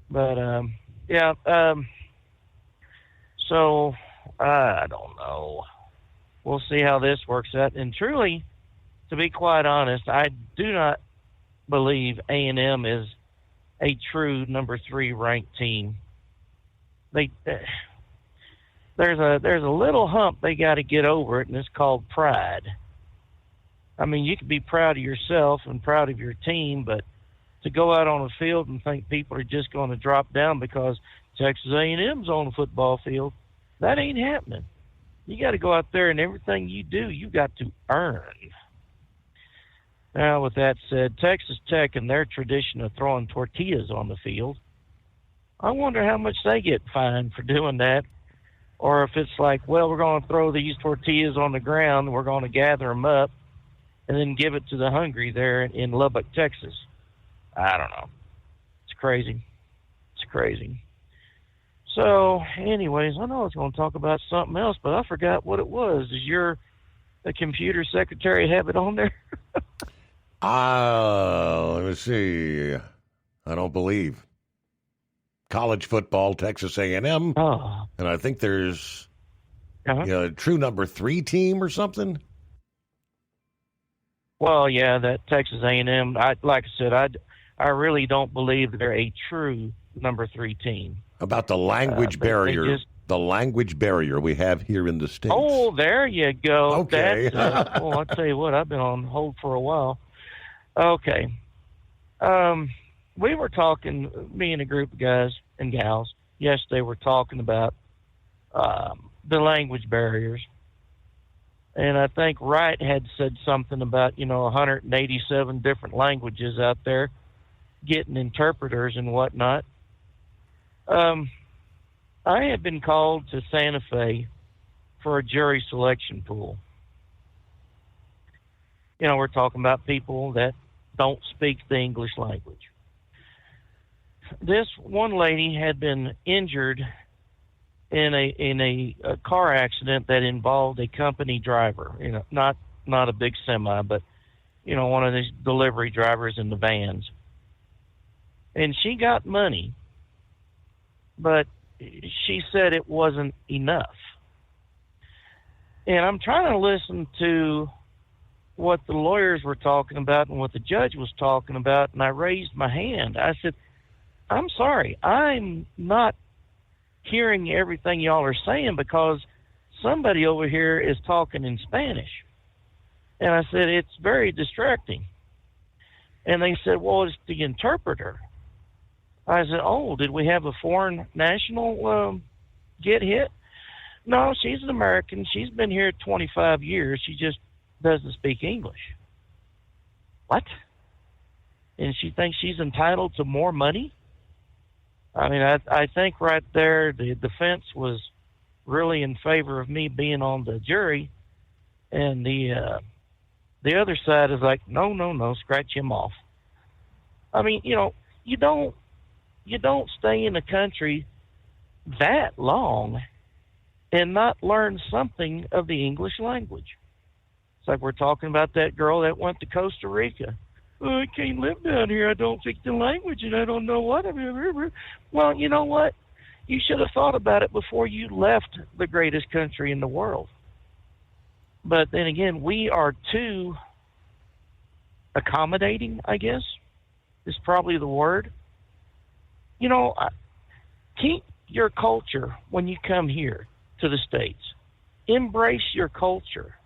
But, so I don't know. We'll see how this works out. And truly, to be quite honest, I do not believe A&M is a true number 3 ranked team. There's a little hump they got to get over it, and it's called pride. I mean, you can be proud of yourself and proud of your team, but to go out on a field and think people are just going to drop down because Texas A&M's on the football field, that ain't happening. You got to go out there, and everything you do, you got to earn. Now, with that said, Texas Tech and their tradition of throwing tortillas on the field, I wonder how much they get fined for doing that. Or if it's like, well, we're going to throw these tortillas on the ground, we're going to gather them up, and then give it to the hungry there in Lubbock, Texas. I don't know. It's crazy. It's crazy. So, anyways, I know I was going to talk about something else, but I forgot what it was. Does your computer secretary have it on there? Let me see. I don't believe. College football, Texas A&M. Oh. And I think there's a true number 3 team or something. Well, yeah, that Texas A&M, like I said, I really don't believe they're a true number 3 team. About the language barrier. The language barrier we have here in the States. Oh, there you go. Okay. Well, I'll tell you what, I've been on hold for a while. Okay. We were talking, me and a group of guys and gals, yesterday were talking about the language barriers. And I think Wright had said something about, 187 different languages out there getting interpreters and whatnot. I had been called to Santa Fe for a jury selection pool. We're talking about people that don't speak the English language. This one lady had been injured in a car accident that involved a company driver, not a big semi, but one of these delivery drivers in the vans. And she got money, but she said it wasn't enough. And I'm trying to listen to what the lawyers were talking about and what the judge was talking about, and I raised my hand. I said, I'm sorry, I'm not hearing everything y'all are saying because somebody over here is talking in Spanish. And I said, it's very distracting. And they said, well, it's the interpreter. I said, oh, did we have a foreign national get hit? No, she's an American. She's been here 25 years. She just doesn't speak English. What? And she thinks she's entitled to more money? I mean, I think right there the defense was really in favor of me being on the jury, and the other side is like, no, scratch him off. I mean, you don't stay in the country that long and not learn something of the English language. It's like we're talking about that girl that went to Costa Rica. Oh, I can't live down here. I don't speak the language, and I don't know what. Well, you know what? You should have thought about it before you left the greatest country in the world. But then again, we are too accommodating, I guess, is probably the word. Keep your culture when you come here to the States. Embrace your culture.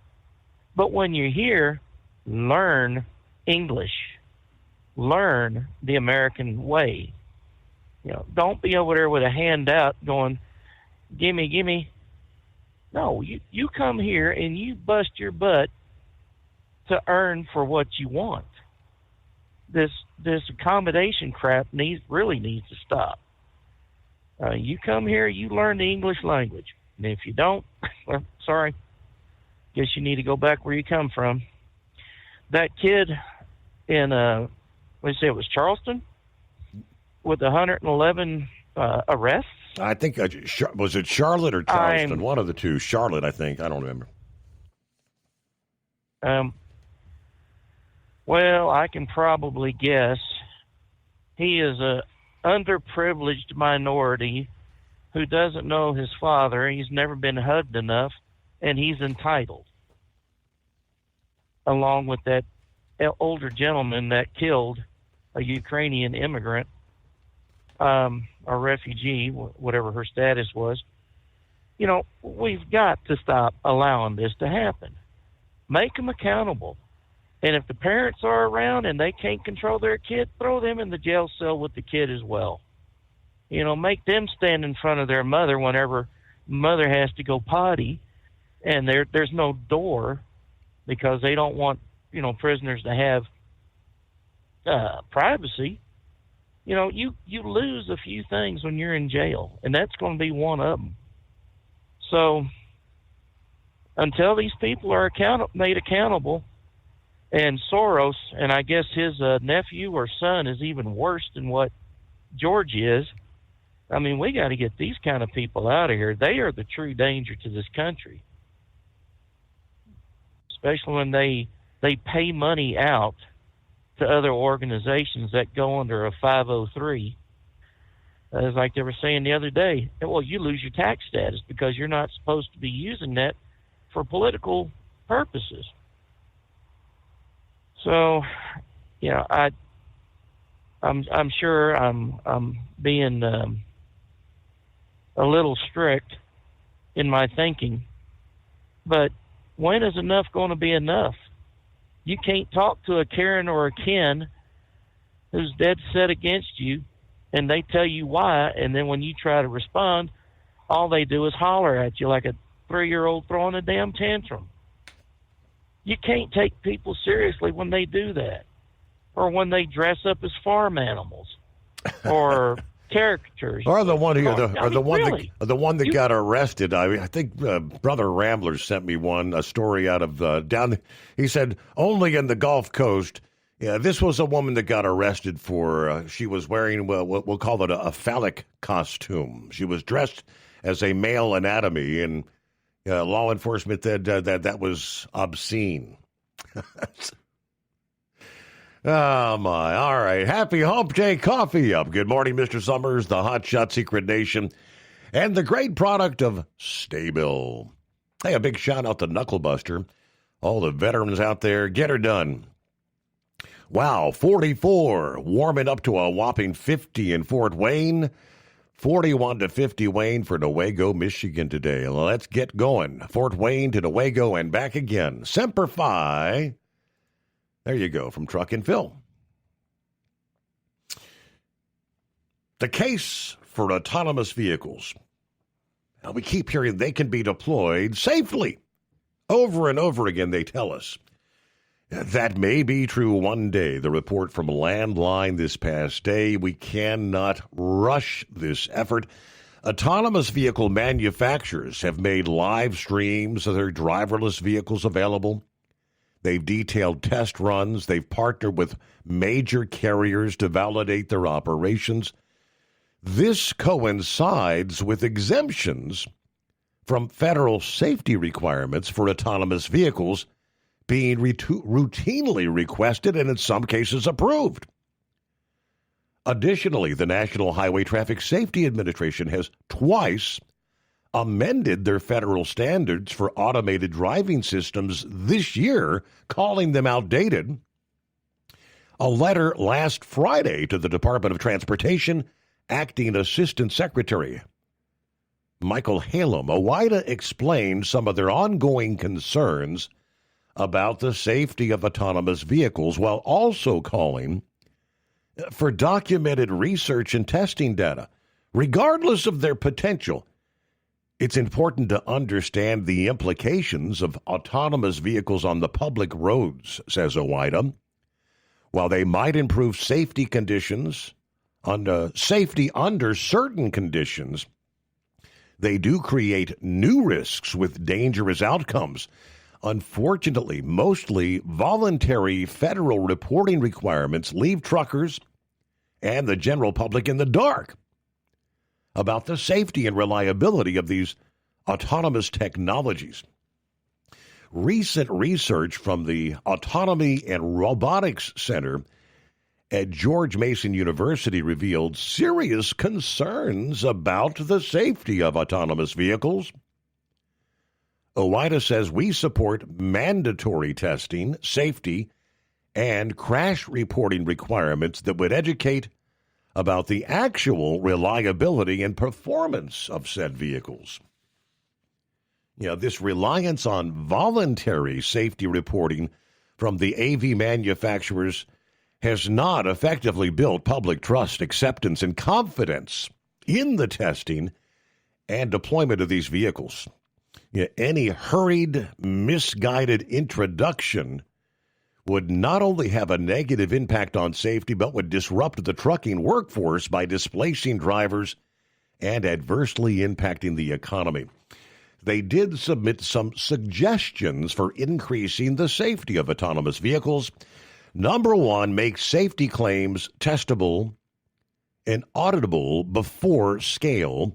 But when you're here, learn English. Learn the American way. Don't be over there with a hand out going, gimme. No, you come here and you bust your butt to earn for what you want. This accommodation crap really needs to stop. You come here, you learn the English language. And if you don't, well, sorry. Guess you need to go back where you come from. That kid in, it was Charleston, with 111 arrests. I think, was it Charlotte or Charleston? One of the two. Charlotte, I think. I don't remember. Well, I can probably guess. He is a underprivileged minority who doesn't know his father. He's never been hugged enough, and he's entitled. Along with that older gentleman that killed a Ukrainian immigrant, a refugee, whatever her status was. We've got to stop allowing this to happen. Make them accountable. And if the parents are around and they can't control their kid, throw them in the jail cell with the kid as well. Make them stand in front of their mother whenever mother has to go potty and there's no door because they don't want, prisoners to have privacy, you know, you lose a few things when you're in jail, and that's going to be one of them. So until these people are made accountable, and Soros, and I guess his nephew or son is even worse than what George is. I mean, we got to get these kind of people out of here. They are the true danger to this country, especially when they pay money out to other organizations that go under a 503. It's like they were saying the other day, well, you lose your tax status because you're not supposed to be using that for political purposes. So, you know, I'm sure I'm being a little strict in my thinking, but when is enough going to be enough? You can't talk to a Karen or a Ken who's dead set against you, and they tell you why, and then when you try to respond, all they do is holler at you like a 3-year-old throwing a damn tantrum. You can't take people seriously when they do that, or when they dress up as farm animals, or caricatures, or the one that really? got arrested. I think Brother Rambler sent me a story out of down. He said only in the Gulf Coast. Yeah, this was a woman that got arrested for. She was wearing we'll call it a phallic costume. She was dressed as a male anatomy, and law enforcement said that was obscene. Oh, my. All right. Happy Hump Day Coffee Up. Good morning, Mr. Summers, the Hot Shot Secret Nation, and the great product of Staybill. Hey, a big shout out to Knucklebuster. All the veterans out there, get her done. Wow, 44, warming up to a whopping 50 in Fort Wayne. 41 to 50 Wayne for Newaygo, Michigan today. Let's get going. Fort Wayne to Newaygo and back again. Semper Fi. There you go, from Truck and Phil. The case for autonomous vehicles. Now, we keep hearing they can be deployed safely. Over and over again, they tell us. That may be true one day. The report from Landline this past day. We cannot rush this effort. Autonomous vehicle manufacturers have made live streams of their driverless vehicles available. They've detailed test runs. They've partnered with major carriers to validate their operations. This coincides with exemptions from federal safety requirements for autonomous vehicles being routinely requested and in some cases approved. Additionally, the National Highway Traffic Safety Administration has twice amended their federal standards for automated driving systems this year, calling them outdated. A letter last Friday to the Department of Transportation, Acting Assistant Secretary Michael Halem, OOIDA explained some of their ongoing concerns about the safety of autonomous vehicles while also calling for documented research and testing data. Regardless of their potential, it's important to understand the implications of autonomous vehicles on the public roads, says OOIDA. While they might improve safety conditions, safety under certain conditions, they do create new risks with dangerous outcomes. Unfortunately, mostly voluntary federal reporting requirements leave truckers and the general public in the dark about the safety and reliability of these autonomous technologies. Recent research from the Autonomy and Robotics Center at George Mason University revealed serious concerns about the safety of autonomous vehicles. OOIDA says we support mandatory testing, safety, and crash reporting requirements that would educate about the actual reliability and performance of said vehicles. You know, this reliance on voluntary safety reporting from the AV manufacturers has not effectively built public trust, acceptance, and confidence in the testing and deployment of these vehicles. You know, any hurried, misguided introduction would not only have a negative impact on safety, but would disrupt the trucking workforce by displacing drivers and adversely impacting the economy. They did submit some suggestions for increasing the safety of autonomous vehicles. Number one, make safety claims testable and auditable before scale.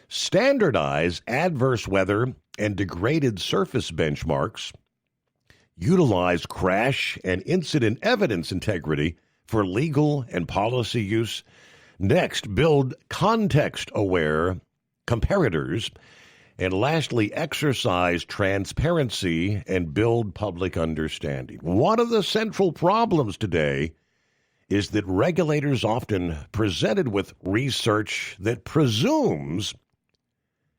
Standardize adverse weather and degraded surface benchmarks. Utilize crash and incident evidence integrity for legal and policy use. Next, build context-aware comparators. And lastly, exercise transparency and build public understanding. One of the central problems today is that regulators often presented with research that presumes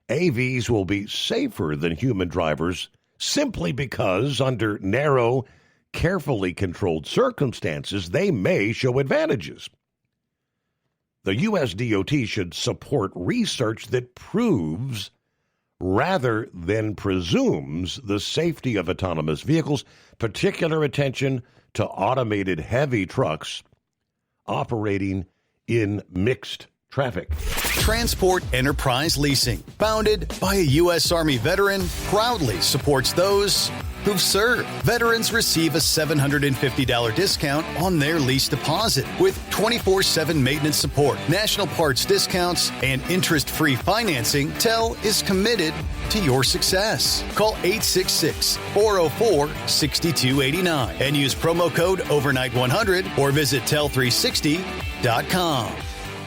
AVs will be safer than human drivers simply because under narrow, carefully controlled circumstances, they may show advantages. The U.S. DOT should support research that proves rather than presumes the safety of autonomous vehicles, particular attention to automated heavy trucks operating in mixed traffic. Transport Enterprise Leasing, founded by a U.S. Army veteran, proudly supports those who've served. Veterans receive a $750 discount on their lease deposit with 24/7 maintenance support, national parts discounts, and interest-free financing. TEL is committed to your success. Call 866-404-6289 and use promo code overnight100 or visit tel360.com.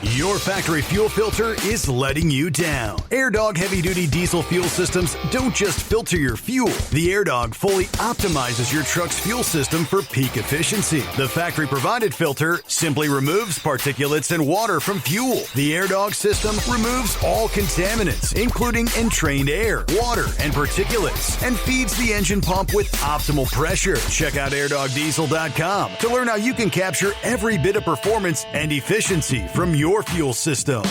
Your factory fuel filter is letting you down. AirDog heavy-duty diesel fuel systems don't just filter your fuel. The AirDog fully optimizes your truck's fuel system for peak efficiency. The factory-provided filter simply removes particulates and water from fuel. The AirDog system removes all contaminants, including entrained air, water, and particulates, and feeds the engine pump with optimal pressure. Check out airdogdiesel.com to learn how you can capture every bit of performance and efficiency from your fuel system.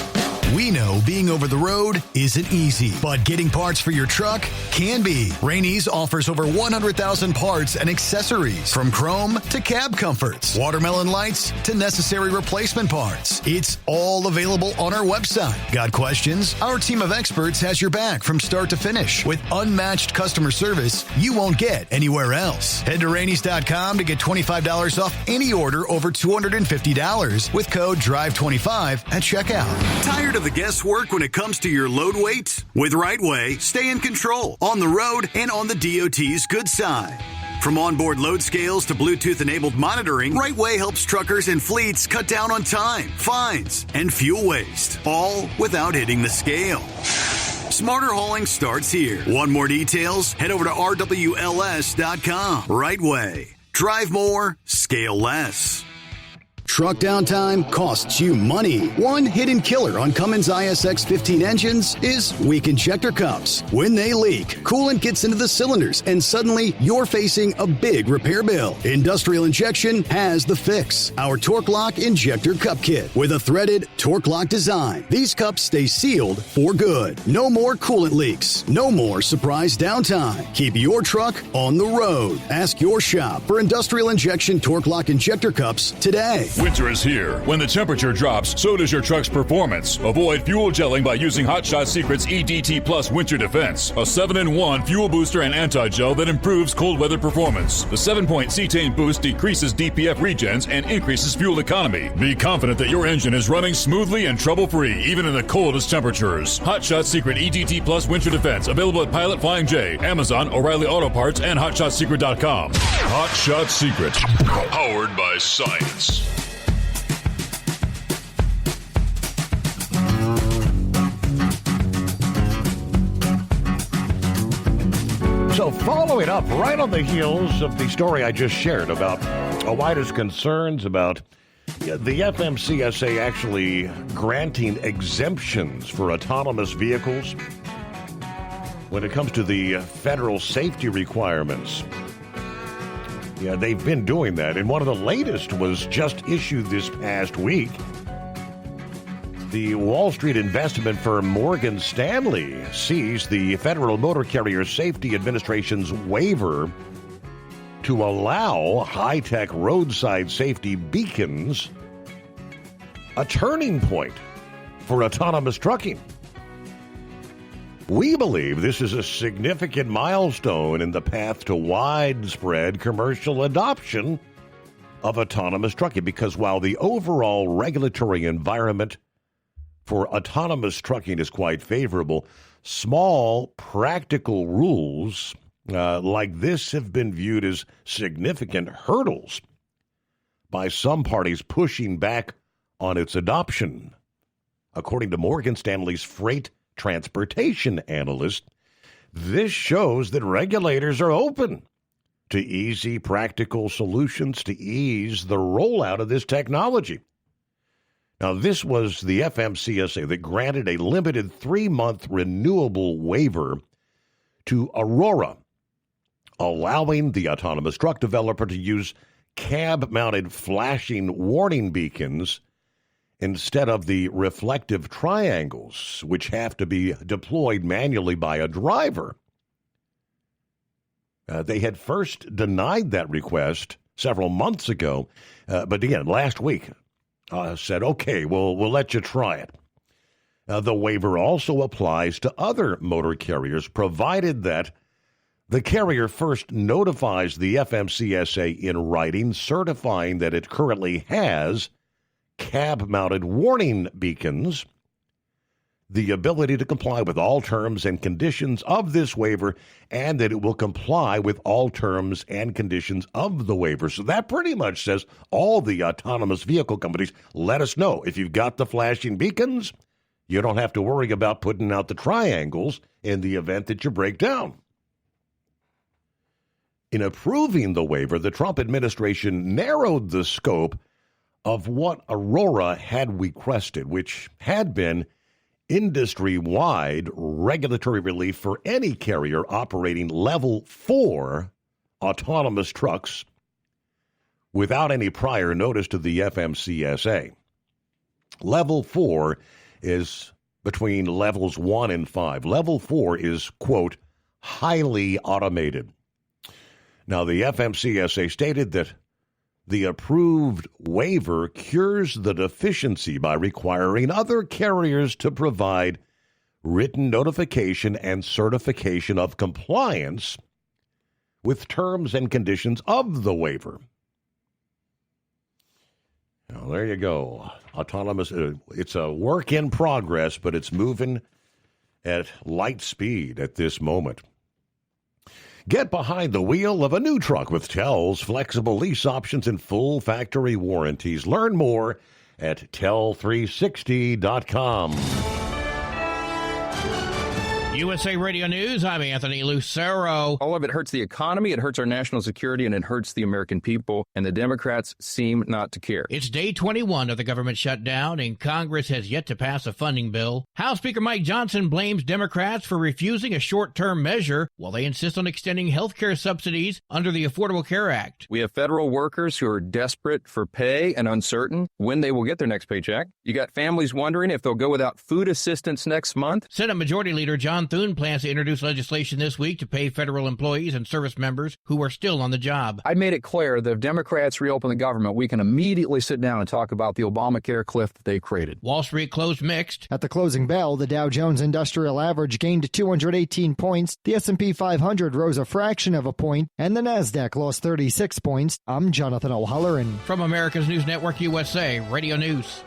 We know being over the road isn't easy, but getting parts for your truck can be. Rainey's offers over 100,000 parts and accessories, from chrome to cab comforts, watermelon lights to necessary replacement parts. It's all available on our website. Got questions? Our team of experts has your back from start to finish with unmatched customer service you won't get anywhere else. Head to Rainey's.com to get $25 off any order over $250 with code DRIVE25 at checkout. Tired of the guesswork when it comes to your load weight? With RightWay, stay in control on the road and on the DOT's good side. From onboard load scales to Bluetooth-enabled monitoring, RightWay helps truckers and fleets cut down on time, fines, and fuel waste, all without hitting the scale. Smarter hauling starts here. Want more details? Head over to RWLS.com. RightWay. Drive more, scale less. Truck downtime costs you money. One hidden killer on Cummins ISX 15 engines is weak injector cups. When they leak, coolant gets into the cylinders and suddenly you're facing a big repair bill. Industrial Injection has the fix. Our Torque Lock Injector Cup Kit with a threaded Torque Lock design. These cups stay sealed for good. No more coolant leaks. No more surprise downtime. Keep your truck on the road. Ask your shop for Industrial Injection Torque Lock Injector Cups today. Winter is here. When the temperature drops, so does your truck's performance. Avoid fuel gelling by using Hot Shot Secret's EDT Plus Winter Defense, a 7-in-1 fuel booster and anti-gel that improves cold weather performance. The 7-point cetane boost decreases DPF regens and increases fuel economy. Be confident that your engine is running smoothly and trouble-free, even in the coldest temperatures. Hot Shot Secret EDT Plus Winter Defense, available at Pilot Flying J, Amazon, O'Reilly Auto Parts, and HotShotSecret.com. Hot Shot Secret, powered by science. So following up right on the heels of the story I just shared about OOIDA's concerns about the FMCSA actually granting exemptions for autonomous vehicles when it comes to the federal safety requirements. Yeah, they've been doing that, and one of the latest was just issued this past week. The Wall Street investment firm Morgan Stanley sees the Federal Motor Carrier Safety Administration's waiver to allow high-tech roadside safety beacons a turning point for autonomous trucking. We believe this is a significant milestone in the path to widespread commercial adoption of autonomous trucking, because while the overall regulatory environment for autonomous trucking is quite favorable, small, practical rules like this have been viewed as significant hurdles by some parties pushing back on its adoption. According to Morgan Stanley's freight transportation analyst, this shows that regulators are open to easy, practical solutions to ease the rollout of this technology. Now, this was the FMCSA that granted a limited 3-month renewable waiver to Aurora, allowing the autonomous truck developer to use cab-mounted flashing warning beacons instead of the reflective triangles, which have to be deployed manually by a driver. They had first denied that request several months ago, but again, last week, said, okay, we'll let you try it. The waiver also applies to other motor carriers, provided that the carrier first notifies the FMCSA in writing, certifying that it currently has cab-mounted warning beacons, the ability to comply with all terms and conditions of this waiver, and that it will comply with all terms and conditions of the waiver. So that pretty much says all the autonomous vehicle companies, let us know. If you've got the flashing beacons, you don't have to worry about putting out the triangles in the event that you break down. In approving the waiver, the Trump administration narrowed the scope of what Aurora had requested, which had been industry-wide regulatory relief for any carrier operating Level 4 autonomous trucks without any prior notice to the FMCSA. Level 4 is between Levels 1 and 5. Level 4 is, quote, highly automated. Now, the FMCSA stated that the approved waiver cures the deficiency by requiring other carriers to provide written notification and certification of compliance with terms and conditions of the waiver. Now, there you go. Autonomous, it's a work in progress, but it's moving at light speed at this moment. Get behind the wheel of a new truck with TEL's flexible lease options and full factory warranties. Learn more at tel360.com. USA Radio News, I'm Anthony Lucero. All of it hurts the economy, it hurts our national security, and it hurts the American people, and the Democrats seem not to care. It's day 21 of the government shutdown, and Congress has yet to pass a funding bill. House Speaker Mike Johnson blames Democrats for refusing a short-term measure while they insist on extending health care subsidies under the Affordable Care Act. We have federal workers who are desperate for pay and uncertain when they will get their next paycheck. You got families wondering if they'll go without food assistance next month. Senate Majority Leader John Thune plans to introduce legislation this week to pay federal employees and service members who are still on the job. I made it clear that if Democrats reopen the government, we can immediately sit down and talk about the Obamacare cliff that they created. Wall Street closed mixed. At the closing bell, the Dow Jones Industrial Average gained 218 points, the S&P 500 rose a fraction of a point, and the Nasdaq lost 36 points. I'm Jonathan O'Halloran. From America's News Network USA, Radio News.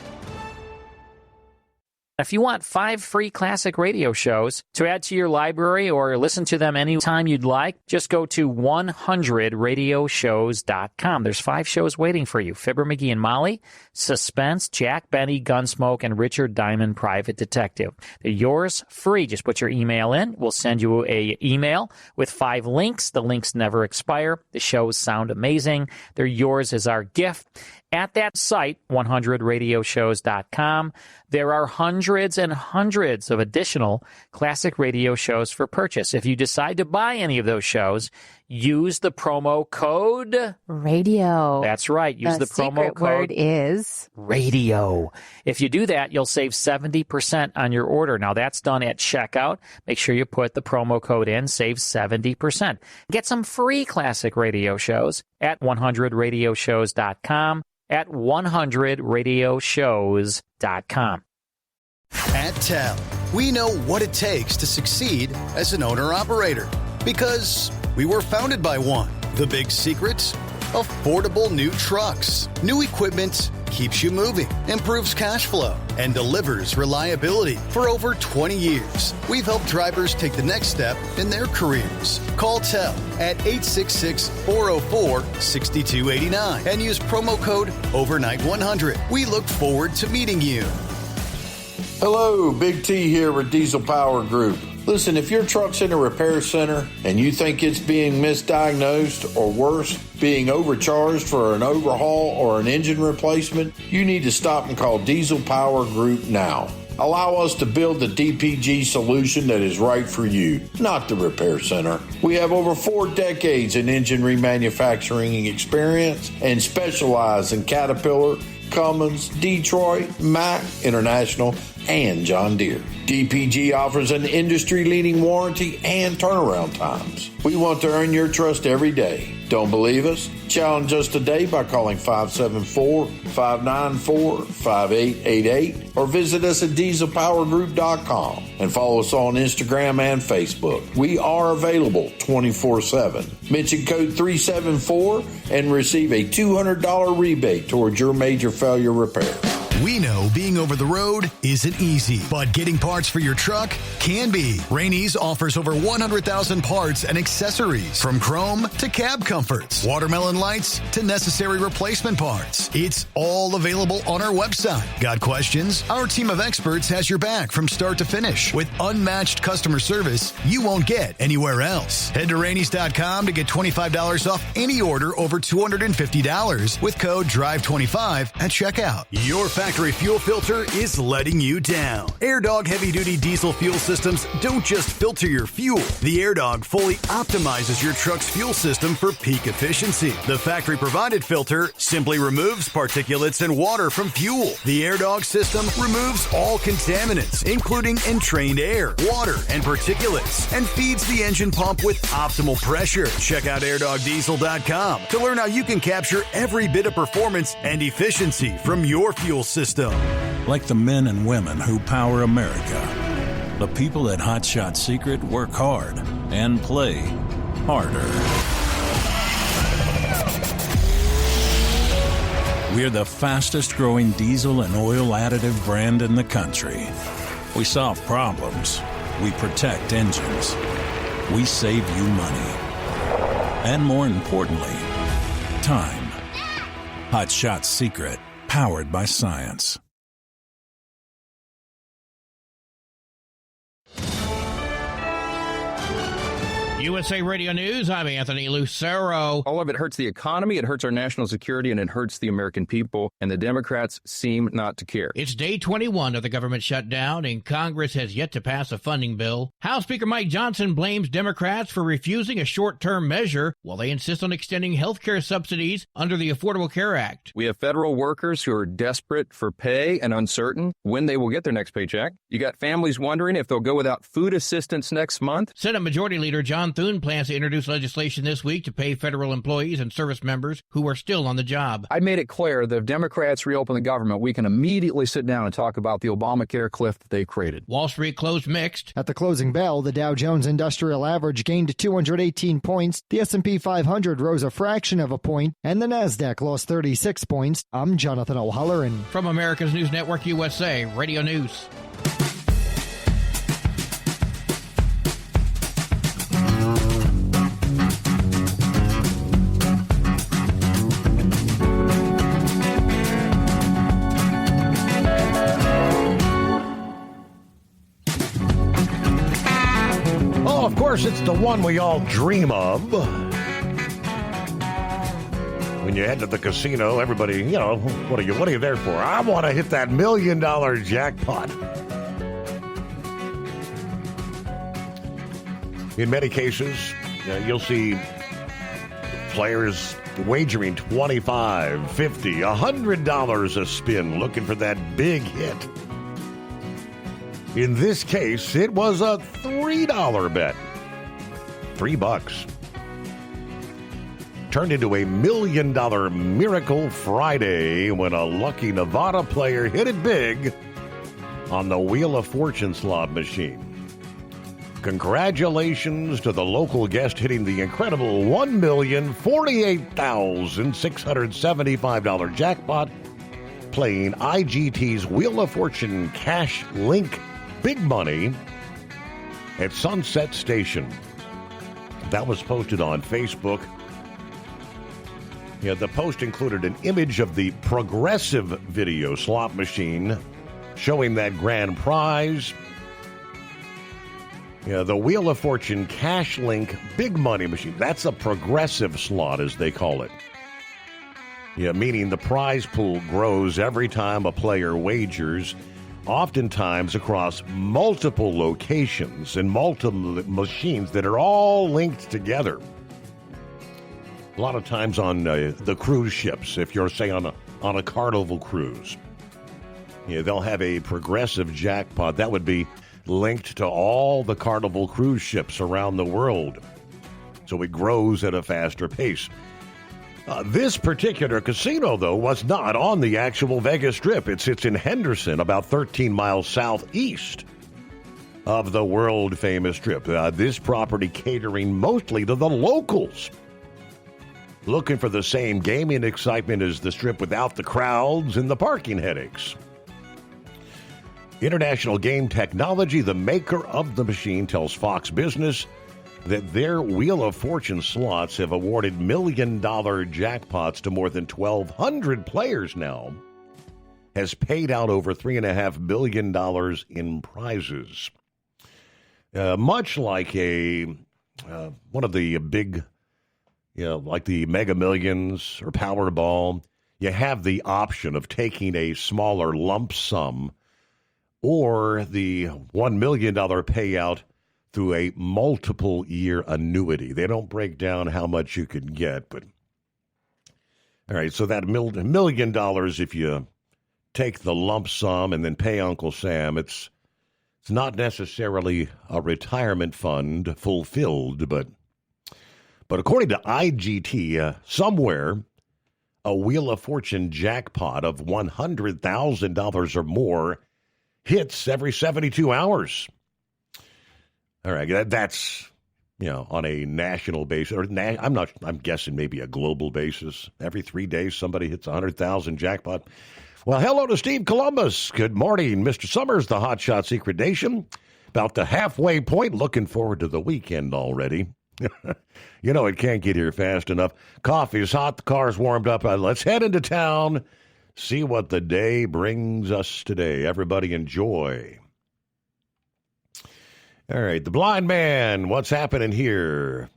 If you want 5 free classic radio shows to add to your library or listen to them anytime you'd like, just go to 100radioshows.com. There's 5 shows waiting for you. Fibber McGee and Molly, Suspense, Jack Benny, Gunsmoke, and Richard Diamond, Private Detective. They're yours free. Just put your email in. We'll send you an email with 5 links. The links never expire. The shows sound amazing. They're yours as our gift. At that site, 100radioshows.com, there are hundreds and hundreds of additional classic radio shows for purchase. If you decide to buy any of those shows, use the promo code radio. That's right. Use the promo secret code word is radio. If you do that, you'll save 70% on your order. Now, that's done at checkout. Make sure you put the promo code in, save 70%. Get some free classic radio shows at 100radioshows.com, at 100radioshows.com. At TEL, we know what it takes to succeed as an owner-operator because we were founded by one. The big secret? Affordable new trucks. New equipment keeps you moving, improves cash flow, and delivers reliability. For over 20 years, we've helped drivers take the next step in their careers. Call TEL at 866-404-6289 and use promo code OVERNIGHT100. We look forward to meeting you. Hello, Big T here with Diesel Power Group. Listen, if your truck's in a repair center and you think it's being misdiagnosed or worse, being overcharged for an overhaul or an engine replacement, you need to stop and call Diesel Power Group now. Allow us to build the DPG solution that is right for you, not the repair center. We have over 4 decades in engine remanufacturing experience and specialize in Caterpillar, Cummins, Detroit, Mack, International, and John Deere. DPG offers an industry-leading warranty and turnaround times. We want to earn your trust every day. Don't believe us? Challenge us today by calling 574-594-5888 or visit us at dieselpowergroup.com and follow us on Instagram and Facebook. We are available 24/7. Mention code 374 and receive a $200 rebate towards your major failure repair. We know being over the road isn't easy, but getting parts for your truck can be. Rainey's offers over 100,000 parts and accessories, from chrome to cab comforts, watermelon lights to necessary replacement parts. It's all available on our website. Got questions? Our team of experts has your back from start to finish with unmatched customer service you won't get anywhere else. Head to Rainey's.com to get $25 off any order over $250 with code DRIVE25 at checkout. Your factory fuel filter is letting you down. AirDog heavy-duty diesel fuel systems don't just filter your fuel. The AirDog fully optimizes your truck's fuel system for peak efficiency. The factory-provided filter simply removes particulates and water from fuel. The AirDog system removes all contaminants, including entrained air, water, and particulates, and feeds the engine pump with optimal pressure. Check out AirDogDiesel.com to learn how you can capture every bit of performance and efficiency from your fuel system. Like the men and women who power America, the people at Hot Shot Secret work hard and play harder. We're the fastest growing diesel and oil additive brand in the country. We solve problems. We protect engines. We save you money. And more importantly, time. Hot Shot Secret. Powered by science. USA Radio News, I'm Anthony Lucero. All of it hurts the economy, it hurts our national security, and it hurts the American people, and the Democrats seem not to care. It's day 21 of the government shutdown, and Congress has yet to pass a funding bill. House Speaker Mike Johnson blames Democrats for refusing a short-term measure while they insist on extending health care subsidies under the Affordable Care Act. We have federal workers who are desperate for pay and uncertain when they will get their next paycheck. You got families wondering if they'll go without food assistance next month. Senate Majority Leader John Thune plans to introduce legislation this week to pay federal employees and service members who are still on the job. I made it clear that if Democrats reopen the government, we can immediately sit down and talk about the Obamacare cliff that they created. Wall Street closed mixed. At the closing bell, the Dow Jones Industrial Average gained 218 points, the S&P 500 rose a fraction of a point, and the Nasdaq lost 36 points. I'm Jonathan O'Halloran. From America's News Network USA, Radio News. Of course, it's the one we all dream of. When you head to the casino, everybody, what are you there for? I want to hit that $1 million jackpot. In many cases, you'll see Players wagering $25, $50, $100 a spin, looking for that big hit. In this case, it was a $3 bet. $3. Turned into a $1 million Miracle Friday when a lucky Nevada player hit it big on the Wheel of Fortune slot machine. Congratulations to the local guest hitting the incredible $1,048,675 jackpot playing IGT's Wheel of Fortune Cash Link Big Money at Sunset Station. That was posted on Facebook. Yeah, the post included an image of the Progressive video slot machine showing that grand prize. Yeah, the Wheel of Fortune Cash Link Big Money machine. That's a progressive slot, as they call it. Yeah, meaning the prize pool grows every time a player wagers, oftentimes across multiple locations and multiple machines that are all linked together. A lot of times on the cruise ships, if you're, say, on a Carnival cruise, yeah, they'll have a progressive jackpot. That would be linked to all the Carnival cruise ships around the world. So it grows at a faster pace. This particular casino, though, was not on the actual Vegas Strip. It sits in Henderson, about 13 miles southeast of the world-famous Strip. This property catering mostly to the locals, looking for the same gaming excitement as the Strip without the crowds and the parking headaches. International Game Technology, the maker of the machine, tells Fox Business that their Wheel of Fortune slots have awarded $1 million jackpots to more than 1,200 players now, has paid out over $3.5 billion in prizes. Much like one of the big, like the Mega Millions or Powerball, you have the option of taking a smaller lump sum or the $1 million payout through a multiple-year annuity. They don't break down how much you can get, but all right, so that $1 million, if you take the lump sum and then pay Uncle Sam, it's not necessarily a retirement fund fulfilled, but according to IGT, somewhere a Wheel of Fortune jackpot of $100,000 or more hits every 72 hours. All right, that's, on a national basis, or I'm guessing maybe a global basis. Every 3 days, somebody hits 100,000 jackpot. Well, hello to Steve Columbus. Good morning, Mr. Summers, the Hot Shot Secret Nation. About the halfway point, looking forward to the weekend already. It can't get here fast enough. Coffee's hot, the car's warmed up. Let's head into town. See what the day brings us today. Everybody enjoy. All right, the blind man, what's happening here?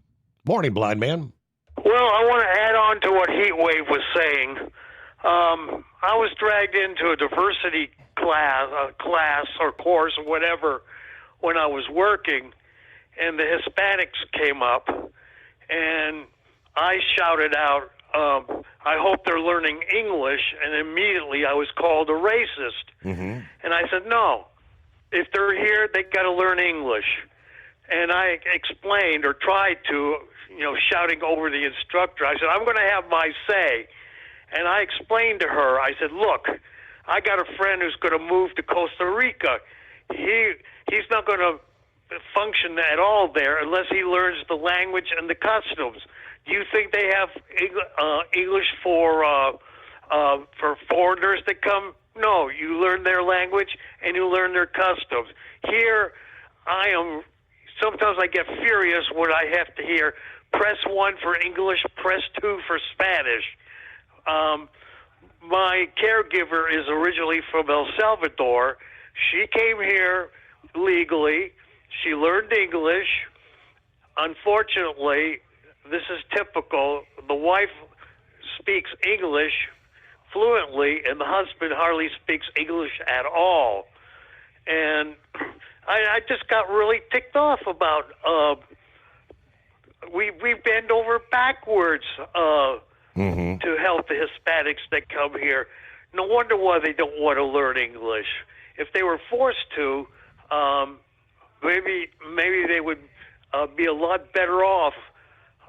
Morning, blind man. Well, I want to add on to what Heatwave was saying. I was dragged into a diversity class or course or whatever when I was working, and the Hispanics came up, and I shouted out, I hope they're learning English, and immediately I was called a racist. Mm-hmm. And I said, no, if they're here, they got to learn English. And I explained or tried to, shouting over the instructor, I said, I'm going to have my say. And I explained to her, I said, look, I got a friend who's going to move to Costa Rica. He's not going to function at all there unless he learns the language and the customs. Do you think they have English for foreigners that come? No, you learn their language and you learn their customs. Here, sometimes I get furious when I have to hear, press 1 for English, press 2 for Spanish. My caregiver is originally from El Salvador. She came here legally. She learned English. Unfortunately, this is typical. The wife speaks English fluently, and the husband hardly speaks English at all. And I just got really ticked off about we bend over backwards to help the Hispanics that come here. No wonder why they don't want to learn English. If they were forced to, maybe they would be a lot better off.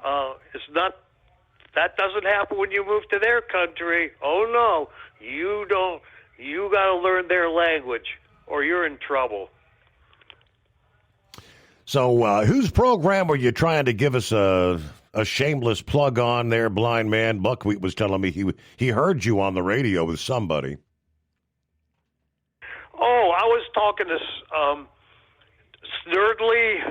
That doesn't happen when you move to their country. Oh no, you don't. You got to learn their language, or you're in trouble. So, whose program were you trying to give us a shameless plug on there, blind man? Buckwheat was telling me he heard you on the radio with somebody. Oh, I was talking to Snerdley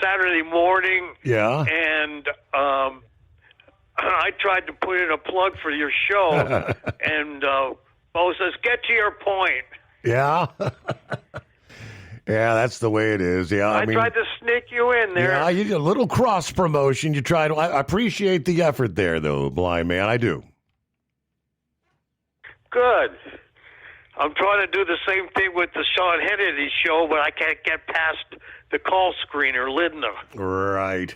Saturday morning. Yeah. And I tried to put in a plug for your show, and Bo says, "Get to your point." Yeah. Yeah, that's the way it is. Yeah, I mean, tried to sneak you in there. Yeah, you did a little cross promotion. You tried. I appreciate the effort there, though, blind man. I do. Good. I'm trying to do the same thing with the Sean Hannity show, but I can't get past the call screener, Lindner. Right.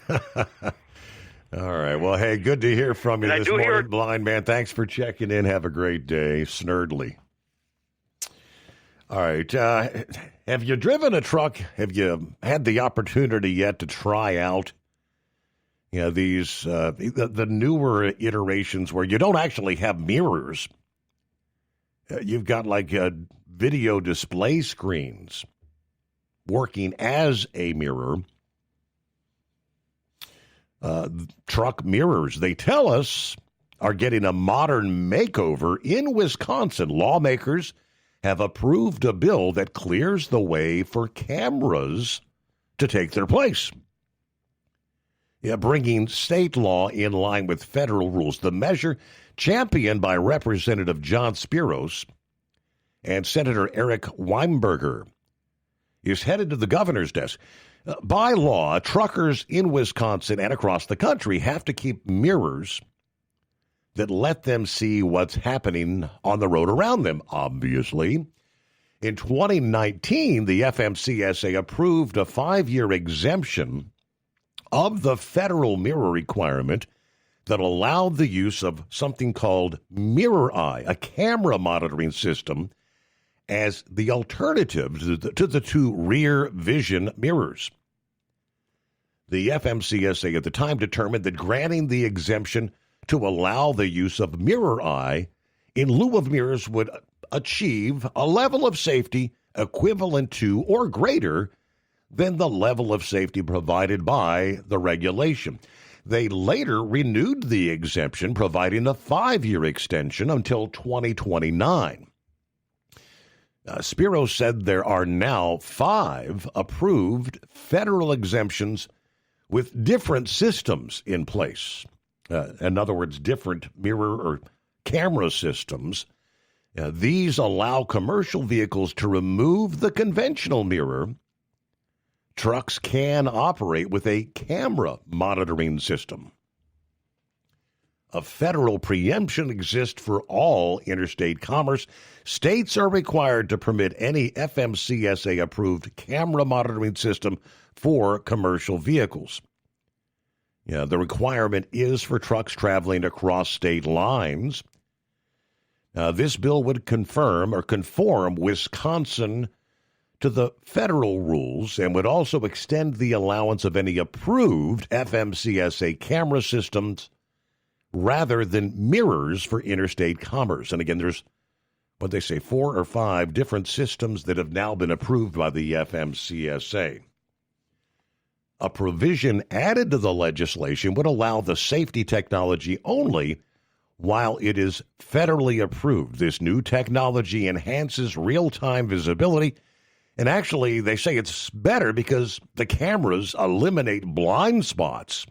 All right. Well, hey, good to hear from you this morning, blind man. Thanks for checking in. Have a great day, Snerdley. All right. Have you driven a truck? Have you had the opportunity yet to try out these the newer iterations where you don't actually have mirrors? You've got like video display screens working as a mirror. Truck mirrors, they tell us, are getting a modern makeover in Wisconsin. Lawmakers have approved a bill that clears the way for cameras to take their place. Yeah, bringing state law in line with federal rules. The measure, championed by Representative John Spiros and Senator Eric Weinberger, is headed to the governor's desk. By law, truckers in Wisconsin and across the country have to keep mirrors that let them see what's happening on the road around them, obviously. In 2019, the FMCSA approved a 5-year exemption of the federal mirror requirement that allowed the use of something called MirrorEye, a camera monitoring system, as the alternative to the two rear vision mirrors. The FMCSA at the time determined that granting the exemption to allow the use of MirrorEye in lieu of mirrors would achieve a level of safety equivalent to or greater than the level of safety provided by the regulation. They later renewed the exemption, providing a 5-year extension until 2029. Spiro said there are now 5 approved federal exemptions with different systems in place. In other words, different mirror or camera systems. These allow commercial vehicles to remove the conventional mirror. Trucks can operate with a camera monitoring system. A federal preemption exists for all interstate commerce. States are required to permit any FMCSA-approved camera monitoring system for commercial vehicles. The requirement is for trucks traveling across state lines. This bill would conform Wisconsin to the federal rules and would also extend the allowance of any approved FMCSA camera systems rather than mirrors for interstate commerce. And again, there's, 4 or 5 different systems that have now been approved by the FMCSA. A provision added to the legislation would allow the safety technology only while it is federally approved. This new technology enhances real-time visibility, and actually they say it's better because the cameras eliminate blind spots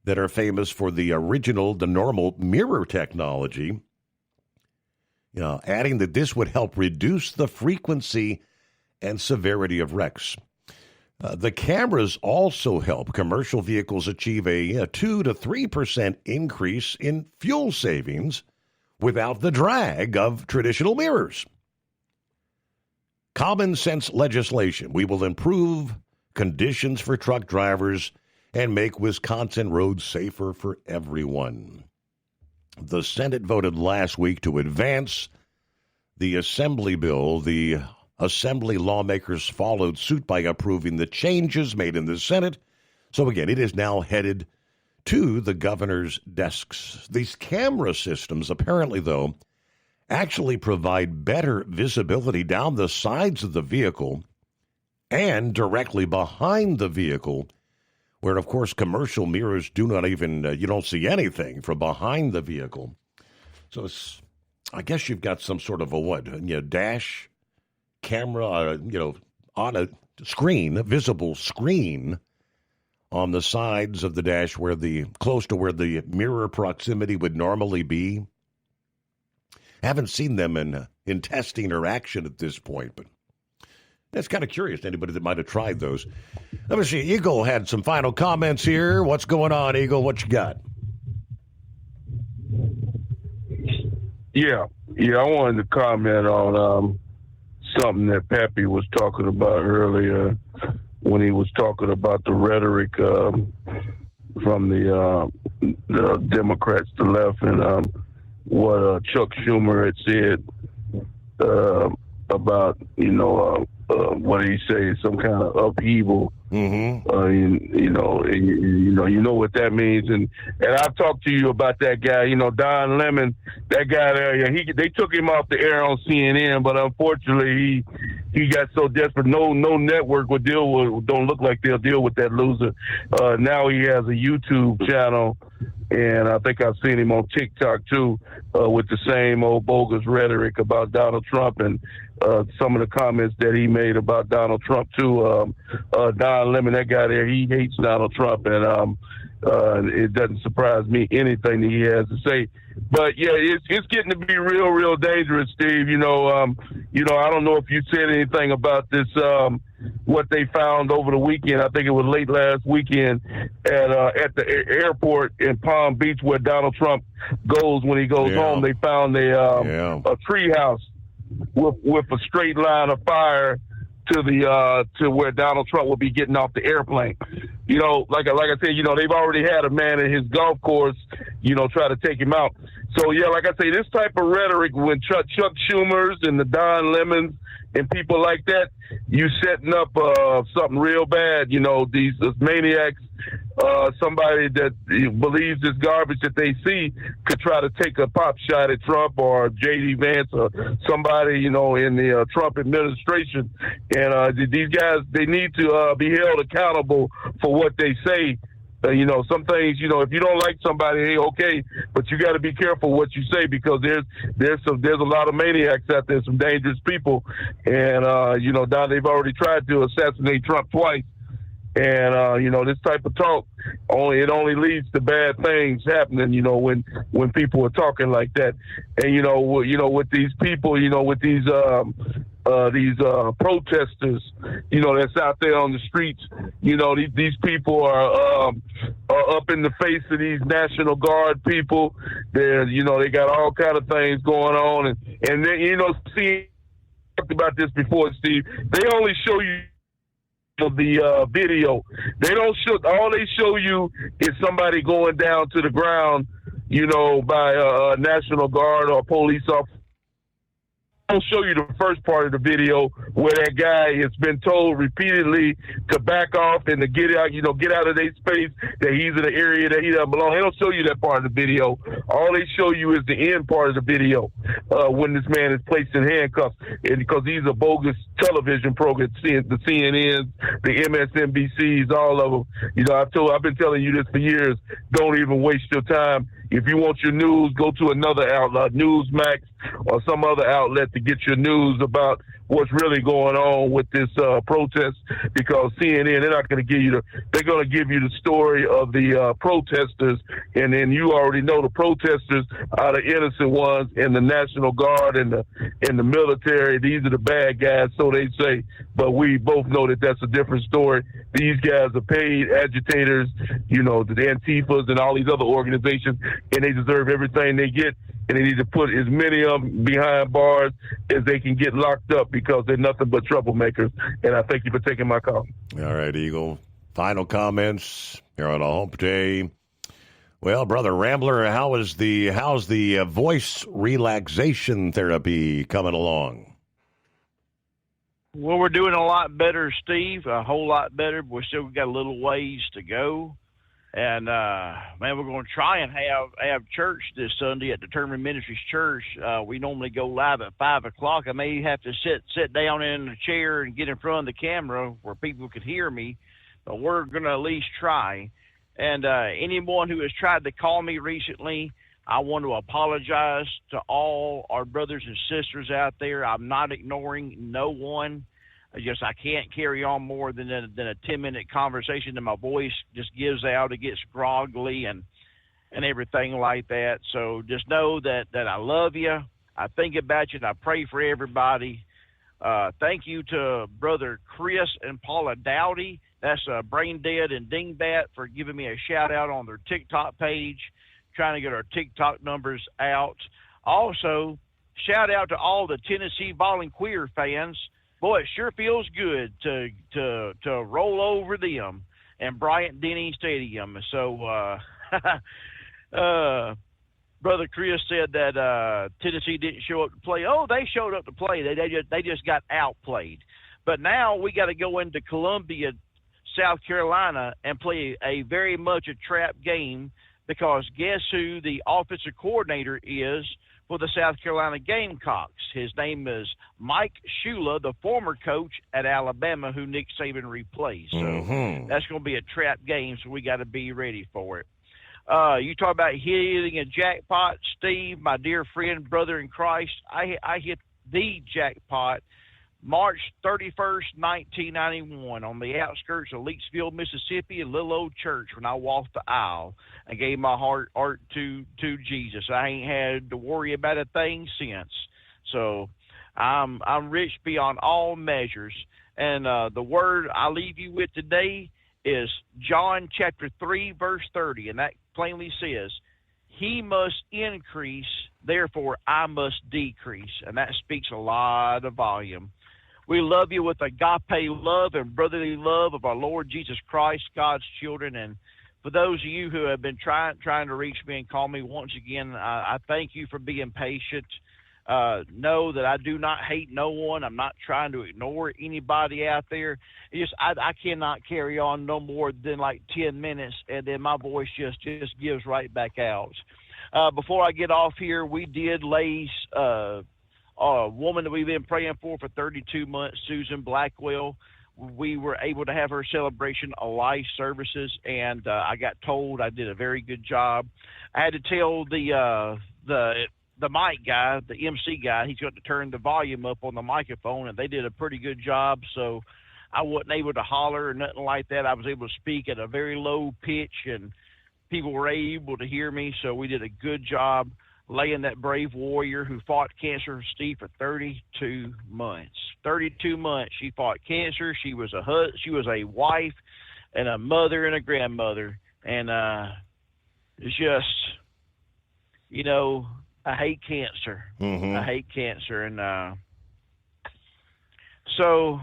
that are famous for the normal mirror technology. Adding that this would help reduce the frequency and severity of wrecks. The cameras also help commercial vehicles achieve a 2 to 3% increase in fuel savings without the drag of traditional mirrors. Common sense legislation. We will improve conditions for truck drivers and make Wisconsin roads safer for everyone. The Senate voted last week to advance the Assembly bill. The Assembly lawmakers followed suit by approving the changes made in the Senate. So again, it is now headed to the governor's desks. These camera systems, apparently, though, actually provide better visibility down the sides of the vehicle and directly behind the vehicle, where, of course, commercial mirrors do not even, you don't see anything from behind the vehicle. So it's, I guess you've got some sort of a dash camera, on a screen, a visible screen on the sides of the dash close to where the mirror proximity would normally be. Haven't seen them in testing or action at this point, but that's kind of curious to anybody that might have tried those. Let me see. Eagle had some final comments here. What's going on, Eagle? What you got? Yeah, I wanted to comment on something that Pappy was talking about earlier when he was talking about the rhetoric from the Democrats, the left, and what Chuck Schumer had said about, what did he say, some kind of upheaval. Mm-hmm. You know what that means, and I've talked to you about that guy. Don Lemon, that guy there. They took him off the air on CNN, but unfortunately he got so desperate. No network would don't look like they'll deal with that loser. Now he has a YouTube channel, and I think I've seen him on TikTok too, with the same old bogus rhetoric about Donald Trump and some of the comments that he made about Donald Trump too. Don Lemon, that guy there, he hates Donald Trump, and it doesn't surprise me anything that he has to say. But yeah, it's getting to be real dangerous, Steve. I don't know if you said anything about this. What they found over the weekend, I think it was late last weekend at the airport in Palm Beach, where Donald Trump goes when he goes home. They found a tree house with a straight line of fire to where Donald Trump will be getting off the airplane. Like I said, they've already had a man at his golf course, try to take him out. So yeah, like I say, this type of rhetoric, when Chuck Schumers and the Don Lemons and people like that, you setting up something real bad. These maniacs, somebody that believes this garbage that they see could try to take a pop shot at Trump or J.D. Vance or somebody, in the Trump administration. And these guys, they need to be held accountable for what they say. Some things, if you don't like somebody, hey, okay, but you got to be careful what you say, because there's a lot of maniacs out there, some dangerous people, and now they've already tried to assassinate Trump twice, and this type of talk only leads to bad things happening. When people are talking like that, and with these people, with these protesters, that's out there on the streets. These people are up in the face of these National Guard people. They got all kind of things going on, and then see, talked about this before, Steve. They only show you the video. They don't show. All they show you is somebody going down to the ground, by a National Guard or police officer. I'll show you the first part of the video where that guy has been told repeatedly to back off and to get out, get out of their space, that he's in an area that he doesn't belong. They don't show you that part of the video. All they show you is the end part of the video, when this man is placed in handcuffs. And because these are bogus television programs, the CNNs, the MSNBCs, all of them. I've been telling you this for years. Don't even waste your time. If you want your news, go to another outlet, Newsmax or some other outlet, to get your news about what's really going on with this protest, because CNN, they're not going to give you they're going to give you the story of the protesters, and then you already know the protesters are the innocent ones, and the National Guard and the military, these are the bad guys, so they say, but we both know that that's a different story. These guys are paid agitators, the Antifas and all these other organizations, and they deserve everything they get, and they need to put as many of them behind bars as they can get locked up, because they're nothing but troublemakers. And I thank you for taking my call. All right, Eagle. Final comments here on a hump day. Well, Brother Rambler, how's the voice relaxation therapy coming along? Well, we're doing a lot better, Steve, a whole lot better. But we still got a little ways to go. And, man, we're going to try and have church this Sunday at Determined Ministries Church. We normally go live at 5 o'clock. I may have to sit down in a chair and get in front of the camera where people could hear me. But we're going to at least try. And anyone who has tried to call me recently, I want to apologize to all our brothers and sisters out there. I'm not ignoring no one. I can't carry on more than a 10-minute conversation, and my voice just gives out. It gets groggly and everything like that. So just know that I love you. I think about you, and I pray for everybody. Thank you to Brother Chris and Paula Dowdy. That's Brain Dead and Dingbat for giving me a shout-out on their TikTok page, trying to get our TikTok numbers out. Also, shout-out to all the Tennessee Volunteer fans. Boy, it sure feels good to roll over them and Bryant-Denny Stadium. So, Brother Chris said that Tennessee didn't show up to play. Oh, they showed up to play. They just got outplayed. But now we got to go into Columbia, South Carolina, and play a very much a trap game, because guess who the offensive coordinator is for the South Carolina Gamecocks? His name is Mike Shula, the former coach at Alabama who Nick Saban replaced. So that's going to be a trap game, so we got to be ready for it. You talk about hitting a jackpot, Steve, my dear friend, brother in Christ. I hit the jackpot March 31st, 1991, on the outskirts of Leetsville, Mississippi, a little old church, when I walked the aisle and gave my heart to Jesus. I ain't had to worry about a thing since. So I'm rich beyond all measures. And the word I leave you with today is John chapter 3, verse 30, and that plainly says, "He must increase, therefore I must decrease." And that speaks a lot of volume. We love you with agape love and brotherly love of our Lord Jesus Christ, God's children. And for those of you who have been trying to reach me and call me, once again, I thank you for being patient. Know that I do not hate no one. I'm not trying to ignore anybody out there. It's just I cannot carry on no more than like 10 minutes, and then my voice just gives right back out. Before I get off here, we did Lay's a woman that we've been praying for 32 months, Susan Blackwell. We were able to have her celebration of life services, and I got told I did a very good job. I had to tell the mic guy, the MC guy, he's got to turn the volume up on the microphone, and they did a pretty good job. So I wasn't able to holler or nothing like that. I was able to speak at a very low pitch, and people were able to hear me. So we did a good job laying that brave warrior who fought cancer, Steve, for 32 months. 32 months she fought cancer. She was a wife and a mother and a grandmother. And it's just, I hate cancer. I hate cancer. And so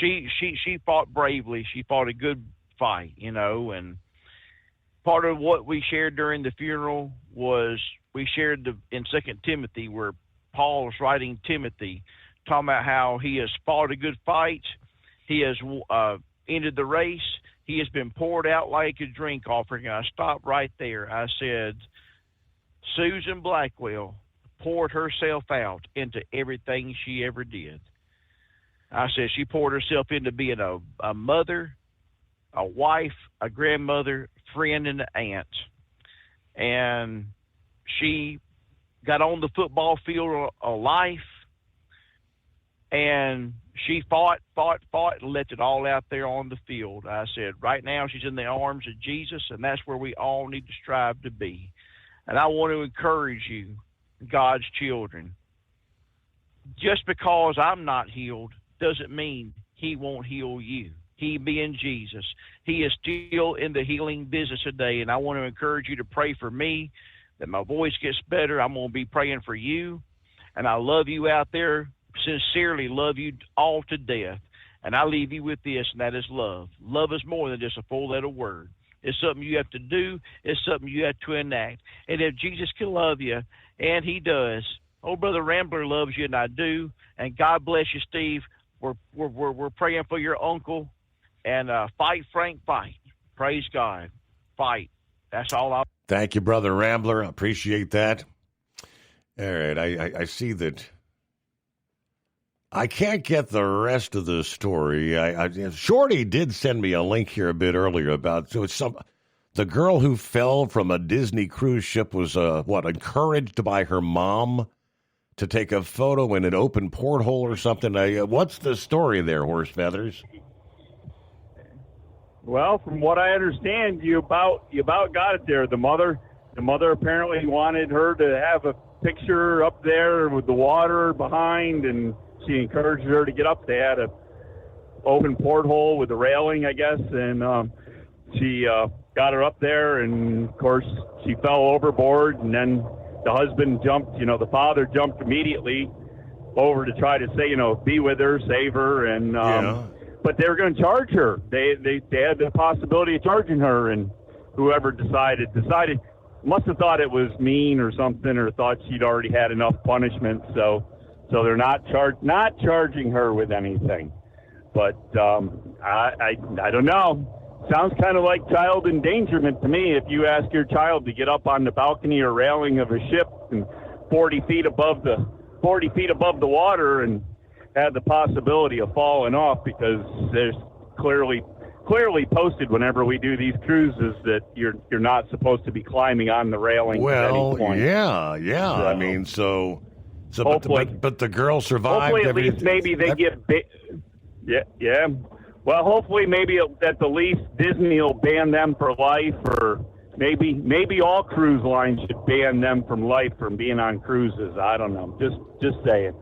she fought bravely. She fought a good fight, and part of what we shared during the funeral was we shared in 2 Timothy, where Paul's writing Timothy, talking about how he has fought a good fight. He has ended the race. He has been poured out like a drink offering. And I stopped right there. I said, Susan Blackwell poured herself out into everything she ever did. I said she poured herself into being a mother, a wife, a grandmother, friend, and an aunt. And she got on the football field of life, and she fought, and left it all out there on the field. I said, right now she's in the arms of Jesus, and that's where we all need to strive to be. And I want to encourage you, God's children, just because I'm not healed doesn't mean he won't heal you. He being Jesus, he is still in the healing business today, and I want to encourage you to pray for me, that my voice gets better. I'm going to be praying for you, and I love you out there, sincerely love you all to death. And I leave you with this, and that is love. Love is more than just a four-letter word. It's something you have to do. It's something you have to enact. And if Jesus can love you, and he does, old Brother Rambler loves you, and I do. And God bless you, Steve. We're praying for your uncle. And fight, Frank, fight. Praise God. Fight. That's all. Thank you, Brother Rambler. I appreciate that. All right, I see that. I can't get the rest of the story. Shorty did send me a link here a bit earlier about the girl who fell from a Disney cruise ship was encouraged by her mom to take a photo in an open porthole or something. What's the story there, Horse Feathers? Well, from what I understand, you about got it there. The mother apparently wanted her to have a picture up there with the water behind, and she encouraged her to get up. They had a open porthole with a railing, I guess, and she got her up there, and of course she fell overboard, and then the husband jumped. The father jumped immediately over to try to say, be with her, save her, and. But they were going to charge her. They had the possibility of charging her, and whoever decided must have thought it was mean or something, or thought she'd already had enough punishment. So they're not charging her with anything. But I don't know. Sounds kind of like child endangerment to me. If you ask your child to get up on the balcony or railing of a ship and 40 feet above the water and had the possibility of falling off, because there's clearly posted whenever we do these cruises that you're not supposed to be climbing on the railing at any point. Yeah. So, I mean, but the girl survived. Hopefully, at least maybe they get. Yeah. Well, hopefully, maybe at the least Disney will ban them for life, or maybe all cruise lines should ban them from life from being on cruises. I don't know. Just saying,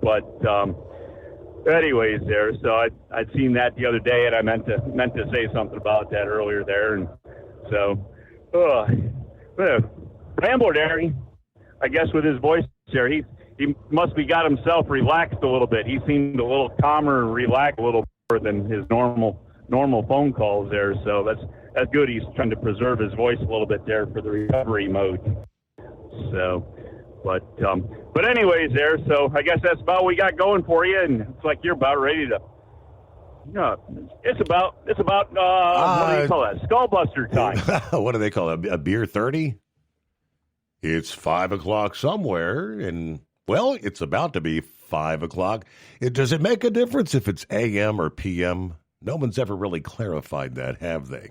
but. Anyways, there. So I'd seen that the other day, and I meant to say something about that earlier there, and so Rambler there. I guess with his voice there, he must be got himself relaxed a little bit. He seemed a little calmer and relaxed a little more than his normal phone calls there. So that's good. He's trying to preserve his voice a little bit there for the recovery mode. So. But anyways, there. So I guess that's about what we got going for you, and it's like you're about ready to. It's about what do you call that? Skullbuster time. What do they call it? A beer 30? It's 5 o'clock somewhere, and well, it's about to be 5 o'clock. Does it make a difference if it's AM or PM? No one's ever really clarified that, have they?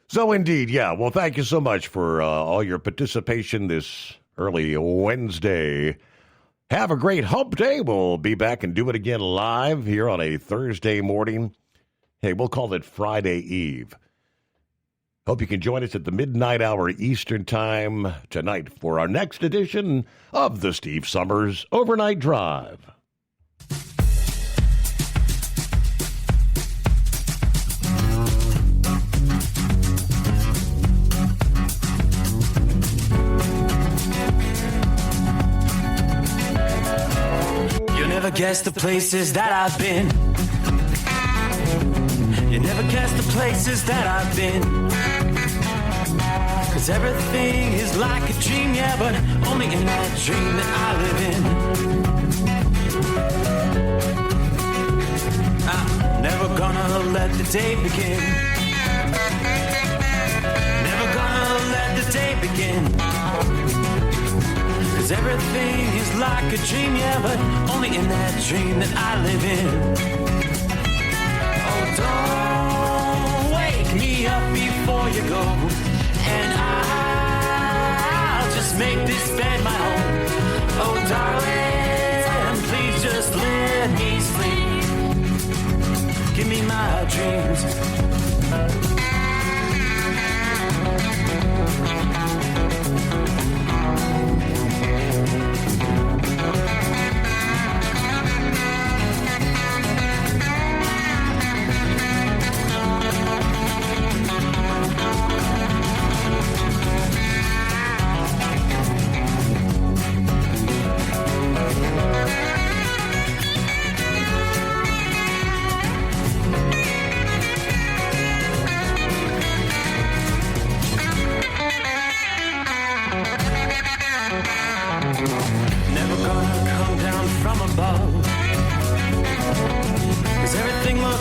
So indeed, yeah. Well, thank you so much for all your participation this early Wednesday. Have a great hump day. We'll be back and do it again live here on a Thursday morning. Hey, we'll call it Friday Eve. Hope you can join us at the midnight hour Eastern Time tonight for our next edition of the Steve Summers Overnight Drive. Never guess the places that I've been. You never guess the places that I've been. 'Cause everything is like a dream, yeah, but only in that dream that I live in. I'm never gonna let the day begin. Never gonna let the day begin. 'Cause everything is like a dream, yeah, but only in that dream that I live in. Oh, don't wake me up before you go, and I'll just make this bed my home. Oh, darling, please just let me sleep. Give me my dreams.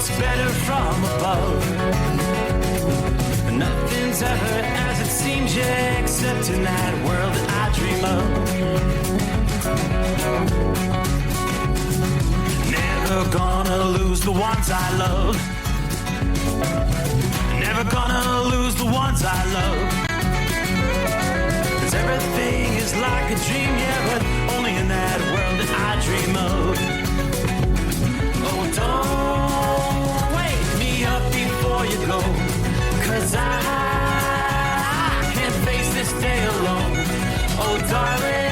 looks better from above. Nothing's ever as it seems, yeah, except in that world that I dream of. Never gonna lose the ones I love. Never gonna lose the ones I love. 'Cause everything is like a dream, yeah, but only in that world that I dream of. Oh, don't wake me up before you go, 'cause I can't face this day alone. Oh, darling.